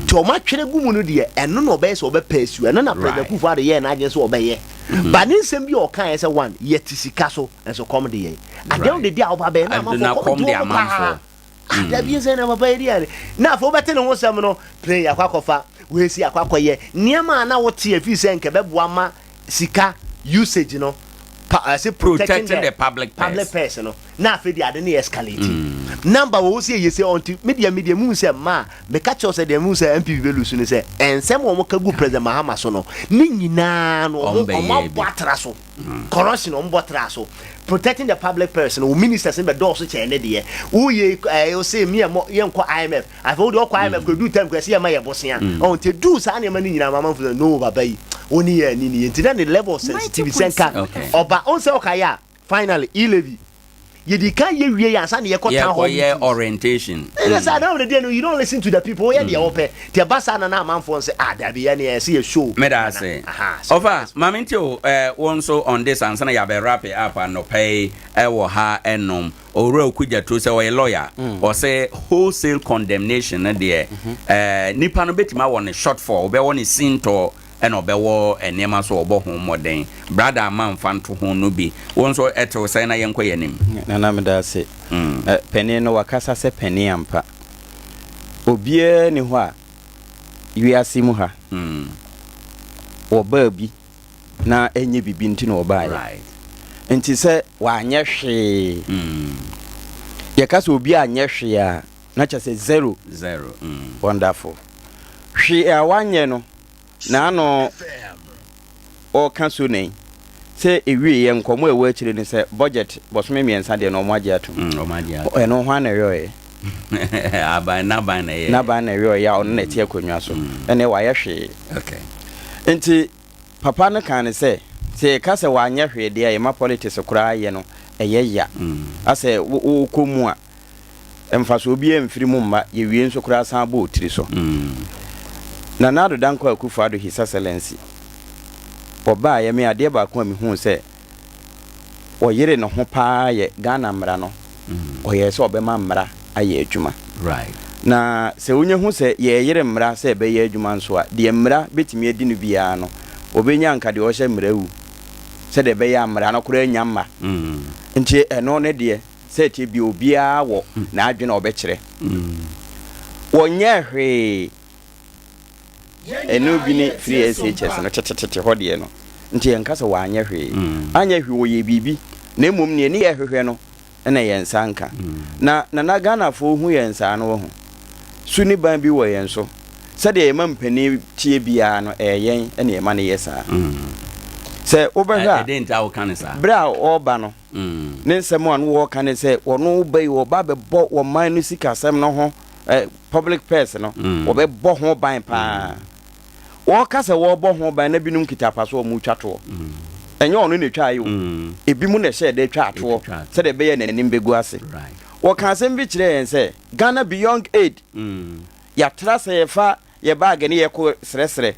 to o ma twere gumu no de eno no be so be pass eno na president kufu ade ye na agye so obeye but nsem bi o kan say one yet sika so enso come de ye adem de dia oba be na ma for come de amamfo da bi ze na baba eri na for bete ne ho sem no play akwakofa we si akwakoye niema na wote afi se nke be boama sika usage no protecting the public person no na fe di ade na escalate number wo say yesi onti media mu say ma me catch us the mu say MPP be lusu ni say ensem wo ka gu president Mahama so no ni nyina no o boatra so corruption o boatra so protecting the public person o ministers in be do so che ne de wo ye o say me ye nko IMF I hold your IMF go do time go say ma ye bosia on te do sa na ma ni nyina mama fu no baba yi oni ye ni nti na the level of sensitivity senka oba on say okaya finally e-levy you can't hear your son, you orientation. Yes, I know the you don't listen to the people. Yeah, they open the Bassana man for say, there be any see a show. Meda say, over Mamintio, also on this answer, you have a wrap it up and no pay, or ha and nom, or real quick to say, or a lawyer, or say wholesale condemnation, and dear, Nippano bit my one short for, be one is seen to. And obewo enema so obo ho modern brother man fan to ho no bi won so eto say na yenko yenim na me da se penny no wakasa se penny ampa obie ni ho a wiase mu ha oba bi na enye bibi nti no oba ya nti se wa anye hwe ye kasa obi anye hwe a na cha se 0 wonderful hwe a wanye no na no o kanso nei se ewie ye nkomo ewe akire ni se budget bosome miensa de no moagye ato eno ho na yoye aban na ye na ban na yoye ya ono na tie akonwa so ene wa ye hwe okay enti papa no kan se ka se wa anya hwe de ye ma politics kura ye no eye ya ase wo komu a emfaso obi emfiri mu mma ye wie nso kura san ba otiri so na nado danko akufa do his excellency oba ye me ade ba ko mi hu se oyere no ho pa ye Ghana mra no oye se obema mra aye adwuma right na se onye hu se ye yere mra se be ye adwuma nso a de mra betimi adi no bia no obenya nka de o hye mra wu se de be ya mra no kura nya mma nti eno ne de set bi obia wo na adwene obekere wonye hwe enu bi ni free SHS no tete hode no nti enkasa wa anya hwe anya hwe wo ye bibi na emom ne ni ye hwehwe no na ye nsanka na Ghana fo hu ye nsa no ho suni ban bi wo ye nso sede ye mampani tie bia no yen na ye ma ne yesa se obehwa denta wo kan sa bra oba no ne nsem an wo kan se wono bai wo ba be bo wo man no sika sem no ho public person no wo be bo ho ban pa wo ka se wo bo ho ban na binum kitapa so mu twato enye ono ne twa ayo ebi mu na she de twa ato se de be ye nanim begu ase wo kan sem bi kire yen se Ghana beyond aid ya trase ye fa ye bag ne ye ko sresre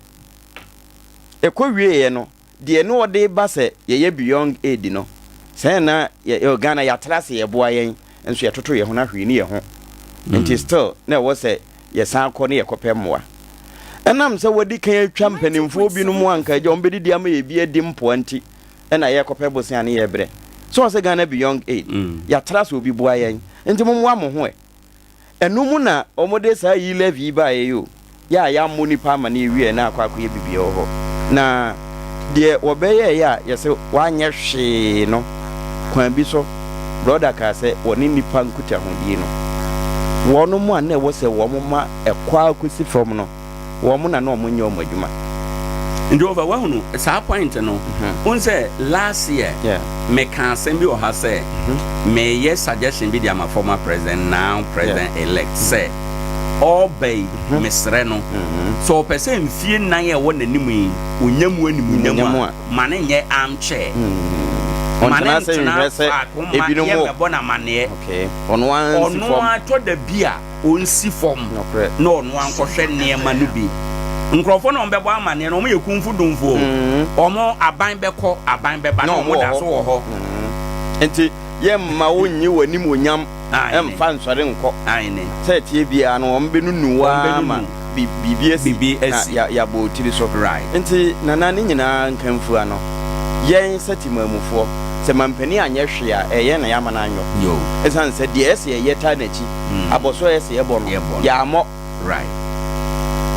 e ko wie ye no de no de ba se ye beyond aid no se na ye Ghana ya trase ye boa yen enso ye toto ye ho na hwe ni ye ho nti still na wo se ye san ko ne ye kopemmoa enam se wodi kan atwa mpanimfo bi no mu anka je ombedidi ama ye bi edi mpo anti na ye kopebosia ne ye bre so se Ghana beyond aid ya trase obi boa yen nti mo mo ho enu mu na omode sa yi levi ba ye yo ya mo nipa ma ne wie na akwa ye bibie ho na de obeye ya yese wanye hwe no kwan bi so brother ka se woni nipa nkuta ho bi no wono mu an na wo se wo mo ma ekwa akusi from no wo mo na no mo nya omadwuma ndi over wa hunu sa point no on say last year me can send bi o ha say me yes suggestion bi dia my former president now president elect say obey mesre no so person fie nan ye wo nanim yi onyamu animu mane nye armchair mane se ebi no mo bo na mane okay ono ato da bia onsi form no ono ankɔhwɛ niema no bi nkrofo no mbɛbɔ amane no mo yɛ kumfu domfo omo aban bɛkɔ aban bɛba no mo da so wɔ hɔ enti ye ma wonyi wanim onyam emfa nsɔre nkɔ ayine sɛ tie bia no ombe nunuwa ma BBS ya bo tiri so right enti nana ne nyina nkamfu ano yen setimamufoɔ sɛ mampani anyɛ hwe a ɛyɛ na yama na anyo yo esan sɛ de ɛsɛ yɛ ta na chi abɔso ɛsɛ yɛ bɔ no ya mo right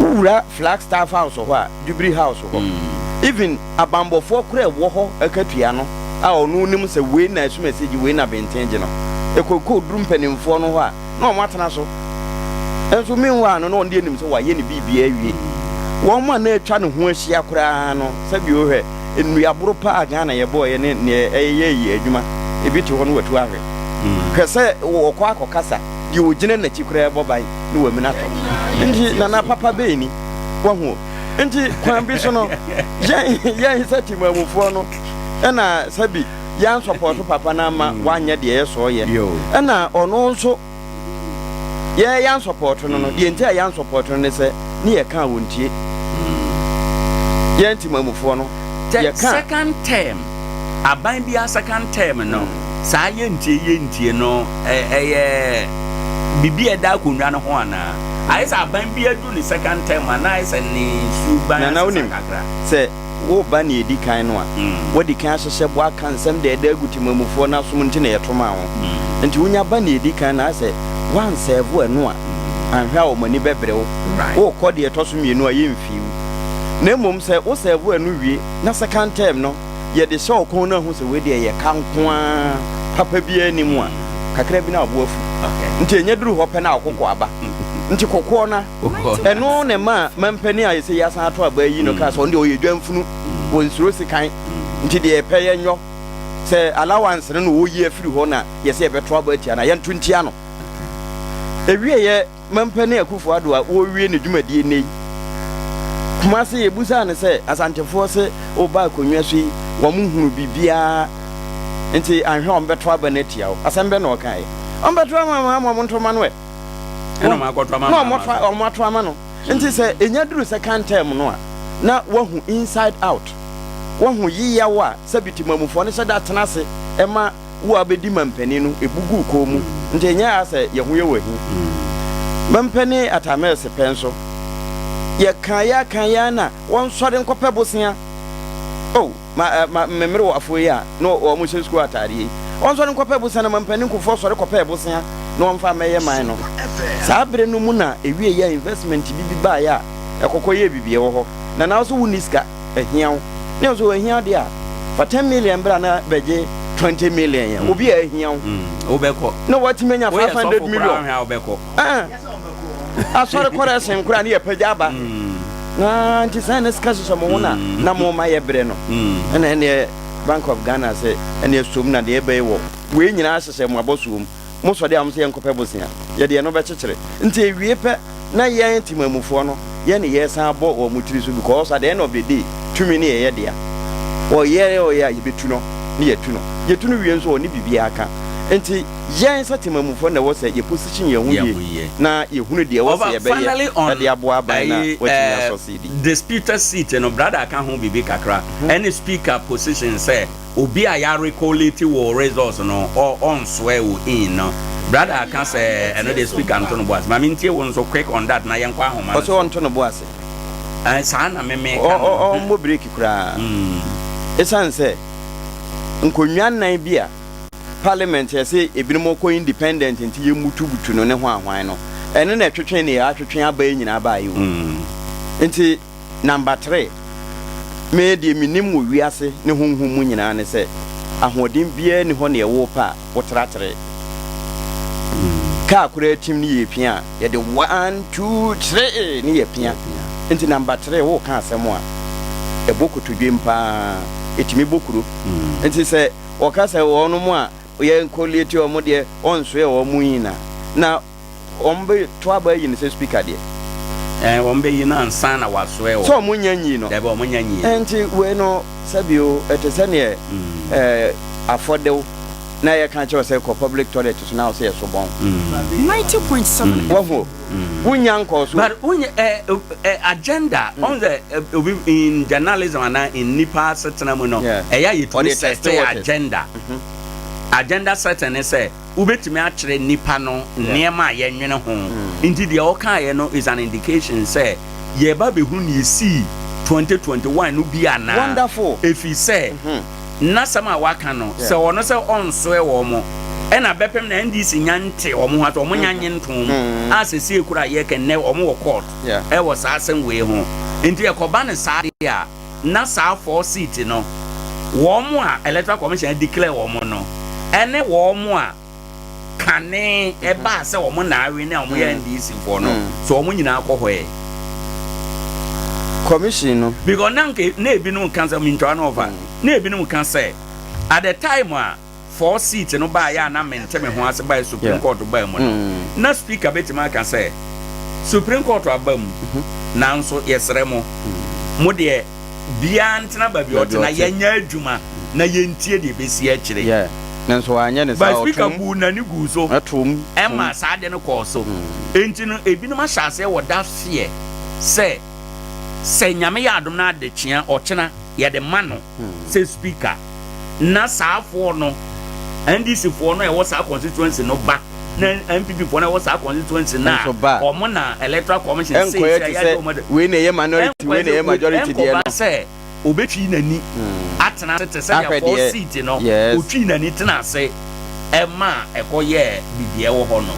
ura Flagstaff house hɔ a Jubilee house hɔ even abambɔfoɔ kura ɛwɔ hɔ akatua no a ɔno nim sɛ wei na ɛso message wei na bɛntɛngye no ekoko drum panimfoɔ no hɔ a na ɔmo atena so enso minwa no na ɔnde anim sɛ wayɛ ne bibia awie wɔn ma na atwa ne ho ahyia koraa no sɛ bi ohwɛ enuaboro pa Ghana yɛ bɔ yɛ ne ɛyɛ yi adwuma ebi te hɔ no watu ahwɛ hwɛ sɛ wɔkɔ akɔkasa de ogyina n'akyi koraa bɔ ban ne wɔ mina tɔ nti nana papa bɛni wɔho nti kwan bi so no yɛn sɛ timamufoɔ no ɛna sɛbi yɛn support papa na ma wanyɛ deɛ yɛ so yɛ ɛna ɔno nso yɛn support no no deɛ nti a yɛn support no ne sɛ ne yɛ ka wontie yɛn timamufoɔ no second term aban bia second term no saa yɛntie no ɛyɛ bibi ɛda konwa no ho ana ayɛ sɛ aban bia du ne second term ana ayɛ sɛ ne suban na wonim sɛ wo ba ne edi kan no a wodi kan hyehyɛ bo aka nsɛm de ɛda gu timamufoɔ na som nti na yɛtoma ho nti wonya ba ne edi kan na sɛ wan sɛvo ɛno a anhwɛ a ɔmani bɛbrɛ wo kɔ de ɛtɔ so mienu a yɛmfiw na mmom sɛ wo sɛvo ɛno wie na second term no yɛde hyɛ ɔkɔn no ho sɛ we deɛ yɛ kanko a papa bi anim a kakra bi na abo afu nti enye duru hɔ pɛ na akokɔ aba nti kokɔ na ɛno ne ma mampani a yɛsɛ yɛasan ato aba yi no ka sɛ ɔnde ɔyɛ dwamfunu wɔ nsuro sikan nti deɛ ɛpɛ yɛ nyɔ sɛ allowance no wɔyi afiri hɔ na yɛsɛ yɛbɛto aba atia na yɛnto ntia no ewie yɛ mampani akufo ado a wɔwie ne dwumadie nei kuma sɛ yɛbusa ne sɛ asantefoɔ sɛ ɔba akonnwa so yi wɔn hunu biribiara nti anhwɛ ɔmbɛto aba no atia wo asɛm bɛ na ɔkaeɛ ɔmbɛto ama mo ntoma no ɛ ɔmato ama no nti sɛ ɛnya duru second term no a na wahu inside out wahu yiyawo a sɛ bitimamufoɔ no hyɛ da tena ase ɛma wo a bɛdi mampani no ɛbugu kɔɔ mu nti ɛnya a sɛ yɛho yɛ wɔ hi mampani atamɛse pɛ nso yɛka na wɔnsɔre nkɔpɛ bosea oh memere wɔ afoɔ yi a na wɔn hyɛ sukuu ataadeɛ onso ne kopa busa na mampani kofo so re kopa busa na on fa meye man no saa bre no mu na ewie ya investment bibi ba ya ekokoye bibie wo ho na so wuniska ehia ne so ehia de a for 10 million bra na beje 20 million ya obi ehia obeko no what menya 500 million obeko asore kore sen kura ne yepaja ba na anti sana skaso so mo na na mo ma ye bre no na ne Bank of Ghana say ene sum na de ebe wo we nyina asese mo abosum mo so de am se enkope bosia ye de no be kekere nti ewie pe na ye ntimamufo no ye ne ye san abo o mutiri so because at the end of the day tumi ne ye de o ye ye betu no ne ye tu no ye tu no wie nso oni bibia aka nti ye nsatimamufo na wo say ye position ye hu ye na ye hunu de wo say ye be ye de abo aba na wotimi associate disputed seat no brother aka ho bibi kakra any speaker position say obi a ya recollect wo results no or on swear wo in no brother aka say eno the speaker Antonio Boas ma mintie won so quick on that na yen kwa ho ma so Antonio Boas sa na me o mo break kura esan say nkonwa nan bia Parliament say ebinom ko independent nti ye mutubutu no ne ho ahwan no ene na twetwe ne ya twetwe aba nyina ba yi nti number 3 me de minim wo wiase ne honhom mu nyina ne se ahoden bia ni ho ne wo pa wo tratre ka kura tim ni ye pia ye de 1 2 3 ni ye pia nti number 3 wo ka asem a ebokoto dwempa etimi bokuro nti se wo ka se wo no mu a ye nkoleti o mo de onso ye o mu yina na ombe to aba yi ne se speaker de ombe yi na ansa na waso e o so mo nyanyi no de ba mo nyanyi enti we no sabio etese ne affordable na ye kan che say ko public toilet so now say so bon 90.7 wo unyanko so but agenda on the in journalism and in nipa setena mu no eya ye to set agenda agenda setting say ubetimi akire nipa no niema ye nwene ho indeed the oka ye no is an indication say ye ba be hu ni see 2021 no bi ana wonderful if he say na sama waka no say ono say onso e wo mo e na bepem na ndc nyante o mo hato o mo nyanye ntom asese ekura ye ken ne o mo court e wo sa asem we ho indeed e ko ba ne sa dia na sa 4 seat no wo mo a electoral commission declare wo mo no ene wo mo a kane e ba se wo mo na awe na wo ye ndc for no so wo mo nyina akọ commission no because nanke na ebinu kan say mintwa no over na ebinu kan say at the time a 4 seat no ba ya na mente me ho ase ba Supreme Court ba mu no na speaker betima kan say Supreme Court aba mu na nso yesere mo de bia ntina ba bi otena yenya adwuma na yentie de besi a kire nanso anya ne sa otum ba speaker bu na ni gu so atum ema sa de no ko so entino ebinu ma hyase wo da fie se nyame ya adom na de kyen ochena ye de ma no se speaker na saafo no NDC fo no e wo sa constituency no ba na MPP fo no e wo sa constituency na omo na electoral commission say ya we na ye minority we na ye majority de no say obetwi nani atena tete say ya 4 seat no otwi nani tena say e ma e ko ye bibie wo ho no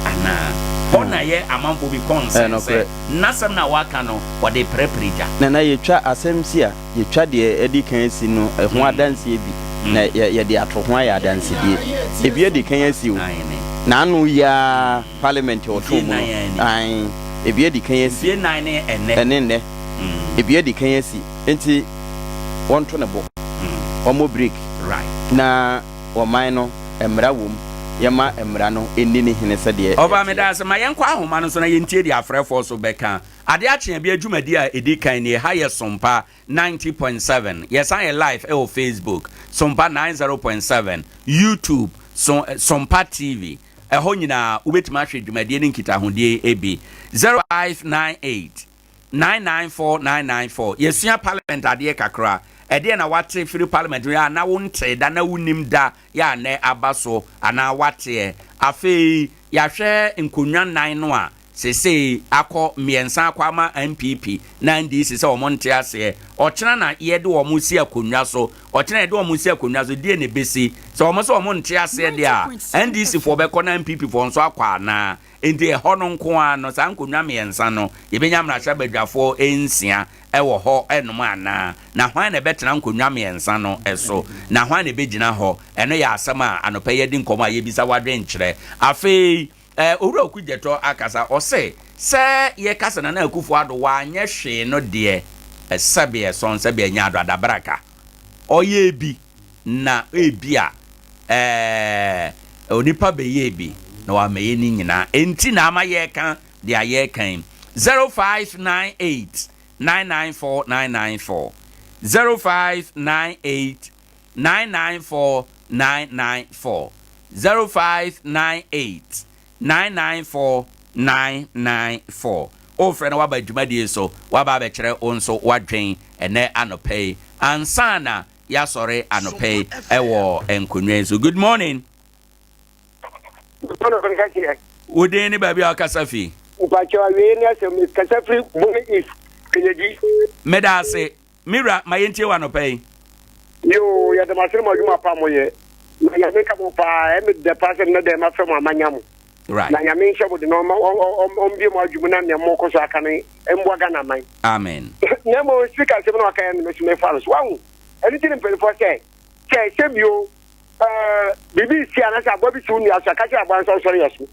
ana ona ye amampo bi consent nasam na waka no wode prepreja na yetwa asemsi a yetwa de edi kan si no ho adanse bi na ye de ato ho ya adanse die ebi edi kan asi o na anu ya parliament o to mu ai ebi edi kan asi na ene ebi edi kan asi enti won to ne bo omo break right na o man no emra wom yama emra no eni ne hene sede oba me da se ma yenkwa ahoma no so na yentie di afrefo so beka Adea Akye Abia dwumadi a edi kan ne ha ye Sompa 90.7 yes I live on Facebook Sompa 90.7 YouTube Sompa TV ho nyina ubetima hwe dwumadi ne nkita hodie ebi 0598 994994 yesua parliament ade kakra ede na wate free parliament ya na wonte da na wunim da ya na abaso ana wate afi ya hwe nkonwa nan no a sese akọ miensa akwa MPP na NDC se omonte ase ochena na yede omo si akonwa so ochena yede omo si akonwa so die ne besi se omo so omonte ase de a NDC fo be kọ na MPP fo nso akwa na enti ho no nko ano sa nkonwa miensa no yebenya mrahya badwafo ensia ewo ho enom ana na hwan na betena nkonwa miensa no eso na hwan na begina ho eno ya asama anopa yedi nkomo ayebisa wadwe nkyere afei owura okujeto akasa ose se ye kasa na akufo ado wa anye hwe no de sabe son sabe nya ado adabraka oye bi na ebi a onipa be ye bi na wa meye ni nyina enti na ama ye kan de aye kan 0598 994994 0598 994994 0598 994994 o friend wa ba dwumadi so wa ba be kire onso wadwen ene anopay ansana ya sore anopay ewo enkonwe so good morning Ode ni baby akasafi upacho we ni asem kasafi boni is kenyedi medase mira mayentie wa anopay yo ya de masere majuma pa moye na ya make up pa em the person na de ma fem amanyam right na ya me nshabo de no bi mo adwumu na me mo ko so aka ne embo ga na man amen na mo speaker se no aka ya me me fa so wan eni tin pe for say bio bibi si ana sa bobi su ni asa ka cha ban so so yesu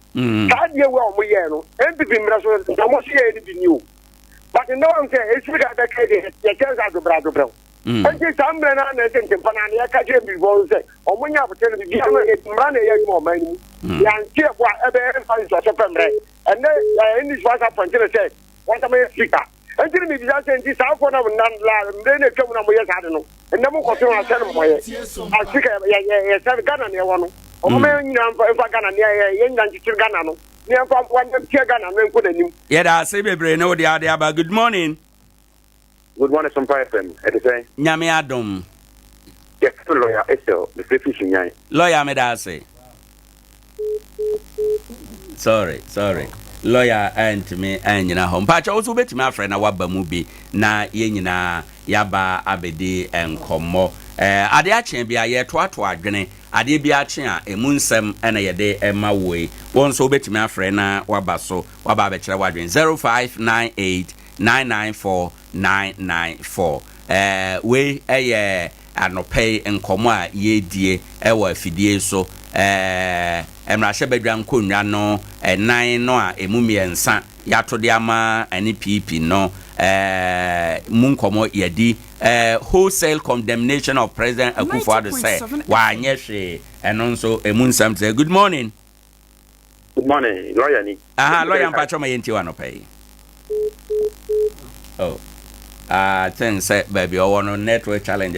ka die we o mo ye no MPP mra so na mo si ye ni bi ni o but no am say e speaker da ka de ya chanza do bra enti sambre na na sente pana na ka je bi bo se o mo nya bote bi ya no e mra na ye mo man ni ya ntie bo ebe fa so so pemre ene ni so asa ponte se wanta me speaker enti mi bi sa enti sa fo na la mre na twam na mo ye sa de no ene mo ko so asa no mo ye a speaker ye sa Ghana ne wo no o mo me nyina fa Ghana ne ye nya ntitir Ghana no ne fa wanta tie Ghana no nko nanim ye da se bebre na wo de ade aba good morning. Good morning, Sompa FM. Say. Nyame adom. Yes, lawyer. Eso, the fish nyai. Lawyer me da say. Sorry. Lawyer and me nyina hom. Pa cha oso betimi afre na waba mu bi na ye nyina yaba abedi enkomo. Adea Akye Abia ye toato adwene. Adea bi akye a emu nsem na ye de ema woi. Won so betimi afre na waba so waba be kire wadwen 0598 994994 we anopay enkomo a yedie ewa afidie so emrahye badwa nkonwa no nan no a emumiensa yato de ama ani PP no munkomo yedi wholesale condemnation of President Akufo-Addo say wa anyehwe eno nso emunsam say good morning. Good morning, lawyer ni. Lawyer mpacho mayenti wanopay. Oh, things baby, I want a network challenge.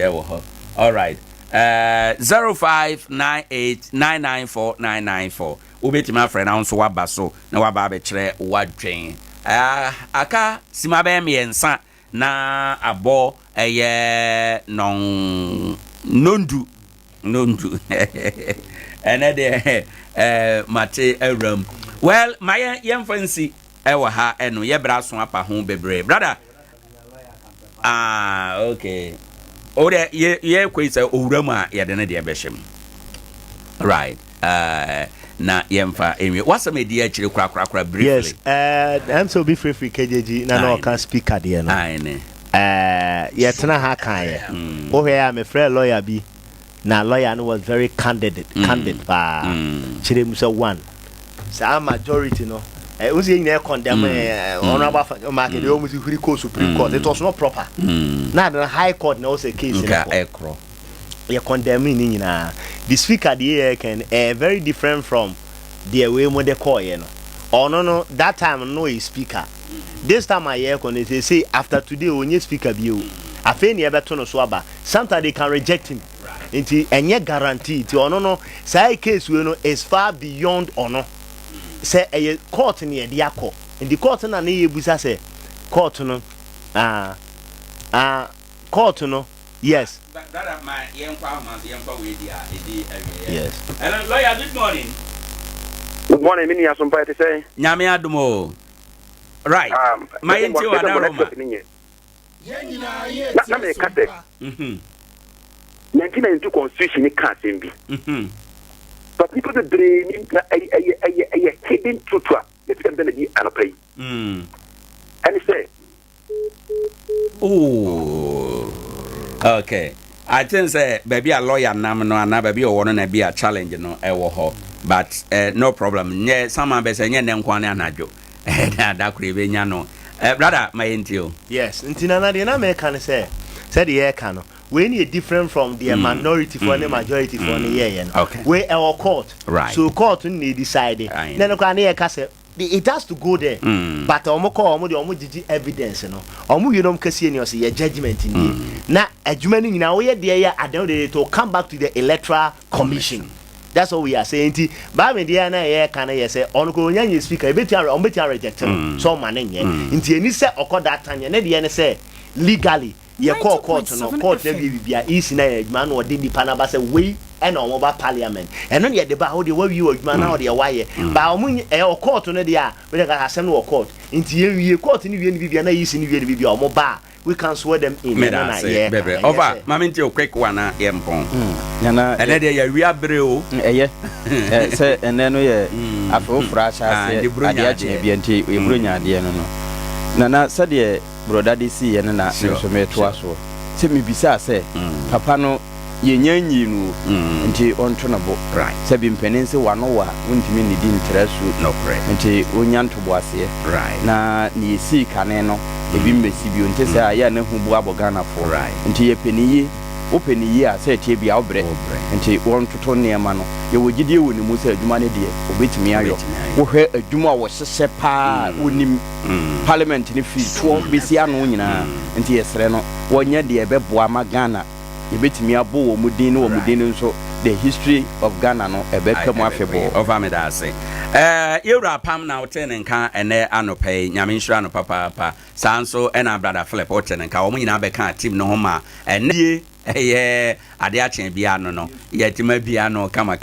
All right, 0598994994. Ubeti my friend, I also wabaso na wababe chere wadwen. Aka simabe miensa na abo nondu. Ene mate eram. Well, my yemfancy ewa ha eno ye braso apa ho bebre brother. Okay. Ode ye kwese owuram a ye de ne de behwem. Right. Na yemfa enwe. What's me de akire kra briefly? Yes. I'm so be free KJG na no can speak at the end. Ye tena ha kan ye. O he am a friend lawyer bi. Na lawyer no was very candid ba. Chire musa one. Sa majority no was in there condemn honorable market the almost Supreme Court. It was not proper. Now the High Court knows a case you're condemning the speaker the year can very different from the way when they call no that time no speaker. This time I hear when they say after today when you speaker view I feel near better no swaba sometimes they can reject him into any guarantee to no say case we know is far beyond honor. Say a court near the Yako. In the court na ne busa say court no court no yes. That my yempa we yes. Hello lawyer, good morning. Good morning, mini Sompa say. Nyame adomo. Right. My into another. Na me kate. 1992 constitution can't be. But people the dream a hidden truth that can be an pay. And he say, oh, okay. I think say baby a lawyer nam no na baby o wono na be a challenge no e wo ho but no problem. Yeah, someone be say nye ne nkwane anajo. Da kure be nya no. Brother, my intio. Yes, ntina de na me kan say the air can. We need different from the minority for the majority for the year. Okay. We our court. Right. So court need decide. Then no can hear say it has to go there. But omo call omo the evidence no. Omo you know kase ni o say judgment ni. Na adwuma ni nyina we dey at the to come back to the electoral commission. That's what we are saying. Ba me dey na here can hear say on ko nya speaker e beti reject so man nye. Nti eni say okọ that time na dey na say legally ye call court no court na bibia isi na adwuma no odi nipa na ba say we and on mobile parliament and on ye de ba how dey we adwuma na dey why ba omu court no dey a we dey ka asem no court nti ye court ni wie ni bibia na isi ni wie ni bibia omo ba we can swear them in na yeah over mama nti quick one na Yempong na and dey ye wi abre o say and then we afro frasha say Adea Akye Abia nti e bronya ade no na sade broda de si ene na so meto aso se me bisa se papa no ye nyanyi no nti onto na bo right se bi mpanin se wano wa wontimi ne di interesu no pray nti onyanto bo ase right na ne si kane no e bi mmesi bi onte se aya na hu bo abogana fo right nti ye peniyi openiyi a se tie bia obre nti wontoto ne ma no ye wogidie woni mu se adwuma ne de obetimi ayo wo hwe adwuma wo hyehyɛ pa onim parliament ne fi to besi ano nyina nti yesre no wonya de ebeboa magana yebetimi abo wo mudin wo mudin nso the history of Ghana no ebeka mu afebo over me da say yewra pam na wotenenka ene anopai nyame nhira no papa sanso ena brother Philip wotenenka wo nyina beka team no homa ene Adea Akye Abia no yetima bia no kama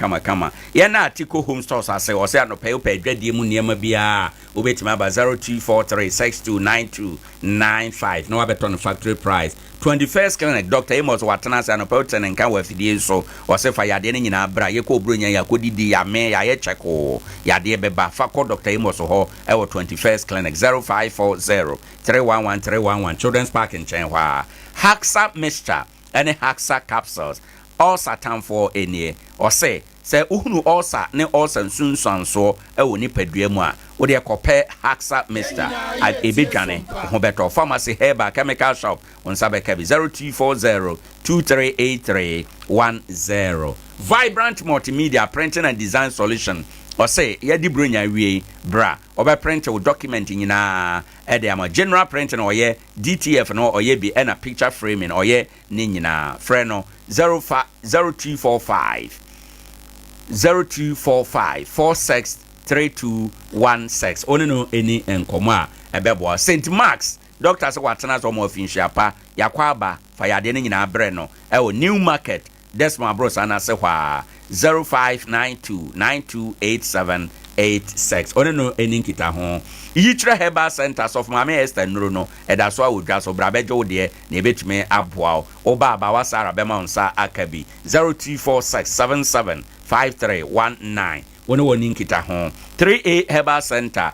ye na Atiko Home Stores ase o se anopai opa adwadie mu niema bia obetima ba 0243629295 no abeton factory price 21st clinic Dr. Amos watana se anopai wotenenka wa fidie so o se fa yade ne nyina bra ye ko obronya ya kodidi ya me ya ye cheko yade beba fa ko Dr. Amos ho e wo 21st clinic 0540311311 Children's Park in Chenhwa Haxa mixture any Haxa capsules all satan for any or say uhunu ulcer ne ulcer nsunsan so e wo nipadua mu a wo de kope Haxa mixture at ebedwane ho beto pharmacy herbal chemical shop on sabeka 0240238310 Vibrant Multimedia Printing and Design Solution or say yedi bronya wie bra obe print o document nyina e de ama general printing or ye DTF no or ye bi na picture framing or ye ni nyina frɛ no 0245463216 oni no eni enkomo a ebebo St. Mark's doctors watena so mo finhia yakwa aba fa yade ni nyina bre no e o New Market Desma Bros anase hwa 0592928786 one no eninkita ho Yitra Herbal Centers of Mama Esther Nuro no eda so awudwa so brabejo de na ebetime aboa oba aba wasara bema onsa akabi 0246775319 one oninkita ho 3A Herbal Center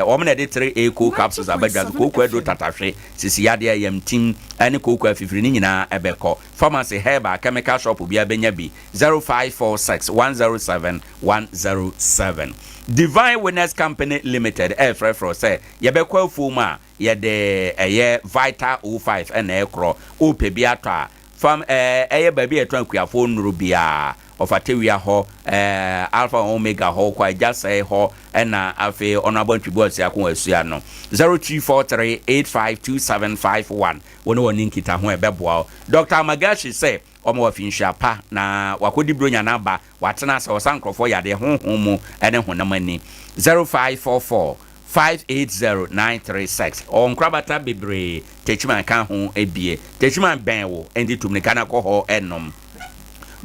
omna de 3A cool capsules abadwa ko edo tatahwe sisi yade ayam team ane ko afifiri ni nyina ebeko pharmacy herbal chemical shop obi abenya bi 0546107107 Divine Wellness Company Limited frefro say yebekwa afuma yede Vital 05 ene ekro opebi atwa fam baby etwan kuafo nuru bia ofatewia ho alpha omega ho kwa just say ho na afi onabon twibuasi akon asua no 0243852751 wono woni nkita ho ebeboa Dr. Magashi say omo wafinhia pa na wakodi bronya na ba watena se osankrofo yade honhom mu ene honamani 0544580936 on krabata bebre techiman kan ho ebie techiman benwo endi tumne kana ko ho enom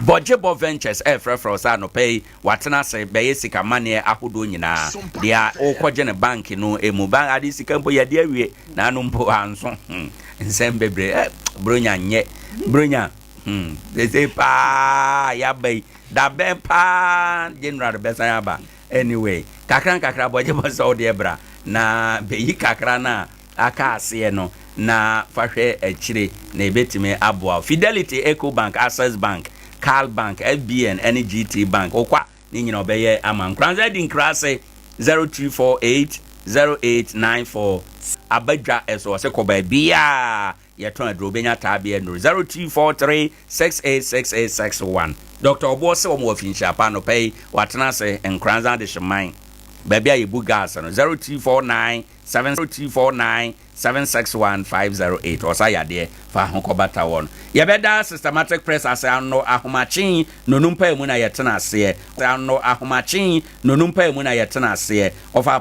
Bojebo Ventures frefro sa no pay watena se beye sika mane ahodo nyina dia okwoje ne bank no emu ban ade sika mpo yade awie na no mpo anso nsem bebre bronya nye bronya they pa ya bay da ben pa general besa ya ba anyway kakra Bojebo so de bra na beyi kakra na aka ase no na fahwe achire na ebetime aboa Fidelity, Eco Bank, Access Bank, Carl Bank, FBN, NGT Bank. Okwa ni nyina obeye ama Nkoranza di nkrase 02480894 abadwa eso se koba bia yeton adro benya tabia no 0243686861 Dr. Obo se omo afinsha pa no pay watena se Nkoranza de shman babia yebu gas no 0249761508 osayade fa honkobata won yebeda systematic press ase ano ahomachin nonumpa emu na yetena ase ano ahomachin nonumpa emu na yetena ase ofa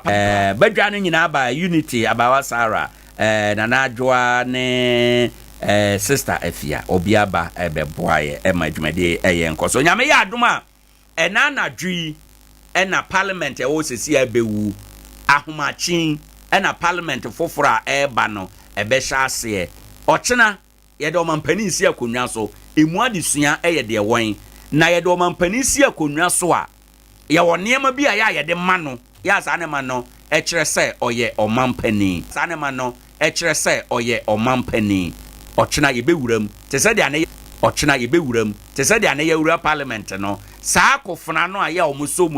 badwa no nyina ba unity abawa Sara nana adwoa ne sister Afia obiaba ebeboaye emadwumade enkoso nyame ya adoma enana dwi ena parliament wo sesi abewu ahomachin ena parliament fofora eba no ebehya ase ochena yede omampani si akonwa so emu adesua yede won na yede omampani si akonwa so a ye wonema bi a yede ma no ya sa ne ma no kire se oye omampani sa ne ma no kire se oye omampani ochena yebewuram te se dia ne ochena yebewuram te se dia ne yewura parliament no sa akofuna no a ya omuso